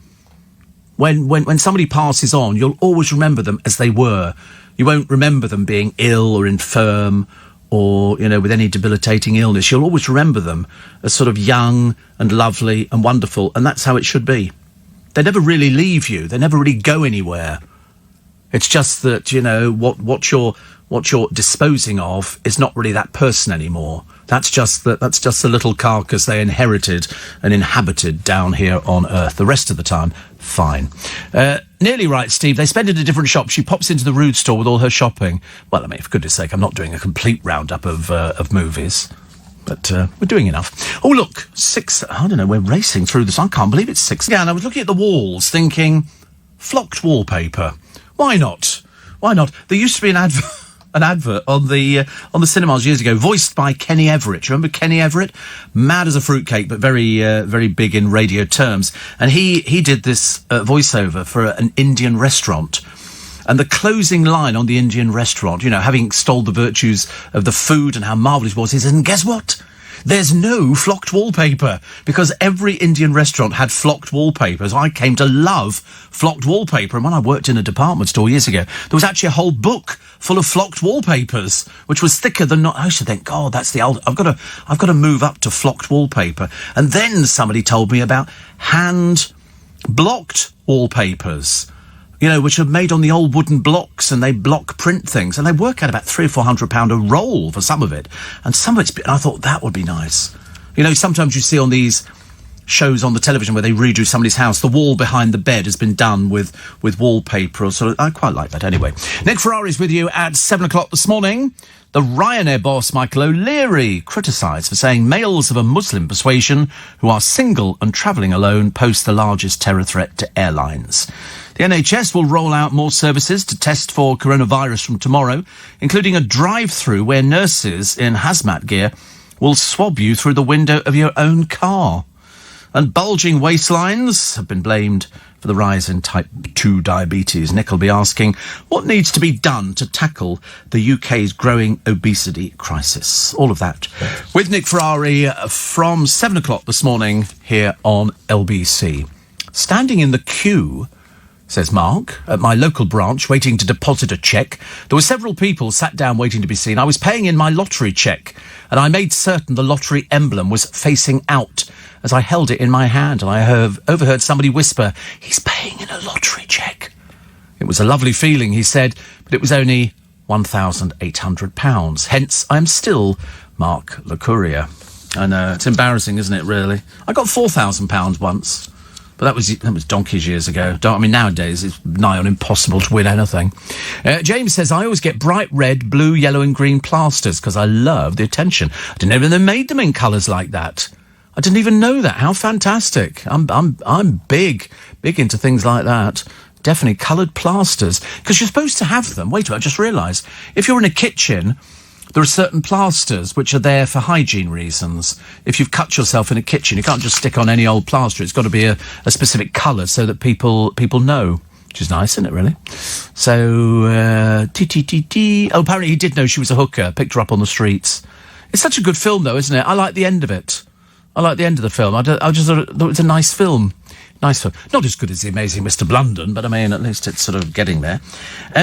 when somebody passes on, you'll always remember them as they were. You won't remember them being ill or infirm or, with any debilitating illness. You'll always remember them as sort of young and lovely and wonderful, and that's how it should be. They never really leave you. They never really go anywhere. It's just that, what you're disposing of is not really that person anymore. That's just the little carcass they inherited and inhabited down here on Earth. The rest of the time, fine. Nearly right, Steve. They spend it at a different shop. She pops into the Rude store with all her shopping. Well, I mean, for goodness sake, I'm not doing a complete roundup of movies. But we're doing enough. Oh, look, 6... I don't know, we're racing through this. I can't believe it's 6 again. I was looking at the walls thinking, flocked wallpaper. Why not? Why not? There used to be an advert on the cinemas years ago, voiced by Kenny Everett. Do you remember Kenny Everett? Mad as a fruitcake, but very very big in radio terms. And he did this voiceover for an Indian restaurant. And the closing line on the Indian restaurant, having extolled the virtues of the food and how marvellous it was, he said, and guess what? There's no flocked wallpaper, because every Indian restaurant had flocked wallpapers. I came to love flocked wallpaper, and when I worked in a department store years ago, there was actually a whole book full of flocked wallpapers, which was thicker than not. I used to think, God, that's the old. I've got to move up to flocked wallpaper. And then somebody told me about hand blocked wallpapers, which are made on the old wooden blocks, and they block print things, and they work out about £300 or £400 a roll for some of it, and some of it's. And I thought that would be nice. Sometimes you see on these shows on the television where they redo somebody's house, the wall behind the bed has been done with wallpaper or sort of. I quite like that. Anyway, Nick Ferrari's with you at 7:00 this morning. The Ryanair boss, Michael O'Leary, criticised for saying males of a Muslim persuasion who are single and travelling alone pose the largest terror threat to airlines. The NHS will roll out more services to test for coronavirus from tomorrow, including a drive-through where nurses in hazmat gear will swab you through the window of your own car. And bulging waistlines have been blamed for the rise in type 2 diabetes. Nick will be asking what needs to be done to tackle the UK's growing obesity crisis. All of that with Nick Ferrari from 7:00 this morning here on LBC. Standing in the queue, says Mark, at my local branch, waiting to deposit a cheque. There were several people sat down waiting to be seen. I was paying in my lottery cheque, and I made certain the lottery emblem was facing out as I held it in my hand, and I overheard somebody whisper, "He's paying in a lottery cheque." It was a lovely feeling, he said, but it was only £1,800. Hence, I am still Mark Le Courier. I know, it's embarrassing, isn't it, really? I got £4,000 once. But that was donkey's years ago. Nowadays it's nigh on impossible to win anything. James says, I always get bright red, blue, yellow and green plasters because I love the attention. I didn't know they made them in colours like that. I didn't even know that. How fantastic. I'm big into things like that. Definitely coloured plasters. Because you're supposed to have them. Wait a minute, I just realised. If you're in a kitchen, there are certain plasters which are there for hygiene reasons. If you've cut yourself in a kitchen, you can't just stick on any old plaster. It's got to be a specific colour so that people know. Which is nice, isn't it, really? So, Oh, apparently he did know she was a hooker, picked her up on the streets. It's such a good film, though, isn't it? I like the end of it. I like the end of the film. I just thought it was a nice film. Nice film. Not as good as The Amazing Mr. Blunden, but I mean, at least it's sort of getting there.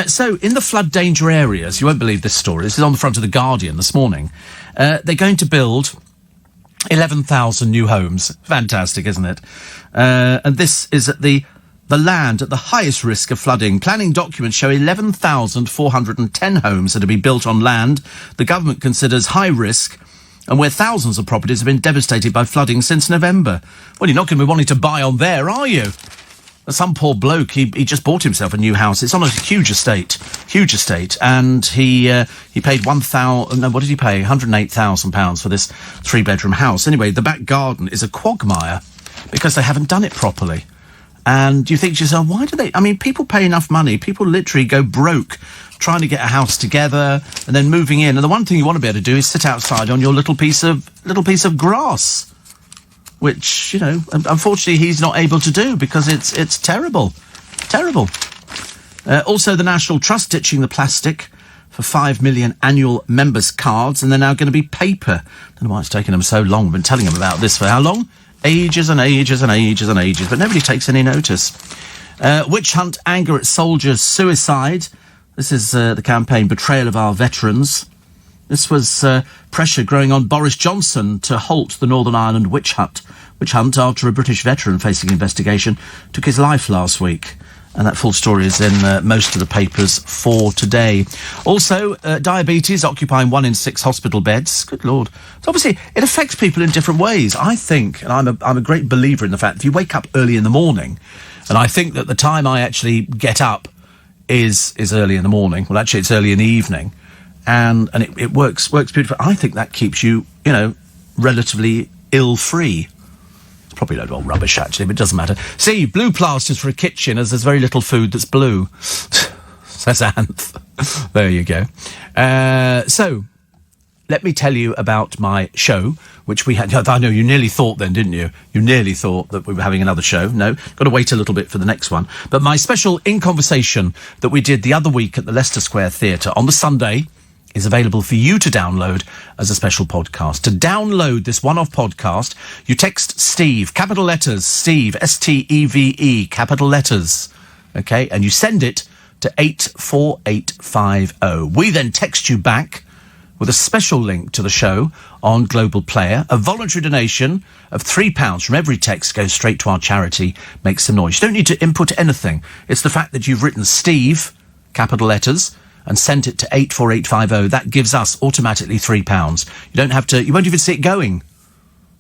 So, in the flood danger areas, you won't believe this story. This is on the front of The Guardian this morning. They're going to build 11,000 new homes. Fantastic, isn't it? And this is at the land at the highest risk of flooding. Planning documents show 11,410 homes that will be built on land the government considers high risk, and where thousands of properties have been devastated by flooding since November. Well, you're not going to be wanting to buy on there, are you? Some poor bloke, he just bought himself a new house. It's on a huge estate, and he paid what did he pay? £108,000 for this 3-bedroom house. Anyway, the back garden is a quagmire because they haven't done it properly. And you think to yourself, why do they? I mean, people pay enough money. People literally go broke trying to get a house together and then moving in. And the one thing you want to be able to do is sit outside on your little piece of grass, which, unfortunately he's not able to do because it's terrible. Terrible. Also, the National Trust ditching the plastic for 5 million annual members' cards, and they're now going to be paper. I don't know why it's taken them so long. We've been telling them about this for how long? Ages and ages and ages and ages, but nobody takes any notice. Witch hunt, anger at soldiers, suicide. This is the campaign, betrayal of our veterans. This was pressure growing on Boris Johnson to halt the Northern Ireland witch hunt after a British veteran facing investigation took his life last week. And that full story is in most of the papers for today. Also, diabetes occupying 1 in 6 hospital beds. Good Lord. So obviously, it affects people in different ways. I think, and I'm a great believer in the fact, if you wake up early in the morning, and I think that the time I actually get up is early in the morning. Well, actually, it's early in the evening. And it works beautifully. I think that keeps you, relatively ill-free. Probably a load of old rubbish, actually, but it doesn't matter. See, blue plasters for a kitchen, as there's very little food that's blue, says Anth. There you go. So, let me tell you about my show, which we had. I know you nearly thought then, didn't you? You nearly thought that we were having another show. No, got to wait a little bit for the next one. But my special In Conversation that we did the other week at the Leicester Square Theatre on the Sunday is available for you to download as a special podcast. To download this one-off podcast, you text Steve, capital letters, Steve, S-T-E-V-E, capital letters, okay? And you send it to 84850. We then text you back with a special link to the show on Global Player. A voluntary donation of £3 from every text goes straight to our charity, Make Some Noise. You don't need to input anything. It's the fact that you've written Steve, capital letters, and sent it to 84850, that gives us automatically £3. You won't even see it going.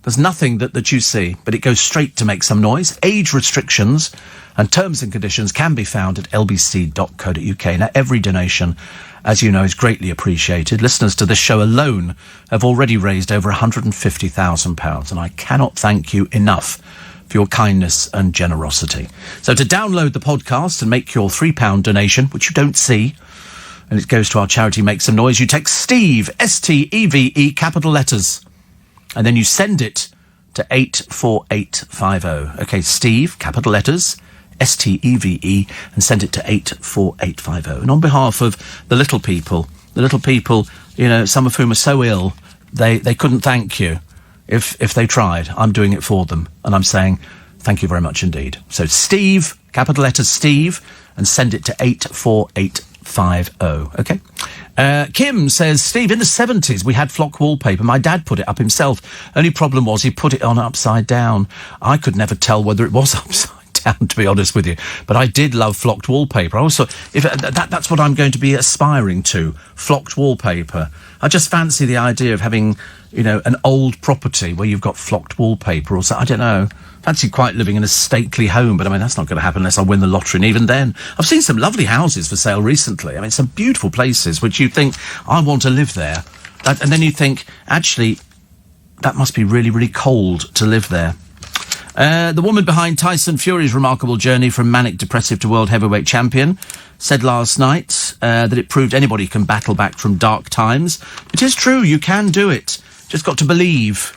There's nothing that you see, but it goes straight to Make Some Noise. Age restrictions and terms and conditions can be found at lbc.co.uk. Now, every donation, as you know, is greatly appreciated. Listeners to this show alone have already raised over £150,000, and I cannot thank you enough for your kindness and generosity. So to download the podcast and make your £3 donation, which you don't see, and it goes to our charity Make Some Noise, you text Steve, S-T-E-V-E, capital letters, and then you send it to 84850. Okay, Steve, capital letters, S-T-E-V-E, and send it to 84850. And on behalf of the little people, some of whom are so ill, they couldn't thank you if they tried. I'm doing it for them, and I'm saying thank you very much indeed. So Steve, capital letters Steve, and send it to 84850. Okay. Kim says, Steve, in the 70s we had flock wallpaper. My dad put it up himself. Only problem was he put it on upside down. I could never tell whether it was upside down, to be honest with you. But I did love flocked wallpaper. I also, that's what I'm going to be aspiring to, flocked wallpaper. I just fancy the idea of having, an old property where you've got flocked wallpaper or something. I don't know. Fancy quite living in a stately home, but I mean, that's not going to happen unless I win the lottery. And even then, I've seen some lovely houses for sale recently. I mean, some beautiful places which you think, I want to live there. And then you think, actually, that must be really, really cold to live there. The woman behind Tyson Fury's remarkable journey from manic depressive to world heavyweight champion said last night that it proved anybody can battle back from dark times. It is true, you can do it. Just got to believe.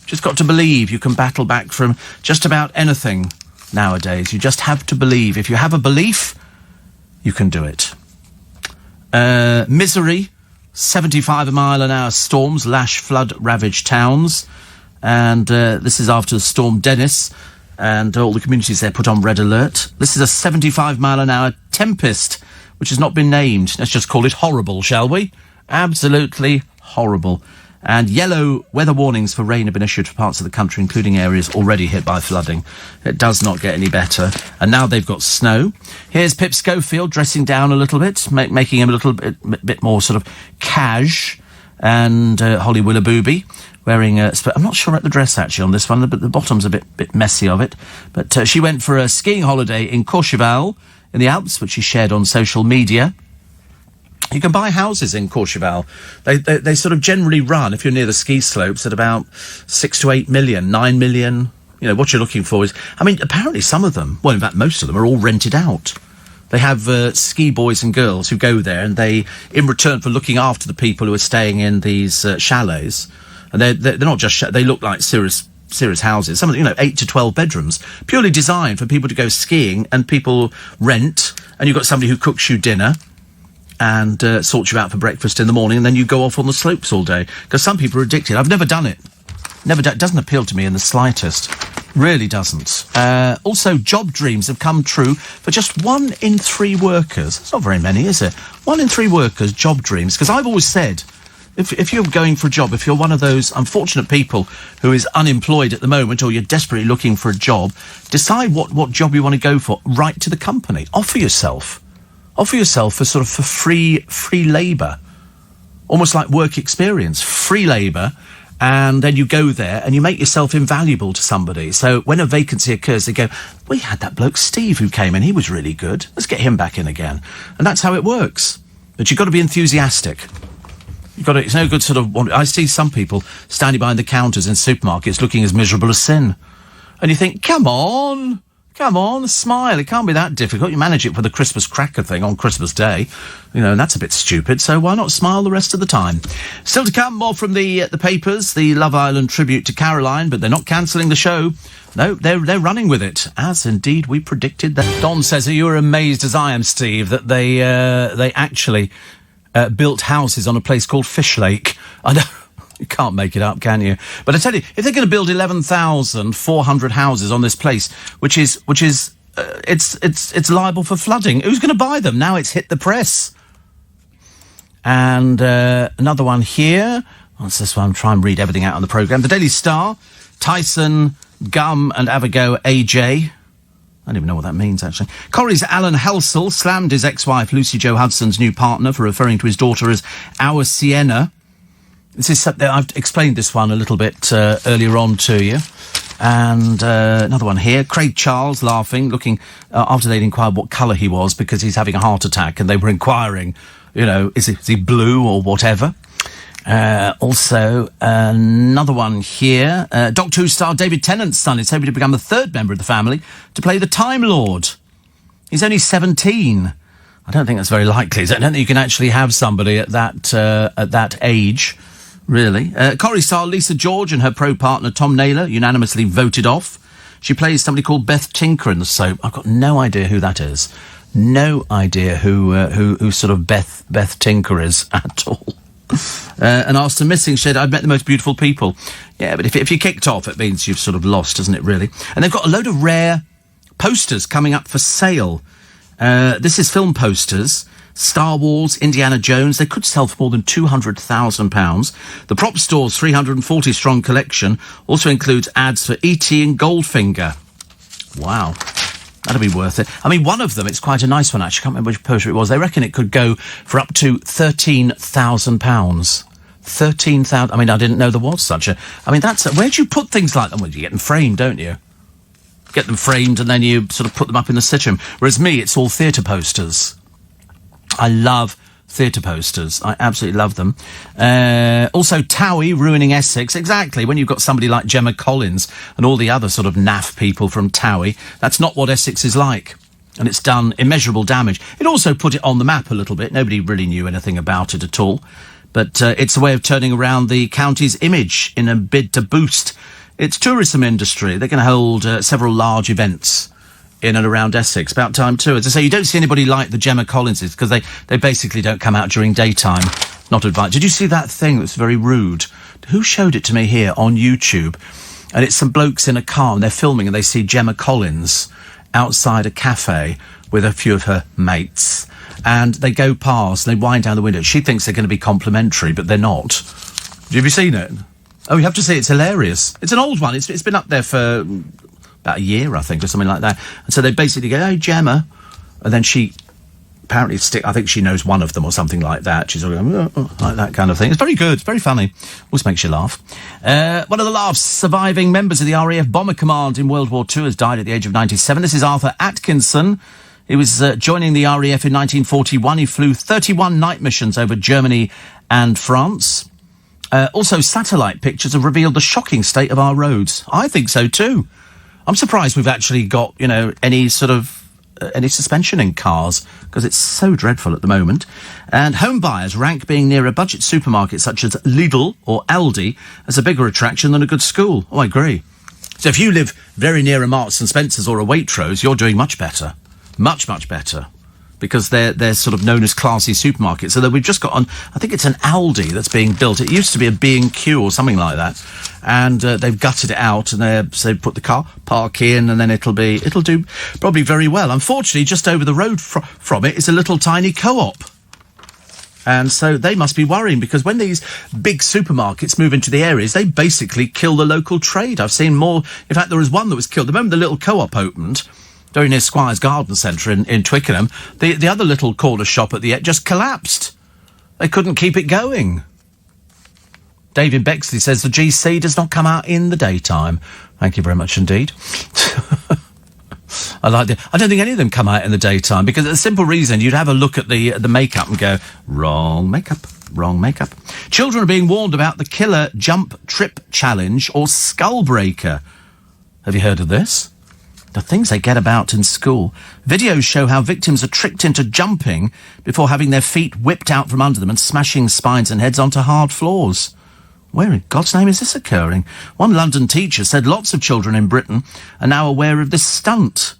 Just got to believe you can battle back from just about anything nowadays. You just have to believe. If you have a belief, you can do it. Misery, 75-mile-an-hour storms lash flood-ravaged towns. And this is after Storm Dennis, and all the communities there put on red alert. This is a 75-mile-an-hour tempest, which has not been named. Let's just call it horrible, shall we? Absolutely horrible. And yellow weather warnings for rain have been issued for parts of the country, including areas already hit by flooding. It does not get any better. And now they've got snow. Here's Pip Schofield dressing down a little bit, making him a little bit more sort of cash. And Holly Willoughby wearing I'm not sure at the dress actually on this one, but the bottom's a bit messy of it. But she went for a skiing holiday in Courchevel in the Alps, which she shared on social media. You can buy houses in Courchevel. They sort of generally run, if you're near the ski slopes, at about 6 to 8 million, 9 million. What you're looking for is, apparently some of them, well, in fact, most of them are all rented out. They have ski boys and girls who go there, and they, in return for looking after the people who are staying in these chalets, and they're not just they look like serious houses. Some of them, 8 to 12 bedrooms, purely designed for people to go skiing, and people rent, and you've got somebody who cooks you dinner and sorts you out for breakfast in the morning, and then you go off on the slopes all day. Because some people are addicted. I've never done it. It doesn't appeal to me in the slightest. Really doesn't. Also, job dreams have come true for just 1 in 3 workers. It's not very many, is it? 1 in 3 workers, job dreams. Because I've always said, if you're going for a job, if you're one of those unfortunate people who is unemployed at the moment, or you're desperately looking for a job, decide what job you want to go for. Write to the company. Offer yourself for sort of for free labour. Almost like work experience. Free labour. And then you go there and you make yourself invaluable to somebody. So when a vacancy occurs, they go, we had that bloke Steve who came in. He was really good. Let's get him back in again. And that's how it works. But you've got to be enthusiastic. It's no good sort of... I see some people standing behind the counters in supermarkets looking as miserable as sin. And you think, come on, smile. It can't be that difficult. You manage it for the Christmas cracker thing on Christmas Day. And that's a bit stupid, so why not smile the rest of the time? Still to come, more from the papers, the Love Island tribute to Caroline, but they're not cancelling the show. No, they're running with it, as indeed we predicted. That Don says, are you amazed as I am, Steve, that they actually... built houses on a place called Fish Lake. I know, you can't make it up, can you? But I tell you, if they're going to build 11,400 houses on this place, which is it's liable for flooding, who's going to buy them? Now it's hit the press. And another one here. What's this one? Try and read everything out on the programme. The Daily Star, Tyson, Gum and Avago AJ. I don't even know what that means, actually. Corrie's Alan Helsel slammed his ex-wife, Lucy Jo Hudson's new partner, for referring to his daughter as our Sienna. This is something, I've explained this one a little bit earlier on to you. And another one here. Craig Charles laughing, looking, after they'd inquired what colour he was because he's having a heart attack, and they were inquiring, is he blue or whatever? Also, another one here. Doctor Who star David Tennant's son is hoping to become the 3rd member of the family to play the Time Lord. He's only 17. I don't think that's very likely. I don't think you can actually have somebody at that age, really. Corrie star Lisa George and her pro-partner Tom Naylor unanimously voted off. She plays somebody called Beth Tinker in the soap. I've got no idea who that is. No idea who sort of Beth Tinker is at all. And Aston Missing said, I've met the most beautiful people. Yeah, but if you kicked off, it means you've sort of lost, doesn't it, really? And they've got a load of rare posters coming up for sale. This is film posters. Star Wars, Indiana Jones. They could sell for more than £200,000. The Prop Store's 340-strong collection also includes ads for E.T. and Goldfinger. Wow. That'll be worth it. I mean, one of them, it's quite a nice one, actually. I can't remember which poster it was. They reckon it could go for up to £13,000. 13,000. I mean, I didn't know there was such a... I mean, where do you put things like that? Well, you get them framed, don't you? Get them framed and then you sort of put them up in the sitting room. Whereas me, it's all theatre posters. I love theatre posters. I absolutely love them. Also, Towie ruining Essex. Exactly. When you've got somebody like Gemma Collins and all the other sort of naff people from Towie, that's not what Essex is like. And it's done immeasurable damage. It also put it on the map a little bit. Nobody really knew anything about it at all. But it's a way of turning around the county's image in a bid to boost its tourism industry. They're going to hold several large events in and around Essex. About time too. As I say, you don't see anybody like the Gemma Collinses because they basically don't come out during daytime. Not advised. Did you see that thing that's very rude? Who showed it to me here on YouTube? And it's some blokes in a car and they're filming and they see Gemma Collins outside a cafe with a few of her mates. And they go past and they wind down the window. She thinks they're going to be complimentary, but they're not. Have you seen it? Oh, you have to see it. It's hilarious. It's an old one. It's been up there for about a year, I think, or something like that. And so they basically go, "Hey, Gemma," and then she apparently I think she knows one of them or something like that. She's all going, like that kind of thing. It's very good. It's very funny. Always makes you laugh. One of the last surviving members of the RAF Bomber Command in World War II has died at the age of 97. This is Arthur Atkinson. He was joining the RAF in 1941. He flew 31 night missions over Germany and France. Also, satellite pictures have revealed the shocking state of our roads. I think so too. I'm surprised we've actually got, any sort of any suspension in cars, because it's so dreadful at the moment. And home buyers rank being near a budget supermarket such as Lidl or Aldi as a bigger attraction than a good school. Oh, I agree. So if you live very near a Marks and Spencer's or a Waitrose, you're doing much better. Much, much better. because they're sort of known as classy supermarkets. So that we've just got on, I think it's an Aldi that's being built. It used to be a B&Q or something like that, and they've gutted it out, and they put the car park in, and then it'll do probably very well. Unfortunately, just over the road from it is a little tiny co-op. And so they must be worrying, because when these big supermarkets move into the areas, they basically kill the local trade. I've seen more. In fact, there was one that was killed. The moment the little co-op opened, very near Squires Garden Centre in Twickenham, the other little corner shop at the end just collapsed. They couldn't keep it going. David Bexley says the GC does not come out in the daytime. Thank you very much indeed. I don't think any of them come out in the daytime, because the simple reason, you'd have a look at the makeup and go, wrong makeup. Children are being warned about the Killer Jump Trip Challenge or Skullbreaker. Have you heard of this? The things they get about in school. Videos show how victims are tricked into jumping before having their feet whipped out from under them and smashing spines and heads onto hard floors. Where in God's name is this occurring? One London teacher said lots of children in Britain are now aware of this stunt.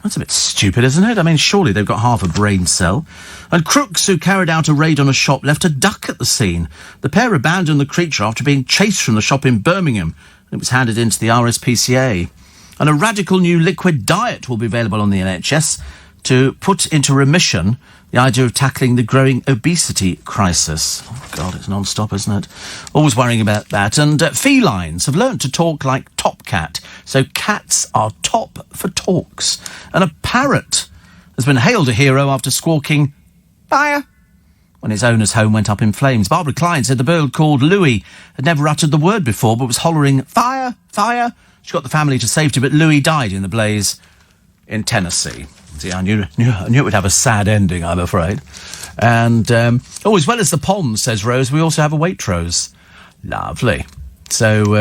That's a bit stupid, isn't it? I mean, surely they've got half a brain cell. And crooks who carried out a raid on a shop left a duck at the scene. The pair abandoned the creature after being chased from the shop in Birmingham. It was handed into the RSPCA. And a radical new liquid diet will be available on the NHS to put into remission the idea of tackling the growing obesity crisis. Oh, God, it's non-stop, isn't it? Always worrying about that. And felines have learnt to talk like Top Cat. So cats are top for talks. And a parrot has been hailed a hero after squawking, "Fire!" when his owner's home went up in flames. Barbara Klein said the bird, called Louis, had never uttered the word before, but was hollering, "Fire! Fire!" She got the family to safety, but Louis died in the blaze in Tennessee. See, I knew it would have a sad ending, I'm afraid. And, as well as the ponds, says Rose, we also have a Waitrose. Lovely. So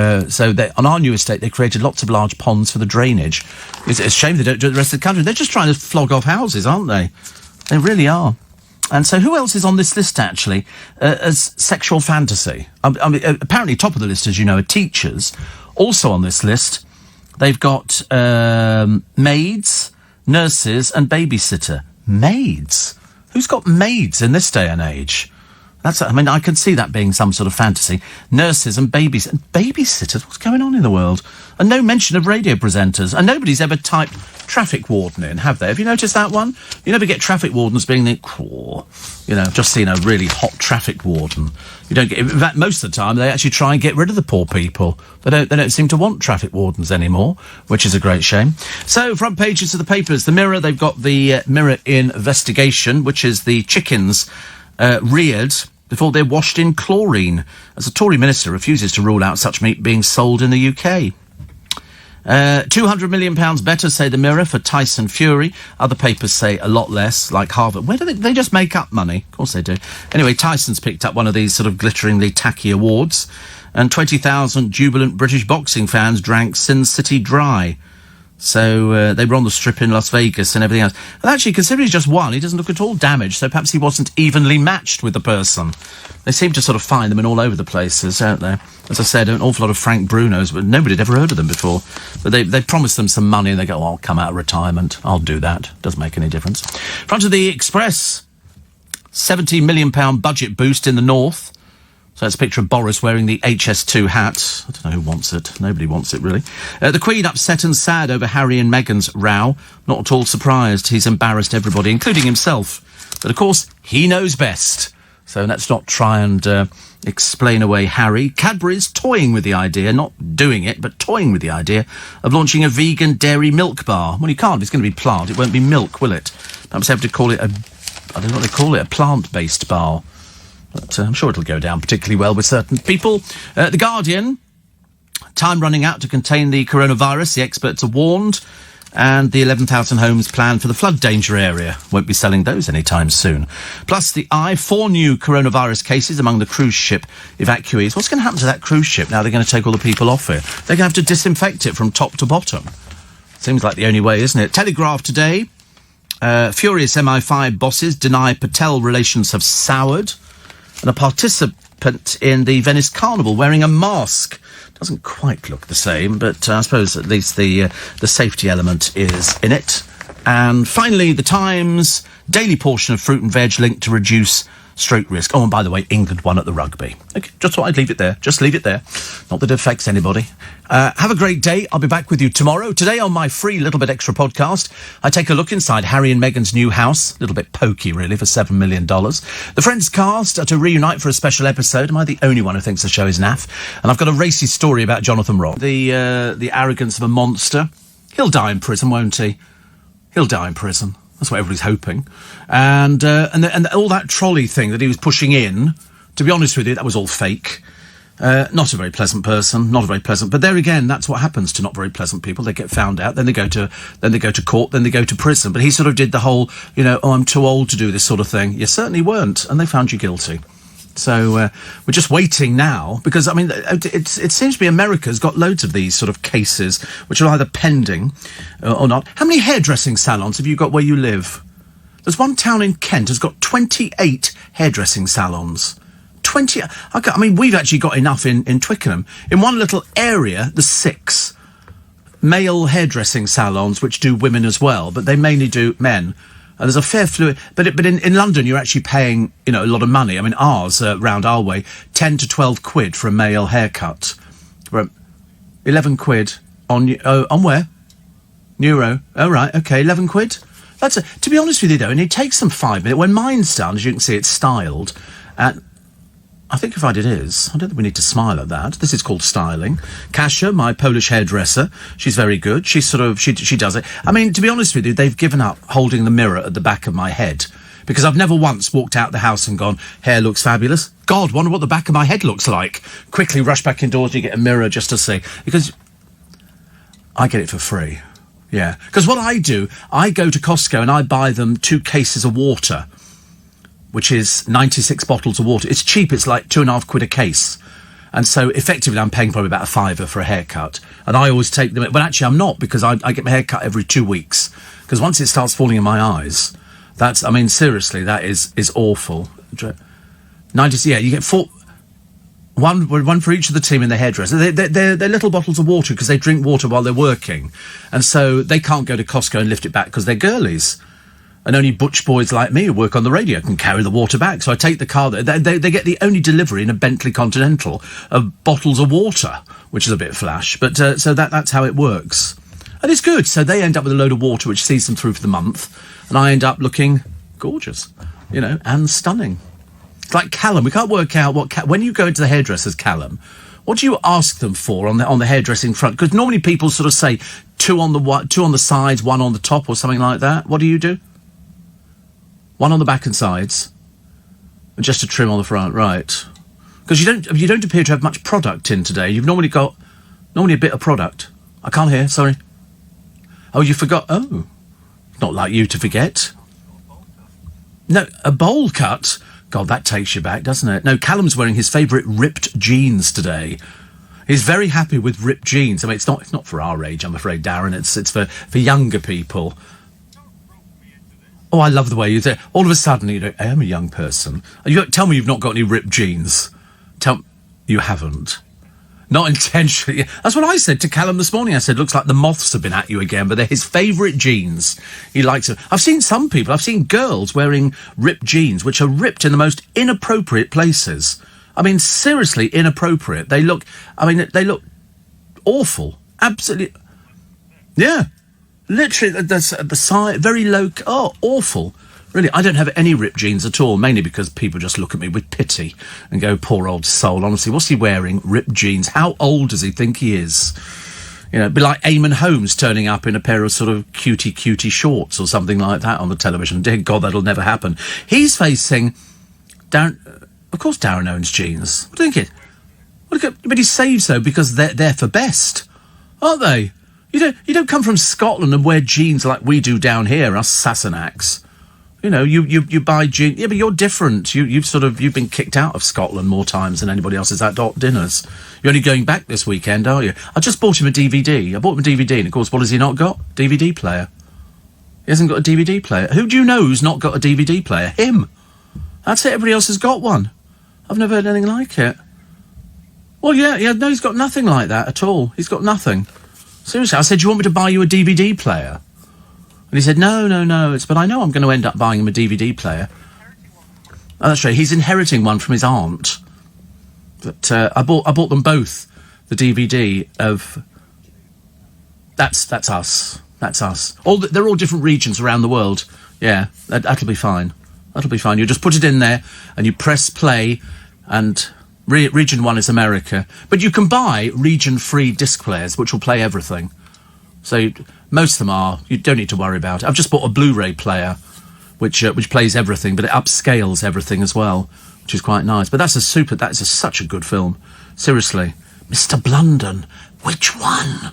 on our new estate, they created lots of large ponds for the drainage. It's a shame they don't do it the rest of the country. They're just trying to flog off houses, aren't they? They really are. And so who else is on this list, actually, as sexual fantasy? Apparently top of the list, as you know, are teachers. Also on this list, they've got maids, nurses and babysitter. Maids? Who's got maids in this day and age? I can see that being some sort of fantasy. Nurses and babysitters. What's going on in the world? And no mention of radio presenters. And nobody's ever typed traffic warden in, have they? Have you noticed that one? You never get traffic wardens being just seen a really hot traffic warden. You don't get. In fact, most of the time they actually try and get rid of the poor people. They don't seem to want traffic wardens anymore, which is a great shame. So, front pages of the papers. The Mirror, they've got the Mirror investigation, which is the chickens reared before they're washed in chlorine, as a Tory minister refuses to rule out such meat being sold in the UK. £200 million better, say the Mirror, for Tyson Fury. Other papers say a lot less, like Harvard. Where do they just make up money? Of course they do. Anyway, Tyson's picked up one of these sort of glitteringly tacky awards, and 20,000 jubilant British boxing fans drank Sin City dry. So they were on the Strip in Las Vegas and everything else. And actually, considering he's just won, he doesn't look at all damaged, so perhaps he wasn't evenly matched with the person. They seem to sort of find them in all over the places, don't they? As I said, an awful lot of Frank Brunos, but nobody had ever heard of them before. But they promised them some money and they go, I'll come out of retirement. I'll do that. Doesn't make any difference. Front of the Express, £70 million budget boost in the north. So that's a picture of Boris wearing the HS2 hat. I don't know who wants it. Nobody wants it, really. The Queen upset and sad over Harry and Meghan's row. Not at all surprised. He's embarrassed everybody, including himself. But, of course, he knows best. So let's not try and explain away Harry. Cadbury's toying with the idea, not doing it, but toying with the idea of launching a vegan dairy milk bar. Well, you can't. It's going to be plant. It won't be milk, will it? Perhaps they have to call it I don't know what they call it, a plant-based bar. But I'm sure it'll go down particularly well with certain people. The Guardian, time running out to contain the coronavirus, the experts are warned, and the 11,000 homes planned for the flood danger area. Won't be selling those anytime soon. Plus the Eye, 4 new coronavirus cases among the cruise ship evacuees. What's going to happen to that cruise ship now they're going to take all the people off it? They're going to have to disinfect it from top to bottom. Seems like the only way, isn't it? Telegraph today, furious MI5 bosses deny Patel relations have soured. And a participant in the Venice Carnival wearing a mask. Doesn't quite look the same, but I suppose at least the safety element is in it. And finally, the Times, daily portion of fruit and veg linked to reduce stroke risk. Oh, and by the way, England won at the rugby. Okay, just thought I'd leave it there. Just leave it there. Not that it affects anybody. Have a great day. I'll be back with you tomorrow. Today on my free Little Bit Extra podcast, I take a look inside Harry and Meghan's new house. A little bit pokey, really, for $7 million. The Friends cast are to reunite for a special episode. Am I the only one who thinks the show is naff? And I've got a racy story about Jonathan Ross. The arrogance of a monster. He'll die in prison, won't he? He'll die in prison. That's what everybody's hoping. And all that trolley thing that he was pushing in, to be honest with you, that was all fake. Not a very pleasant person, not a very pleasant. But there again, that's what happens to not very pleasant people. They get found out, then they go to court, then they go to prison. But he sort of did the whole, I'm too old to do this sort of thing. You certainly weren't, and they found you guilty. So we're just waiting now, because, it seems to be America's got loads of these sort of cases, which are either pending or not. How many hairdressing salons have you got where you live? There's one town in Kent has got 28 hairdressing salons. 20... we've actually got enough in Twickenham. In one little area, there's 6 male hairdressing salons, which do women as well, but they mainly do men. And there's a fair fluid, but in London you're actually paying, a lot of money. Ours, round our way, 10 to 12 quid for a male haircut. 11 quid on where? Neuro. Oh, right, okay, 11 quid. To be honest with you though, and it takes them 5 minutes. When mine's done, as you can see, it's styled. And I think if it is, I don't think we need to smile at that. This is called styling. Kasia, my Polish hairdresser, she's very good. She does it. To be honest with you, they've given up holding the mirror at the back of my head, because I've never once walked out the house and gone, hair looks fabulous. God, wonder what the back of my head looks like. Quickly rush back indoors, you get a mirror just to see. Because I get it for free. Yeah. Because what I do, I go to Costco and I buy them 2 cases of water, which is 96 bottles of water. It's cheap. It's like £2.50 a case. And so effectively I'm paying probably about a £5 for a haircut. And I always take them, but actually I'm not, because I get my hair cut every 2 weeks. Because once it starts falling in my eyes, seriously, that is awful. 90, yeah, you get 4, one for each of the team in the hairdresser. They're little bottles of water because they drink water while they're working. And so they can't go to Costco and lift it back because they're girlies. And only butch boys like me who work on the radio can carry the water back. So I take the car there. They get the only delivery in a Bentley Continental of bottles of water, which is a bit flash. But so that's how it works. And it's good. So they end up with a load of water, which sees them through for the month. And I end up looking gorgeous, and stunning. It's like Callum. We can't work out when you go into the hairdressers, Callum, what do you ask them for on the hairdressing front? Because normally people sort of say 2 on the sides, 1 on the top or something like that. What do you do? 1 on the back and sides, and just a trim on the front, right? Because you don't appear to have much product in today. You've normally got a bit of product. I can't hear. Sorry. Oh, you forgot. Oh, not like you to forget. No, a bowl cut. God, that takes you back, doesn't it? No, Callum's wearing his favourite ripped jeans today. He's very happy with ripped jeans. It's not for our age, I'm afraid, Darren. It's for younger people. Oh, I love the way you say. All of a sudden, I am a young person. Tell me you've not got any ripped jeans. You haven't. Not intentionally. That's what I said to Callum this morning. I said, looks like the moths have been at you again, but they're his favourite jeans. He likes it. I've seen girls wearing ripped jeans, which are ripped in the most inappropriate places. Seriously inappropriate. They look awful. Absolutely. Yeah. Literally, at the side, very low... Oh, awful. Really, I don't have any ripped jeans at all, mainly because people just look at me with pity and go, poor old soul. Honestly, what's he wearing? Ripped jeans. How old does he think he is? Be like Eamon Holmes turning up in a pair of sort of cutie shorts or something like that on the television. Dear God, that'll never happen. He's facing... Darren... Of course Darren owns jeans. What do you think but he saves, though, because they're for best, aren't they? You don't come from Scotland and wear jeans like we do down here, us Sassenachs. You buy jeans. Yeah, but you're different. You've been kicked out of Scotland more times than anybody else is at hot dinners. You're only going back this weekend, are you? I just bought him a DVD. And of course, what has he not got? DVD player. He hasn't got a DVD player. Who do you know who's not got a DVD player? Him. That's it. Everybody else has got one. I've never heard anything like it. Well, yeah, no, he's got nothing like that at all. He's got nothing. Seriously, I said, do you want me to buy you a DVD player? And he said, no, but I know I'm going to end up buying him a DVD player. Oh, that's right, he's inheriting one from his aunt. But I bought them both the DVD of... That's us. That's us. They're all different regions around the world. Yeah, that'll be fine. That'll be fine. You just put it in there and you press play, and region 1 is America. But you can buy region-free disc players which will play everything. So most of them are. You don't need to worry about it. I've just bought a Blu-ray player which plays everything, but it upscales everything as well, which is quite nice. But that is such a good film. Seriously. Mr. Blunden. Which one?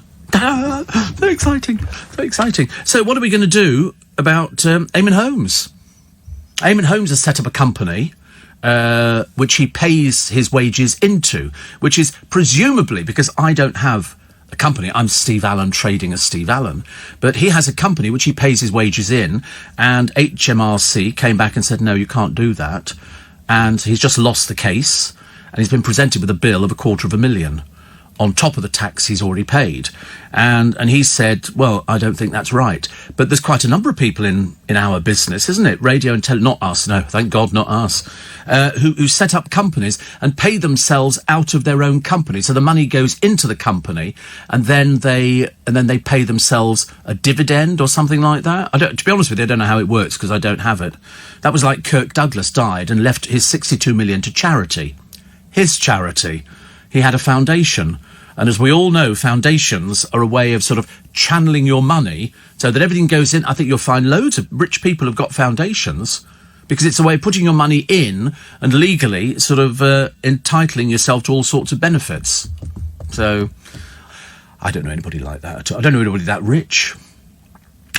Very exciting. Very exciting. So what are we going to do about Eamonn Holmes? Eamonn Holmes has set up a company which he pays his wages into, which is presumably, because I don't have a company, I'm Steve Allen trading as Steve Allen, but he has a company which he pays his wages in, and HMRC came back and said, no, you can't do that. And he's just lost the case, and he's been presented with a bill of $250,000 on top of the tax he's already paid. And he said, well, I don't think that's right. But there's quite a number of people in our business, isn't it? Radio and not us, no, thank God, not us, who set up companies and pay themselves out of their own company. So the money goes into the company, and then they pay themselves a dividend or something like that. To be honest with you, I don't know how it works because I don't have it. That was like Kirk Douglas died and left his $62 million to charity. His charity. He had a foundation. And as we all know, foundations are a way of sort of channeling your money so that everything goes in. I think you'll find loads of rich people have got foundations because it's a way of putting your money in and legally sort of entitling yourself to all sorts of benefits. So I don't know anybody like that. I don't know anybody that rich.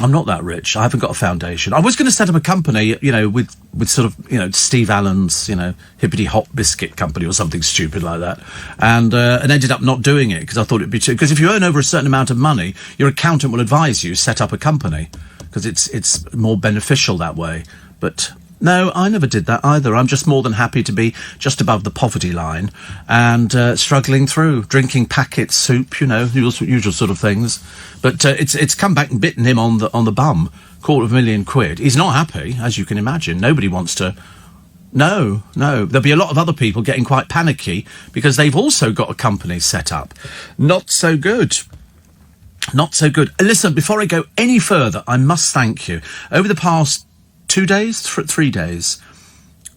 I'm not that rich. I haven't got a foundation. I was going to set up a company, with sort of, Steve Allen's, hippity hop biscuit company or something stupid like that, and ended up not doing it because I thought it'd be too. Because if you earn over a certain amount of money, your accountant will advise you set up a company because it's more beneficial that way. But no, I never did that either. I'm just more than happy to be just above the poverty line and struggling through, drinking packet soup, usual sort of things. But it's come back and bitten him on the bum. £250,000. He's not happy, as you can imagine. Nobody wants to. No. There'll be a lot of other people getting quite panicky because they've also got a company set up. Not so good. Not so good. Listen, before I go any further, I must thank you. Over the past 2 days, 3 days,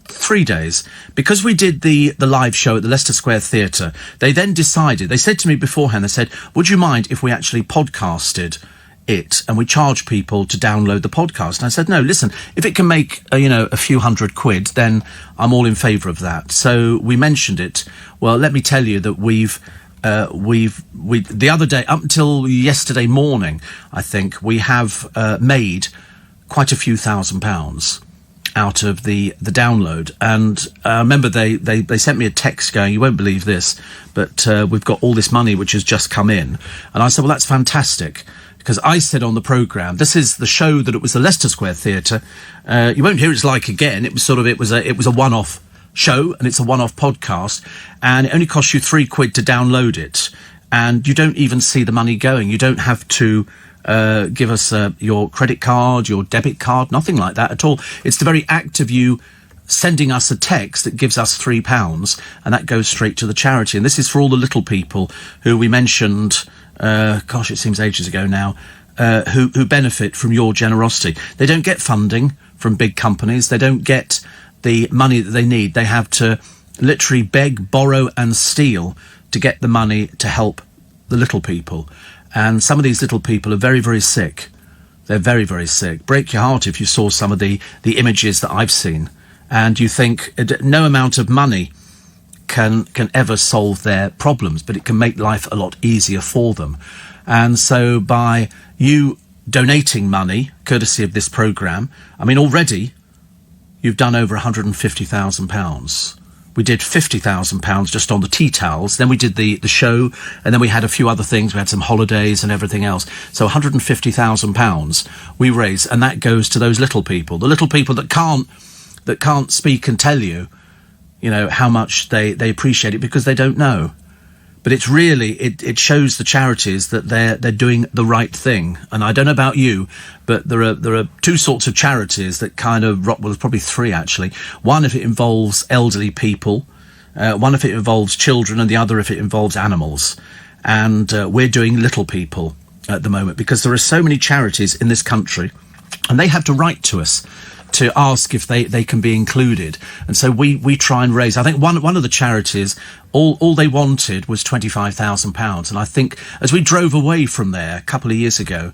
3 days, because we did the live show at the Leicester Square Theatre, they then decided, they said to me beforehand, they said, would you mind if we actually podcasted it and we charge people to download the podcast? And I said, no, listen, if it can make, a few £100, then I'm all in favour of that. So we mentioned it. Well, let me tell you that we the other day, up until yesterday morning, I think, we have made quite a few £1,000s out of the download. And I remember they sent me a text going, you won't believe this, but we've got all this money which has just come in. And I said, well, that's fantastic. Because I said on the programme, this is the show that it was the Leicester Square Theatre. You won't hear It's Like Again. It was a one-off show, and it's a one-off podcast, and it only costs you £3 to download it. And you don't even see the money going. You don't have to give us your credit card, your debit card, nothing like that at all. It's the very act of you sending us a text that gives us £3, and that goes straight to the charity. And this is for all the little people who we mentioned, it seems ages ago now, who benefit from your generosity. They don't get funding from big companies. They don't get the money that they need. They have to literally beg, borrow and steal to get the money to help the little people. And some of these little people are very, very sick. They're very, very sick. Break your heart if you saw some of the images that I've seen. And you think no amount of money can ever solve their problems, but it can make life a lot easier for them. And so by you donating money, courtesy of this programme, I mean, already you've done over £150,000. We did £50,000 just on the tea towels. Then we did the show, and then we had a few other things. We had some holidays and everything else. So £150,000 we raise, and that goes to those little people, the little people that can't speak and tell you, how much they appreciate it because they don't know. But it's really, it shows the charities that they're doing the right thing. And I don't know about you, but there are two sorts of charities that kind of, well, there's probably three actually. One if it involves elderly people, one if it involves children, and the other if it involves animals. And we're doing little people at the moment because there are so many charities in this country, and they have to write to us to ask if they can be included. And so we try and raise, I think one of the charities, all they wanted was £25,000. And I think as we drove away from there a couple of years ago,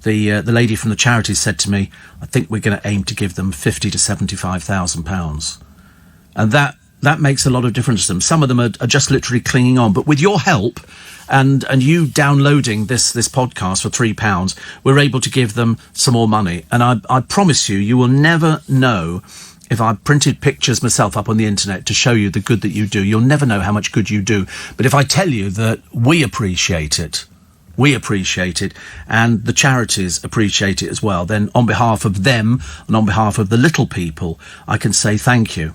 the lady from the charity said to me, I think we're going to aim to give them £50,000 to £75,000. And that makes a lot of difference to them. Some of them are just literally clinging on. But with your help and you downloading this podcast for £3, we're able to give them some more money. And I promise you will never know, if I printed pictures myself up on the internet to show you the good that you do, you'll never know how much good you do. But if I tell you that we appreciate it, and the charities appreciate it as well, then on behalf of them and on behalf of the little people, I can say thank you.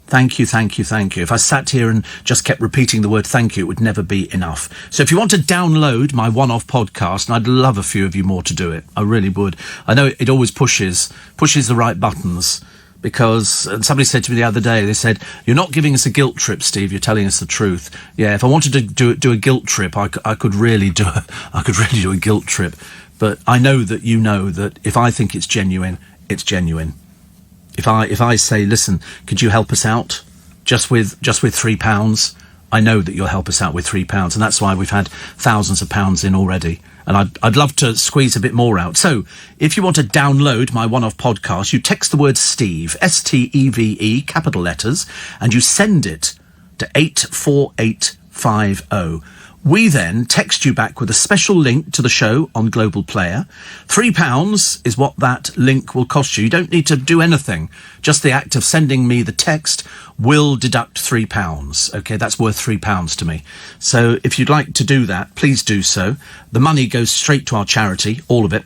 Thank you, thank you, thank you. If I sat here and just kept repeating the word thank you, it would never be enough. So if you want to download my one-off podcast, and I'd love a few of you more to do it, I really would. I know it always pushes the right buttons, because somebody said to me the other day, they said, you're not giving us a guilt trip, Steve, you're telling us the truth. Yeah, if I wanted to do a guilt trip, I could really do a guilt trip. But I know that you know that if I think it's genuine, it's genuine. If I say, listen, could you help us out just with £3? I know that you'll help us out with £3, and that's why we've had thousands of pounds in already. And I'd love to squeeze a bit more out. So if you want to download my one-off podcast, you text the word Steve, STEVE, capital letters, and you send it to 84850. We then text you back with a special link to the show on Global Player. £3 is what that link will cost you. You don't need to do anything. Just the act of sending me the text will deduct £3. Okay, that's worth £3 to me. So if you'd like to do that, please do so. The money goes straight to our charity, all of it.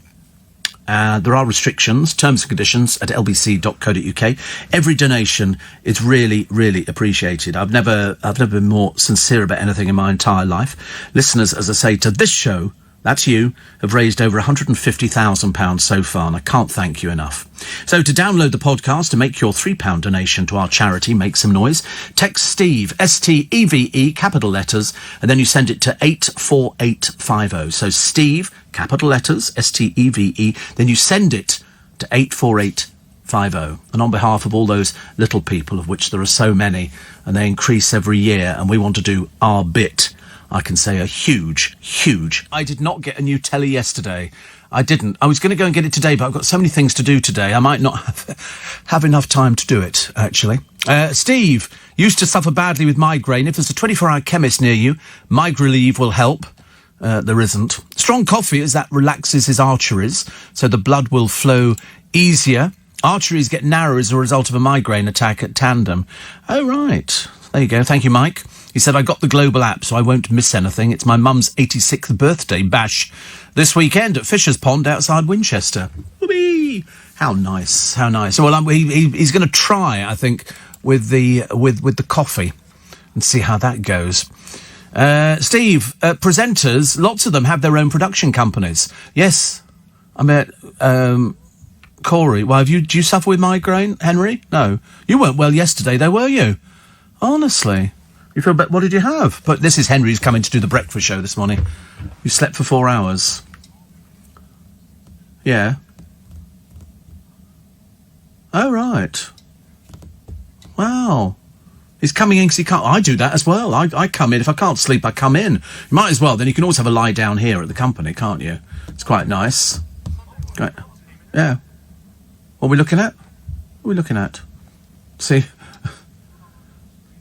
There are restrictions, terms and conditions at lbc.co.uk. Every donation is really, really appreciated. I've never been more sincere about anything in my entire life. Listeners, as I say, to this show, that's you, have raised over £150,000 so far, and I can't thank you enough. So to download the podcast and make your £3 donation to our charity, make some noise, text Steve, STEVE, capital letters, and then you send it to 84850. So Steve, capital letters, STEVE, then you send it to 84850. And on behalf of all those little people, of which there are so many, and they increase every year, and we want to do our bit, I can say a huge... I did not get a new telly yesterday. I didn't. I was going to go and get it today, but I've got so many things to do today. I might not have enough time to do it, actually. Steve used to suffer badly with migraine. If there's a 24-hour chemist near you, Migrelieve will help. There isn't. Strong coffee, as that relaxes his arteries, so the blood will flow easier. Arteries get narrow as a result of a migraine attack at Tandem. Oh, right. There you go. Thank you, Mike. He said, I got the Global app, so I won't miss anything. It's my mum's 86th birthday bash this weekend at Fisher's Pond outside Winchester. Whee! How nice, how nice. Well, he's going to try, I think, with the coffee and see how that goes. Steve, presenters, lots of them have their own production companies. Yes, I met Corey. Well, do you suffer with migraine, Henry? No. You weren't well yesterday, though, were you? Honestly. You feel better? What did you have? But this is Henry who's coming to do the breakfast show this morning. You slept for 4 hours. Yeah. Oh, right. Wow. He's coming in because he can't... I do that as well. I come in. If I can't sleep, I come in. You might as well. Then you can always have a lie down here at the company, can't you? It's quite nice. Right. Yeah. What are we looking at? What are we looking at? See?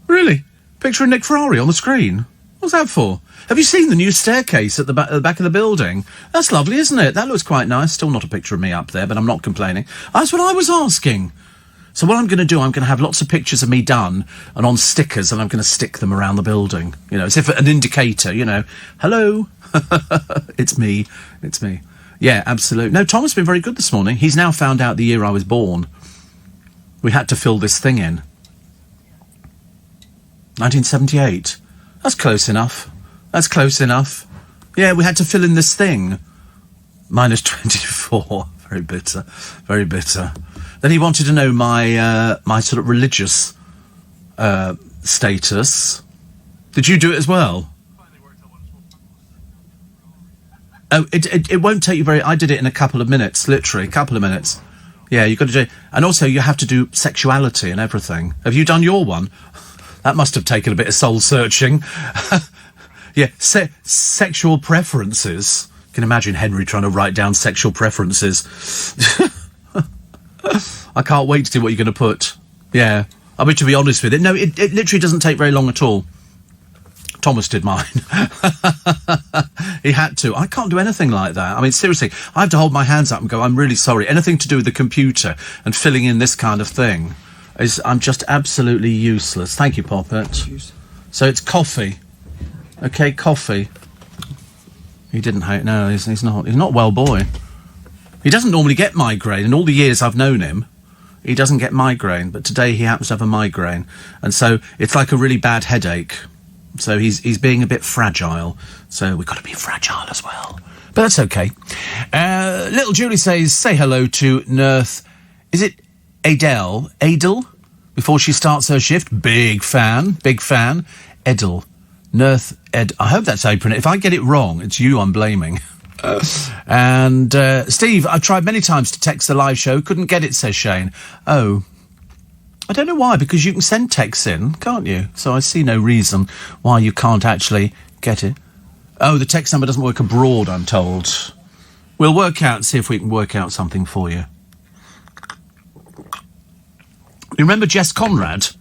Really? Picture of Nick Ferrari on the screen. What's that for? Have you seen the new staircase at the back of the building? That's lovely, isn't it? That looks quite nice. Still not a picture of me up there, but I'm not complaining. That's what I was asking. So what I'm going to do, I'm going to have lots of pictures of me done and on stickers, and I'm going to stick them around the building. You know, as if an indicator, you know. Hello. It's me. It's me. Yeah, absolutely. No, Tom has been very good this morning. He's now found out the year I was born. We had to fill this thing in. 1978. That's close enough. That's close enough. Yeah, we had to fill in this thing. -24. Very bitter. Very bitter. Then he wanted to know my my sort of religious status. Did you do it as well? Oh, it won't take you very... I did it in a couple of minutes, literally, a couple of minutes. Yeah, you've got to do... And also, you have to do sexuality and everything. Have you done your one? That must have taken a bit of soul-searching. Yeah, sexual preferences. You can imagine Henry trying to write down sexual preferences. I can't wait to see what you're going to put. Yeah. I mean, to be honest with it, no, it literally doesn't take very long at all. Thomas did mine. He had to. I can't do anything like that. I mean, seriously, I have to hold my hands up and go, I'm really sorry. Anything to do with the computer and filling in this kind of thing I'm just absolutely useless. Thank you, Poppet. So it's coffee. Okay, coffee. He didn't hate... No, he's not. He's not well boy. He doesn't normally get migraine. In all the years I've known him, he doesn't get migraine. But today he happens to have a migraine. And so it's like a really bad headache. So he's being a bit fragile. So we've got to be fragile as well. But that's okay. Little Julie says, say hello to Nurth. Is it Adele? Before she starts her shift. Big fan. Edel. Nurth Ed. I hope that's how you pronounce it. If I get it wrong, it's you I'm blaming. And Steve, I've tried many times to text the live show. Couldn't get it, says Shane. Oh. I don't know why, because you can send texts in, can't you? So I see no reason why you can't actually get it. Oh, the text number doesn't work abroad, I'm told. We'll work out, see if we can work out something for you. You remember Jess Conrad?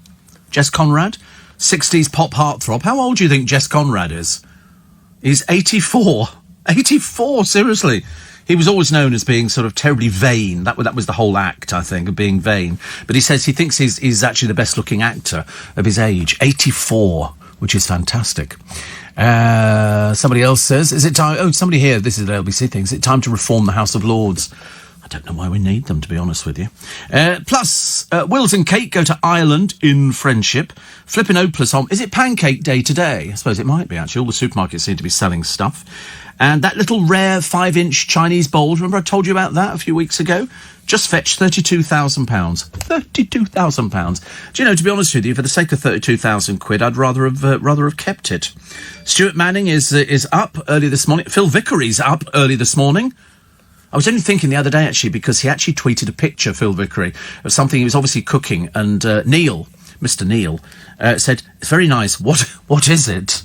60s pop heartthrob. How old do you think Jess Conrad is? He's 84. 84, seriously. He was always known as being sort of terribly vain. That was the whole act, I think, of being vain. But he says he thinks he's actually the best-looking actor of his age. 84, which is fantastic. Somebody else says, is it time... Oh, somebody here, this is the LBC thing. Is it time to reform the House of Lords? I don't know why we need them, to be honest with you. Plus, Wills and Kate go to Ireland in friendship. Flippin' hopeless on... Is it Pancake Day today? I suppose it might be, actually. All the supermarkets seem to be selling stuff. And that little rare 5-inch Chinese bowl, remember I told you about that a few weeks ago? Just fetched £32,000. £32,000. Do you know, to be honest with you, for the sake of 32,000 quid, I'd rather have kept it. Stuart Manning is up early this morning. Phil Vickery's up early this morning. I was only thinking the other day, actually, because he actually tweeted a picture, Phil Vickery, of something he was obviously cooking, and Mr. Neil, said, it's very nice, what is it?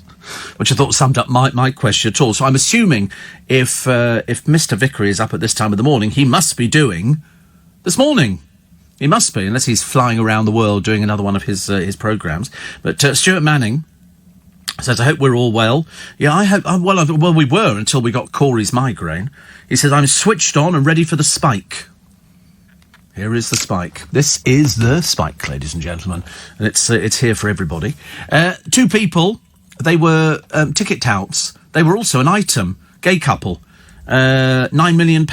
Which I thought summed up my question at all. So I'm assuming if Mr. Vickery is up at this time of the morning, he must be doing this morning. He must be, unless he's flying around the world doing another one of his programmes. But Stuart Manning says, I hope we're all well. Yeah, I hope... Well, we were until we got Corey's migraine. He says, I'm switched on and ready for the spike. Here is the spike. This is the spike, ladies and gentlemen. And it's here for everybody. Two people... They were ticket touts. They were also an item. Gay couple. £9 million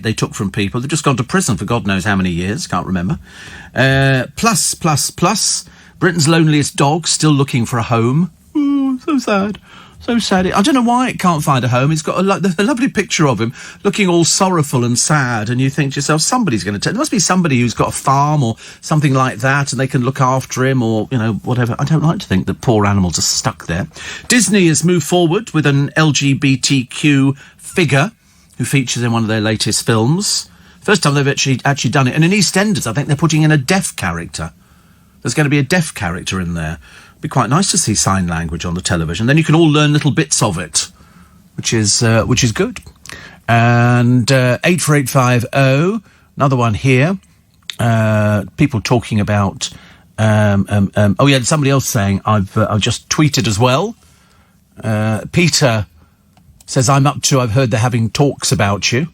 they took from people. They've just gone to prison for God knows how many years. Can't remember. Plus. Britain's loneliest dog still looking for a home. Ooh, so sad. So sad. I don't know why it can't find a home. It's got a lovely picture of him looking all sorrowful and sad, and you think to yourself, somebody's going to... There must be somebody who's got a farm or something like that, and they can look after him or, you know, whatever. I don't like to think that poor animals are stuck there. Disney has moved forward with an LGBTQ figure who features in one of their latest films. First time they've actually done it. And in EastEnders, I think they're putting in a deaf character. There's going to be a deaf character in there. Be quite nice to see sign language on the television. Then you can all learn little bits of it, which is good. And 84850, another one here. People talking about. Oh yeah, somebody else saying I've just tweeted as well. Peter says I've heard they're having talks about you.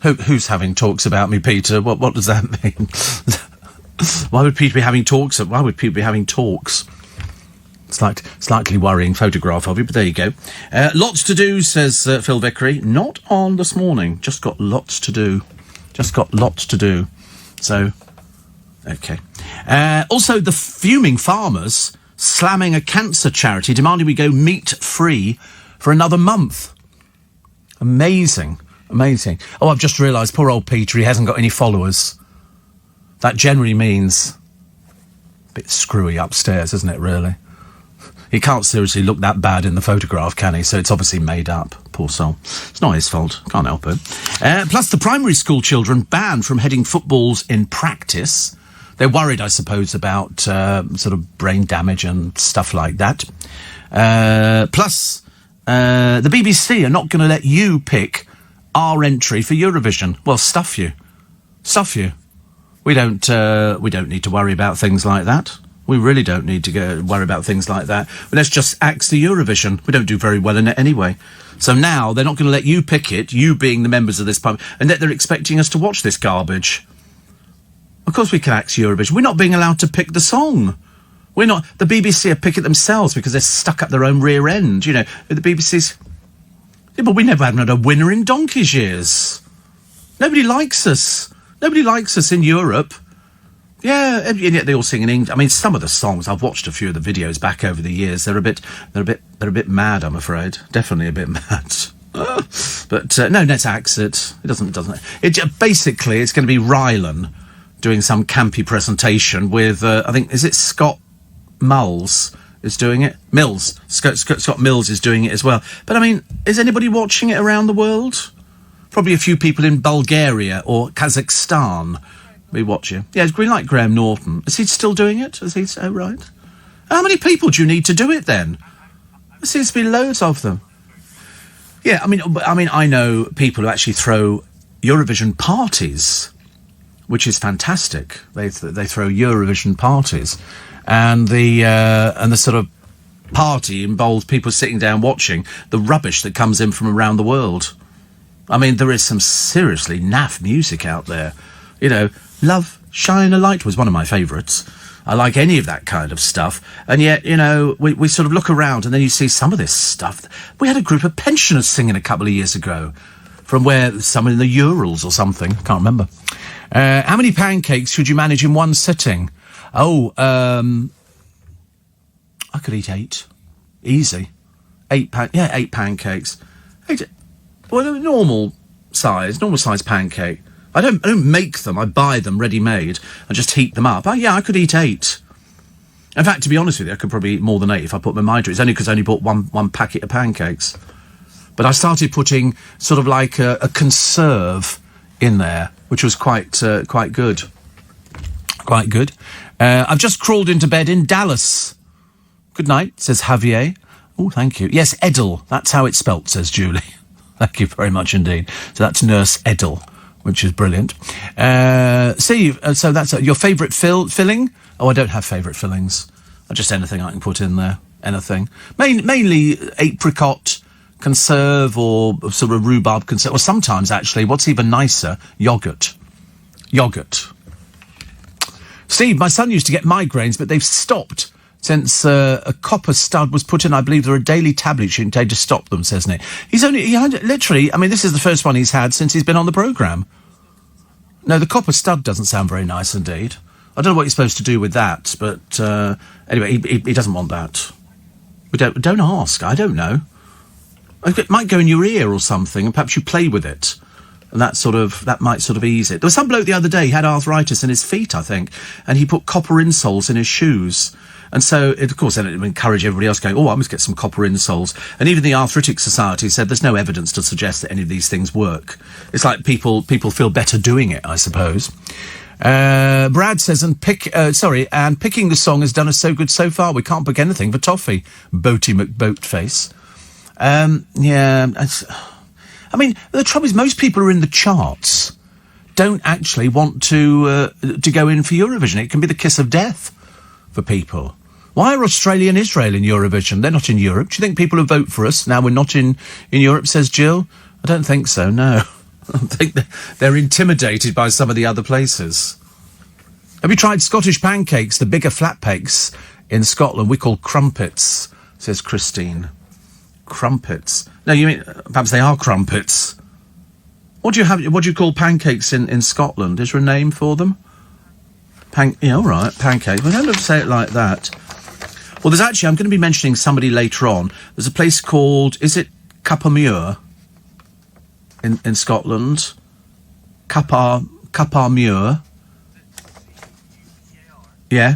Who's having talks about me, Peter? What does that mean? Why would people be having talks? Slightly worrying photograph of you, but there you go. Lots to do, says Phil Vickery. Not on this morning. Just got lots to do. So, okay. Also, the fuming farmers slamming a cancer charity, demanding we go meat-free for another month. Amazing. Amazing. Oh, I've just realised, poor old Peter, he hasn't got any followers. That generally means a bit screwy upstairs, isn't it, really? He can't seriously look that bad in the photograph, can he? So it's obviously made up. Poor soul. It's not his fault. Can't help it. Plus, the primary school children banned from heading footballs in practice. They're worried, I suppose, about sort of brain damage and stuff like that. Plus, the BBC are not going to let you pick our entry for Eurovision. Well, stuff you. Stuff you. We don't need to worry about things like that. We really don't need to worry about things like that. But let's just axe the Eurovision. We don't do very well in it anyway. So now they're not going to let you pick it, you being the members of this parliament, and that they're expecting us to watch this garbage. Of course we can axe Eurovision. We're not being allowed to pick the song. We're not. The BBC are picking it themselves because they're stuck up their own rear end. You know, the BBC's... Yeah, but we never had a winner in donkey's years. Nobody likes us. Nobody likes us in Europe. Yeah, and yet they all sing in English. I mean, some of the songs, I've watched a few of the videos back over the years. They're a bit mad, I'm afraid. Definitely a bit mad. But no, let's axe it. It doesn't. Basically, it's going to be Rylan doing some campy presentation with, I think, is it Scott Mills is doing it? Mills. Scott Mills is doing it as well. But I mean, is anybody watching it around the world? Probably a few people in Bulgaria or Kazakhstan. We watch you. Yeah, we like Graham Norton. Is he still doing it? Is he so right? How many people do you need to do it then? There seems to be loads of them. Yeah, I mean, I know people who actually throw Eurovision parties, which is fantastic. They throw Eurovision parties, and the sort of party involves people sitting down watching the rubbish that comes in from around the world. I mean, there is some seriously naff music out there. You know, Love, Shine a Light was one of my favourites. I like any of that kind of stuff. And yet, you know, we sort of look around and then you see some of this stuff. We had a group of pensioners singing a couple of years ago from somewhere in the Urals or something. Can't remember. How many pancakes should you manage in one sitting? I could eat 8. Easy. 8 pancakes. 8, well, normal size pancake. I don't make them. I buy them ready-made and just heat them up. Oh, yeah, I could eat 8. In fact, to be honest with you, I could probably eat more than 8 if I put my mind to it. It's only because I only bought one packet of pancakes. But I started putting sort of like a conserve in there, which was quite good. Quite good. I've just crawled into bed in Dallas. Good night, says Javier. Oh, thank you. Yes, Edel. That's how it's spelt, says Julie. Thank you very much indeed. So that's Nurse Edel, which is brilliant. So that's your favourite filling? Oh, I don't have favourite fillings. Just anything I can put in there. Anything. Mainly apricot conserve or sort of rhubarb conserve. Or sometimes, actually, what's even nicer, yoghurt. Yoghurt. Steve, my son used to get migraines, but they've stopped since a copper stud was put in. I believe there are daily tablets you can take to stop them, says Nick. He had literally, I mean, this is the first one he's had since he's been on the programme. No, the copper stud doesn't sound very nice indeed. I don't know what you're supposed to do with that, but anyway, he doesn't want that. Don't ask, I don't know. It might go in your ear or something, and perhaps you play with it. And that might sort of ease it. There was some bloke the other day, he had arthritis in his feet, I think, and he put copper insoles in his shoes. And so, of course, then it would encourage everybody else going, I must get some copper insoles. And even the Arthritic Society said there's no evidence to suggest that any of these things work. It's like people feel better doing it, I suppose. Brad says, and picking the song has done us so good so far. We can't pick anything for Toffee. Boaty McBoatface. Yeah. I mean, the trouble is most people who are in the charts don't actually want to go in for Eurovision. It can be the kiss of death for people. Why are Australia and Israel in Eurovision? They're not in Europe. Do you think people who vote for us now we're not in Europe, says Jill? I don't think so, no. I think they're intimidated by some of the other places. Have you tried Scottish pancakes, the bigger flat cakes in Scotland? We call crumpets, says Christine. Crumpets. No, you mean, perhaps they are crumpets. What do you call pancakes in Scotland? Is there a name for them? Yeah, all right, pancakes. We don't have to say it like that. Well, there's actually, I'm going to be mentioning somebody later on. There's a place called, is it Cappermuir in Scotland? Cappermuir. Yeah.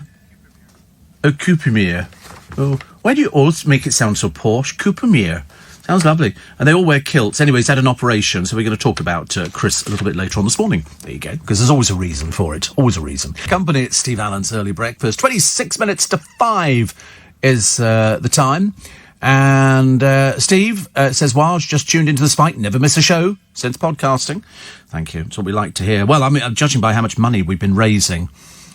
Oh, Coopermere. Oh, why do you always make it sound so posh? Coopermere. Sounds lovely. And they all wear kilts. Anyway, he's had an operation, so we're going to talk about Chris a little bit later on this morning. There you go. Because there's always a reason for it. Always a reason. Company at Steve Allen's Early Breakfast. 26 minutes to 5 is the time. And Steve says, Waj, just tuned into the Spike. Never miss a show since podcasting. Thank you. That's what we like to hear. Well, I mean, judging by how much money we've been raising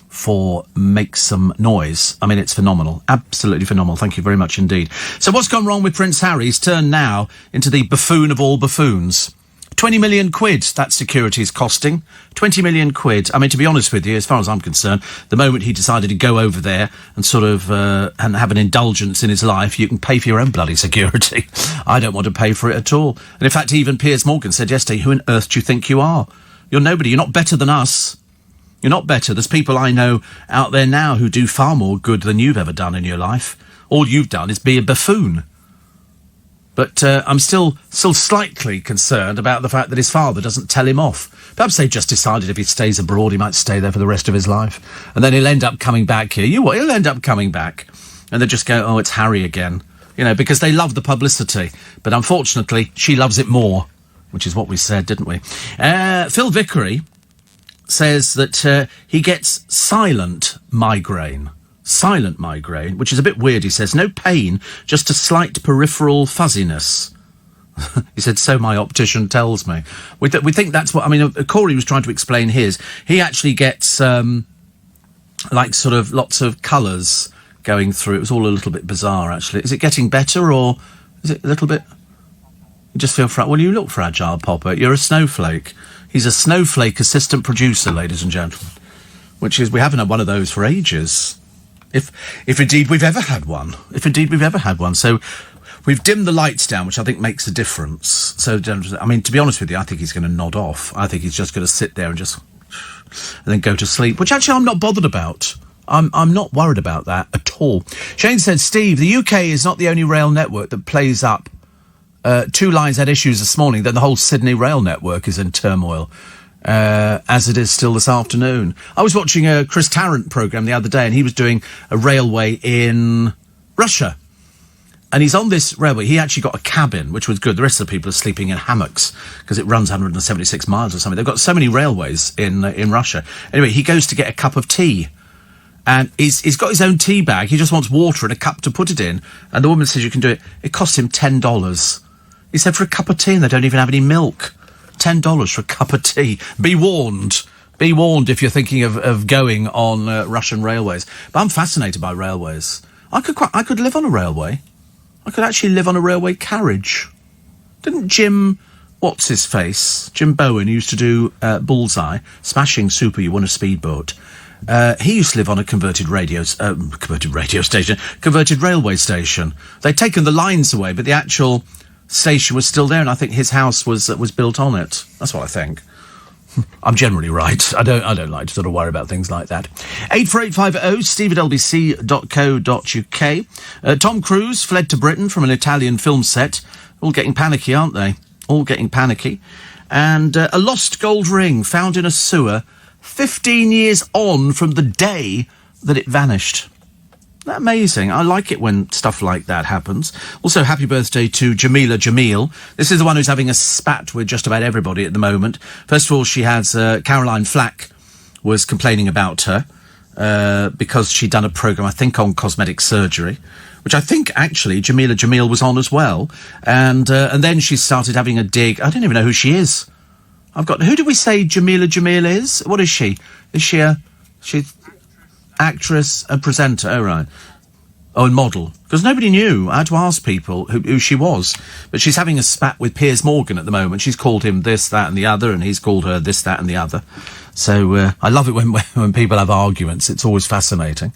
for Make Some Noise. I mean, it's phenomenal. Absolutely phenomenal. Thank you very much indeed. So what's gone wrong with Prince Harry? He's turned now into the buffoon of all buffoons. 20 million quid, that security is costing. 20 million quid. I mean, to be honest with you, as far as I'm concerned, the moment he decided to go over there and sort of and have an indulgence in his life, you can pay for your own bloody security. I don't want to pay for it at all. And in fact, even Piers Morgan said yesterday, who on earth do you think you are? You're nobody. You're not better than us. You're not better. There's people I know out there now who do far more good than you've ever done in your life. All you've done is be a buffoon. But I'm still slightly concerned about the fact that his father doesn't tell him off. Perhaps they've just decided if he stays abroad, he might stay there for the rest of his life. And then he'll end up coming back here. He'll end up coming back. And they'll just go, oh, it's Harry again. You know, because they love the publicity. But unfortunately, she loves it more, which is what we said, didn't we? Phil Vickery says that he gets silent migraine, which is a bit weird. He says, no pain, just a slight peripheral fuzziness. He said, so my optician tells me. We think that's what, I mean, Corey was trying to explain his. He actually gets, like, sort of lots of colours going through. It was all a little bit bizarre, actually. Is it getting better, or is it a little bit... You just feel well, you look fragile, Popper. You're a snowflake. He's a snowflake assistant producer, ladies and gentlemen. Which is, we haven't had one of those for ages. If indeed we've ever had one. So we've dimmed the lights down, which I think makes a difference. So, I mean, to be honest with you, I think he's going to nod off. I think he's just going to sit there and then go to sleep, which actually I'm not bothered about. I'm not worried about that at all. Shane said, Steve, the UK is not the only rail network that plays up. Two Lines had issues this morning, then the whole Sydney rail network is in turmoil, as it is still this afternoon. I was watching a Chris Tarrant programme the other day, and he was doing a railway in Russia. And he's on this railway. He actually got a cabin, which was good. The rest of the people are sleeping in hammocks because it runs 176 miles or something. They've got so many railways in Russia. Anyway, he goes to get a cup of tea. And he's got his own tea bag. He just wants water and a cup to put it in. And the woman says you can do it. It costs him $10. He said, for a cup of tea, and they don't even have any milk. $10 for a cup of tea. Be warned. Be warned if you're thinking of going on Russian railways. But I'm fascinated by railways. I could live on a railway. I could actually live on a railway carriage. Didn't Jim Bowen, who used to do Bullseye, Smashing Super, You Won a Speedboat. He used to live on a converted railway station. They'd taken the lines away, but the actual station was still there, and I think his house was built on it. That's what I think. I'm generally right. I don't like to sort of worry about things like that. 84850 steve@lbc.co.uk. Tom Cruise fled to Britain from an Italian film set. All getting panicky, aren't they? All getting panicky. And a lost gold ring found in a sewer 15 years on from the day that it vanished. Isn't that amazing? I like it when stuff like that happens. Also, happy birthday to Jamila Jamil. This is the one who's having a spat with just about everybody at the moment. First of all, she has Caroline Flack was complaining about her because she'd done a programme, I think, on cosmetic surgery, which I think, actually, Jamila Jamil was on as well. And then she started having a dig. I don't even know who she is. Who did we say Jamila Jamil is? What is she? Is she she's actress, a presenter, oh right. Oh, and model. Because nobody knew. I had to ask people who she was. But she's having a spat with Piers Morgan at the moment. She's called him this, that and the other, and he's called her this, that and the other. So I love it when people have arguments. It's always fascinating.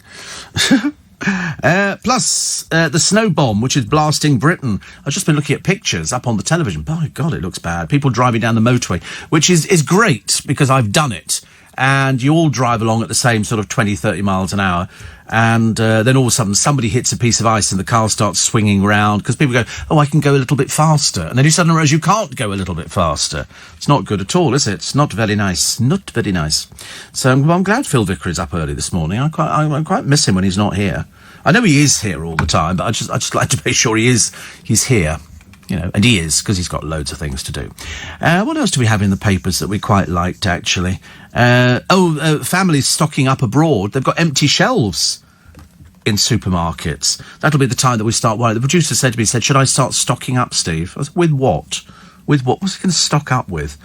Plus, the snow bomb, which is blasting Britain. I've just been looking at pictures up on the television. By God, it looks bad. People driving down the motorway, which is great because I've done it. and you all drive along at the same sort of 20, 30 miles an hour, and then all of a sudden somebody hits a piece of ice and the car starts swinging round because people go, oh, I can go a little bit faster. And then you suddenly realise you can't go a little bit faster. It's not good at all, is it? It's not very nice. Not very nice. So I'm glad Phil Vicker is up early this morning. I quite miss him when he's not here. I know he is here all the time, but I just like to make sure he's here. You know, and he is, because he's got loads of things to do. What else do we have in the papers that we quite liked, actually? Families stocking up abroad. They've got empty shelves in supermarkets. That'll be the time that we start worrying. The producer said to me, should I start stocking up, Steve? I said, with what? With what? What's he going to stock up with?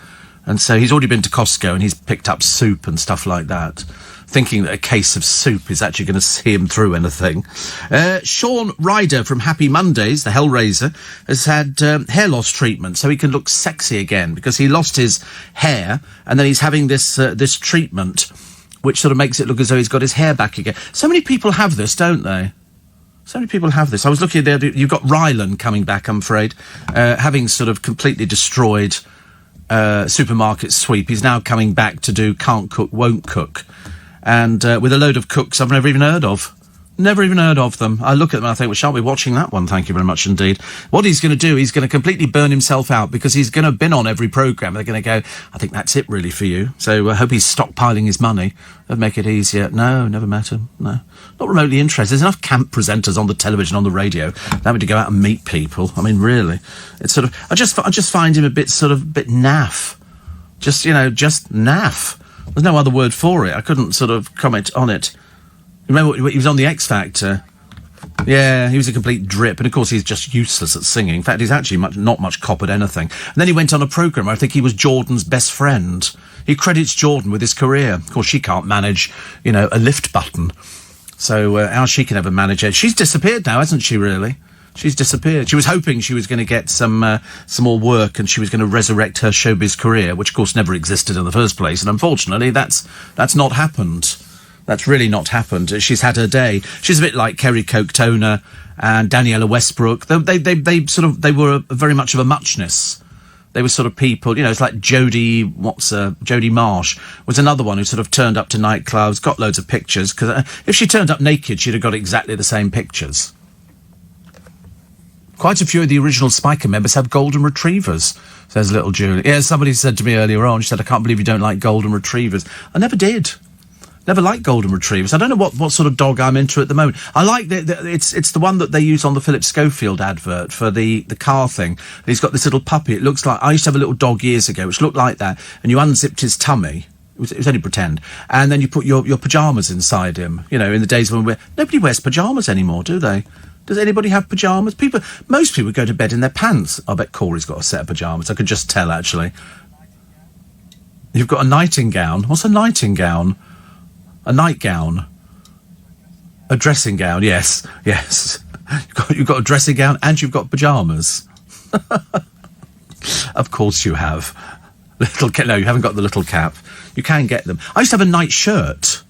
And so he's already been to Costco and he's picked up soup and stuff like that, thinking that a case of soup is actually going to see him through anything. Sean Ryder from Happy Mondays, the Hellraiser, has had hair loss treatment so he can look sexy again, because he lost his hair and then he's having this treatment which sort of makes it look as though he's got his hair back again. So many people have this, don't they? So many people have this. I was looking there, you've got Rylan coming back, I'm afraid, having sort of completely destroyed supermarket sweep. He's now coming back to do Can't Cook, Won't Cook. And with a load of cooks I've never even heard of. Never even heard of them. I look at them and I think, well, shan't we be watching that one? Thank you very much indeed. What he's going to do, he's going to completely burn himself out, because he's going to have been on every programme. They're going to go, I think that's it really for you. So I hope he's stockpiling his money. That'd make it easier. No, never met him. No. Not remotely interested. There's enough camp presenters on the television, on the radio, having to go out and meet people. I mean, really. It's sort of, I just find him a bit naff. Just naff. There's no other word for it. I couldn't sort of comment on it. Remember, he was on the X Factor. Yeah, he was a complete drip. And, of course, he's just useless at singing. In fact, he's actually not much cop at anything. And then he went on a programme where I think he was Jordan's best friend. He credits Jordan with his career. Of course, she can't manage, a lift button. So how she can ever manage it? She's disappeared now, hasn't she, really? She's disappeared. She was hoping she was going to get some more work and she was going to resurrect her showbiz career, which, of course, never existed in the first place. And, unfortunately, that's not happened. That's really not happened. She's had her day. She's a bit like Kerry Coke-Toner and Daniela Westbrook. They were very much of a muchness. They were sort of people, it's like Jodie Marsh was another one who sort of turned up to nightclubs, got loads of pictures, because if she turned up naked, she'd have got exactly the same pictures. Quite a few of the original Spiker members have golden retrievers, says little Julie. Yeah, somebody said to me earlier on, she said, I can't believe you don't like golden retrievers. I never did. Never liked golden retrievers. I don't know what sort of dog I'm into at the moment. I like it's the one that they use on the Philip Schofield advert for the car thing. He's got this little puppy. It looks like, I used to have a little dog years ago which looked like that, and you unzipped his tummy. It was only pretend. And then you put your pyjamas inside him. In the days when nobody wears pyjamas anymore, do they? Does anybody have pyjamas? Most people go to bed in their pants. I bet Corey's got a set of pyjamas. I could just tell, actually. You've got a nightingale. What's a nightingale? A nightgown. A dressing gown, yes. You've got a dressing gown and you've got pyjamas. Of course you have. No, you haven't got the little cap. You can get them. I used to have a night shirt,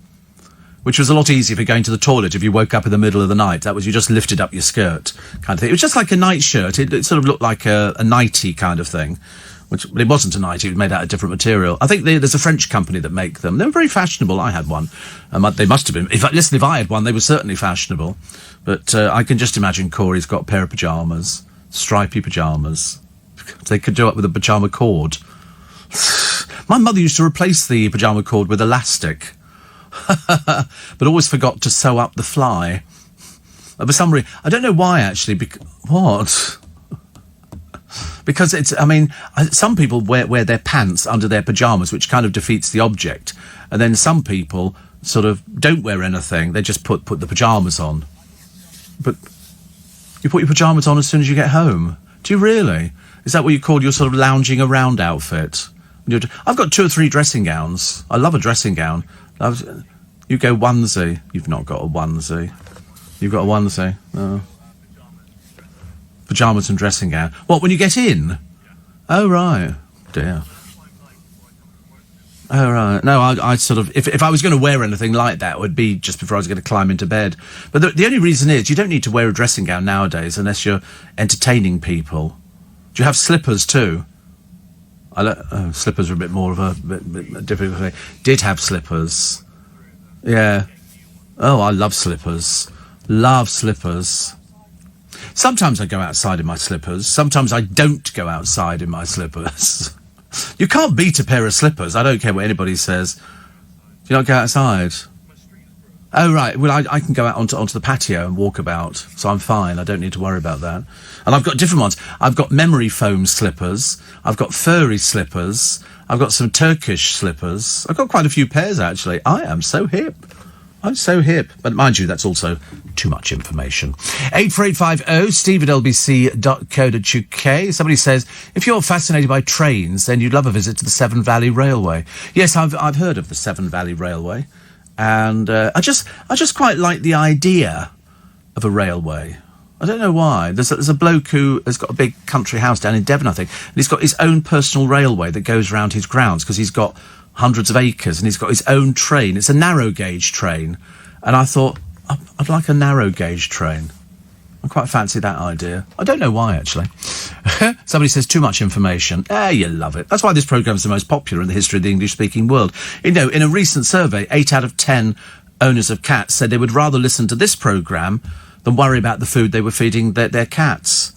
which was a lot easier for going to the toilet if you woke up in the middle of the night. That was, you just lifted up your skirt kind of thing. It was just like a night shirt. It sort of looked like a nightie kind of thing. But it wasn't a nightie, it was made out of different material. I think there's a French company that make them. They were very fashionable. I had one. They must have been. If I had one, they were certainly fashionable. But I can just imagine Corey's got a pair of pyjamas, stripy pyjamas. They could do it with a pyjama cord. My mother used to replace the pyjama cord with elastic, but always forgot to sew up the fly. For some reason, I don't know why, actually. What? Because some people wear their pants under their pyjamas, which kind of defeats the object. And then some people sort of don't wear anything. They just put the pyjamas on. But you put your pyjamas on as soon as you get home. Do you really? Is that what you call your sort of lounging around outfit? I've got 2 or 3 dressing gowns. I love a dressing gown. You go onesie. You've not got a onesie. You've got a onesie. Oh. Pyjamas and dressing gown. What, when you get in? Oh, right. Dear. Oh, right. No, I sort of... If I was going to wear anything like that, it would be just before I was going to climb into bed. But the only reason is you don't need to wear a dressing gown nowadays unless you're entertaining people. Do you have slippers too? Slippers are a bit more of a bit difficult thing. Did have slippers. Yeah. Oh, I love slippers. Love slippers. Sometimes I go outside in my slippers. Sometimes I don't go outside in my slippers. You can't beat a pair of slippers. I don't care what anybody says. Do you not go outside? Oh, right. Well, I can go out onto the patio and walk about, so I'm fine. I don't need to worry about that. And I've got different ones. I've got memory foam slippers. I've got furry slippers. I've got some Turkish slippers. I've got quite a few pairs, actually. I am so hip. I'm so hip. But mind you, that's also too much information. 84850 steve@lbc.co.uk. Somebody says, if you're fascinated by trains, then you'd love a visit to the Severn Valley Railway. Yes, I've heard of the Severn Valley Railway. And I just quite like the idea of a railway. I don't know why. There's a bloke who has got a big country house down in Devon, I think, and he's got his own personal railway that goes around his grounds because he's got hundreds of acres and he's got his own train. It's a narrow gauge train, and I thought I'd like a narrow gauge train. I quite fancy that idea. I don't know why, actually. Somebody says too much information. You love it. That's why this programme is the most popular in the history of the English-speaking world. You know, in a recent survey, 8 out of 10 owners of cats said they would rather listen to this programme than worry about the food they were feeding their cats.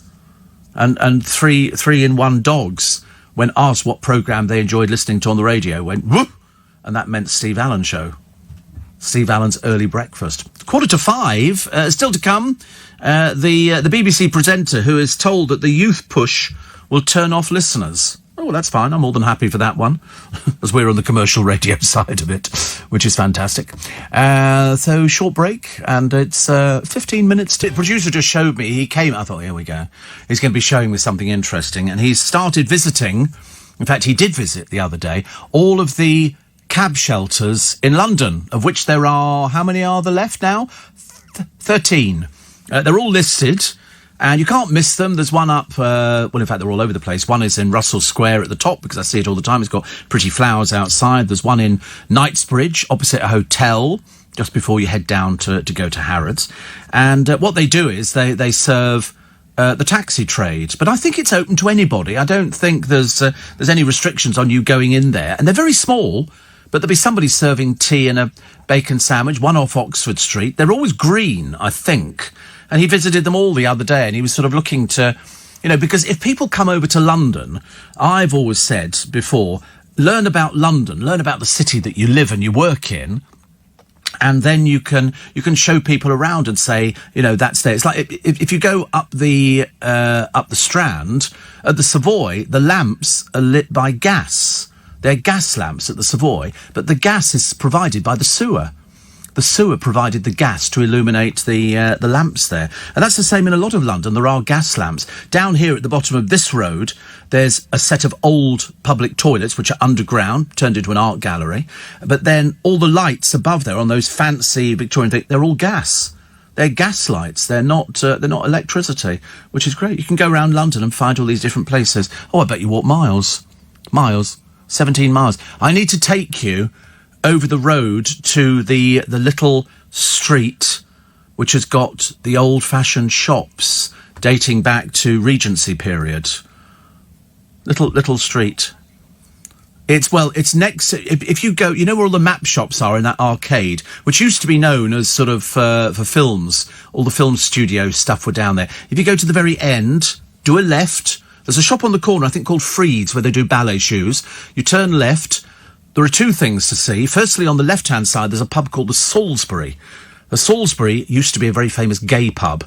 And three in one dogs, when asked what programme they enjoyed listening to on the radio, went, whoop! And that meant Steve Allen Show. Steve Allen's Early Breakfast. 4:45, still to come, the BBC presenter who is told that the youth push will turn off listeners. Oh, that's fine. I'm more than happy for that one, as we're on the commercial radio side of it, which is fantastic. So, short break, and it's 15 minutes to... The producer just showed me, he came, I thought, here we go. He's going to be showing me something interesting, and he's started visiting, in fact, he did visit the other day, all of the cab shelters in London, of which there are... How many are there left now? 13. They're all listed... And you can't miss them. There's one up, well, in fact, they're all over the place. One is in Russell Square at the top, because I see it all the time. It's got pretty flowers outside. There's one in Knightsbridge, opposite a hotel, just before you head down to go to Harrods. And what they do is they serve the taxi trade. But I think it's open to anybody. I don't think there's any restrictions on you going in there. And they're very small, but there'll be somebody serving tea and a bacon sandwich, one off Oxford Street. They're always green, I think. And he visited them all the other day, and he was sort of looking to, you know, because if people come over to London, I've always said before, learn about London, learn about the city that you live and you work in, and then you can show people around and say, you know, that's there. It's like if you go up the Strand at the Savoy, the lamps are lit by gas. They're gas lamps at the Savoy, but the gas is provided by the sewer. The sewer provided the gas to illuminate the lamps there. And that's the same in a lot of London. There are gas lamps. Down here at the bottom of this road, there's a set of old public toilets, which are underground, turned into an art gallery. But then all the lights above there on those fancy Victorian things, they're all gas. They're gas lights. They're not electricity, which is great. You can go around London and find all these different places. Oh, I bet you walk miles. 17 miles. I need to take you over the road to the little street which has got the old-fashioned shops dating back to Regency period. Little street. It's next... If you go... You know where all the map shops are in that arcade, which used to be known as sort of for films. All the film studio stuff were down there. If you go to the very end, do a left. There's a shop on the corner, I think, called Freed's, where they do ballet shoes. You turn left... There are two things to see. Firstly, on the left-hand side, there's a pub called the Salisbury. The Salisbury used to be a very famous gay pub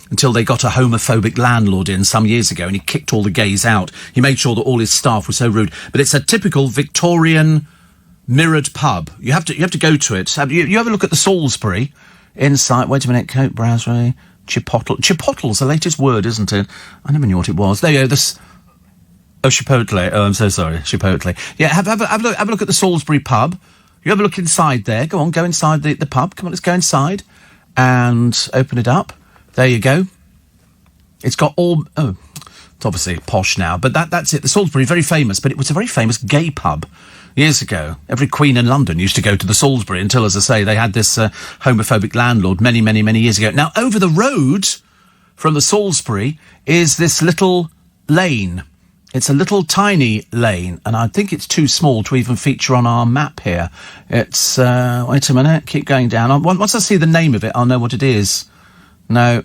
until they got a homophobic landlord in some years ago, and he kicked all the gays out. He made sure that all his staff were so rude. But it's a typical Victorian mirrored pub. You have to go to it. You have a look at the Salisbury inside. Wait a minute. Coke, Brasserie, Chipotle. Chipotle's the latest word, isn't it? I never knew what it was. There you go. Oh, Chipotle. Oh, I'm so sorry. Chipotle. Yeah, have a look at the Salisbury pub. You have a look inside there. Go on, go inside the pub. Come on, let's go inside and open it up. There you go. It's got all... Oh, it's obviously posh now, but that's it. The Salisbury, very famous, but it was a very famous gay pub years ago. Every queen in London used to go to the Salisbury until, as I say, they had this homophobic landlord many, many, many years ago. Now, over the road from the Salisbury is this little lane. It's a little tiny lane, and I think it's too small to even feature on our map here. It's, wait a minute, keep going down. Once I see the name of it, I'll know what it is. No,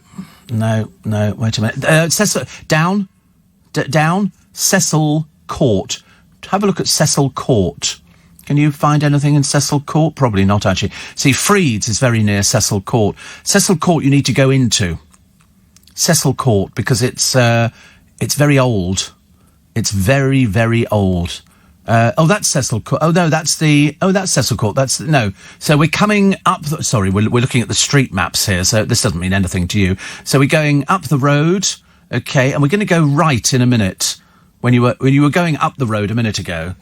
wait a minute. Down, Cecil Court. Have a look at Cecil Court. Can you find anything in Cecil Court? Probably not, actually. See, Freeds is very near Cecil Court. Cecil Court you need to go into. Cecil Court, because it's very old. It's very, very old. That's Cecil Court. That's Cecil Court. No. So we're coming up, we're looking at the street maps here, so this doesn't mean anything to you. So we're going up the road, okay, and we're going to go right in a minute. When you were going up the road a minute ago,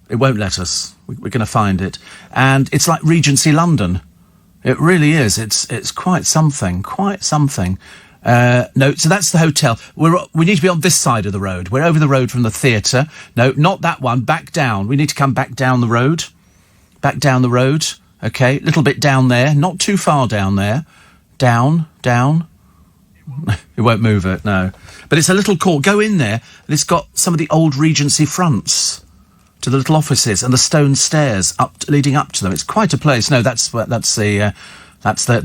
it won't let us. We're going to find it. And it's like Regency London. It really is. It's quite something, no, so that's the hotel. We need to be on this side of the road. We're over the road from the theatre. No, not that one. Back down. We need to come back down the road. Back down the road. Okay, a little bit down there. Not too far down there. Down. It won't move it, no. But it's a little court. Go in there, and it's got some of the old Regency fronts to the little offices and the stone stairs leading up to them. It's quite a place. No, that's the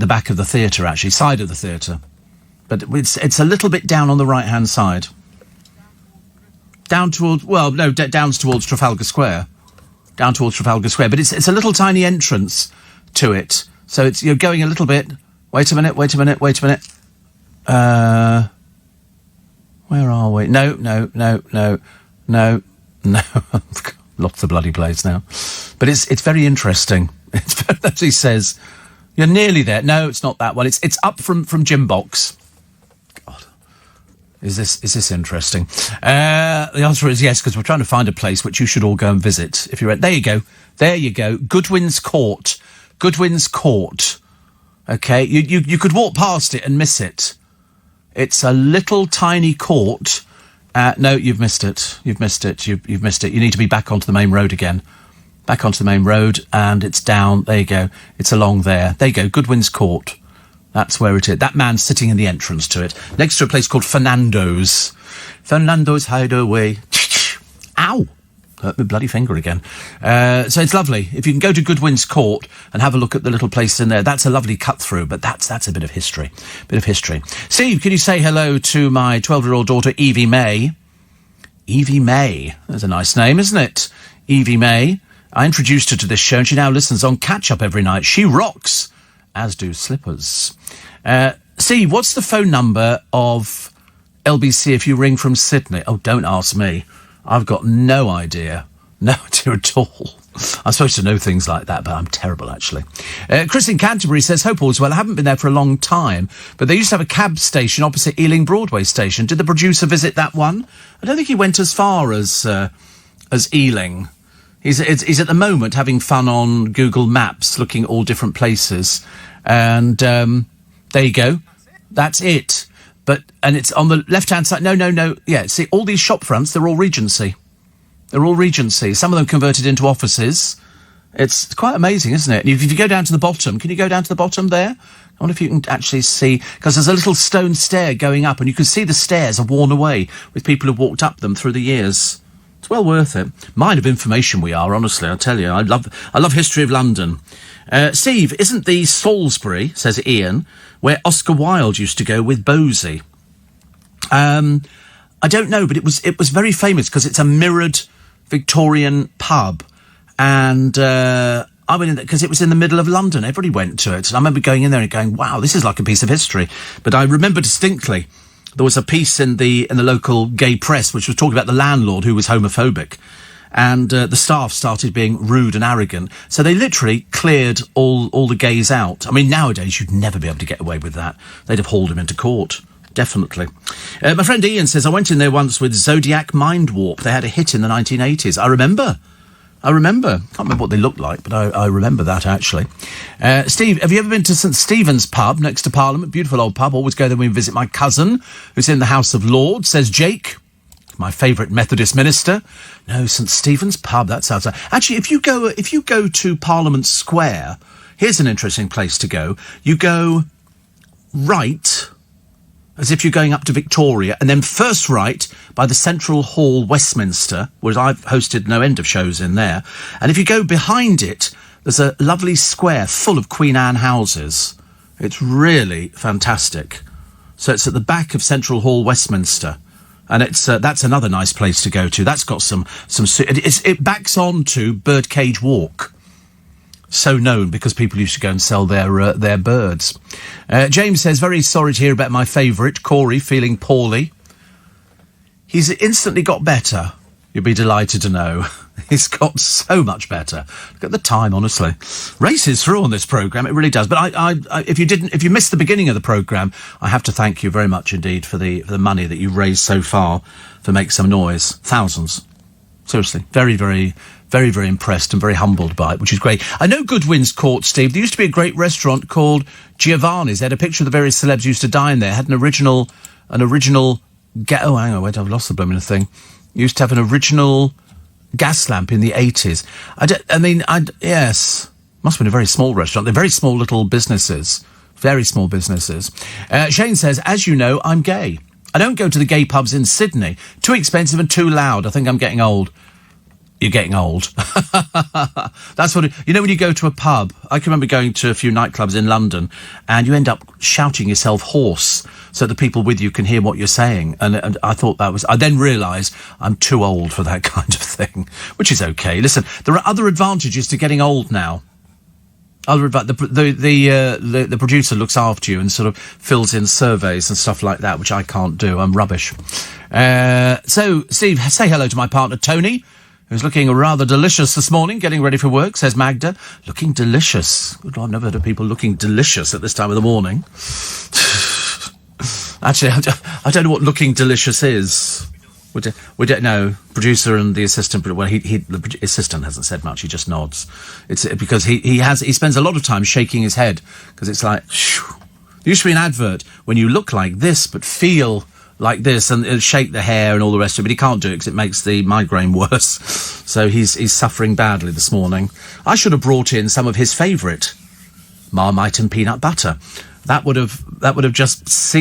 back of the theatre, actually, side of the theatre. But it's a little bit down on the right-hand side. Down towards Trafalgar Square. Down towards Trafalgar Square. But it's a little tiny entrance to it. So you're going a little bit... Wait a minute. Where are we? No. Lost the bloody place now. But it's very interesting. It actually says... You're nearly there. No, it's not that one. It's up from Gym Box. God, is this interesting? The answer is yes, because we're trying to find a place which you should all go and visit. If you're there, you go. Goodwin's Court. Okay, you could walk past it and miss it. It's a little tiny court. No, you've missed it. You've missed it. You need to be back onto the main road again. Back onto the main road, and it's down. There you go. It's along there. There you go. Goodwin's Court. That's where it is. That man's sitting in the entrance to it, next to a place called Fernando's. Fernando's Hideaway. Ow! Hurt my bloody finger again. So it's lovely. If you can go to Goodwin's Court and have a look at the little place in there, that's a lovely cut through, but that's a bit of history. Steve, can you say hello to my 12-year-old daughter, Evie May? Evie May. That's a nice name, isn't it? Evie May. I introduced her to this show, and she now listens on catch-up every night. She rocks, as do Slippers. Steve, what's the phone number of LBC if you ring from Sydney? Oh, don't ask me. I've got no idea. No idea at all. I'm supposed to know things like that, but I'm terrible, actually. Chris in Canterbury says, hope all's well. I haven't been there for a long time, but they used to have a cab station opposite Ealing Broadway station. Did the producer visit that one? I don't think he went as far as Ealing. He's at the moment having fun on Google Maps, looking at all different places. And there you go. That's it. And it's on the left-hand side. No. Yeah, see, all these shop fronts, they're all Regency. Some of them converted into offices. It's quite amazing, isn't it? If you go down to the bottom, can you go down to the bottom there? I wonder if you can actually see, because there's a little stone stair going up, and you can see the stairs are worn away with people who've walked up them through the years. It's well worth it. Mine of information we are, honestly, I tell you. I love history of London. Steve, isn't the Salisbury, says Ian, where Oscar Wilde used to go with Bosie? I don't know, but it was very famous because it's a mirrored Victorian pub. And I went in there because it was in the middle of London. Everybody went to it. And I remember going in there and going, wow, this is like a piece of history. But I remember distinctly there was a piece in the local gay press which was talking about the landlord who was homophobic. And the staff started being rude and arrogant. So they literally cleared all the gays out. I mean, nowadays, you'd never be able to get away with that. They'd have hauled him into court. Definitely. My friend Ian says, I went in there once with Zodiac Mind Warp. They had a hit in the 1980s. I remember. Can't remember what they looked like, but I remember that, actually. Steve, have you ever been to St Stephen's pub next to Parliament? Beautiful old pub. Always go there when we visit my cousin, who's in the House of Lords, says Jake. My favourite Methodist minister. No, St Stephen's pub, that sounds like... Actually, if you go to Parliament Square, here's an interesting place to go. You go right... as if you're going up to Victoria, and then first right by the Central Hall, Westminster, where I've hosted no end of shows in there. And if you go behind it, there's a lovely square full of Queen Anne houses. It's really fantastic. So it's at the back of Central Hall, Westminster. And it's that's another nice place to go to. That's got some. It backs on to Birdcage Walk. So known because people used to go and sell their birds. James says, very sorry to hear about my favourite, Corey, feeling poorly. He's instantly got better. You'll be delighted to know. He's got so much better. Look at the time, honestly. Races through on this programme, it really does. But if you missed the beginning of the programme, I have to thank you very much indeed for the money that you've raised so far for Make Some Noise. Thousands. Seriously. Very, very, very, very impressed and very humbled by it, which is great. I know Goodwin's Court, Steve. There used to be a great restaurant called Giovanni's. They had a picture of the various celebs who used to dine there. Had an original... oh, hang on, wait, I've lost the blooming thing. Used to have an original gas lamp in the 80s. Yes. Must have been a very small restaurant. They're very small little businesses. Very small businesses. Shane says, as you know, I'm gay. I don't go to the gay pubs in Sydney. Too expensive and too loud. I think I'm getting old. You're getting old. That's what when you go to a pub, I can remember going to a few nightclubs in London and you end up shouting yourself hoarse so the people with you can hear what you're saying. And I thought I then realised I'm too old for that kind of thing, which is okay. Listen, there are other advantages to getting old now. The producer looks after you and sort of fills in surveys and stuff like that, which I can't do. I'm rubbish. So, Steve, say hello to my partner, Tony, who's looking rather delicious this morning, getting ready for work, says Magda. Looking delicious. Good Lord, I've never heard of people looking delicious at this time of the morning. Actually, I don't know what looking delicious is. We don't know. Producer and the assistant. Well, the assistant hasn't said much. He just nods. It's because he spends a lot of time shaking his head because it's like. Shoo. There used to be an advert when you look like this but feel like this and shake the hair and all the rest of it. But he can't do it because it makes the migraine worse. So he's suffering badly this morning. I should have brought in some of his favourite Marmite and peanut butter. That would have just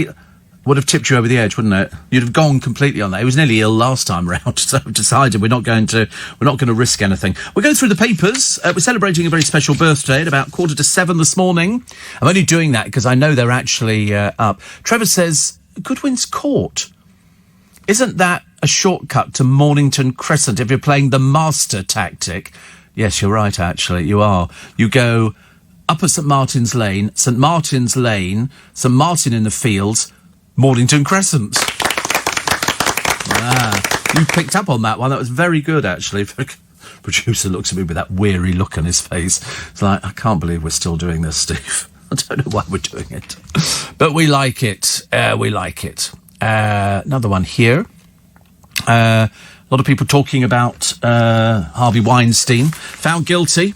would have tipped you over the edge, wouldn't it? You'd have gone completely on that. He was nearly ill last time round, so we decided we're not going to risk anything. We're going through the papers. We're celebrating a very special birthday at about 7:15 this morning. I'm only doing that because I know they're actually up. Trevor says, Goodwin's Court. Isn't that a shortcut to Mornington Crescent if you're playing the master tactic? Yes, you're right, actually. You are. You go up at St Martin's Lane, St Martin's Lane, St Martin in the Fields, Mornington Crescent. You picked up on that one. That was very good, actually. Producer looks at me with that weary look on his face. It's like, I can't believe we're still doing this, Steve. I don't know why we're doing it. But we like it. We like it. Another one here. A lot of people talking about Harvey Weinstein. Found guilty.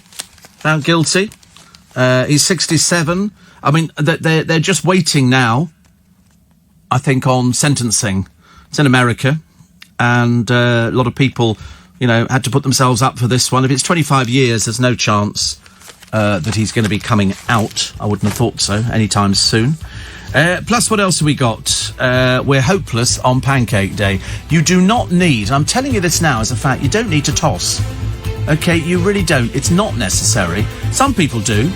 He's 67. I mean, they're just waiting now, I think, on sentencing. It's in America, and a lot of people, had to put themselves up for this one. If it's 25 years, there's no chance that he's going to be coming out. I wouldn't have thought so anytime soon. Plus, what else have we got? We're hopeless on Pancake Day. You do not need, I'm telling you this now as a fact, you don't need to toss. Okay, you really don't. It's not necessary. Some people do.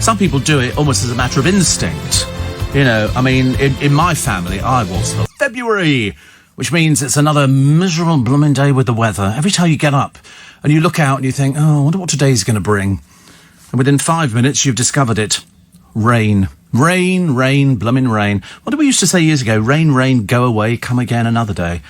Some people do it almost as a matter of instinct. In my family, I was for February, which means it's another miserable blooming day with the weather. Every time you get up and you look out and you think, I wonder what today's going to bring. And within 5 minutes, you've discovered it. Rain. Rain, rain, blooming rain. What did we used to say years ago? Rain, rain, go away, come again another day.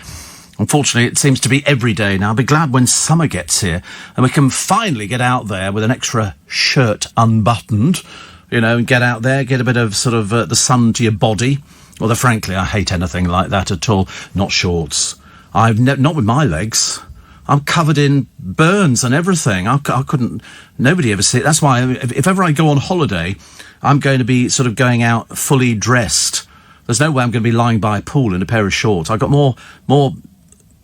Unfortunately, it seems to be every day now. I'll be glad when summer gets here and we can finally get out there with an extra shirt unbuttoned, and get out there, get a bit of sort of the sun to your body. Although, frankly, I hate anything like that at all. Not shorts. Not with my legs. I'm covered in burns and everything. I couldn't... Nobody ever see it. That's why if ever I go on holiday, I'm going to be sort of going out fully dressed. There's no way I'm going to be lying by a pool in a pair of shorts. I've got more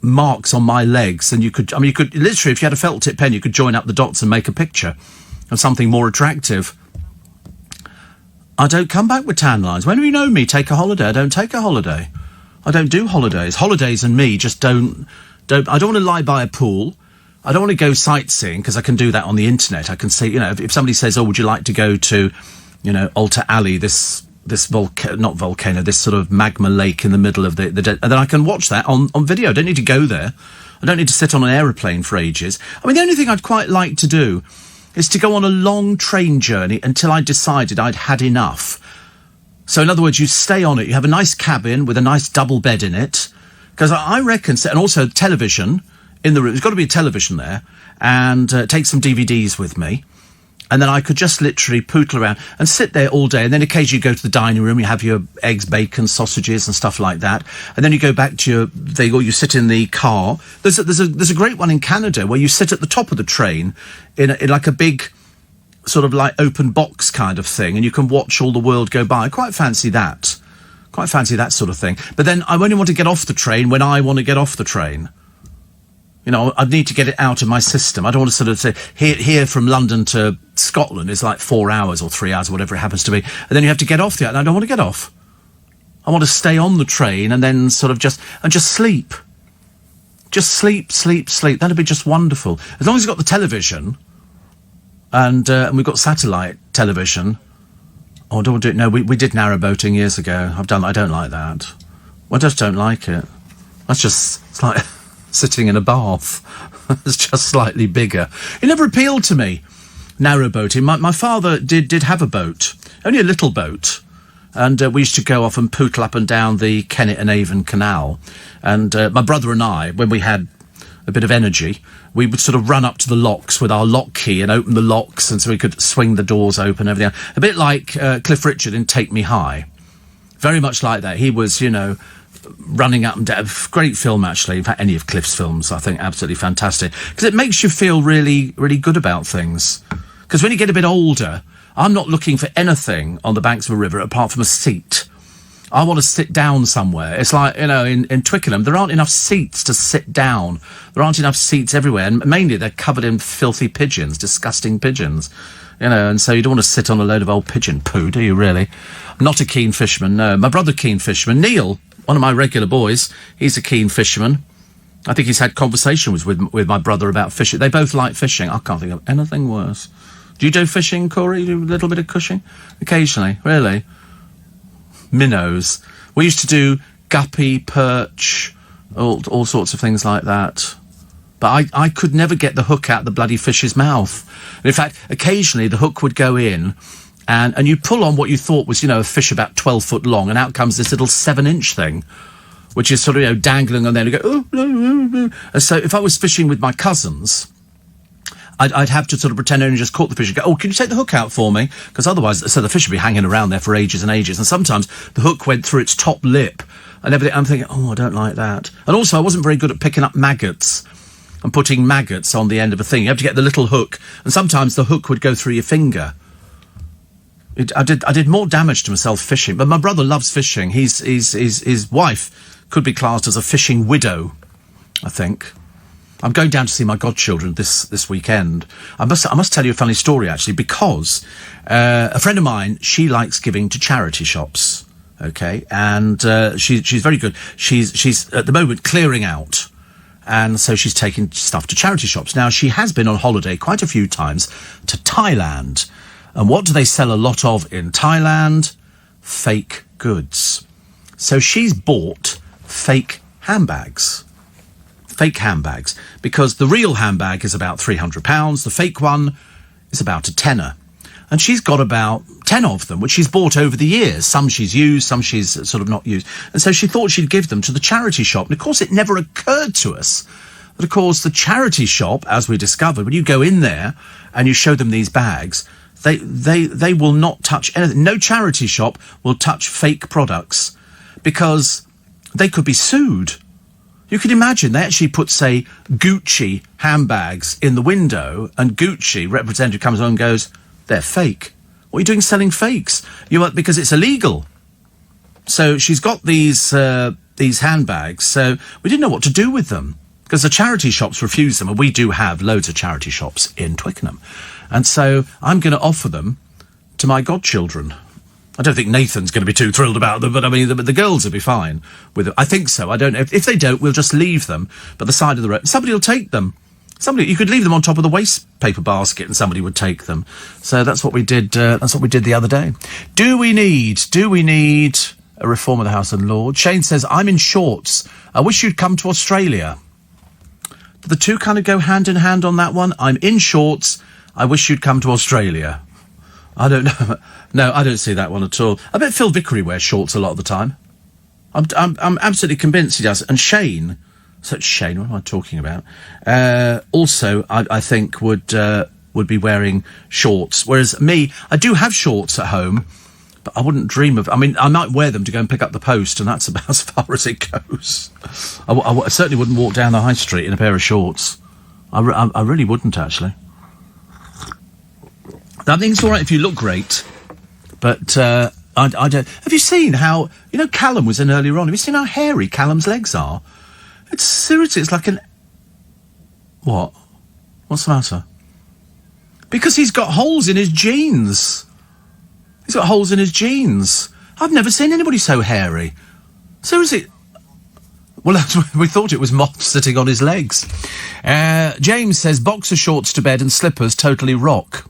marks on my legs than you could... you could literally, if you had a felt tip pen, you could join up the dots and make a picture of something more attractive. I don't come back with tan lines. When you know me, take a holiday. I don't take a holiday. I don't do holidays. Holidays and me just don't. I don't want to lie by a pool. I don't want to go sightseeing because I can do that on the internet. I can see, if somebody says, "Oh, would you like to go to, Alta Ali, this not volcano, this sort of magma lake in the middle of the and then I can watch that on video. I don't need to go there. I don't need to sit on an aeroplane for ages. I mean, the only thing I'd quite like to do is to go on a long train journey until I decided I'd had enough. So, in other words, you stay on it. You have a nice cabin with a nice double bed in it. Because I reckon, and also television in the room. There's got to be a television there, and take some DVDs with me. And then I could just literally pootle around and sit there all day. And then occasionally you go to the dining room, you have your eggs, bacon, sausages and stuff like that. And then you go back to you sit in the car. There's a great one in Canada where you sit at the top of the train in like a big sort of like open box kind of thing, and you can watch all the world go by. I quite fancy that. Quite fancy that sort of thing. But then I only want to get off the train when I want to get off the train. I need to get it out of my system. I don't want to sort of say, here from London to Scotland is like 4 hours or 3 hours, or whatever it happens to be. And then you have to get off and I don't want to get off. I want to stay on the train and then sort of just sleep. Just sleep. That'd be just wonderful. As long as you've got the television and we've got satellite television. Oh, don't do it. No, we did narrowboating years ago. I don't like that. I just don't like it. It's like sitting in a bath. It's just slightly bigger. It never appealed to me, narrowboating. My father did have a boat, only a little boat, and we used to go off and pootle up and down the Kennet and Avon Canal. And my brother and I, when we had a bit of energy, we would sort of run up to the locks with our lock key and open the locks, and so we could swing the doors open and everything. A bit like Cliff Richard in Take Me High. Very much like that. He was, running up and down. Great film, actually. In fact, any of Cliff's films, I think, absolutely fantastic. Because it makes you feel really, really good about things. Because when you get a bit older, I'm not looking for anything on the banks of a river apart from a seat. I want to sit down somewhere. It's like, in Twickenham, there aren't enough seats to sit down. There aren't enough seats everywhere. And mainly they're covered in filthy pigeons, disgusting pigeons. And so you don't want to sit on a load of old pigeon poo, do you, really? I'm not a keen fisherman, no. My brother, keen fisherman. Neil, one of my regular boys, he's a keen fisherman. I think he's had conversations with my brother about fishing. They both like fishing. I can't think of anything worse. Do you do fishing, Corey? You do a little bit of cushing? Occasionally, really? Minnows. We used to do guppy, perch, all sorts of things like that. But I could never get the hook out the bloody fish's mouth. In fact, occasionally the hook would go in, and you pull on what you thought was, a fish about 12 foot long, and out comes this little 7-inch thing, which is sort of, dangling on there, and you go, oh. And so if I was fishing with my cousins, I'd have to sort of pretend I only just caught the fish and go, oh, can you take the hook out for me? Because otherwise, so the fish would be hanging around there for ages and ages, and sometimes the hook went through its top lip, and everything. I'm thinking, oh, I don't like that. And also, I wasn't very good at picking up maggots and putting maggots on the end of a thing. You have to get the little hook, and sometimes the hook would go through your finger. I did more damage to myself fishing, but my brother loves fishing. His wife could be classed as a fishing widow, I think. I'm going down to see my godchildren this weekend. I must tell you a funny story, actually, because a friend of mine, she likes giving to charity shops, okay, and she's very good. She's at the moment clearing out, and so she's taking stuff to charity shops. Now, she has been on holiday quite a few times to Thailand. And what do they sell a lot of in Thailand? Fake goods. So she's bought fake handbags. Fake handbags. Because the real handbag is about £300. The fake one is about a tenner. And she's got about 10 of them, which she's bought over the years. Some she's used, some she's sort of not used. And so she thought she'd give them to the charity shop. And of course, it never occurred to us that, of course, the charity shop, as we discovered, when you go in there and you show them these bags, They will not touch anything. No charity shop will touch fake products because they could be sued. You can imagine they actually put, say, Gucci handbags in the window, and Gucci representative comes on and goes, they're fake. What are you doing selling fakes? Because it's illegal. So she's got these handbags, so we didn't know what to do with them because the charity shops refuse them, and we do have loads of charity shops in Twickenham. And so I'm going to offer them to my godchildren. I don't think Nathan's going to be too thrilled about them, but I mean, the girls will be fine with it. I think so. I don't know. If they don't, we'll just leave them by the side of the road. Somebody will take them. You could leave them on top of the waste paper basket and somebody would take them. So that's what we did. That's what we did the other day. Do we need a reform of the House of Lords? Shane says, I'm in shorts. I wish you'd come to Australia. Do the two kind of go hand in hand on that one? I'm in shorts. I wish you'd come to Australia. I don't know. No, I don't see that one at all. I bet Phil Vickery wears shorts a lot of the time. I'm absolutely convinced he does. And Shane, what am I talking about? Also, I think would be wearing shorts. Whereas me, I do have shorts at home, but I wouldn't dream of... I mean, I might wear them to go and pick up the post, and that's about as far as it goes. I certainly wouldn't walk down the high street in a pair of shorts. I really wouldn't, actually. I think it's all right if you look great, but I don't... Have you seen how... You know, Callum was in earlier on. Have you seen how hairy Callum's legs are? It's seriously, it's like an... What? What's the matter? Because he's got holes in his jeans. He's got holes in his jeans. I've never seen anybody so hairy. Seriously. Well, we thought it was moths sitting on his legs. James says, boxer shorts to bed and slippers totally rock.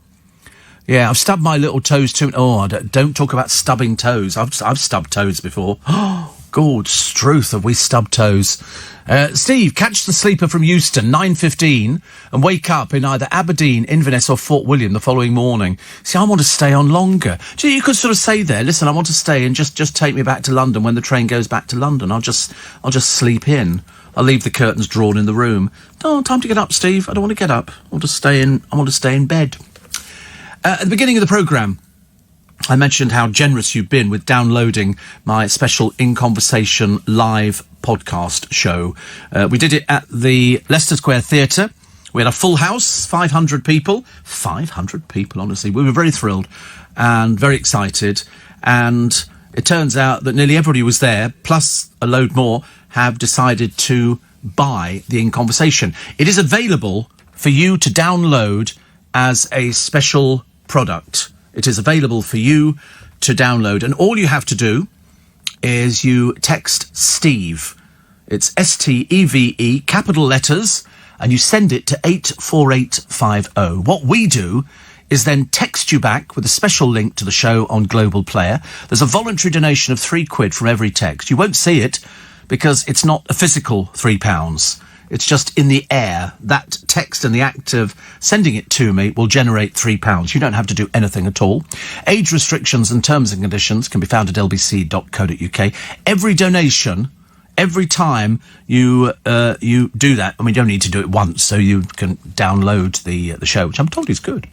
Yeah, I've stubbed my little toes too... Oh, don't talk about stubbing toes. I've stubbed toes before. Oh, God, struth, have we stubbed toes. Steve, catch the sleeper from Euston, 9:15, and wake up in either Aberdeen, Inverness or Fort William the following morning. See, I want to stay on longer. Gee, you could sort of say there, listen, I want to stay and just take me back to London when the train goes back to London. I'll just sleep in. I'll leave the curtains drawn in the room. Oh, time to get up, Steve. I don't want to get up. I want to stay in bed. At the beginning of the programme, I mentioned how generous you've been with downloading my special In Conversation live podcast show. We did it at the Leicester Square Theatre. We had a full house, 500 people. 500 people, honestly. We were very thrilled and very excited. And it turns out that nearly everybody who was there, plus a load more, have decided to buy the In Conversation. It is available for you to download as a special product. It is available for you to download, and all you have to do is you text Steve. It's STEVE, capital letters, and you send it to 84850. What we do is then text you back with a special link to the show on Global Player. There's a voluntary donation of £3 from every text. You won't see it because it's not a physical £3. It's just in the air. That text and the act of sending it to me will generate £3. You don't have to do anything at all. Age restrictions and terms and conditions can be found at lbc.co.uk. Every donation, every time you do that, I mean, you don't need to do it once, so you can download the show, which I'm told is good.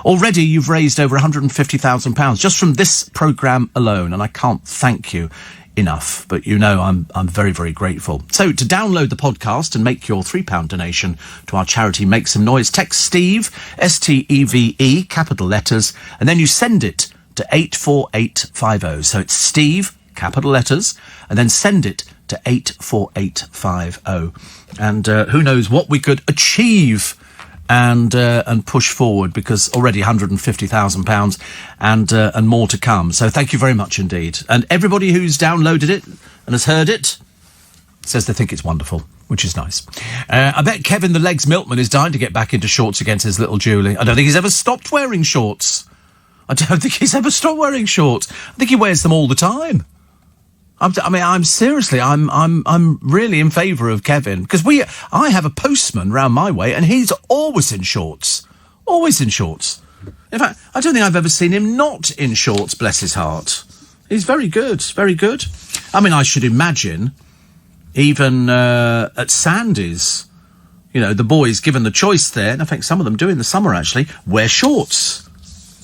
Already you've raised over £150,000 just from this programme alone, and I can't thank you enough, but you know I'm very, very grateful. So to download the podcast and make your £3 donation to our charity Make Some Noise, text Steve, STEVE, capital letters, and then you send it to 84850. So it's Steve, capital letters, and then send it to 84850. And who knows what we could achieve and push forward, because already £150,000 and more to come. So thank you very much indeed. And everybody who's downloaded it and has heard it says they think it's wonderful, which is nice. I bet Kevin the Legs Milkman is dying to get back into shorts against his little Julie. I don't think he's ever stopped wearing shorts. I think he wears them all the time. I'm really in favour of Kevin, because I have a postman round my way and he's always in shorts. In fact, I don't think I've ever seen him not in shorts, bless his heart. He's very good. I mean, I should imagine even at Sandy's, you know, the boys given the choice there, and I think some of them do in the summer actually, wear shorts.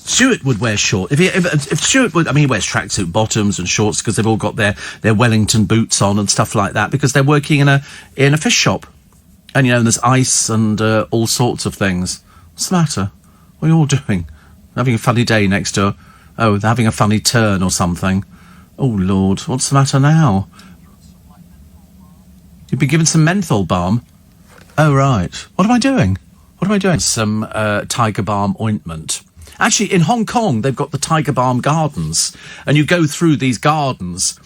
Stuart would wear shorts. If Stuart would, I mean, he wears tracksuit bottoms and shorts because they've all got their Wellington boots on and stuff like that, because they're working in a fish shop, and you know, there's ice and all sorts of things. What's the matter? What are you all doing? Having a funny day next door? Oh, they're having a funny turn or something. Oh Lord, what's the matter now? You've been given some menthol balm. Oh right. What am I doing? Some Tiger Balm ointment. Actually, in Hong Kong, they've got the Tiger Balm Gardens, and you go through these gardens,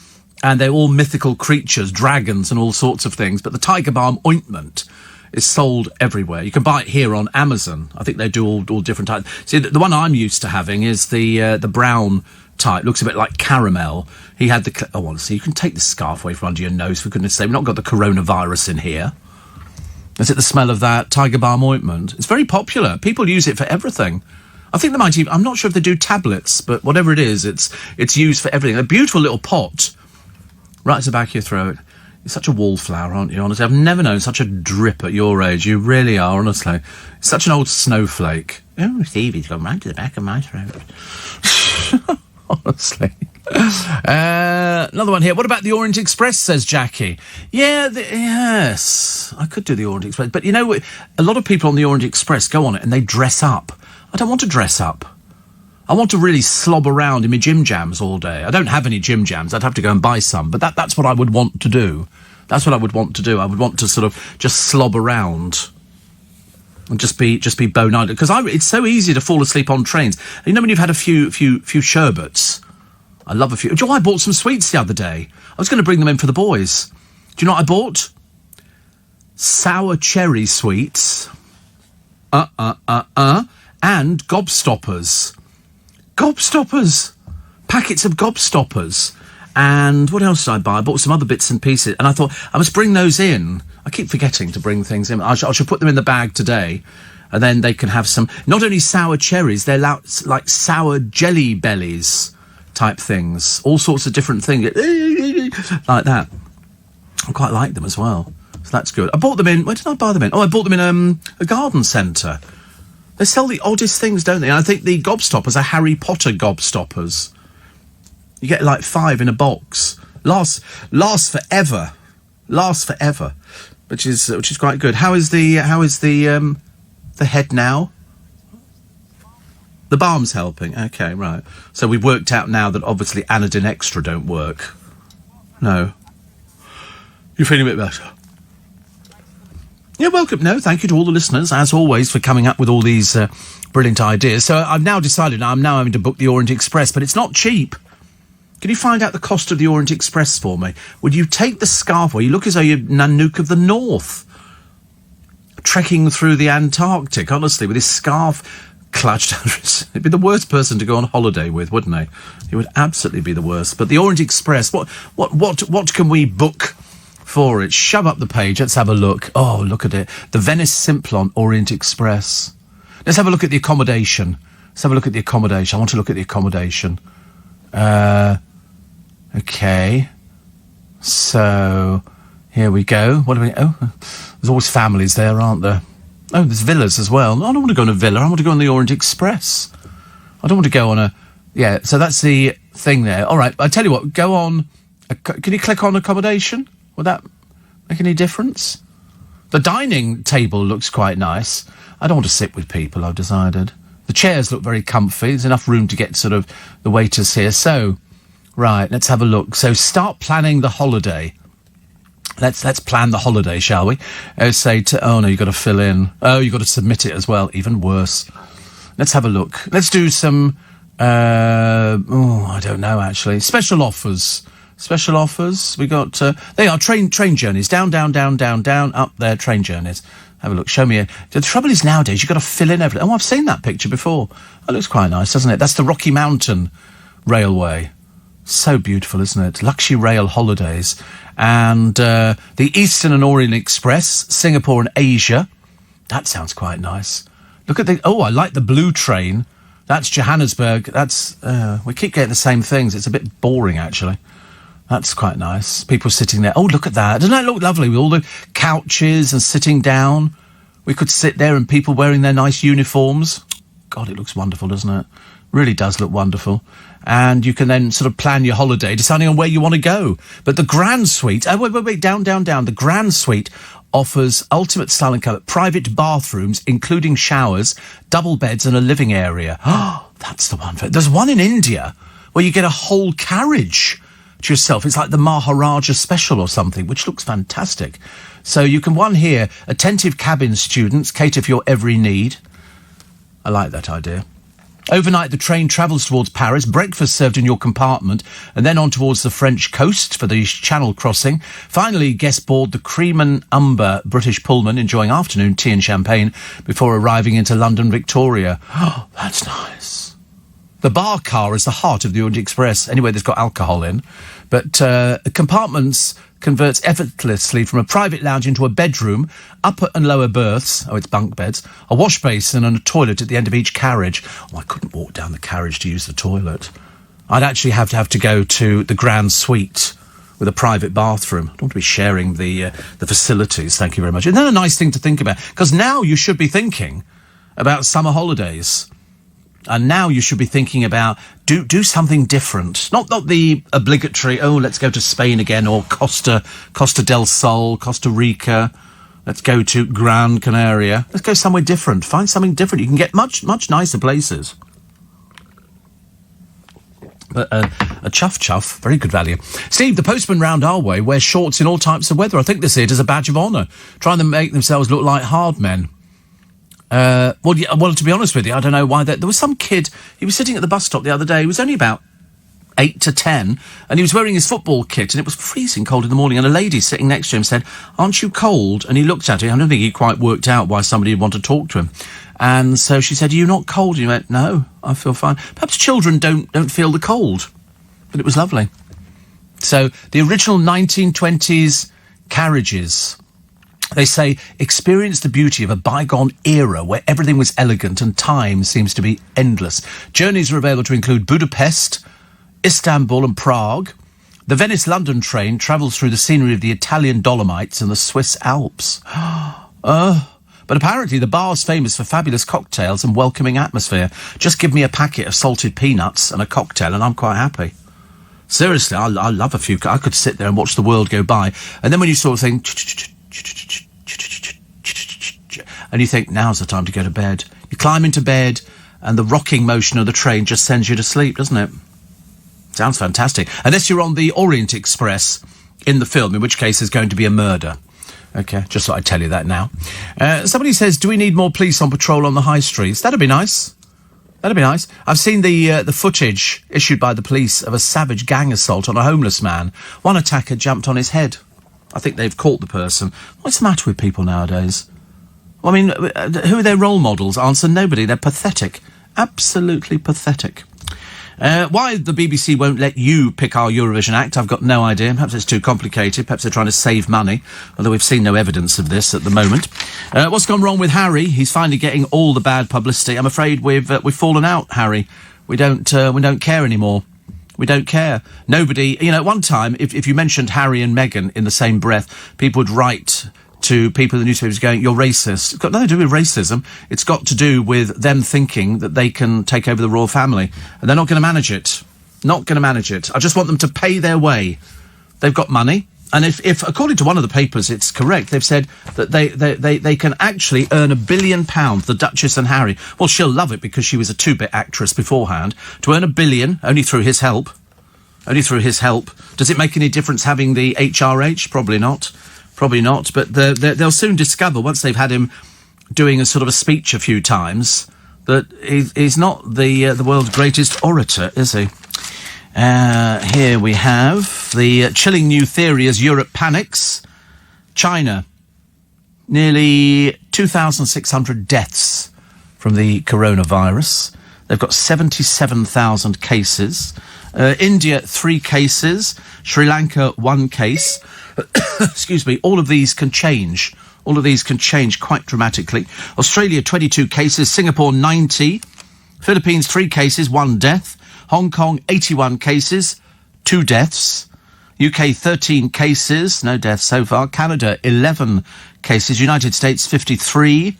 and they're all mythical creatures, dragons and all sorts of things, but the Tiger Balm ointment is sold everywhere. You can buy it here on Amazon. I think they do all different types. See, the one I'm used to having is the brown type. Looks a bit like caramel. He had the... Oh, honestly, you can take the scarf away from under your nose, for goodness sake. We've not got the coronavirus in here. Is it the smell of that Tiger Balm ointment? It's very popular. People use it for everything. I think they might even... I'm not sure if they do tablets, but whatever it is, it's used for everything. A beautiful little pot right at the back of your throat. You're such a wallflower, aren't you, honestly? I've never known such a drip at your age. You really are, honestly. Such an old snowflake. Oh, Stevie's gone right to the back of my throat. Honestly. Another one here. What about the Orient Express, says Jackie? Yeah, yes. I could do the Orient Express. But, you know, a lot of people on the Orient Express go on it and they dress up. I don't want to dress up. I want to really slob around in my gym jams all day. I don't have any gym jams. I'd have to go and buy some. But that's what I would want to do. That's what I would want to do. I would want to sort of just slob around and just be bone idle. Because it's so easy to fall asleep on trains. You know when you've had a few sherbets? I love a few. Do you know, I bought some sweets the other day. I was going to bring them in for the boys. Do you know what I bought? Sour cherry sweets. And gobstoppers. Gobstoppers! Packets of gobstoppers. And what else did I buy? I bought some other bits and pieces. And I thought, I must bring those in. I keep forgetting to bring things in. I should put them in the bag today. And then they can have some... Not only sour cherries, they're like sour jelly bellies type things. All sorts of different things. Like that. I quite like them as well. So that's good. I bought them in... Where did I buy them in? Oh, I bought them in a garden centre. They sell the oddest things, don't they? And I think the gobstoppers are Harry Potter gobstoppers. You get like 5 in a box. Lasts forever. Lasts forever. Which is quite good. How is the head now? The balm's helping. Okay, right. So we've worked out now that obviously Anadin Extra don't work. No. You're feeling a bit better? You're welcome. No, thank you to all the listeners, as always, for coming up with all these brilliant ideas. So I've now decided I'm now having to book the Orient Express, but it's not cheap. Can you find out the cost of the Orient Express for me? Would you take the scarf away? You look as though you're Nanook of the North, trekking through the Antarctic, honestly, with his scarf clutched under his... He'd be the worst person to go on holiday with, wouldn't he? He would absolutely be the worst. But the Orient Express, what can we book for it? Shove up the page. Let's have a look. Oh, look at it. The Venice Simplon Orient Express. Let's have a look at the accommodation. Let's have a look at the accommodation. I want to look at the accommodation. Okay. So, here we go. What do we... Oh, there's always families there, aren't there? Oh, there's villas as well. I don't want to go on a villa. I want to go on the Orient Express. I don't want to go on a... Yeah, so that's the thing there. All right, I tell you what, go on... Can you click on accommodation? Would that make any difference? The dining table looks quite nice. I don't want to sit with people, I've decided. The chairs look very comfy. There's enough room to get sort of the waiters here. So, right, let's have a look. So start planning the holiday. Let's plan the holiday, shall we? Oh, no, you've got to fill in. Oh, you've got to submit it as well. Even worse. Let's have a look. Let's do some... I don't know, actually. Special offers. Special offers. We got... they are train journeys. Down, up there, train journeys. Have a look. Show me. The trouble is nowadays, you've got to fill in everything. Oh, I've seen that picture before. That looks quite nice, doesn't it? That's the Rocky Mountain Railway. So beautiful, isn't it? Luxury Rail Holidays. And the Eastern and Orient Express, Singapore and Asia. That sounds quite nice. Look at the... Oh, I like the blue train. That's Johannesburg. That's... we keep getting the same things. It's a bit boring, actually. That's quite nice. People sitting there. Oh, look at that. Doesn't that look lovely with all the couches and sitting down? We could sit there and people wearing their nice uniforms. God, it looks wonderful, doesn't it? Really does look wonderful. And you can then sort of plan your holiday deciding on where you want to go. But the Grand Suite... Oh, wait, down. The Grand Suite offers ultimate style and comfort, private bathrooms, including showers, double beds and a living area. Oh, that's the one. There's one in India where you get a whole carriage to yourself. It's like the Maharaja Special or something, which looks fantastic. So you can, one here, attentive cabin students, cater for your every need. I like that idea. Overnight, the train travels towards Paris, breakfast served in your compartment, and then on towards the French coast for the Channel crossing. Finally, guests board the Cream Umber British Pullman, enjoying afternoon tea and champagne before arriving into London Victoria. Oh, that's nice. The bar car is the heart of the Orient Express. Anyway, there's got alcohol in. But compartments converts effortlessly from a private lounge into a bedroom, upper and lower berths, it's bunk beds, a wash basin and a toilet at the end of each carriage. Oh, I couldn't walk down the carriage to use the toilet. I'd actually have to go to the grand suite with a private bathroom. I don't want to be sharing the facilities, thank you very much. Isn't that a nice thing to think about? Because now you should be thinking about summer holidays. And now you should be thinking about do something different. Not the obligatory, let's go to Spain again, or Costa del Sol, Costa Rica. Let's go to Gran Canaria. Let's go somewhere different. Find something different. You can get much nicer places. A chuff, very good value. Steve, the postman round our way wears shorts in all types of weather. I think they see it as a badge of honour, trying to make themselves look like hard men. Well, to be honest with you, I don't know why. There was some kid, he was sitting at the bus stop the other day, he was only about 8 to 10, and he was wearing his football kit, and it was freezing cold in the morning, and a lady sitting next to him said, "Aren't you cold?" And he looked at her. I don't think he quite worked out why somebody would want to talk to him. And so she said, "Are you not cold?" And he went, "No, I feel fine." Perhaps children don't feel the cold, but it was lovely. So, the original 1920s carriages, they say, experience the beauty of a bygone era where everything was elegant and time seems to be endless. Journeys are available to include Budapest, Istanbul and Prague. The Venice-London train travels through the scenery of the Italian Dolomites and the Swiss Alps. But apparently the bar's famous for fabulous cocktails and welcoming atmosphere. Just give me a packet of salted peanuts and a cocktail and I'm quite happy. Seriously, I love a few. I could sit there and watch the world go by. And then when you sort of think, and you think, now's the time to go to bed. You climb into bed and the rocking motion of the train just sends you to sleep, doesn't it? Sounds fantastic. Unless you're on the Orient Express in the film, in which case there's going to be a murder. Okay, just thought I'd tell you that now. Somebody says, do we need more police on patrol on the high streets? That'd be nice. That'd be nice. I've seen the footage issued by the police of a savage gang assault on a homeless man. One attacker jumped on his head. I think they've caught the person. What's the matter with people nowadays? I mean, who are their role models? Answer, nobody. They're pathetic. Absolutely pathetic. Why the BBC won't let you pick our Eurovision act, I've got no idea. Perhaps it's too complicated. Perhaps they're trying to save money, although we've seen no evidence of this at the moment. What's gone wrong with Harry? He's finally getting all the bad publicity. I'm afraid we've fallen out, Harry. We don't care anymore. We don't care. Nobody, at one time, if you mentioned Harry and Meghan in the same breath, people would write to people in the newspapers going, "You're racist." It's got nothing to do with racism. It's got to do with them thinking that they can take over the royal family. And they're not going to manage it. Not going to manage it. I just want them to pay their way. They've got money. And if according to one of the papers, it's correct, they've said that they can actually earn £1 billion, the Duchess and Harry. Well, she'll love it because she was a two-bit actress beforehand. To earn £1 billion, only through his help. Only through his help. Does it make any difference having the HRH? Probably not. Probably not. But they'll soon discover, once they've had him doing a sort of a speech a few times, that he's not the world's greatest orator, is he? Here we have the chilling new theory as Europe panics. China. Nearly 2,600 deaths from the coronavirus. They've got 77,000 cases. India, 3 cases. Sri Lanka, 1 case. Excuse me. All of these can change. All of these can change quite dramatically. Australia, 22 cases. Singapore, 90. Philippines, 3 cases, 1 death. Hong Kong, 81 cases, 2 deaths. UK, 13 cases, no deaths so far. Canada, 11 cases. United States, 53.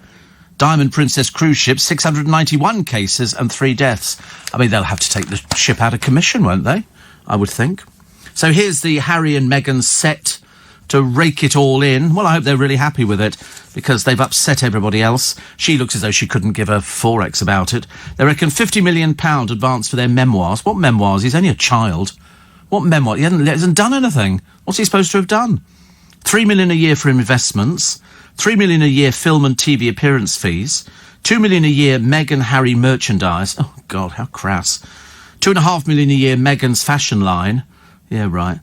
Diamond Princess cruise ship, 691 cases and 3 deaths. I mean, they'll have to take the ship out of commission, won't they? I would think. So here's the Harry and Meghan set to rake it all in. Well, I hope they're really happy with it, because they've upset everybody else. She looks as though she couldn't give a forex about it. They reckon £50 million advance for their memoirs. What memoirs? He's only a child. What memoir? He hasn't done anything. What's he supposed to have done? £3 million a year for investments, £3 million a year film and TV appearance fees, $2 million a year Meghan Harry merchandise. Oh, God, how crass. $2.5 million a year Meghan's fashion line. Yeah, right.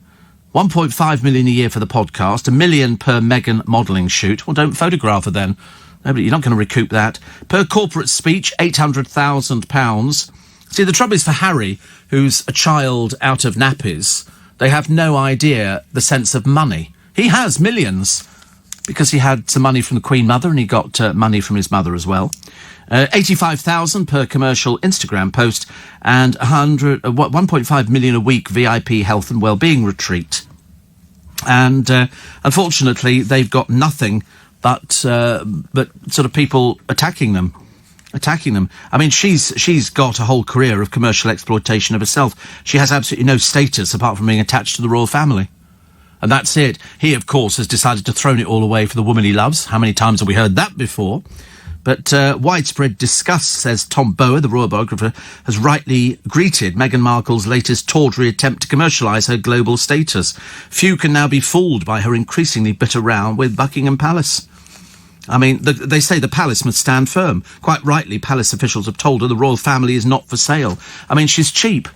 1.5 million a year for the podcast. $1 million per Meghan modelling shoot. Well, don't photograph her then. No, but you're not going to recoup that. Per corporate speech, £800,000. See, the trouble is for Harry, who's a child out of nappies, they have no idea the sense of money. He has millions because he had some money from the Queen Mother and he got money from his mother as well. 85,000 per commercial Instagram post and 1.5 million a week VIP health and wellbeing retreat. And unfortunately, they've got nothing but sort of people attacking them. I mean, she's got a whole career of commercial exploitation of herself. She has absolutely no status apart from being attached to the royal family. And that's it. He, of course, has decided to throw it all away for the woman he loves. How many times have we heard that before? But widespread disgust, says Tom Bower, the royal biographer, has rightly greeted Meghan Markle's latest tawdry attempt to commercialise her global status. Few can now be fooled by her increasingly bitter row with Buckingham Palace. I mean, they say the palace must stand firm. Quite rightly, palace officials have told her the royal family is not for sale. I mean, she's cheap.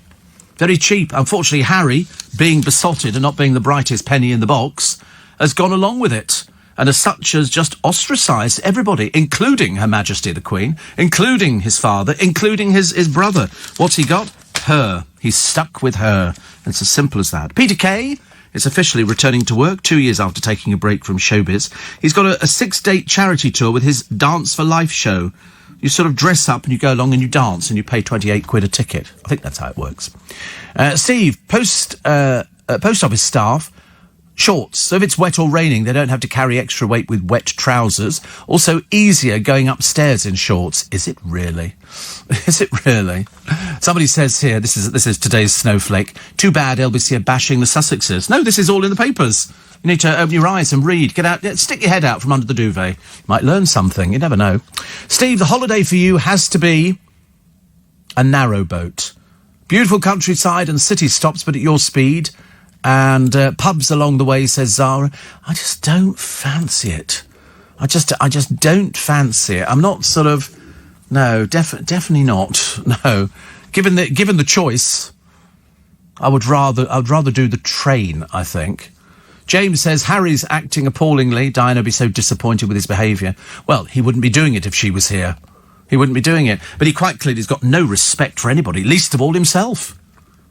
Very cheap. Unfortunately, Harry, being besotted and not being the brightest penny in the box, has gone along with it. And as such has just ostracised everybody, including Her Majesty the Queen, including his father, including his brother. What's he got? Her. He's stuck with her. It's as simple as that. Peter Kay is officially returning to work 2 years after taking a break from showbiz. He's got a 6-date charity tour with his Dance for Life show. You sort of dress up and you go along and you dance and you pay 28 quid a ticket. I think that's how it works. Steve, post office staff, shorts. So if it's wet or raining, they don't have to carry extra weight with wet trousers. Also easier going upstairs in shorts. Is it really? Is it really? Somebody says here, this is today's snowflake. Too bad LBC are bashing the Sussexes. No, this is all in the papers. You need to open your eyes and read. Get out, stick your head out from under the duvet. You might learn something. You never know. Steve, the holiday for you has to be a narrowboat. Beautiful countryside and city stops, but at your speed. And pubs along the way, says Zara. I just don't fancy it. I just don't fancy it. I'm not sort of... No, definitely not. No. Given the choice, I would rather do the train, I think. James says, Harry's acting appallingly. Diana would be so disappointed with his behaviour. Well, he wouldn't be doing it if she was here. He wouldn't be doing it. But he quite clearly has got no respect for anybody, least of all himself.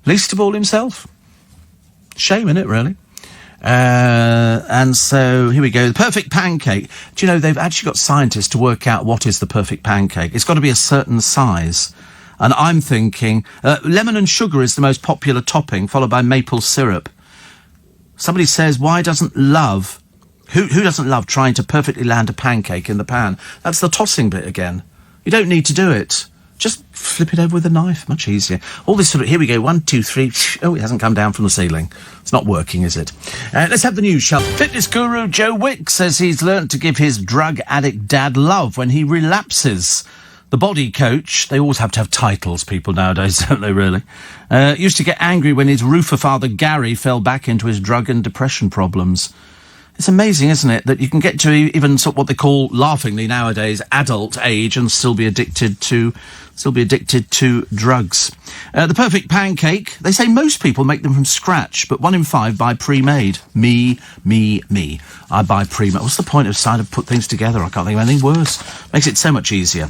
Least of all himself. Shame, innit, really? And so, here we go. The perfect pancake. Do you know, they've actually got scientists to work out what is the perfect pancake. It's got to be a certain size. And I'm thinking, lemon and sugar is the most popular topping, followed by maple syrup. Somebody says, who doesn't love trying to perfectly land a pancake in the pan? That's the tossing bit again. You don't need to do it. Just flip it over with a knife. Much easier. All this sort of, here we go, 1, 2, 3. Oh, it hasn't come down from the ceiling. It's not working, is it? Let's have the news, shall we? Fitness guru Joe Wicks says he's learnt to give his drug addict dad love when he relapses. The body coach, they always have to have titles, people nowadays, don't they, really? Used to get angry when his roofer father Gary fell back into his drug and depression problems. It's amazing, isn't it, that you can get to even sort of what they call, laughingly nowadays, adult age and still be addicted to drugs. The perfect pancake, they say most people make them from scratch, but 1 in 5 buy pre-made. Me. I buy pre-made. What's the point of trying to put things together? I can't think of anything worse. Makes it so much easier.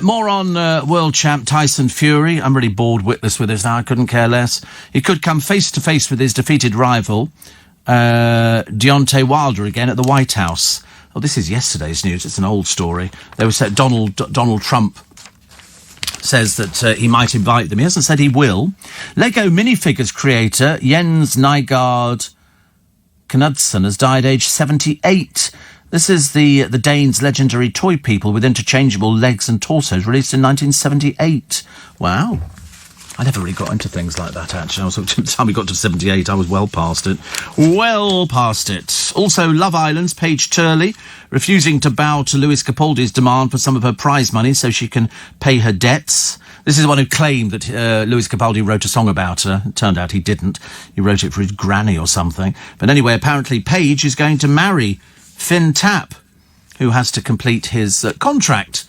More on world champ Tyson Fury. I'm really bored witless with this now. I couldn't care less. He could come face-to-face with his defeated rival, Deontay Wilder, again at the White House. Oh, this is yesterday's news. It's an old story. They were said Donald Trump says that he might invite them. He hasn't said he will. Lego minifigures creator Jens Nygaard Knudsen has died aged 78. This is the Danes' legendary toy people with interchangeable legs and torsos, released in 1978. Wow. I never really got into things like that, actually. By the time we got to 78, I was well past it. Well past it. Also, Love Island's Paige Turley refusing to bow to Lewis Capaldi's demand for some of her prize money so she can pay her debts. This is the one who claimed that Lewis Capaldi wrote a song about her. It turned out he didn't. He wrote it for his granny or something. But anyway, apparently Paige is going to marry Finn Tapp, who has to complete his contract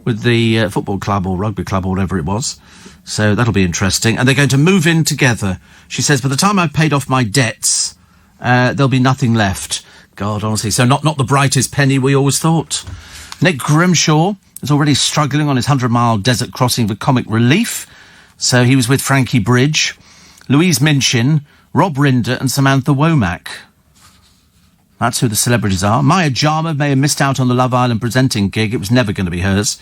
with the football club or rugby club or whatever it was. So that'll be interesting. And they're going to move in together. She says, by the time I've paid off my debts, there'll be nothing left. God, honestly. So not the brightest penny we always thought. Nick Grimshaw is already struggling on his 100-mile desert crossing for comic relief. So he was with Frankie Bridge, Louise Minchin, Rob Rinder and Samantha Womack. That's who the celebrities are. Maya Jama may have missed out on the Love Island presenting gig. It was never going to be hers.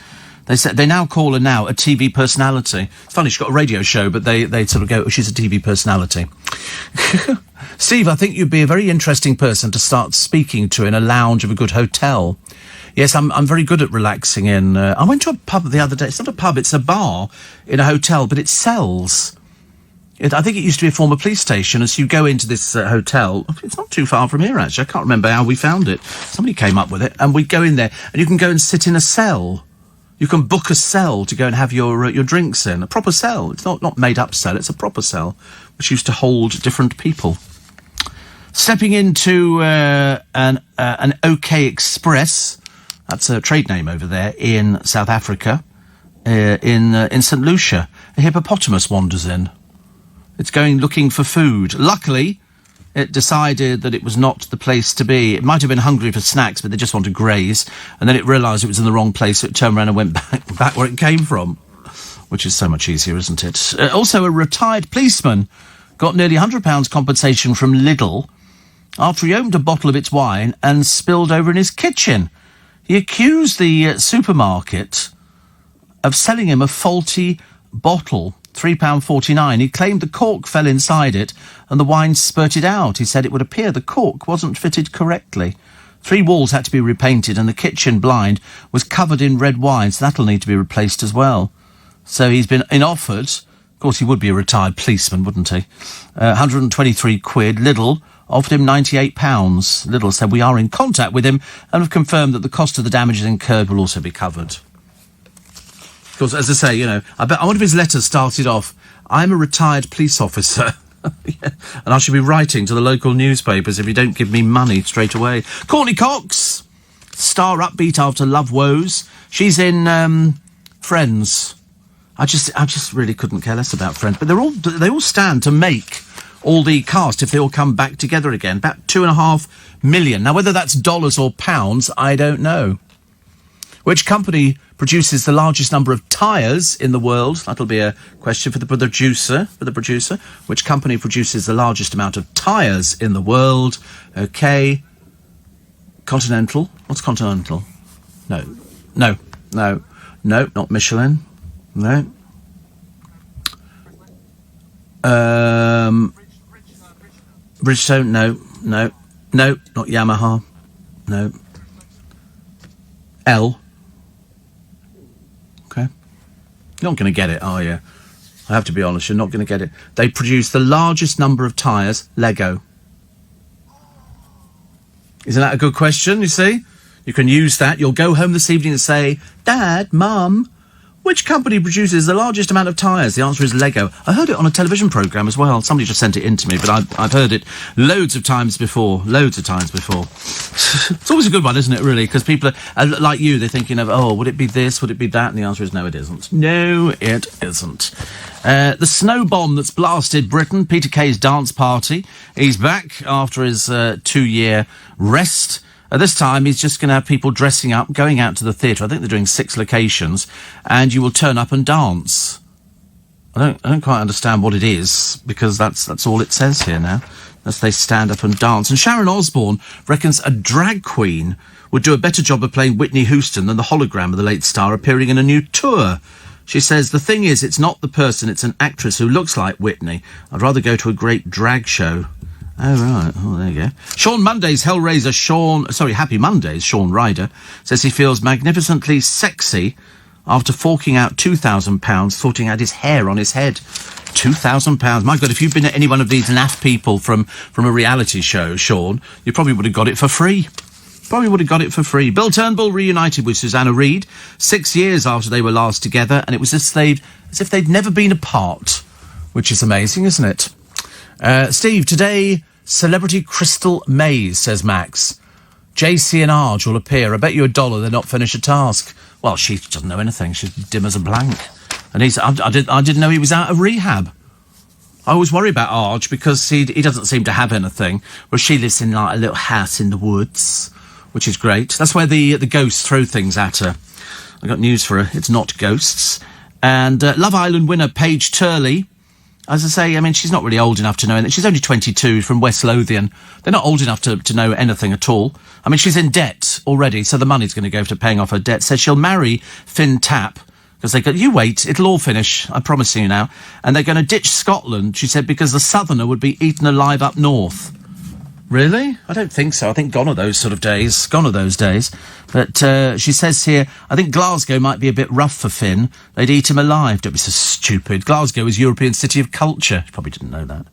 They said they now call her now a TV personality. It's funny, she's got a radio show, but they sort of go, oh, she's a TV personality. Steve, I think you'd be a very interesting person to start speaking to in a lounge of a good hotel. Yes, I'm very good at relaxing in... I went to a pub the other day. It's not a pub, it's a bar in a hotel, but it sells... I think it used to be a former police station. As you go into this hotel, it's not too far from here, actually. I can't remember how we found it. Somebody came up with it, and we go in there, and you can go and sit in a cell. You can book a cell to go and have your drinks in. A proper cell. It's not made-up cell, it's a proper cell, which used to hold different people. Stepping into an OK Express, that's a trade name over there, in South Africa, in St. Lucia. A hippopotamus wanders in. It's going looking for food. Luckily, it decided that it was not the place to be. It might have been hungry for snacks, but they just wanted to graze. And then it realised it was in the wrong place, so it turned around and went back where it came from. Which is so much easier, isn't it? Also, a retired policeman got nearly £100 compensation from Lidl after he opened a bottle of its wine and spilled over in his kitchen. He accused the supermarket of selling him a faulty bottle. £3.49. He claimed the cork fell inside it and the wine spurted out. He said it would appear the cork wasn't fitted correctly. 3 walls had to be repainted and the kitchen blind was covered in red wine, so that'll need to be replaced as well. So he's been offered, of course he would be a retired policeman, wouldn't he? 123 quid. Lidl offered him £98. Lidl said, we are in contact with him and have confirmed that the cost of the damages incurred will also be covered. Because, as I say, you know, I wonder if his letter started off, I'm a retired police officer. Yeah. And I should be writing to the local newspapers if you don't give me money straight away. Courtney Cox, star upbeat after love woes. She's in Friends. I just really couldn't care less about Friends. But they all stand to make all the cast if they all come back together again. About $2.5 million. Now, whether that's dollars or pounds, I don't know. Which company produces the largest number of tyres in the world? That'll be a question for the producer. Which company produces the largest amount of tyres in the world? Okay. Continental. What's Continental? No, not Michelin. No. Bridgestone. No, not Yamaha. No. L. You're not going to get it, are you? I have to be honest, you're not going to get it. They produce the largest number of tyres, Lego. Isn't that a good question, you see? You can use that. You'll go home this evening and say, Dad, Mum, which company produces the largest amount of tyres? The answer is Lego. I heard it on a television programme as well. Somebody just sent it in to me, but I've heard it loads of times before. It's always a good one, isn't it, really? Because people are like you, they're thinking of, oh, would it be this, would it be that? And the answer is no, it isn't. No, it isn't. The snow bomb that's blasted Britain, Peter Kay's dance party. He's back after his 2-year rest. This time, he's just going to have people dressing up, going out to the theatre. I think they're doing 6 locations, and you will turn up and dance. I don't quite understand what it is, because that's all it says here now. As they stand up and dance. And Sharon Osbourne reckons a drag queen would do a better job of playing Whitney Houston than the hologram of the late star appearing in a new tour. She says, the thing is, it's not the person, it's an actress who looks like Whitney. I'd rather go to a great drag show. Oh, right. Oh, there you go. Happy Mondays, Sean Ryder, says he feels magnificently sexy after forking out £2,000 sorting out his hair on his head. £2,000. My God, if you've been at any one of these naff people from a reality show, Sean, you probably would have got it for free. Bill Turnbull reunited with Susanna Reid 6 years after they were last together, and it was as if they'd never been apart, which is amazing, isn't it? Steve, today, celebrity Crystal Mays, says Max. JC and Arge will appear. I bet you $1 they'll not finish a task. Well, she doesn't know anything. She's dim as a blank. And I didn't know he was out of rehab. I always worry about Arge because he doesn't seem to have anything. Whereas she lives in like a little house in the woods, which is great. That's where the ghosts throw things at her. I got news for her. It's not ghosts. And Love Island winner Paige Turley. As I say, I mean, she's not really old enough to know anything. She's only 22, from West Lothian. They're not old enough to know anything at all. I mean, she's in debt already, so the money's going to go to paying off her debt. Says she'll marry Finn Tapp, because they go, you wait, it'll all finish, I promise you now. And they're going to ditch Scotland, she said, because the southerner would be eaten alive up north. Really? I don't think so. I think gone are those sort of days. Gone are those days. But she says here, I think Glasgow might be a bit rough for Finn. They'd eat him alive. Don't be so stupid. Glasgow is European City of Culture. She probably didn't know that.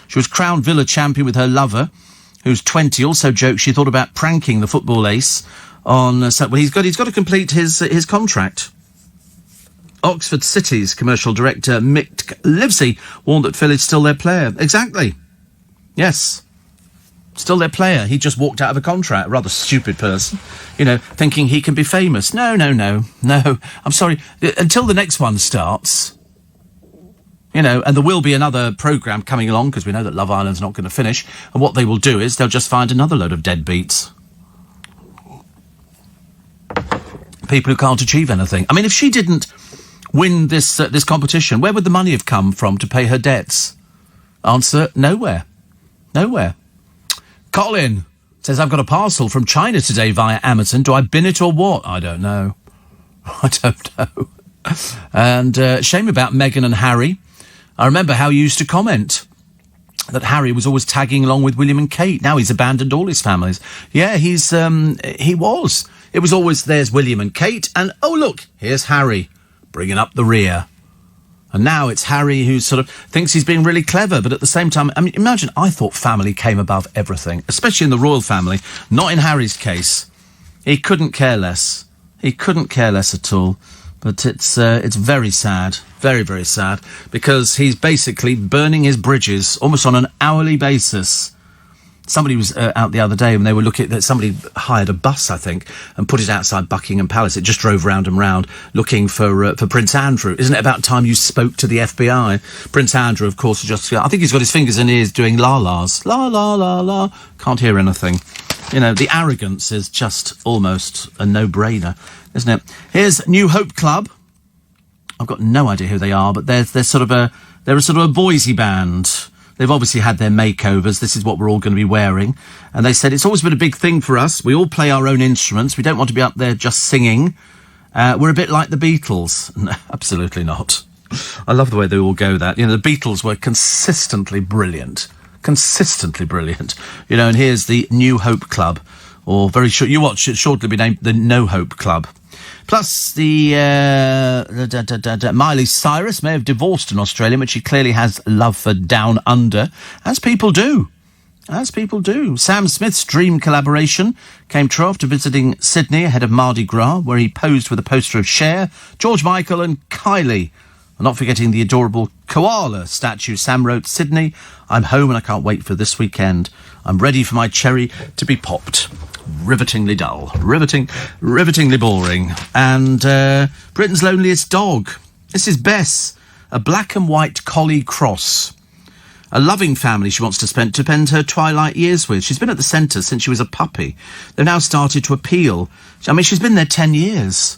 She was crowned Villa champion with her lover, who's 20. Also joked she thought about pranking the football ace on... well, he's got to complete his contract. Oxford City's commercial director, Mick Livesey, warned that Phil is still their player. Exactly. Yes. Still their player. He just walked out of a contract. Rather stupid person. You know, thinking he can be famous. No. I'm sorry. Until the next one starts, you know, and there will be another programme coming along, because we know that Love Island's not going to finish, and what they will do is they'll just find another load of deadbeats. People who can't achieve anything. I mean, if she didn't win this competition, where would the money have come from to pay her debts? Answer, nowhere. Nowhere. Colin says, I've got a parcel from China today via Amazon. Do I bin it or what? I don't know. I don't know. And shame about Meghan and Harry. I remember how you used to comment that Harry was always tagging along with William and Kate. Now he's abandoned all his families. Yeah, he was. It was always, there's William and Kate, and oh look, here's Harry, bringing up the rear. And now it's Harry who sort of thinks he's being really clever, but at the same time, I mean, imagine, I thought family came above everything, especially in the royal family. Not in Harry's case. He couldn't care less. He couldn't care less at all. But it's very sad, very, very sad, because he's basically burning his bridges almost on an hourly basis. Somebody was out the other day when they were looking at... Somebody hired a bus, I think, and put it outside Buckingham Palace. It just drove round and round looking for Prince Andrew. Isn't it about time you spoke to the FBI? Prince Andrew, of course, just... I think he's got his fingers in ears doing la-las. La, la, la, la. Can't hear anything. You know, the arrogance is just almost a no-brainer, isn't it? Here's New Hope Club. I've got no idea who they are, but they're sort of a Boise band. They've obviously had their makeovers. This is what we're all going to be wearing. And they said, it's always been a big thing for us. We all play our own instruments. We don't want to be up there just singing. We're a bit like the Beatles. No, absolutely not. I love the way they all go that. You know, the Beatles were consistently brilliant. Consistently brilliant. You know, and here's the New Hope Club. Or very short, you watch it shortly be named the No Hope Club. Plus, the Miley Cyrus may have divorced in Australia, but she clearly has love for Down Under, as people do. As people do. Sam Smith's dream collaboration came true after visiting Sydney ahead of Mardi Gras, where he posed with a poster of Cher, George Michael and Kylie. And not forgetting the adorable koala statue. Sam wrote, Sydney, I'm home and I can't wait for this weekend. I'm ready for my cherry to be popped. Rivetingly dull. Rivetingly boring. And Britain's loneliest dog. This is Bess, a black and white collie cross. A loving family she wants to spend her twilight years with. She's been at the centre since she was a puppy. They've now started to appeal. I mean, she's been there 10 years.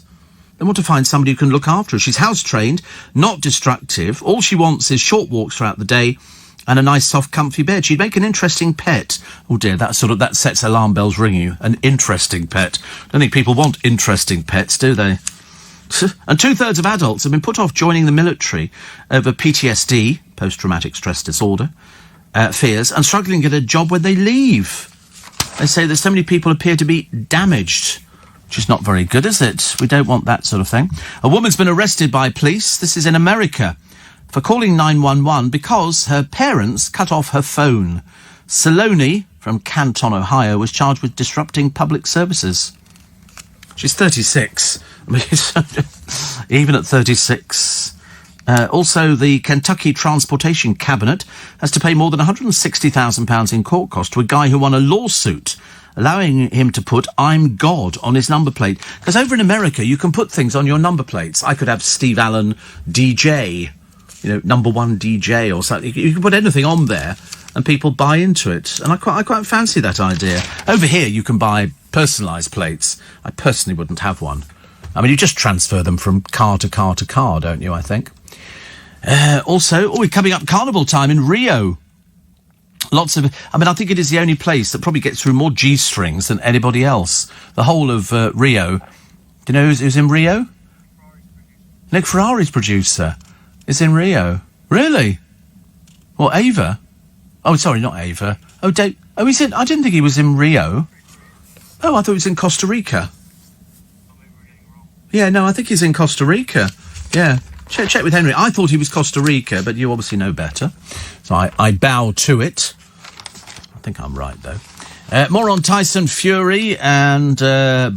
They want to find somebody who can look after her. She's house-trained, not destructive. All she wants is short walks throughout the day and a nice, soft, comfy bed. She'd make an interesting pet. Oh dear, that sets alarm bells ringing. An interesting pet. I don't think people want interesting pets, do they? And 2/3 of adults have been put off joining the military over PTSD, post-traumatic stress disorder, fears, and struggling to get a job when they leave. They say that so many people appear to be damaged, which is not very good, is it? We don't want that sort of thing. A woman's been arrested by police, this is in America, for calling 911 because her parents cut off her phone. Saloni from Canton, Ohio, was charged with disrupting public services. She's 36. I mean, even at 36. Also, the Kentucky Transportation Cabinet has to pay more than £160,000 in court costs to a guy who won a lawsuit allowing him to put "I'm God" on his number plate. Because over in America, you can put things on your number plates. I could have Steve Allen DJ, number one DJ or something. You can put anything on there, and people buy into it. And I quite fancy that idea. Over here, you can buy personalised plates. I personally wouldn't have one. I mean, you just transfer them from car to car to car, don't you, I think? Also, we're coming up carnival time in Rio. I think it is the only place that probably gets through more G-strings than anybody else. The whole of Rio. Do you know who's in Rio? Nick Ferrari's producer is in Rio. Really? Well, Ava? Oh, sorry, not Ava. Oh, Dave. Oh, he's in... I didn't think he was in Rio. Oh, I thought he was in Costa Rica. Yeah, no, I think he's in Costa Rica. Yeah. Check with Henry. I thought he was Costa Rica, but you obviously know better. So I bow to it. I think I'm right, though. More on Tyson Fury and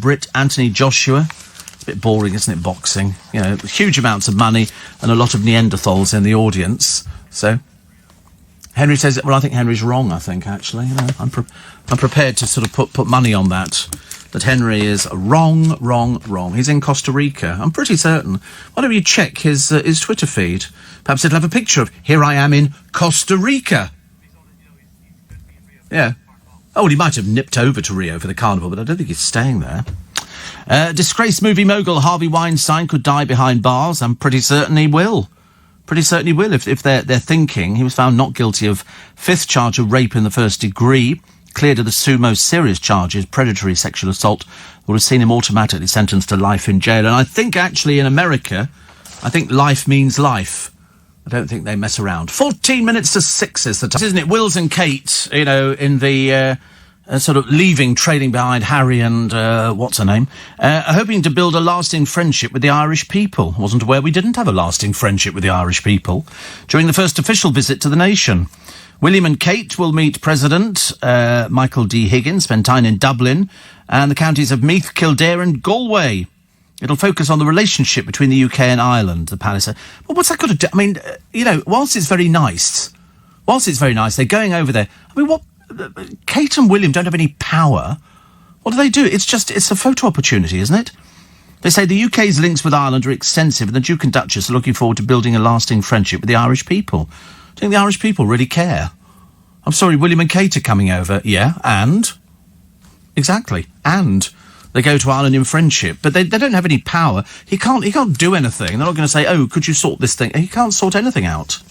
Britt Anthony Joshua. It's a bit boring, isn't it, boxing? Huge amounts of money and a lot of Neanderthals in the audience. So Henry says, well, I think Henry's wrong, actually. I'm prepared to sort of put money on that Henry is wrong. He's in Costa Rica. I'm pretty certain. Why don't you check his Twitter feed? Perhaps it'll have a picture of, here I am in Costa Rica. Yeah. Oh, well, he might have nipped over to Rio for the carnival, but I don't think he's staying there. Disgraced movie mogul Harvey Weinstein could die behind bars. I'm pretty certain he will. If they're thinking. He was found not guilty of 5th charge of rape in the 1st degree. Cleared of the two most serious charges, predatory sexual assault, would have seen him automatically sentenced to life in jail. And I think actually in America, life means life. I don't think they mess around. 14 minutes to 6 is the time, isn't it? Wills and Kate, in the sort of trailing behind Harry and what's her name, are hoping to build a lasting friendship with the Irish people. Wasn't aware we didn't have a lasting friendship with the Irish people during the first official visit to the nation. William and Kate will meet President Michael D. Higgins, spend time in Dublin, and the counties of Meath, Kildare and Galway. It'll focus on the relationship between the UK and Ireland, the palace. Well, what's that got to do? I mean, whilst it's very nice, they're going over there. I mean, what... Kate and William don't have any power. What do? It's a photo opportunity, isn't it? They say the UK's links with Ireland are extensive and the Duke and Duchess are looking forward to building a lasting friendship with the Irish people. Do you think the Irish people really care? I'm sorry, William and Kate are coming over. Yeah, and? Exactly, and they go to Ireland in friendship, but they don't have any power. He can't do anything. They're not going to say, oh, could you sort this thing? He can't sort anything out.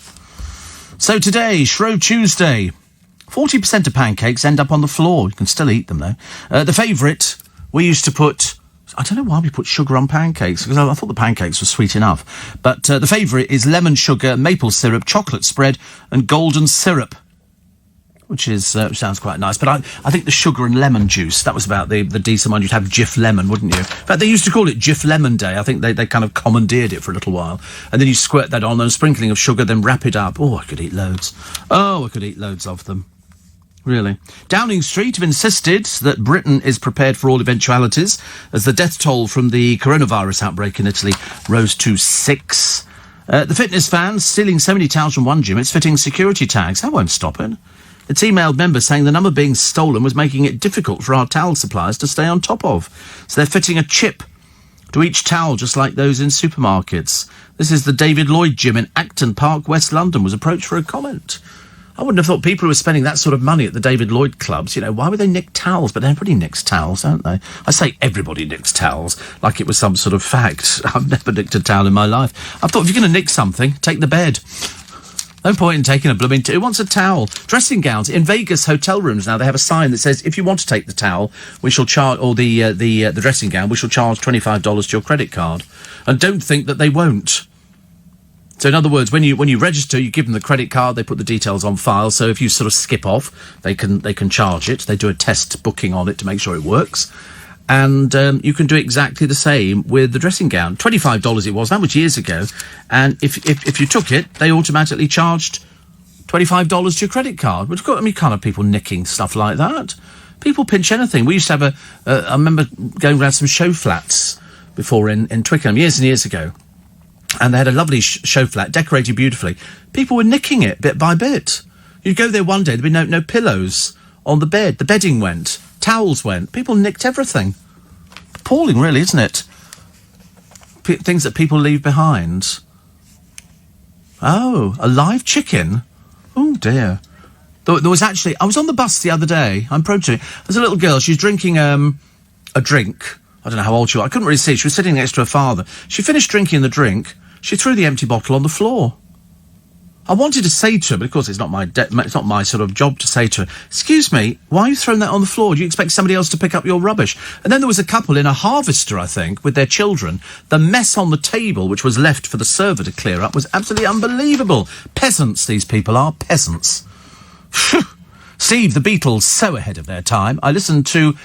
So today, Shrove Tuesday, 40% of pancakes end up on the floor. You can still eat them, though. The favourite, we used to put... I don't know why we put sugar on pancakes, because I thought the pancakes were sweet enough. But the favourite is lemon sugar, maple syrup, chocolate spread and golden syrup, which sounds quite nice. But I think the sugar and lemon juice, that was about the decent one. You'd have Jif Lemon, wouldn't you? In fact, they used to call it Jif Lemon Day. I think they kind of commandeered it for a little while. And then you squirt that on, and a sprinkling of sugar, then wrap it up. Oh, I could eat loads. Oh, I could eat loads of them. Really. Downing Street have insisted that Britain is prepared for all eventualities as the death toll from the coronavirus outbreak in Italy rose to 6. The fitness fans stealing so many towels from one gym, it's fitting security tags. That won't stop it. It's emailed members saying the number being stolen was making it difficult for our towel suppliers to stay on top of. So they're fitting a chip to each towel, just like those in supermarkets. This is the David Lloyd gym in Acton Park, West London, was approached for a comment. I wouldn't have thought people who were spending that sort of money at the David Lloyd clubs, why would they nick towels? But everybody nicks towels, don't they? I say everybody nicks towels, like it was some sort of fact. I've never nicked a towel in my life. I thought, if you're going to nick something, take the bed. No point in taking a blooming... Who wants a towel? Dressing gowns. In Vegas hotel rooms now, they have a sign that says, if you want to take the towel, we shall charge... Or the dressing gown, we shall charge $25 to your credit card. And don't think that they won't. So in other words, when you register, you give them the credit card, they put the details on file, so if you sort of skip off, they can charge it. They do a test booking on it to make sure it works. And you can do exactly the same with the dressing gown. $25 it was, that was years ago. And if you took it, they automatically charged $25 to your credit card. Which, you can't have people nicking stuff like that. People pinch anything. We used to have I remember going around some show flats before in Twickenham, years and years ago. And they had a lovely show flat, decorated beautifully. People were nicking it bit by bit. You'd go there one day, there'd be no pillows on the bed. The bedding went. Towels went. People nicked everything. Appalling, really, isn't it? Things that people leave behind. Oh, a live chicken? Oh, dear. There was actually... I was on the bus the other day. I'm proud to it. There's a little girl. She was drinking a drink. I don't know how old she was. I couldn't really see. She was sitting next to her father. She finished drinking the drink. She threw the empty bottle on the floor. I wanted to say to her, but of course it's not my sort of job to say to her, excuse me, why are you throwing that on the floor? Do you expect somebody else to pick up your rubbish? And then there was a couple in a harvester, I think, with their children. The mess on the table, which was left for the server to clear up, was absolutely unbelievable. Peasants, these people are. Peasants. Steve, the Beatles, so ahead of their time. I listened to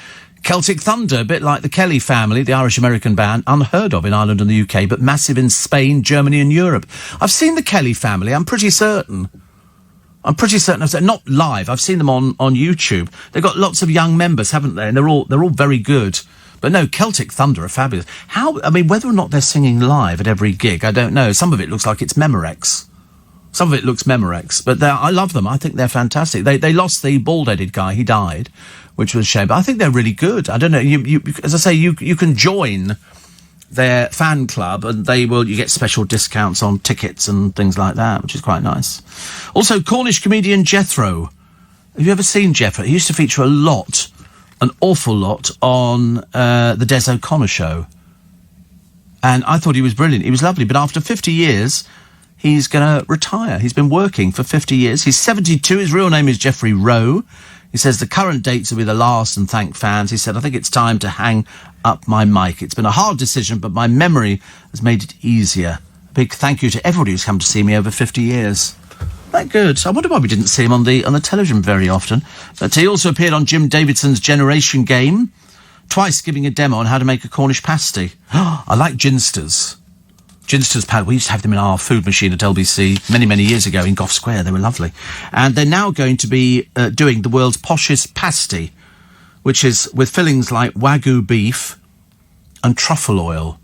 Celtic Thunder, a bit like the Kelly Family, the Irish-American band, unheard of in Ireland and the UK, but massive in Spain, Germany and Europe. I've seen the Kelly Family, I'm pretty certain. I've said, not live, I've seen them on YouTube. They've got lots of young members, haven't they? And they're all very good. But no, Celtic Thunder are fabulous. Whether or not they're singing live at every gig, I don't know. Some of it looks like it's Memorex. But I love them. I think they're fantastic. They lost the bald-headed guy. He died, which was a shame. But I think they're really good. I don't know. You as I say, you can join their fan club, and you get special discounts on tickets and things like that, which is quite nice. Also, Cornish comedian Jethro. Have you ever seen Jethro? He used to feature an awful lot on the Des O'Connor show, and I thought he was brilliant. He was lovely. But after 50 years. He's going to retire. He's been working for 50 years. He's 72. His real name is Jeffrey Rowe. He says the current dates will be the last and thank fans. He said, I think it's time to hang up my mic. It's been a hard decision, but my memory has made it easier. A big thank you to everybody who's come to see me over 50 years. That good. I wonder why we didn't see him on the television very often. But he also appeared on Jim Davidson's Generation Game, twice giving a demo on how to make a Cornish pasty. I like ginsters. Ginsters pad. We used to have them in our food machine at LBC many, many years ago in Gough Square. They were lovely. And they're now going to be doing the world's poshest pasty, which is with fillings like Wagyu beef and truffle oil.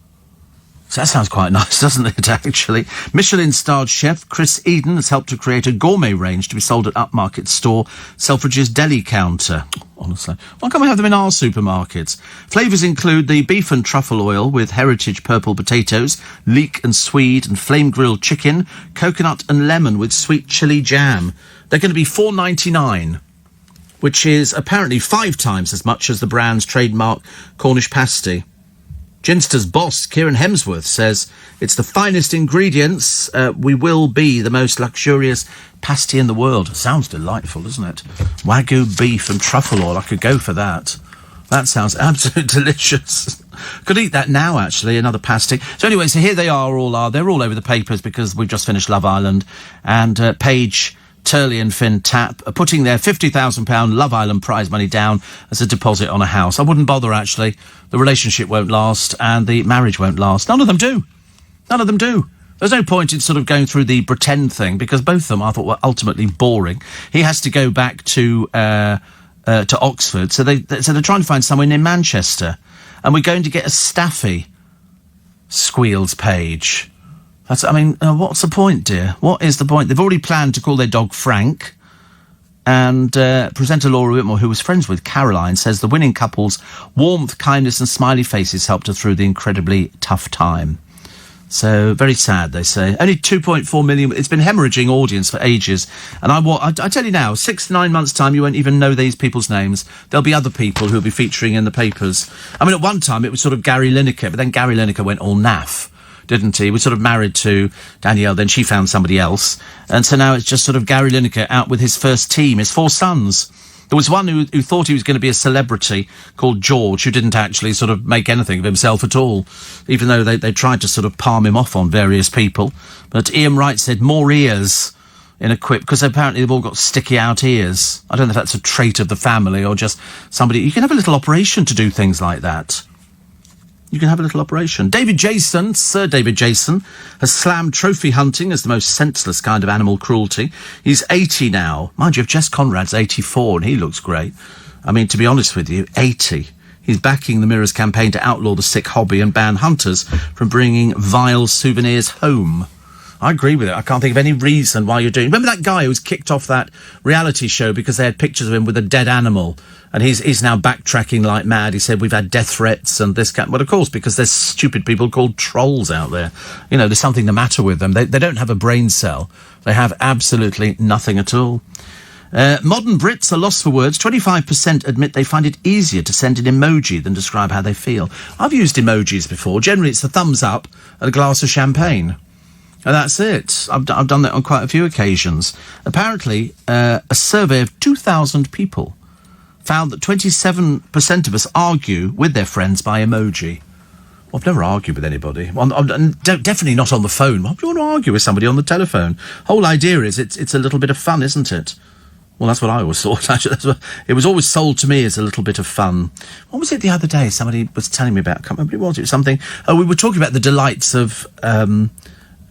So that sounds quite nice, doesn't it, actually? Michelin-starred chef Chris Eden has helped to create a gourmet range to be sold at Upmarket store, Selfridge's deli counter. Honestly. Why can't we have them in our supermarkets? Flavours include the beef and truffle oil with heritage purple potatoes, leek and swede and flame-grilled chicken, coconut and lemon with sweet chilli jam. They're going to be $4.99, which is apparently 5 times as much as the brand's trademark Cornish pasty. Ginster's boss, Kieran Hemsworth, says it's the finest ingredients. We will be the most luxurious pasty in the world. Sounds delightful, doesn't it? Wagyu beef and truffle oil. I could go for that. That sounds absolutely delicious. Could eat that now, actually, another pasty. So anyway, so here they are. They're all over the papers because we've just finished Love Island. And Paige Turley and Finn Tapp are putting their £50,000 Love Island prize money down as a deposit on a house. I wouldn't bother, actually. The relationship won't last and the marriage won't last. None of them do. There's no point in sort of going through the pretend thing because both of them I thought were ultimately boring. He has to go back to Oxford, so they're trying to find somewhere near Manchester, and we're going to get a staffy. Squeals Paige. What's the point, dear? What is the point? They've already planned to call their dog Frank. And presenter Laura Whitmore, who was friends with Caroline, says the winning couple's warmth, kindness and smiley faces helped her through the incredibly tough time. So, very sad, they say. Only 2.4 million. It's been hemorrhaging audience for ages. And I tell you now, 6 to 9 months' time, you won't even know these people's names. There'll be other people who'll be featuring in the papers. I mean, at one time, it was sort of Gary Lineker, but then Gary Lineker went all naff. Didn't he? He was sort of married to Danielle, then she found somebody else. And so now it's just sort of Gary Lineker out with his first team, his 4 sons. There was one who thought he was going to be a celebrity called George, who didn't actually sort of make anything of himself at all, even though they tried to sort of palm him off on various people. But Ian Wright said more ears in a quip, because apparently they've all got sticky out ears. I don't know if that's a trait of the family or just somebody. You can have a little operation to do things like that. You can have a little operation. Sir David Jason, has slammed trophy hunting as the most senseless kind of animal cruelty. He's 80 now. Mind you, if Jess Conrad's 84 and he looks great. I mean, to be honest with you, 80. He's backing the Mirror's campaign to outlaw the sick hobby and ban hunters from bringing vile souvenirs home. I agree with it. I can't think of any reason why you're doing... Remember that guy who was kicked off that reality show because they had pictures of him with a dead animal? And he's now backtracking like mad. He said, we've had death threats and this kind... Well, of course, because there's stupid people called trolls out there. You know, there's something the matter with them. They don't have a brain cell. They have absolutely nothing at all. Modern Brits are lost for words. 25% admit they find it easier to send an emoji than describe how they feel. I've used emojis before. Generally, it's the thumbs up and a glass of champagne. And that's it. I've done that on quite a few occasions. Apparently, a survey of 2,000 people found that 27% of us argue with their friends by emoji. Well, I've never argued with anybody. Well, definitely not on the phone. Why do you want to argue with somebody on the telephone? Whole idea is it's a little bit of fun, isn't it? Well, that's what I always thought, actually. It was always sold to me as a little bit of fun. What was it the other day? Somebody was telling me about... I can't remember what it was. It was something... Oh, we were talking about the delights of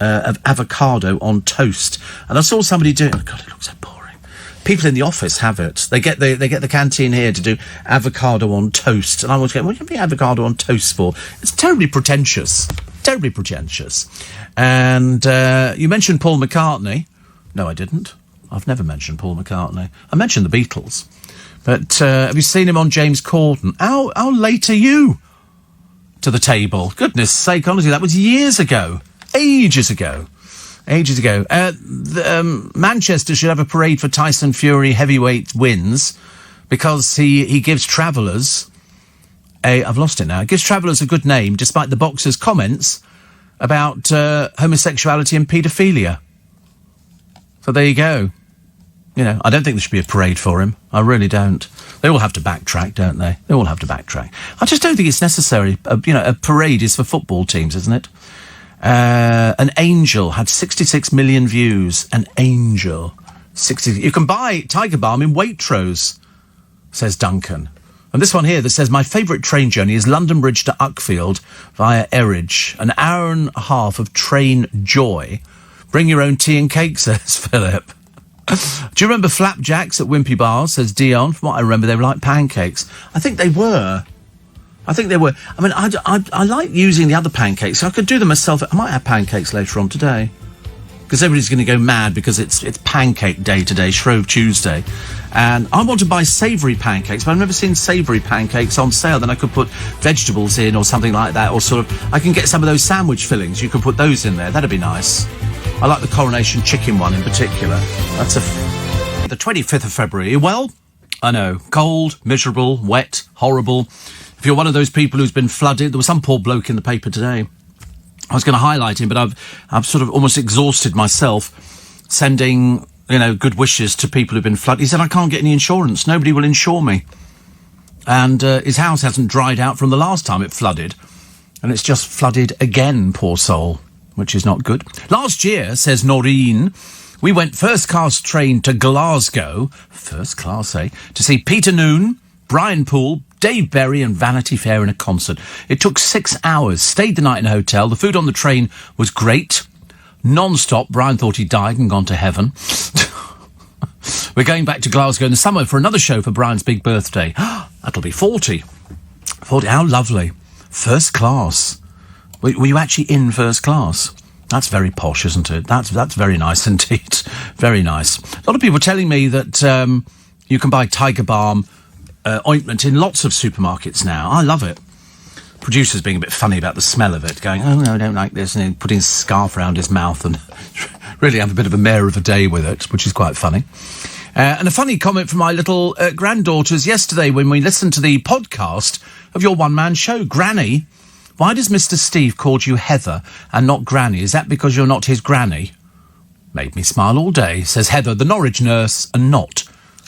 avocado on toast. And I saw somebody doing... Oh, God, it looks so boring. People in the office have it. They get the canteen here to do avocado on toast. And I was going, what do you mean avocado on toast for? It's terribly pretentious. Terribly pretentious. And you mentioned Paul McCartney. No, I didn't. I've never mentioned Paul McCartney. I mentioned the Beatles. But have you seen him on James Corden? How late are you to the table? Goodness sake, honestly, that was years ago. Ages ago. Manchester should have a parade for Tyson Fury heavyweight wins because he gives travellers I've lost it now. It gives travellers a good name despite the boxer's comments about homosexuality and paedophilia. So there you go. You know, I don't think there should be a parade for him. I really don't. They all have to backtrack, don't they? They all have to backtrack. I just don't think it's necessary. A parade is for football teams, isn't it? An Angel had 66 million views. An Angel. 60. You can buy Tiger Balm in Waitrose, says Duncan. And this one here that says, my favourite train journey is London Bridge to Uckfield via Erridge. An hour and a half of train joy. Bring your own tea and cake, says Philip. Do you remember flapjacks at Wimpy Bars, says Dion? From what I remember, they were like pancakes. I think they were. I mean, I like using the other pancakes. So I could do them myself. I might have pancakes later on today. Because everybody's going to go mad because it's pancake day today, Shrove Tuesday. And I want to buy savoury pancakes, but I've never seen savoury pancakes on sale. Then I could put vegetables in or something like that. Or sort of, I can get some of those sandwich fillings. You can put those in there. That'd be nice. I like the Coronation Chicken one in particular. That's the 25th of February. Well, I know. Cold, miserable, wet, horrible. If you're one of those people who's been flooded, there was some poor bloke in the paper today. I was going to highlight him, but I've sort of almost exhausted myself sending, good wishes to people who've been flooded. He said, I can't get any insurance. Nobody will insure me. And his house hasn't dried out from the last time it flooded. And it's just flooded again, poor soul, which is not good. Last year, says Noreen, we went first-class train to Glasgow, first class, to see Peter Noone, Brian Poole, Dave Berry and Vanity Fair in a concert. It took 6 hours, stayed the night in a hotel. The food on the train was great. Non-stop. Brian thought he'd died and gone to heaven. We're going back to Glasgow in the summer for another show for Brian's big birthday. That'll be 40. 40, how lovely. First class. Were you actually in first class? That's very posh, isn't it? That's very nice indeed. Very nice. A lot of people are telling me that you can buy Tiger Balm ointment in lots of supermarkets now. I love it. Producer's being a bit funny about the smell of it, going, oh no, I don't like this, and putting a scarf around his mouth and really have a bit of a mare of a day with it, which is quite funny. And a funny comment from my little granddaughters yesterday when we listened to the podcast of your one-man show. Granny, why does Mr. Steve call you Heather and not Granny? Is that because you're not his granny? Made me smile all day, says Heather, the Norwich nurse, and not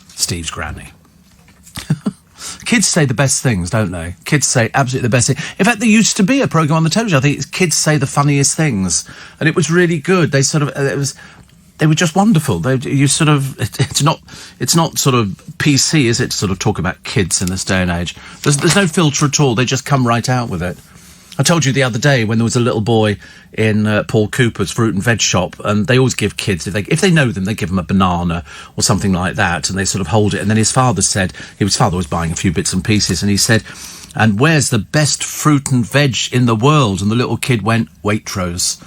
Steve's granny. Kids say the best things, don't they? Kids say absolutely the best things. In fact, there used to be a programme on the television, I think it's Kids Say the Funniest Things. And it was really good. They were just wonderful. It's not sort of PC, is it, to sort of talk about kids in this day and age? There's no filter at all. They just come right out with it. I told you the other day when there was a little boy in Paul Cooper's fruit and veg shop, and they always give kids, if they know them, they give them a banana or something like that, and they sort of hold it. And then his father was buying a few bits and pieces, and he said, and where's the best fruit and veg in the world? And the little kid went, Waitrose.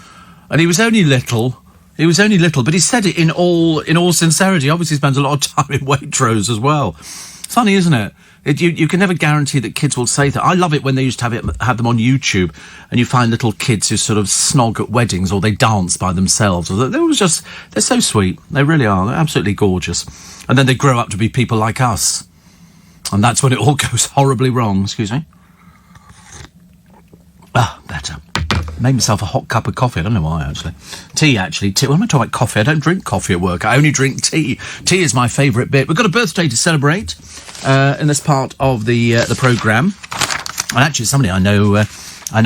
And he was only little. He was only little, but he said it in all sincerity. Obviously, he spends a lot of time in Waitrose as well. Funny, isn't it? You can never guarantee that kids will say that. I love it when they used to have them on YouTube, and you find little kids who sort of snog at weddings, or they dance by themselves. Or they're so sweet. They really are. They're absolutely gorgeous. And then they grow up to be people like us. And that's when it all goes horribly wrong. Excuse me. Better. Made myself a hot cup of coffee. I don't know why, actually. Tea. When am I talking about coffee? I don't drink coffee at work. I only drink tea. Tea is my favourite bit. We've got a birthday to celebrate in this part of the programme. And actually, somebody I know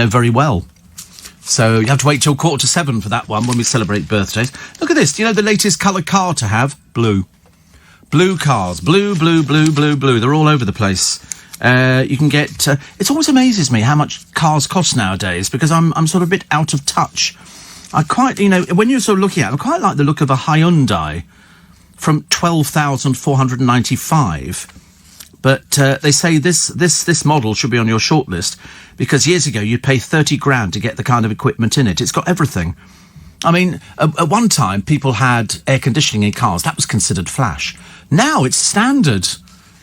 very well. So you have to wait till 6:45 for that one when we celebrate birthdays. Look at this. Do you know the latest colour car to have? Blue. Blue cars. Blue. They're all over the place. You can get... it always amazes me how much cars cost nowadays, because I'm sort of a bit out of touch. I quite, when you're sort of looking at it, I quite like the look of a Hyundai from 12,495. But they say this model should be on your shortlist, because years ago you'd pay 30 grand to get the kind of equipment in it. It's got everything. I mean, at one time people had air conditioning in cars. That was considered flash. Now it's standard.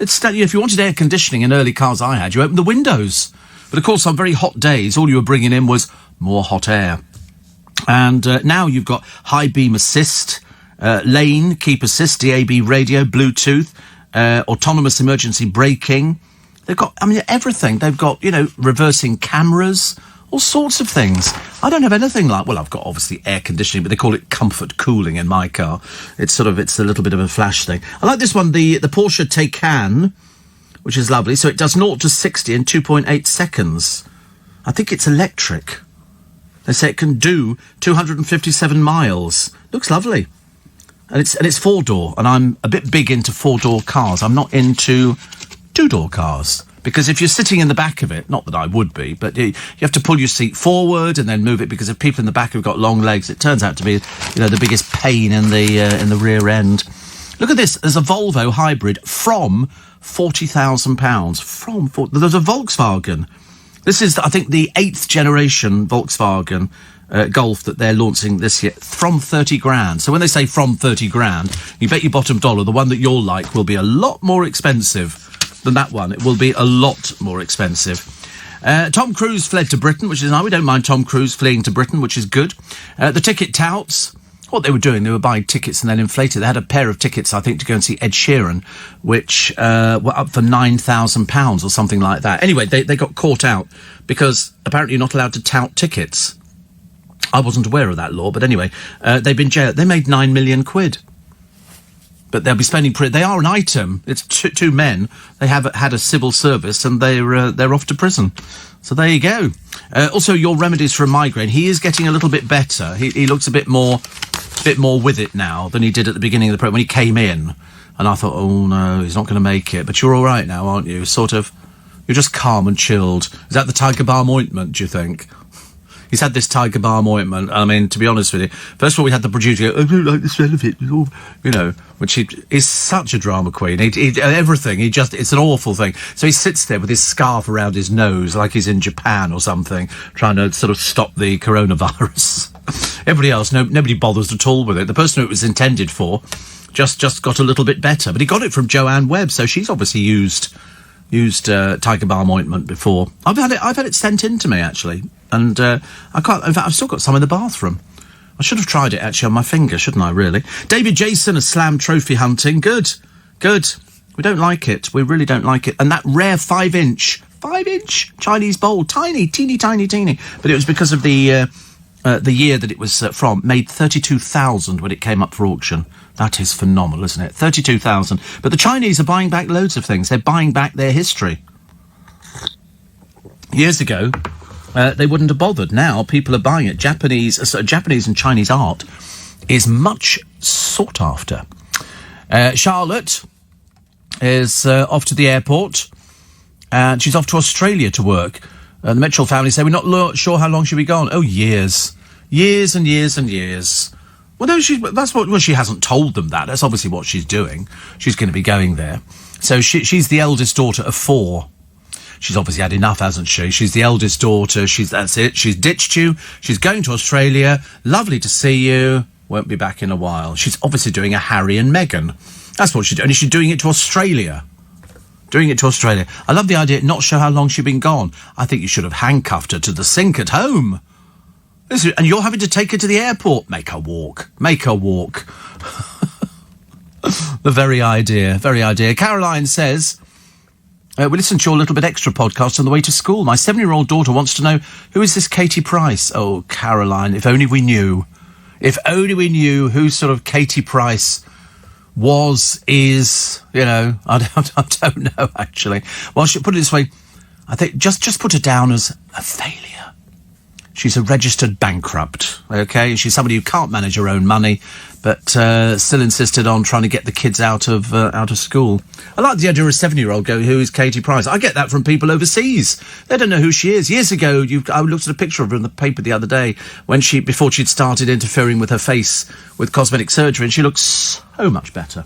If you wanted air conditioning in early cars I had, you opened the windows. But of course, on very hot days, all you were bringing in was more hot air. And now you've got high beam assist, lane, keep assist, DAB radio, Bluetooth, autonomous emergency braking. They've got, everything. They've got, reversing cameras, all sorts of things. I don't have anything like... Well, I've got, obviously, air conditioning, but they call it comfort cooling in my car. It's a little bit of a flash thing. I like this one, the Porsche Taycan, which is lovely. So it does 0 to 60 in 2.8 seconds. I think it's electric. They say it can do 257 miles. Looks lovely. And it's four-door, and I'm a bit big into four-door cars. I'm not into two-door cars. Because if you're sitting in the back of it, not that I would be, but you have to pull your seat forward and then move it, because if people in the back have got long legs, it turns out to be, the biggest pain in the rear end. Look at this. There's a Volvo hybrid from £40,000. There's a Volkswagen. This is, I think, the 8th generation Volkswagen Golf that they're launching this year, from 30 grand. So when they say from 30 grand, you bet your bottom dollar the one that you'll like will be a lot more expensive than that one. It will be a lot more expensive. Tom Cruise fled to Britain, which is nice. We don't mind Tom Cruise fleeing to Britain, which is good. The ticket touts, what they were doing, they were buying tickets and then inflated. They had a pair of tickets, I think, to go and see Ed Sheeran, which were up for £9,000 or something like that. Anyway, they got caught out because apparently you're not allowed to tout tickets. I wasn't aware of that law, but anyway, they've been jailed. They made £9 million. But they'll be spending... They are an item. It's two men. They have had a civil service, and they're off to prison. So there you go. Also, your remedies for a migraine. He is getting a little bit better. He looks a bit more with it now than he did at the beginning of the program when he came in. And I thought, oh no, he's not going to make it. But you're all right now, aren't you? Sort of. You're just calm and chilled. Is that the Tiger Balm ointment, do you think? He's had this Tiger Balm ointment. I mean, to be honest with you, first of all, we had the producer go, I don't like the smell of it, which is such a drama queen. Everything, it's an awful thing. So he sits there with his scarf around his nose like he's in Japan or something, trying to sort of stop the coronavirus. Everybody else, nobody bothers at all with it. The person who it was intended for just got a little bit better. But he got it from Joanne Webb, so she's obviously used Tiger Balm ointment before. I've had it sent in to me, actually. And I can't... In fact, I've still got some in the bathroom. I should have tried it, actually, on my finger, shouldn't I, really? David Jason has slammed trophy hunting. Good. We don't like it. We really don't like it. And that rare 5-inch Chinese bowl, teeny. But it was because of the year that it was from. Made 32,000 when it came up for auction. That is phenomenal, isn't it? 32,000. But the Chinese are buying back loads of things. They're buying back their history. Years ago... they wouldn't have bothered. Now people are buying it. Japanese and Chinese art is much sought after. Charlotte is off to the airport, and she's off to Australia to work. The Mitchell family say, we're not sure how long she'll be gone. Oh, years and years and years. Well, no, she hasn't told them that. That's obviously what she's doing. She's going to be going there. So she's the eldest daughter of 4. She's obviously had enough, hasn't she? She's the eldest daughter. That's it. She's ditched you. She's going to Australia. Lovely to see you. Won't be back in a while. She's obviously doing a Harry and Meghan. That's what she's doing. And she's doing it to Australia. I love the idea, not show how long she'd been gone. I think you should have handcuffed her to the sink at home. And you're having to take her to the airport. Make her walk. The very idea. Caroline says, we listened to your Little Bit Extra podcast on the way to school. My 7-year-old daughter wants to know, who is this Katie Price? Oh, Caroline, if only we knew. If only we knew who sort of Katie Price is, I don't know, actually. Well, I should put it this way. I think just put her down as a failure. She's a registered bankrupt, okay? She's somebody who can't manage her own money, but still insisted on trying to get the kids out of school. I like the idea of a 7-year-old go, who is Katie Price? I get that from people overseas. They don't know who she is. Years ago, I looked at a picture of her in the paper the other day before she'd started interfering with her face with cosmetic surgery, and she looks so much better.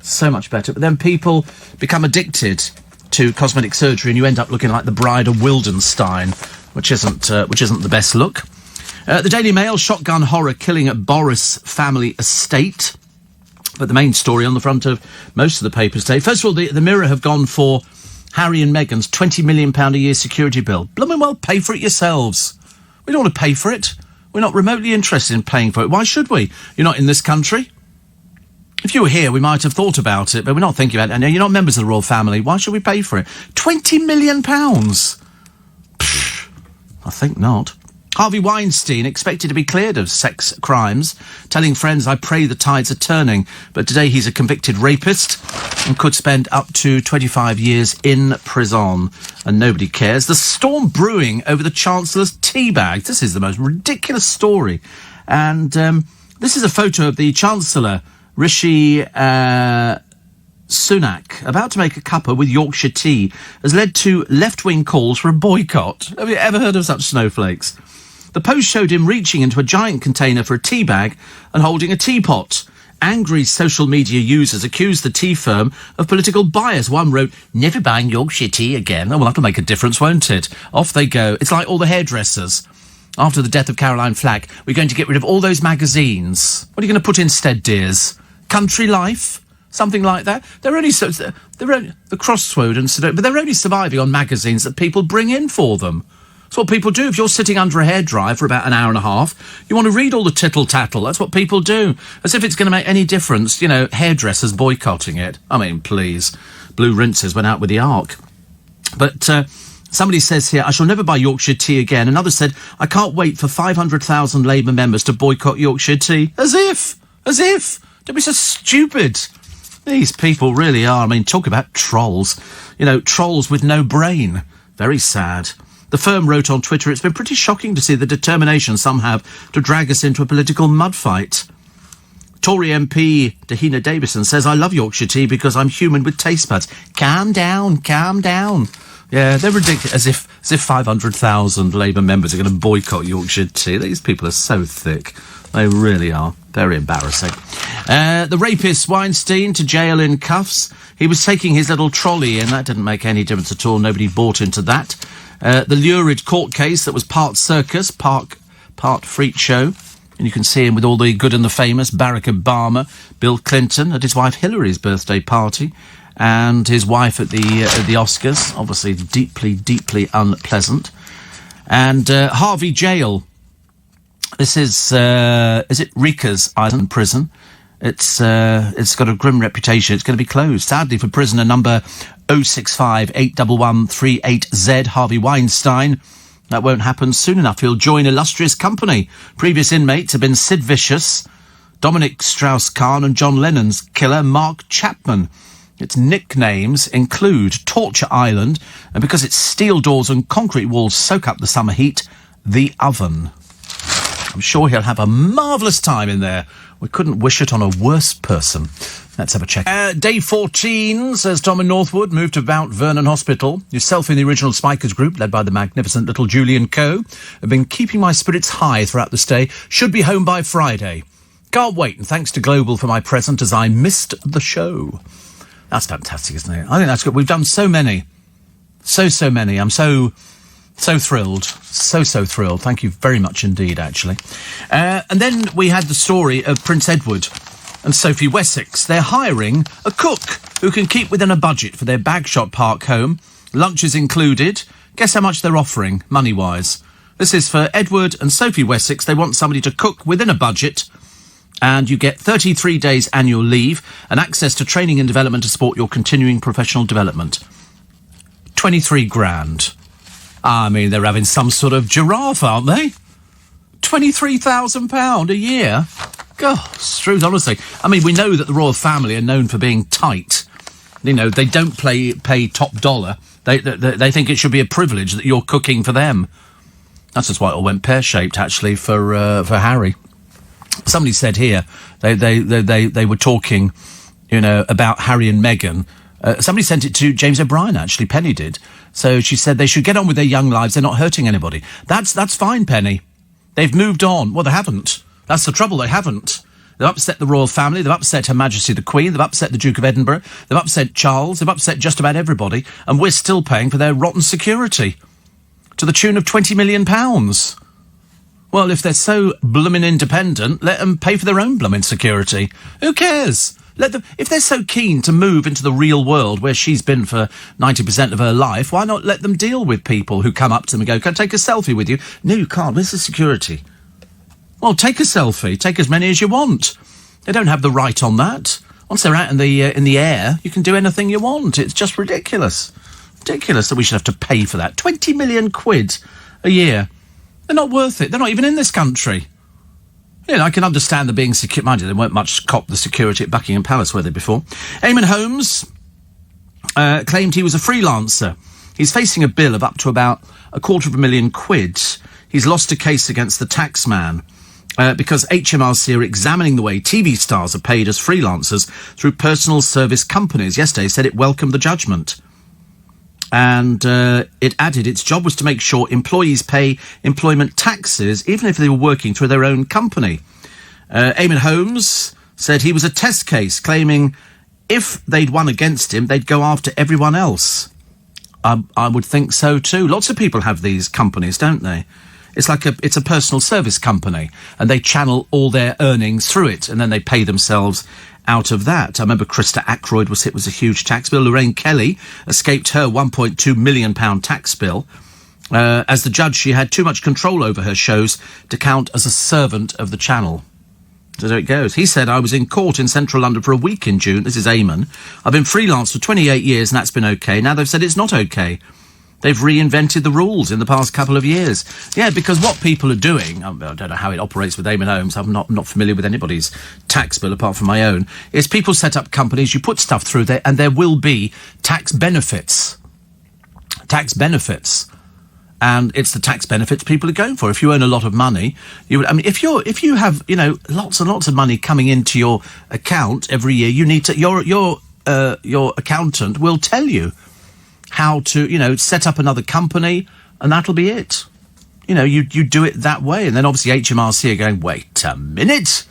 So much better. But then people become addicted to cosmetic surgery, and you end up looking like the Bride of Wildenstein, which isn't the best look. The Daily Mail, shotgun horror killing at Boris family estate. But the main story on the front of most of the papers today. First of all, the Mirror have gone for Harry and Meghan's £20 million a year security bill. Blooming well, pay for it yourselves. We don't want to pay for it. We're not remotely interested in paying for it. Why should we? You're not in this country. If you were here, we might have thought about it, but we're not thinking about it. And you're not members of the royal family. Why should we pay for it? £20 million? I think not. Harvey Weinstein expected to be cleared of sex crimes, telling friends, I pray the tides are turning. But today he's a convicted rapist and could spend up to 25 years in prison. And nobody cares. The storm brewing over the Chancellor's tea bags. This is the most ridiculous story. And this is a photo of the Chancellor, Rishi Sunak, about to make a cuppa with Yorkshire tea, has led to left-wing calls for a boycott. Have you ever heard of such snowflakes? The Post showed him reaching into a giant container for a tea bag and holding a teapot. Angry social media users accused the tea firm of political bias. One wrote, never buying Yorkshire tea again. Oh, well, that'll make a difference, won't it? Off they go. It's like all the hairdressers. After the death of Caroline Flack, we're going to get rid of all those magazines. What are you going to put instead, dears? Country Life? Something like that? They're only the Crossroad and Sudoku, but they're only surviving on magazines that people bring in for them. That's what people do. If you're sitting under a hairdryer for about an hour and a half, you want to read all the tittle-tattle. That's what people do. As if it's going to make any difference, hairdressers boycotting it. I mean, please. Blue Rinses went out with the Ark. But somebody says here, I shall never buy Yorkshire tea again. Another said, I can't wait for 500,000 Labour members to boycott Yorkshire tea. As if. Don't be so stupid. These people really are. I mean, talk about trolls. Trolls with no brain. Very sad. The firm wrote on Twitter, it's been pretty shocking to see the determination some have to drag us into a political mud fight. Tory MP Dahina Davison says, I love Yorkshire tea because I'm human with taste buds. Calm down. Yeah, they're ridiculous. As if 500,000 Labour members are going to boycott Yorkshire tea. These people are so thick. They really are. Very embarrassing. The rapist Weinstein to jail in cuffs. He was taking his little trolley and that didn't make any difference at all. Nobody bought into that. The lurid court case that was part circus, part freak show. And you can see him with all the good and the famous, Barack Obama, Bill Clinton at his wife Hillary's birthday party, and his wife at the Oscars. Obviously deeply, deeply unpleasant. And Harvey Jail. This is it Rikers Island Prison? It's got a grim reputation. It's going to be closed, sadly, for prisoner number 065-81138Z, Harvey Weinstein. That won't happen soon enough. He'll join illustrious company. Previous inmates have been Sid Vicious, Dominic Strauss-Kahn and John Lennon's killer, Mark Chapman. Its nicknames include Torture Island, and because its steel doors and concrete walls soak up the summer heat, the Oven. I'm sure he'll have a marvellous time in there. We couldn't wish it on a worse person. Let's have a check. Day 14, says Tom in Northwood, moved to Mount Vernon Hospital. Yourself in the original Spikers group, led by the magnificent little Julian Coe, have been keeping my spirits high throughout the stay. Should be home by Friday. Can't wait, and thanks to Global for my present as I missed the show. That's fantastic, isn't it? I think that's good. We've done so many So many. I'm so thrilled. So thrilled. Thank you very much indeed, actually. And then we had the story of Prince Edward and Sophie Wessex. They're hiring a cook who can keep within a budget for their Bagshot Park home. Lunch is included. Guess how much they're offering, money-wise? This is for Edward and Sophie Wessex. They want somebody to cook within a budget, and you get 33 days annual leave and access to training and development to support your continuing professional development. 23 grand. I mean, they're having some sort of giraffe, aren't they? £23,000 a year. God, Struth, honestly. I mean, we know that the royal family are known for being tight. You know, they don't pay top dollar. They think it should be a privilege that you're cooking for them. That's just why it all went pear-shaped, actually, for Harry. Somebody said here they were talking, you know, about Harry and Meghan. Somebody sent it to James O'Brien, actually. Penny did. So she said they should get on with their young lives. They're not hurting anybody. That's fine, Penny. They've moved on. Well, they haven't. That's the trouble. They haven't. They've upset the royal family. They've upset Her Majesty the Queen. They've upset the Duke of Edinburgh. They've upset Charles. They've upset just about everybody. And we're still paying for their rotten security to the tune of £20 million. Well, if they're so bloomin' independent, let them pay for their own bloomin' security. Who cares? Let them. If they're so keen to move into the real world where she's been for 90% of her life, why not let them deal with people who come up to them and go, "Can I take a selfie with you?" No, you can't. Where's the security? Well, take a selfie. Take as many as you want. They don't have the right on that. Once they're out in the air, you can do anything you want. It's just ridiculous. Ridiculous that we should have to pay for that. 20 million quid a year. They're not worth it. They're not even in this country. You know, I can understand the being secure. Mind you, they weren't much cop the security at Buckingham Palace, were they, before? Eamon Holmes claimed he was a freelancer. He's facing a bill of up to about £250,000. He's lost a case against the tax man because HMRC are examining the way TV stars are paid as freelancers through personal service companies. Yesterday said it welcomed the judgment. And it added its job was to make sure employees pay employment taxes, even if they were working through their own company. Eamon Holmes said he was a test case, claiming if they'd won against him, they'd go after everyone else. I would think so too. Lots of people have these companies, don't they? It's like it's a personal service company, and they channel all their earnings through it, and then they pay themselves out of that. I remember Krista Ackroyd was hit with a huge tax bill. Lorraine Kelly escaped her £1.2 million tax bill. As the judge, she had too much control over her shows to count as a servant of the channel. So there it goes. He said, I was in court in central London for a week in June. This is Eamon. I've been freelance for 28 years and that's been okay. Now they've said it's not okay. They've reinvented the rules in the past couple of years. Yeah, because what people are doing, I don't know how it operates with Eamon Holmes, I'm not familiar with anybody's tax bill apart from my own, is people set up companies, you put stuff through there, and there will be tax benefits. Tax benefits. And it's the tax benefits people are going for. If you earn a lot of money, if you have, you know, lots and lots of money coming into your account every year, you need to, your accountant will tell you how to, you know, set up another company, and that'll be it. You know, you do it that way. And then obviously HMRC are going, wait a minute,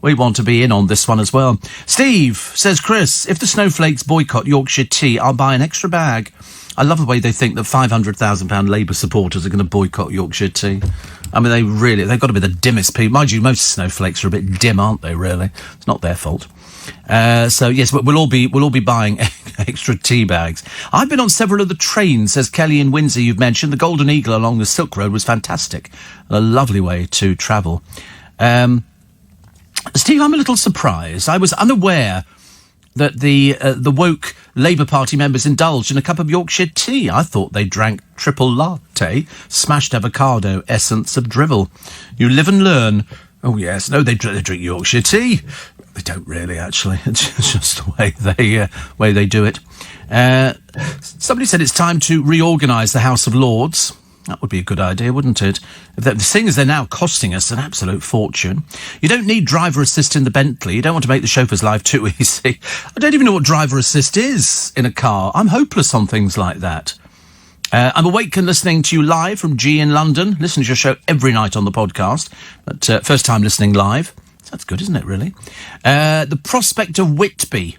we want to be in on this one as well. Steve says, Chris, if the Snowflakes boycott Yorkshire tea, I'll buy an extra bag. I love the way they think that £500,000 Labour supporters are going to boycott Yorkshire tea. I mean, they've got to be the dimmest people. Mind you, most snowflakes are a bit dim, aren't they, really? It's not their fault. So yes, but we'll all be buying extra tea bags. I've been on several of the trains, says Kelly in Windsor. You've mentioned the Golden Eagle along the Silk Road was fantastic, a lovely way to travel. Steve, I'm a little surprised. I was unaware that the woke Labour Party members indulged in a cup of Yorkshire tea. I thought they drank triple latte, smashed avocado, essence of drivel. You live and learn. Oh yes, no, they drink Yorkshire tea. They don't really, actually. It's just the way they do it. Somebody said it's time to reorganise the House of Lords. That would be a good idea, wouldn't it? The thing is, they're now costing us an absolute fortune. You don't need driver assist in the Bentley. You don't want to make the chauffeur's life too easy. I don't even know what driver assist is in a car. I'm hopeless on things like that. I'm awake and listening to you live from G in London. Listen to your show every night on the podcast. But first time listening live. That's good, isn't it, really? The Prospect of Whitby.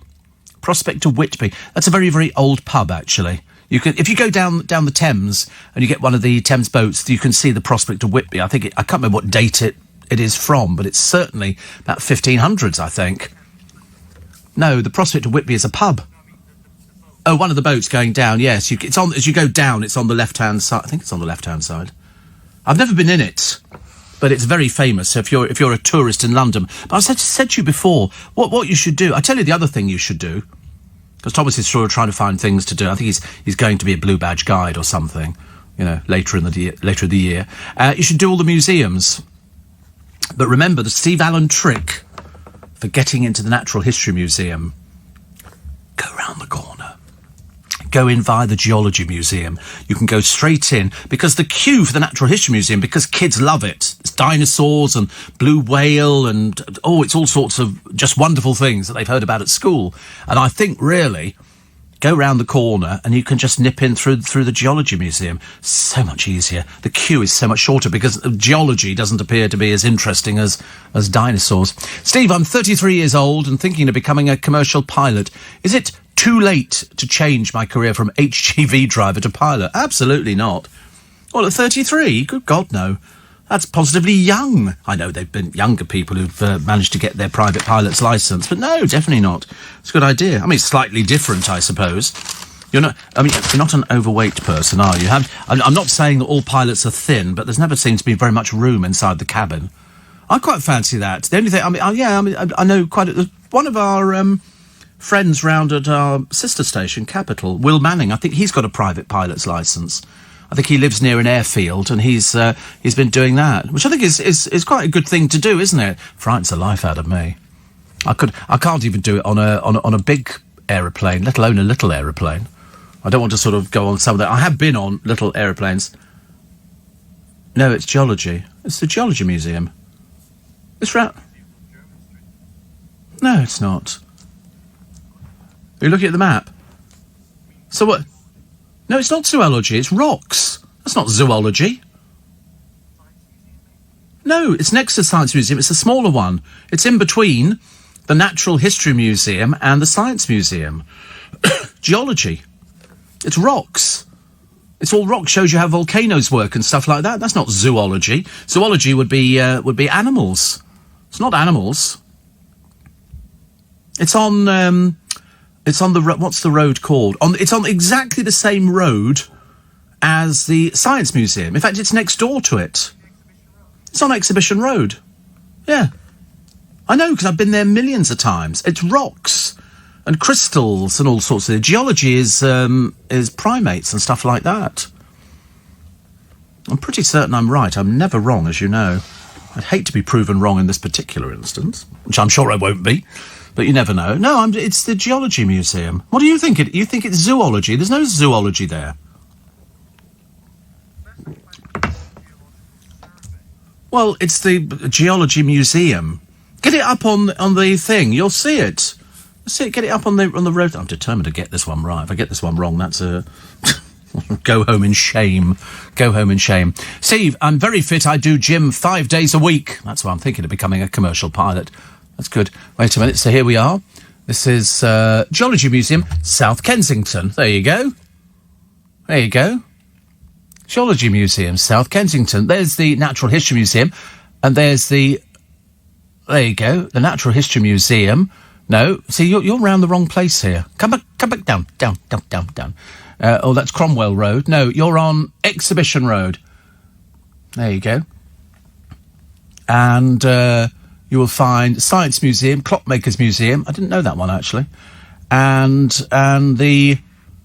Prospect of Whitby. That's a very, very old pub, actually. You can, if you go down the Thames and you get one of the Thames boats, you can see the Prospect of Whitby. I can't remember what date it is from, but it's certainly about 1500s, I think. No, the Prospect of Whitby is a pub. Oh, one of the boats going down, yes. It's on, as you go down, it's on the left-hand side. I think it's on the left-hand side. I've never been in it, but it's very famous. So if you're a tourist in London. But I said to you before, what you should do. I tell you the other thing you should do, because Thomas is sort of trying to find things to do. I think he's going to be a Blue Badge guide or something, later in the year. You should do all the museums. But remember, the Steve Allen trick for getting into the Natural History Museum, go round the corner. Go in via the Geology Museum. You can go straight in, because the queue for the Natural History Museum, because kids love it. It's dinosaurs and blue whale and, it's all sorts of just wonderful things that they've heard about at school. And I think, really, go round the corner and you can just nip in through the Geology Museum. So much easier. The queue is so much shorter because geology doesn't appear to be as interesting as dinosaurs. Steve, I'm 33 years old and thinking of becoming a commercial pilot. Is it too late to change my career from HGV driver to pilot? Absolutely not. Well, at 33? Good God, no. That's positively young. I know there've been younger people who've managed to get their private pilot's licence, but no, definitely not. It's a good idea. I mean, it's slightly different, I suppose. You're not an overweight person, are you? I'm not saying that all pilots are thin, but there's never seemed to be very much room inside the cabin. I quite fancy that. The only thing, I know one of our friends round at our sister station, Capital, Will Manning. I think he's got a private pilot's licence. I think he lives near an airfield, and he's been doing that, which I think is quite a good thing to do, isn't it? Frightens the life out of me. I can't even do it on a big aeroplane, let alone a little aeroplane. I don't want to sort of go on some of that. I have been on little aeroplanes. No, it's geology. It's the Geology Museum. It's round. No, it's not. Are you looking at the map? So what? No, it's not zoology, it's rocks. That's not zoology. No, it's next to the Science Museum. It's a smaller one. It's in between the Natural History Museum and the Science Museum. Geology. It's rocks. It's all rock. Shows you how volcanoes work and stuff like that. That's not zoology. Zoology would be animals. It's not animals. It's on. It's on the what's the road called? It's on exactly the same road as the Science Museum. In fact, it's next door to it. It's on Exhibition Road. Yeah, I know because I've been there millions of times. It's rocks and crystals and all sorts of. Geology is primates and stuff like that. I'm pretty certain I'm right. I'm never wrong, as you know. I'd hate to be proven wrong in this particular instance, which I'm sure I won't be. But you never know. No, it's the Geology Museum. What do you think? You think it's zoology? There's no zoology there. Well, it's the Geology Museum. Get it up on the thing. You'll see it. See it. Get it up on the road. I'm determined to get this one right. If I get this one wrong, that's a go home in shame. Go home in shame. Steve, I'm very fit. I do gym 5 days a week. That's why I'm thinking of becoming a commercial pilot. That's good. Wait a minute. So here we are. This is Geology Museum, South Kensington. There you go. There you go. Geology Museum, South Kensington. There's the Natural History Museum. And there's the... There you go. The Natural History Museum. No. See, you're round the wrong place here. Come back down. Down. That's Cromwell Road. No, you're on Exhibition Road. There you go. And... you will find Science Museum, Clockmakers Museum. I didn't know that one, actually. And the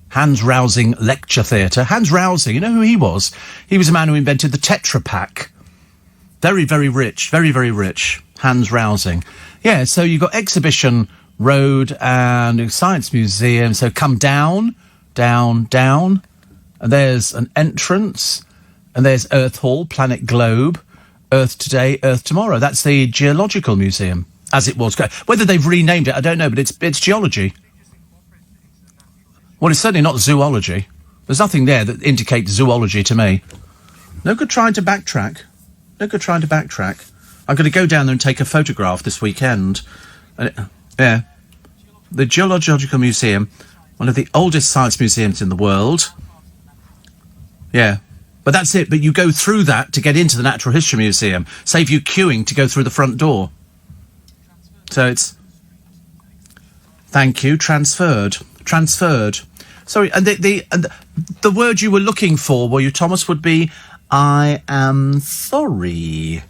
Hans Rousing Lecture Theatre. Hans Rousing, you know who he was? He was a man who invented the Tetra Pak. Very, very rich. Very, very rich. Hans Rousing. Yeah, so you've got Exhibition Road and Science Museum. So come down. And there's an entrance. And there's Earth Hall, Planet Globe. Earth Today, Earth Tomorrow. That's the Geological Museum, as it was. Whether they've renamed it, I don't know, but it's geology. Well, it's certainly not zoology. There's nothing there that indicates zoology to me. No good trying to backtrack. I'm going to go down there and take a photograph this weekend. Yeah. the Geological Museum, one of the oldest science museums in the world. Yeah. But that's it. But you go through that to get into the Natural History Museum. Save you queuing to go through the front door. So it's... Thank you. Transferred. Sorry, and the word you were looking for, were you, Thomas, would be, I am sorry.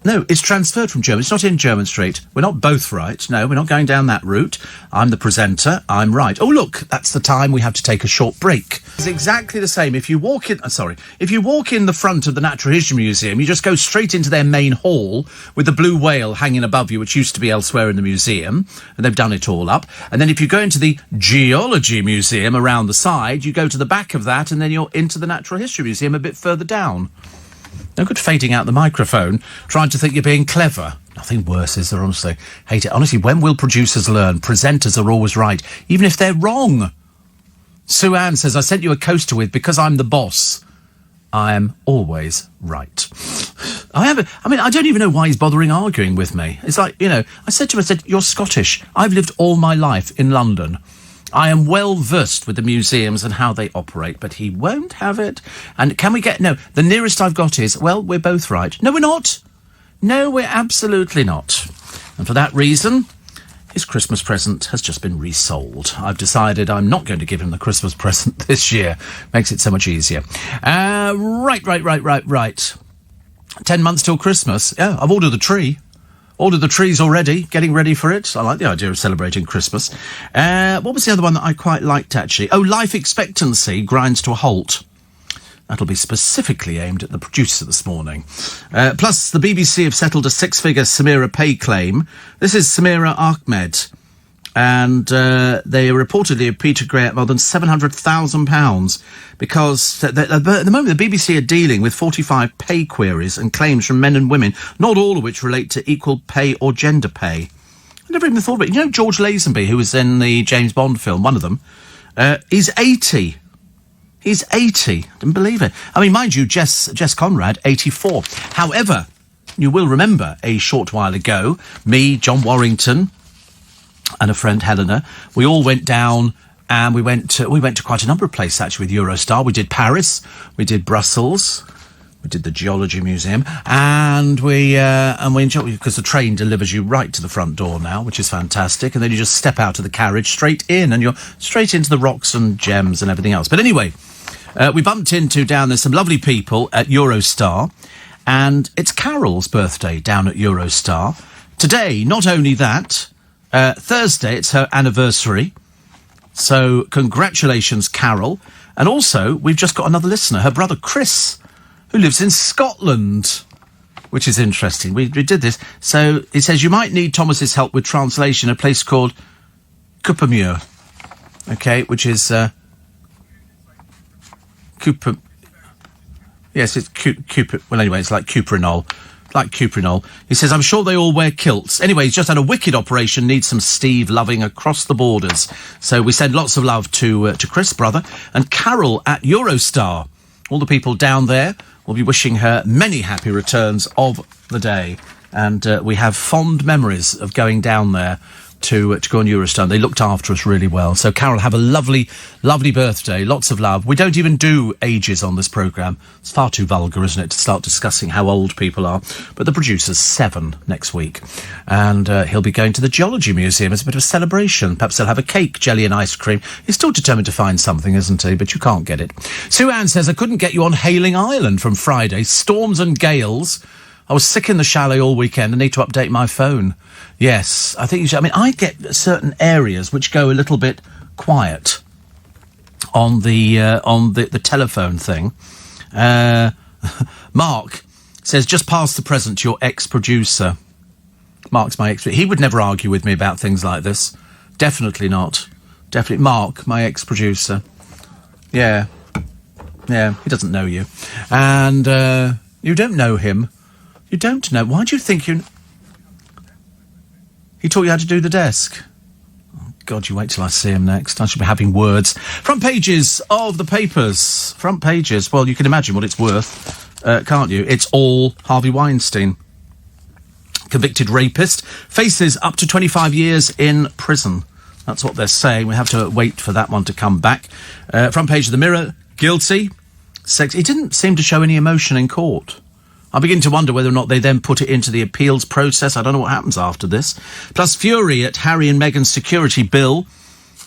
No, it's transferred from German. It's not in German Street. We're not both right. No, we're not going down that route. I'm the presenter. I'm right. Oh, look, that's the time we have to take a short break. It's exactly the same. If you walk in... If you walk in the front of the Natural History Museum, you just go straight into their main hall with the blue whale hanging above you, which used to be elsewhere in the museum, and they've done it all up. And then if you go into the Geology Museum around the side, you go to the back of that, and then you're into the Natural History Museum a bit further down. No good fading out the microphone, trying to think you're being clever. Nothing worse, is there, honestly? Hate it. Honestly, when will producers learn? Presenters are always right, even if they're wrong. Sue Ann says, I sent you a coaster with because I'm the boss. I am always right. I don't even know why he's bothering arguing with me. It's like, I said to him, you're Scottish. I've lived all my life in London. I am well versed with the museums and how they operate, but he won't have it. And can we get... No, the nearest I've got is, well, we're both right. No, we're not. No, we're absolutely not. And for that reason, his Christmas present has just been resold. I've decided I'm not going to give him the Christmas present this year. Makes it so much easier. Right. 10 months till Christmas. Yeah, I've ordered the tree. Ordered the trees already, getting ready for it. I like the idea of celebrating Christmas. What was the other one that I quite liked, actually? Oh, life expectancy grinds to a halt. That'll be specifically aimed at the producer this morning. Plus, the BBC have settled a six-figure Samira pay claim. This is Samira Ahmed. And they reportedly have Peter Gray at more than £700,000 because at the moment the BBC are dealing with 45 pay queries and claims from men and women, not all of which relate to equal pay or gender pay. I never even thought of it. You know George Lazenby, who was in the James Bond film, one of them, he's 80. He's 80. Didn't believe it. I mean, mind you, Jess Conrad, 84. However, you will remember a short while ago, me, John Warrington, and a friend, Helena, we all went down and we went to quite a number of places, actually, with Eurostar. We did Paris, we did Brussels, we did the Geology Museum, and we enjoyed it because the train delivers you right to the front door now, which is fantastic, and then you just step out of the carriage straight in, and you're straight into the rocks and gems and everything else. But anyway, we bumped into down there some lovely people at Eurostar, and it's Carol's birthday down at Eurostar. Today, not only that... Thursday, it's her anniversary. So, congratulations, Carol. And also, we've just got another listener, her brother Chris, who lives in Scotland, which is interesting. We did this. So, he says, you might need Thomas's help with translation, a place called Cuppermuir. Okay, which is... Cooper... Yes, it's Cooper... Well, anyway, it's like Cuprinol. Like Cuprinol. He says, I'm sure they all wear kilts. Anyway, he's just had a wicked operation, needs some Steve loving across the borders. So we send lots of love to Chris, brother, and Carol at Eurostar. All the people down there will be wishing her many happy returns of the day. And we have fond memories of going down there to go on Eurostar. They looked after us really well. So, Carol, have a lovely, lovely birthday. Lots of love. We don't even do ages on this programme. It's far too vulgar, isn't it, to start discussing how old people are. But the producer's 7 next week. And he'll be going to the Geology Museum as a bit of a celebration. Perhaps they'll have a cake, jelly and ice cream. He's still determined to find something, isn't he? But you can't get it. Sue Ann says, I couldn't get you on Hailing Island from Friday. Storms and gales. I was sick in the chalet all weekend. I need to update my phone. Yes, I think you should. I mean, I get certain areas which go a little bit quiet on the telephone thing. Mark says, just pass the present to your ex-producer. Mark's my ex. He would never argue with me about things like this. Definitely not. Definitely. Mark, my ex-producer. Yeah. Yeah, he doesn't know you. And you don't know him. You don't know. Why do you think you... He taught you how to do the desk. Oh, God, you wait till I see him next. I should be having words. Front pages of the papers. Front pages. Well, you can imagine what it's worth, can't you? It's all Harvey Weinstein. Convicted rapist. Faces up to 25 years in prison. That's what they're saying. We have to wait for that one to come back. Front page of the Mirror, guilty. He didn't seem to show any emotion in court. I begin to wonder whether or not they then put it into the appeals process. I don't know what happens after this. Plus fury at Harry and Meghan's security bill.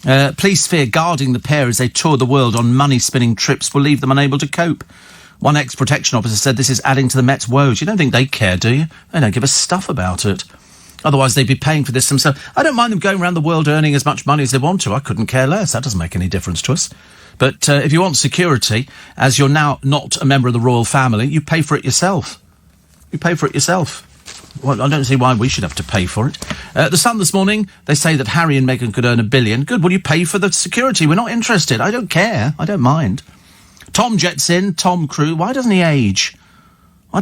Police fear guarding the pair as they tour the world on money-spinning trips will leave them unable to cope. One ex-protection officer said this is adding to the Met's woes. You don't think they care, do you? They don't give a stuff about it. Otherwise, they'd be paying for this themselves. I don't mind them going around the world earning as much money as they want to. I couldn't care less. That doesn't make any difference to us. But if you want security, as you're now not a member of the royal family, you pay for it yourself. You pay for it yourself. Well, I don't see why we should have to pay for it. The Sun this morning, they say that Harry and Meghan could earn $1 billion. Good, well, you pay for the security. We're not interested. I don't care. I don't mind. Tom jets in. Tom Cruise. Why doesn't he age?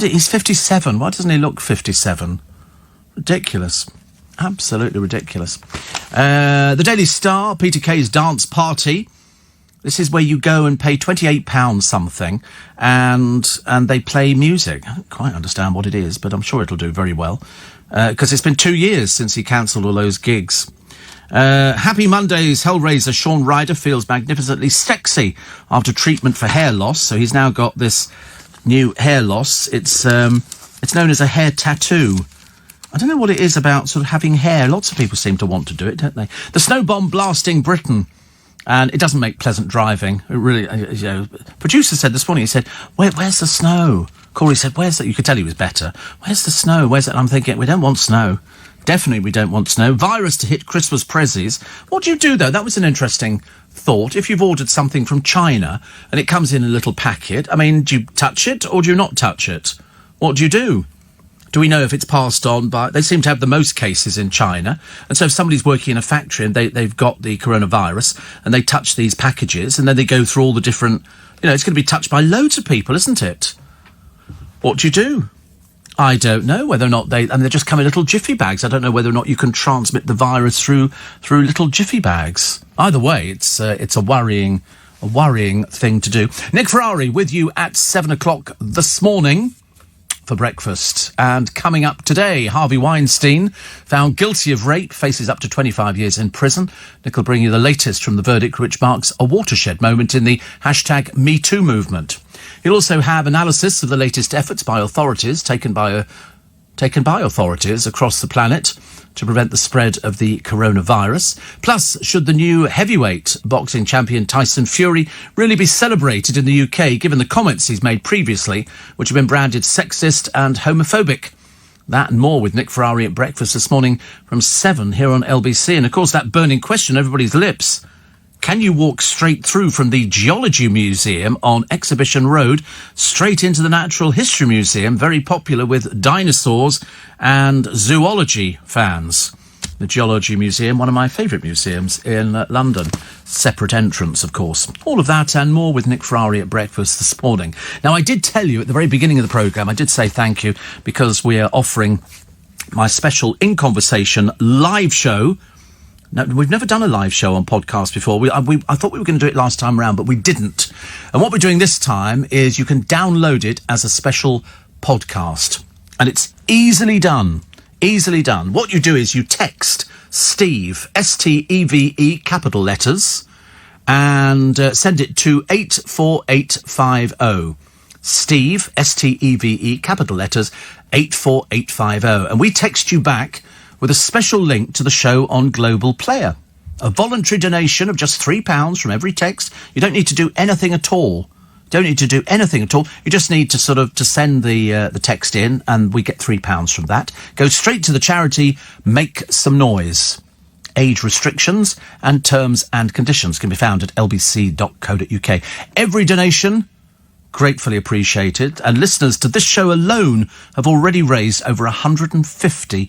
He's 57. Why doesn't he look 57? Ridiculous. Absolutely ridiculous. The Daily Star, Peter Kay's dance party. This is where you go and pay £28 something and they play music. I don't quite understand what it is, but I'm sure it'll do very well. Because it's been 2 years since he cancelled all those gigs. Happy Mondays, Hellraiser Shaun Ryder feels magnificently sexy after treatment for hair loss. So he's now got this new hair loss. It's known as a hair tattoo. I don't know what it is about sort of having hair. Lots of people seem to want to do it, don't they? The snow bomb blasting Britain. And it doesn't make pleasant driving. It really, producer said this morning, he said, where's the snow? Corey said, where's that? You could tell he was better. Where's the snow? Where's it? And I'm thinking, we don't want snow. Definitely we don't want snow. Virus to hit Christmas prezzies. What do you do, though? That was an interesting thought. If you've ordered something from China and it comes in a little packet, I mean, do you touch it or do you not touch it? What do you do? Do we know if it's passed on by... They seem to have the most cases in China. And so if somebody's working in a factory and they've got the coronavirus and they touch these packages and then they go through all the different... it's going to be touched by loads of people, isn't it? What do you do? I don't know whether or not they... And they just come in little jiffy bags. I don't know whether or not you can transmit the virus through little jiffy bags. Either way, it's a worrying thing to do. Nick Ferrari with you at 7 o'clock this morning for breakfast. And coming up today, Harvey Weinstein, found guilty of rape, faces up to 25 years in prison. Nick will bring you the latest from the verdict, which marks a watershed moment in the hashtag #MeToo movement. He'll also have analysis of the latest efforts by authorities taken by authorities across the planet to prevent the spread of the coronavirus. Plus, should the new heavyweight boxing champion Tyson Fury really be celebrated in the UK, given the comments he's made previously, which have been branded sexist and homophobic? That and more with Nick Ferrari at breakfast this morning from 7 here on LBC. And, of course, that burning question on everybody's lips. Can you walk straight through from the Geology Museum on Exhibition Road straight into the Natural History Museum, very popular with dinosaurs and zoology fans? The Geology Museum, one of my favourite museums in London. Separate entrance, of course. All of that and more with Nick Ferrari at breakfast this morning. Now, I did tell you at the very beginning of the programme, I did say thank you because we are offering my special In Conversation live show. No, we've never done a live show on podcast before. I thought we were going to do it last time round, but we didn't. And what we're doing this time is you can download it as a special podcast. And it's easily done. Easily done. What you do is you text Steve, S-T-E-V-E, capital letters, and send it to 84850. Steve, S-T-E-V-E, capital letters, 84850. And we text you back with a special link to the show on Global Player. A voluntary donation of just £3 from every text. You don't need to do anything at all. Don't need to do anything at all. You just need to to send the text in, and we get £3 from that. Go straight to the charity Make Some Noise. Age restrictions and terms and conditions can be found at lbc.co.uk. Every donation, gratefully appreciated, and listeners to this show alone have already raised over £150,000.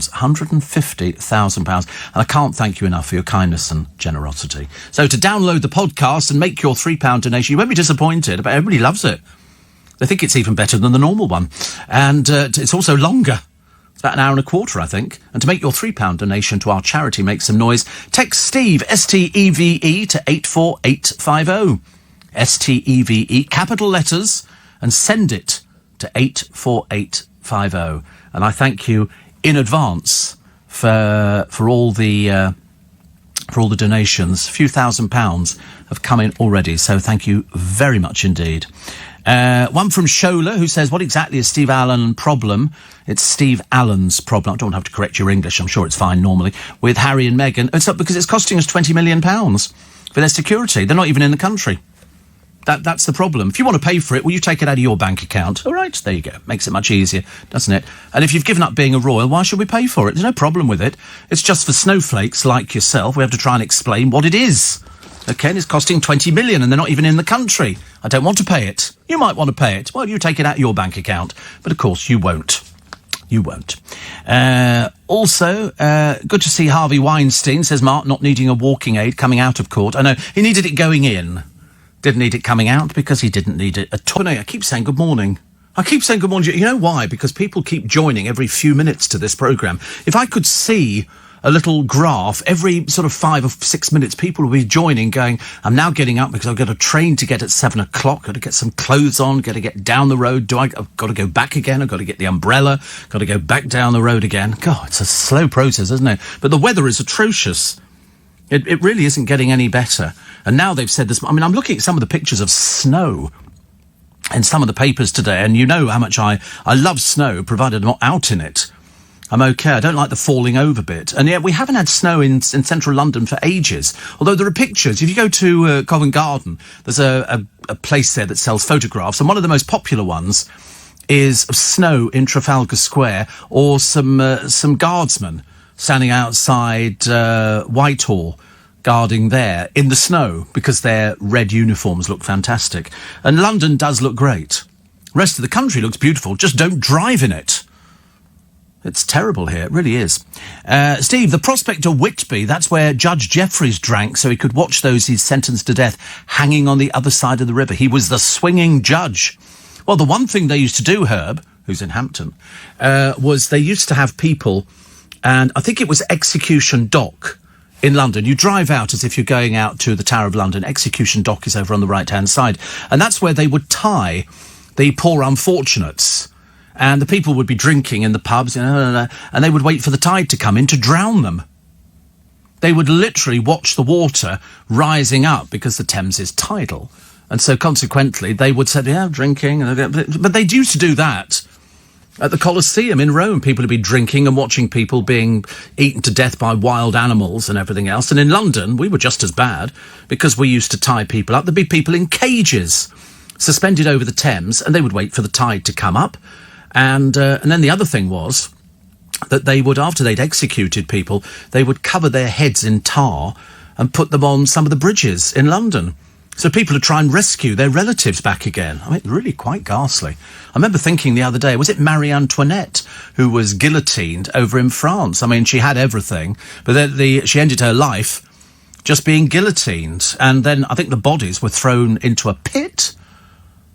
£150,000. And I can't thank you enough for your kindness and generosity. So to download the podcast and make your £3 donation, you won't be disappointed, but everybody loves it. They think it's even better than the normal one. And it's also longer. It's about an hour and a quarter, I think. And to make your £3 donation to our charity Make Some Noise, text Steve, S-T-E-V-E, to 84850. S-T-E-V-E, capital letters, and send it to 84850. And I thank you in advance for all the donations. A few £1,000s have come in already, so thank you very much indeed. One from Shola, who says, what exactly is Steve Allen problem? It's Steve Allen's problem. I don't have to correct your English. I'm sure it's fine normally. With Harry and Meghan. It's not because it's costing us £20 million for their security. They're not even in the country. That's the problem. If you want to pay for it, well, you take it out of your bank account. All right, there you go. Makes it much easier, doesn't it? And if you've given up being a royal, why should we pay for it? There's no problem with it. It's just for snowflakes like yourself. We have to try and explain what it is. OK, and it's costing 20 million and they're not even in the country. I don't want to pay it. You might want to pay it. Well, you take it out of your bank account. But, of course, you won't. You won't. Also, good to see Harvey Weinstein, says Mark, not needing a walking aid coming out of court. I know, he needed it going in. Didn't need it coming out because he didn't need it at all. No, I keep saying good morning. I keep saying good morning. You know why? Because people keep joining every few minutes to this programme. If I could see a little graph, every sort of 5 or 6 minutes, people will be joining, going, I'm now getting up because I've got a train to get at 7 o'clock, got to get some clothes on, got to get down the road. I've got to go back again, I've got to get the umbrella, got to go back down the road again. God, it's a slow process, isn't it? But the weather is atrocious. It really isn't getting any better. And now they've said this. I mean, I'm looking at some of the pictures of snow in some of the papers today, and you know how much I love snow, provided I'm not out in it. I'm okay. I don't like the falling over bit. And yet we haven't had snow in central London for ages. Although there are pictures. If you go to Covent Garden, there's a place there that sells photographs. And one of the most popular ones is of snow in Trafalgar Square, or some guardsmen standing outside Whitehall, guarding there in the snow, because their red uniforms look fantastic. And London does look great. The rest of the country looks beautiful. Just don't drive in it. It's terrible here. It really is. Steve, the prospect of Whitby, that's where Judge Jeffreys drank so he could watch those he's sentenced to death hanging on the other side of the river. He was the swinging judge. Well, the one thing they used to do, Herb, who's in Hampton, was they used to have people, and I think it was Execution Dock in London. You drive out as if you're going out to the Tower of London. Execution Dock is over on the right-hand side. And that's where they would tie the poor unfortunates. And the people would be drinking in the pubs, and they would wait for the tide to come in to drown them. They would literally watch the water rising up because the Thames is tidal. And so consequently, they would say, yeah, drinking. But they used to do that at the Colosseum in Rome. People would be drinking and watching people being eaten to death by wild animals and everything else. And in London, we were just as bad because we used to tie people up. There'd be people in cages suspended over the Thames, and they would wait for the tide to come up. And then the other thing was that they would, after they'd executed people, they would cover their heads in tar and put them on some of the bridges in London. So people would try and rescue their relatives back again. I mean, really quite ghastly. I remember thinking the other day, was it Marie Antoinette who was guillotined over in France? I mean, she had everything, but she ended her life just being guillotined. And then I think the bodies were thrown into a pit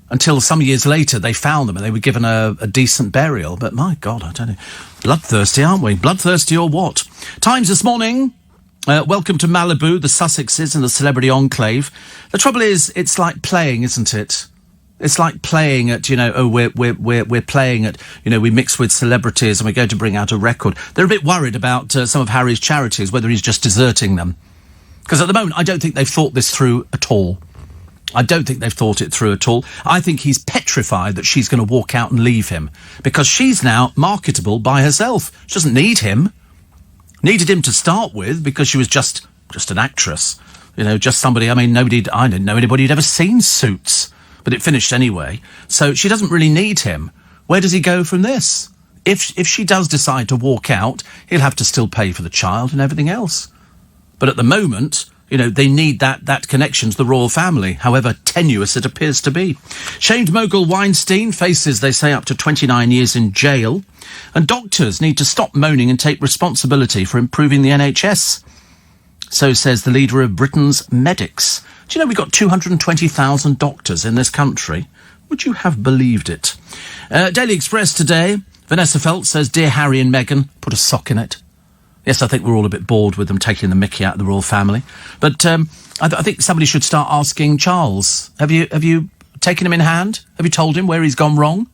until some years later they found them and they were given a decent burial. But my God, I don't know. Bloodthirsty, aren't we? Bloodthirsty or what? Times this morning. Welcome to Malibu, the Sussexes and the Celebrity Enclave. The trouble is, it's like playing, isn't it? It's like playing at, we're playing at, we mix with celebrities and we're going to bring out a record. They're a bit worried about some of Harry's charities, whether he's just deserting them. Because at the moment, I don't think they've thought this through at all. I don't think they've thought it through at all. I think he's petrified that she's going to walk out and leave him because she's now marketable by herself. She doesn't need him. Needed him to start with because she was just an actress. Just somebody, I didn't know anybody who'd ever seen Suits, but it finished anyway. So she doesn't really need him. Where does he go from this? If she does decide to walk out, he'll have to still pay for the child and everything else. But at the moment, they need that connection to the royal family, however tenuous it appears to be. Shamed mogul Weinstein faces, they say, up to 29 years in jail. And doctors need to stop moaning and take responsibility for improving the NHS. So says the leader of Britain's medics. Do you know we've got 220,000 doctors in this country? Would you have believed it? Daily Express today. Vanessa Feltz says, Dear Harry and Meghan, put a sock in it. Yes, I think we're all a bit bored with them taking the mickey out of the royal family. But I think somebody should start asking Charles. Have you taken him in hand? Have you told him where he's gone wrong?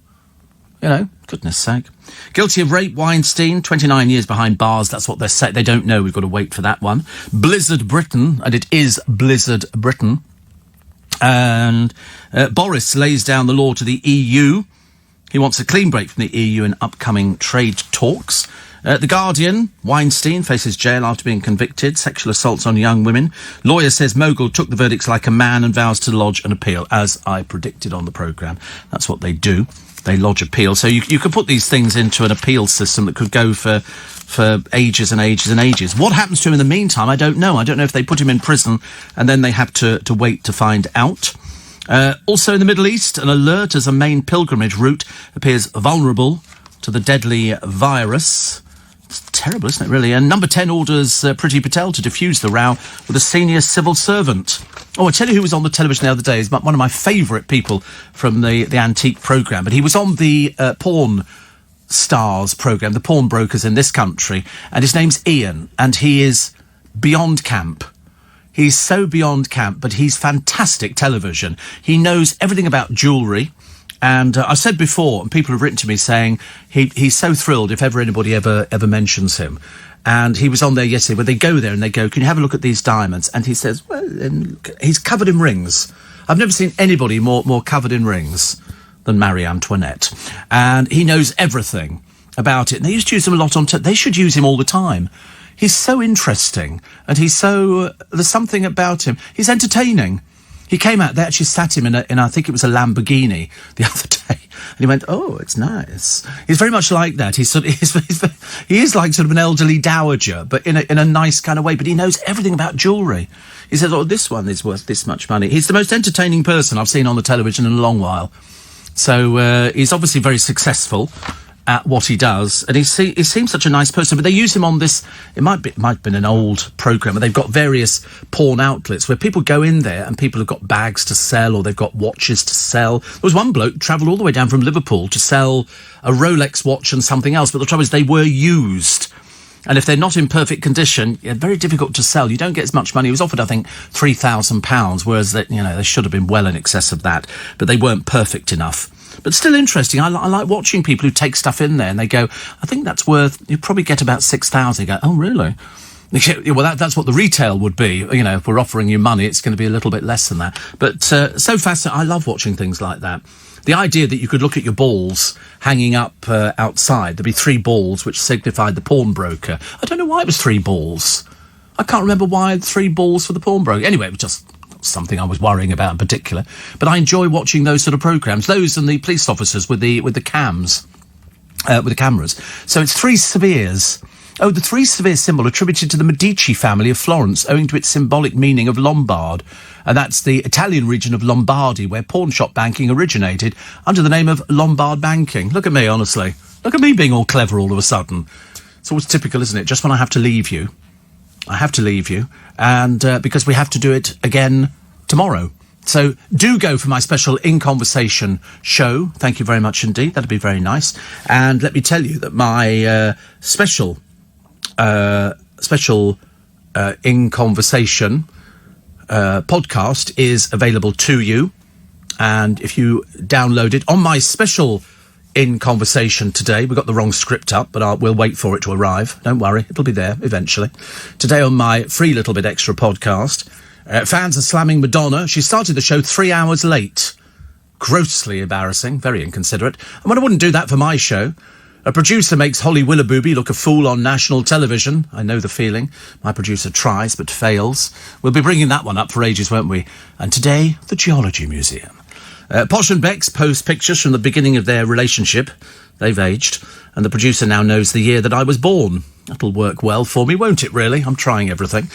You know, goodness sake. Guilty of rape, Weinstein, 29 years behind bars. That's what they're saying. They don't know. We've got to wait for that one. Blizzard Britain, and it is Blizzard Britain. And Boris lays down the law to the EU. He wants a clean break from the EU in upcoming trade talks. The Guardian, Weinstein faces jail after being convicted. Sexual assaults on young women. Lawyer says Mogul took the verdicts like a man and vows to lodge an appeal, as I predicted on the programme. That's what they do. They lodge appeal. So you could put these things into an appeal system that could go for ages and ages and ages. What happens to him in the meantime, I don't know. I don't know if they put him in prison and then they have to wait to find out. Also in the Middle East, an alert as a main pilgrimage route appears vulnerable to the deadly virus. It's terrible, isn't it, really? And Number 10 orders Priti Patel to defuse the row with a senior civil servant. Oh, I tell you who was on the television the other day. He's one of my favourite people from the Antique programme. But he was on the Porn Stars programme, the pawn brokers in this country. And his name's Ian. And he is beyond camp. He's so beyond camp, but he's fantastic television. He knows everything about jewellery. And I said before, and people have written to me saying he's so thrilled if ever anybody ever mentions him. And he was on there yesterday where they go there and they go, can you have a look at these diamonds? And he says, well, he's covered in rings. I've never seen anybody more covered in rings than Marie Antoinette. And he knows everything about it. And they used to use him a lot on they should use him all the time. He's so interesting. And there's something about him. He's entertaining. He came out, they actually sat him in I think it was a Lamborghini the other day. And he went, oh, it's nice. He's very much like that. He is like sort of an elderly dowager, but in a nice kind of way. But he knows everything about jewellery. He says, oh, this one is worth this much money. He's the most entertaining person I've seen on the television in a long while. So he's obviously very successful at what he does, and he seems such a nice person. But they use him on this. It might have been an old programme, but they've got various porn outlets where people go in there and people have got bags to sell or they've got watches to sell. There was one bloke travelled all the way down from Liverpool to sell a Rolex watch and something else, but the trouble is they were used. And if they're not in perfect condition, they're very difficult to sell. You don't get as much money. He was offered, I think, £3,000, whereas they should have been well in excess of that, but they weren't perfect enough. But still interesting. I like watching people who take stuff in there and they go, I think that's worth, you probably get about 6,000. You go, oh, really? Well, that's what the retail would be. You know, if we're offering you money, it's going to be a little bit less than that. But so fascinating. I love watching things like that. The idea that you could look at your balls hanging up outside. There'd be 3 balls, which signified the pawnbroker. I don't know why it was 3 balls. I can't remember why 3 balls for the pawnbroker. Anyway, it was just something I was worrying about in particular. But I enjoy watching those sort of programmes. Those and the police officers with the cams, with the cameras. So it's 3 spheres. Oh, the 3 sphere symbol attributed to the Medici family of Florence, owing to its symbolic meaning of Lombard. And that's the Italian region of Lombardy, where pawnshop banking originated under the name of Lombard banking. Look at me, honestly. Look at me being all clever all of a sudden. It's always typical, isn't it? Just when I have to leave you. I have to leave you. And because we have to do it again tomorrow. So do go for my special In Conversation show. Thank you very much indeed. That'd be very nice. And let me tell you that my special In Conversation podcast is available to you. And if you download it on my special In Conversation today, we got the wrong script up, but we'll wait for it to arrive. Don't worry, it'll be there eventually. Today on my free little bit extra podcast, fans are slamming Madonna. She started the show 3 hours late. Grossly embarrassing, very inconsiderate. And when I wouldn't do that for my show, a producer makes Holly Willoughby look a fool on national television. I know the feeling. My producer tries but fails. We'll be bringing that one up for ages, won't we? And today, the Geology Museum. Posh and Bex post pictures from the beginning of their relationship. They've aged. And the producer now knows the year that I was born. That'll work well for me, won't it, really? I'm trying everything.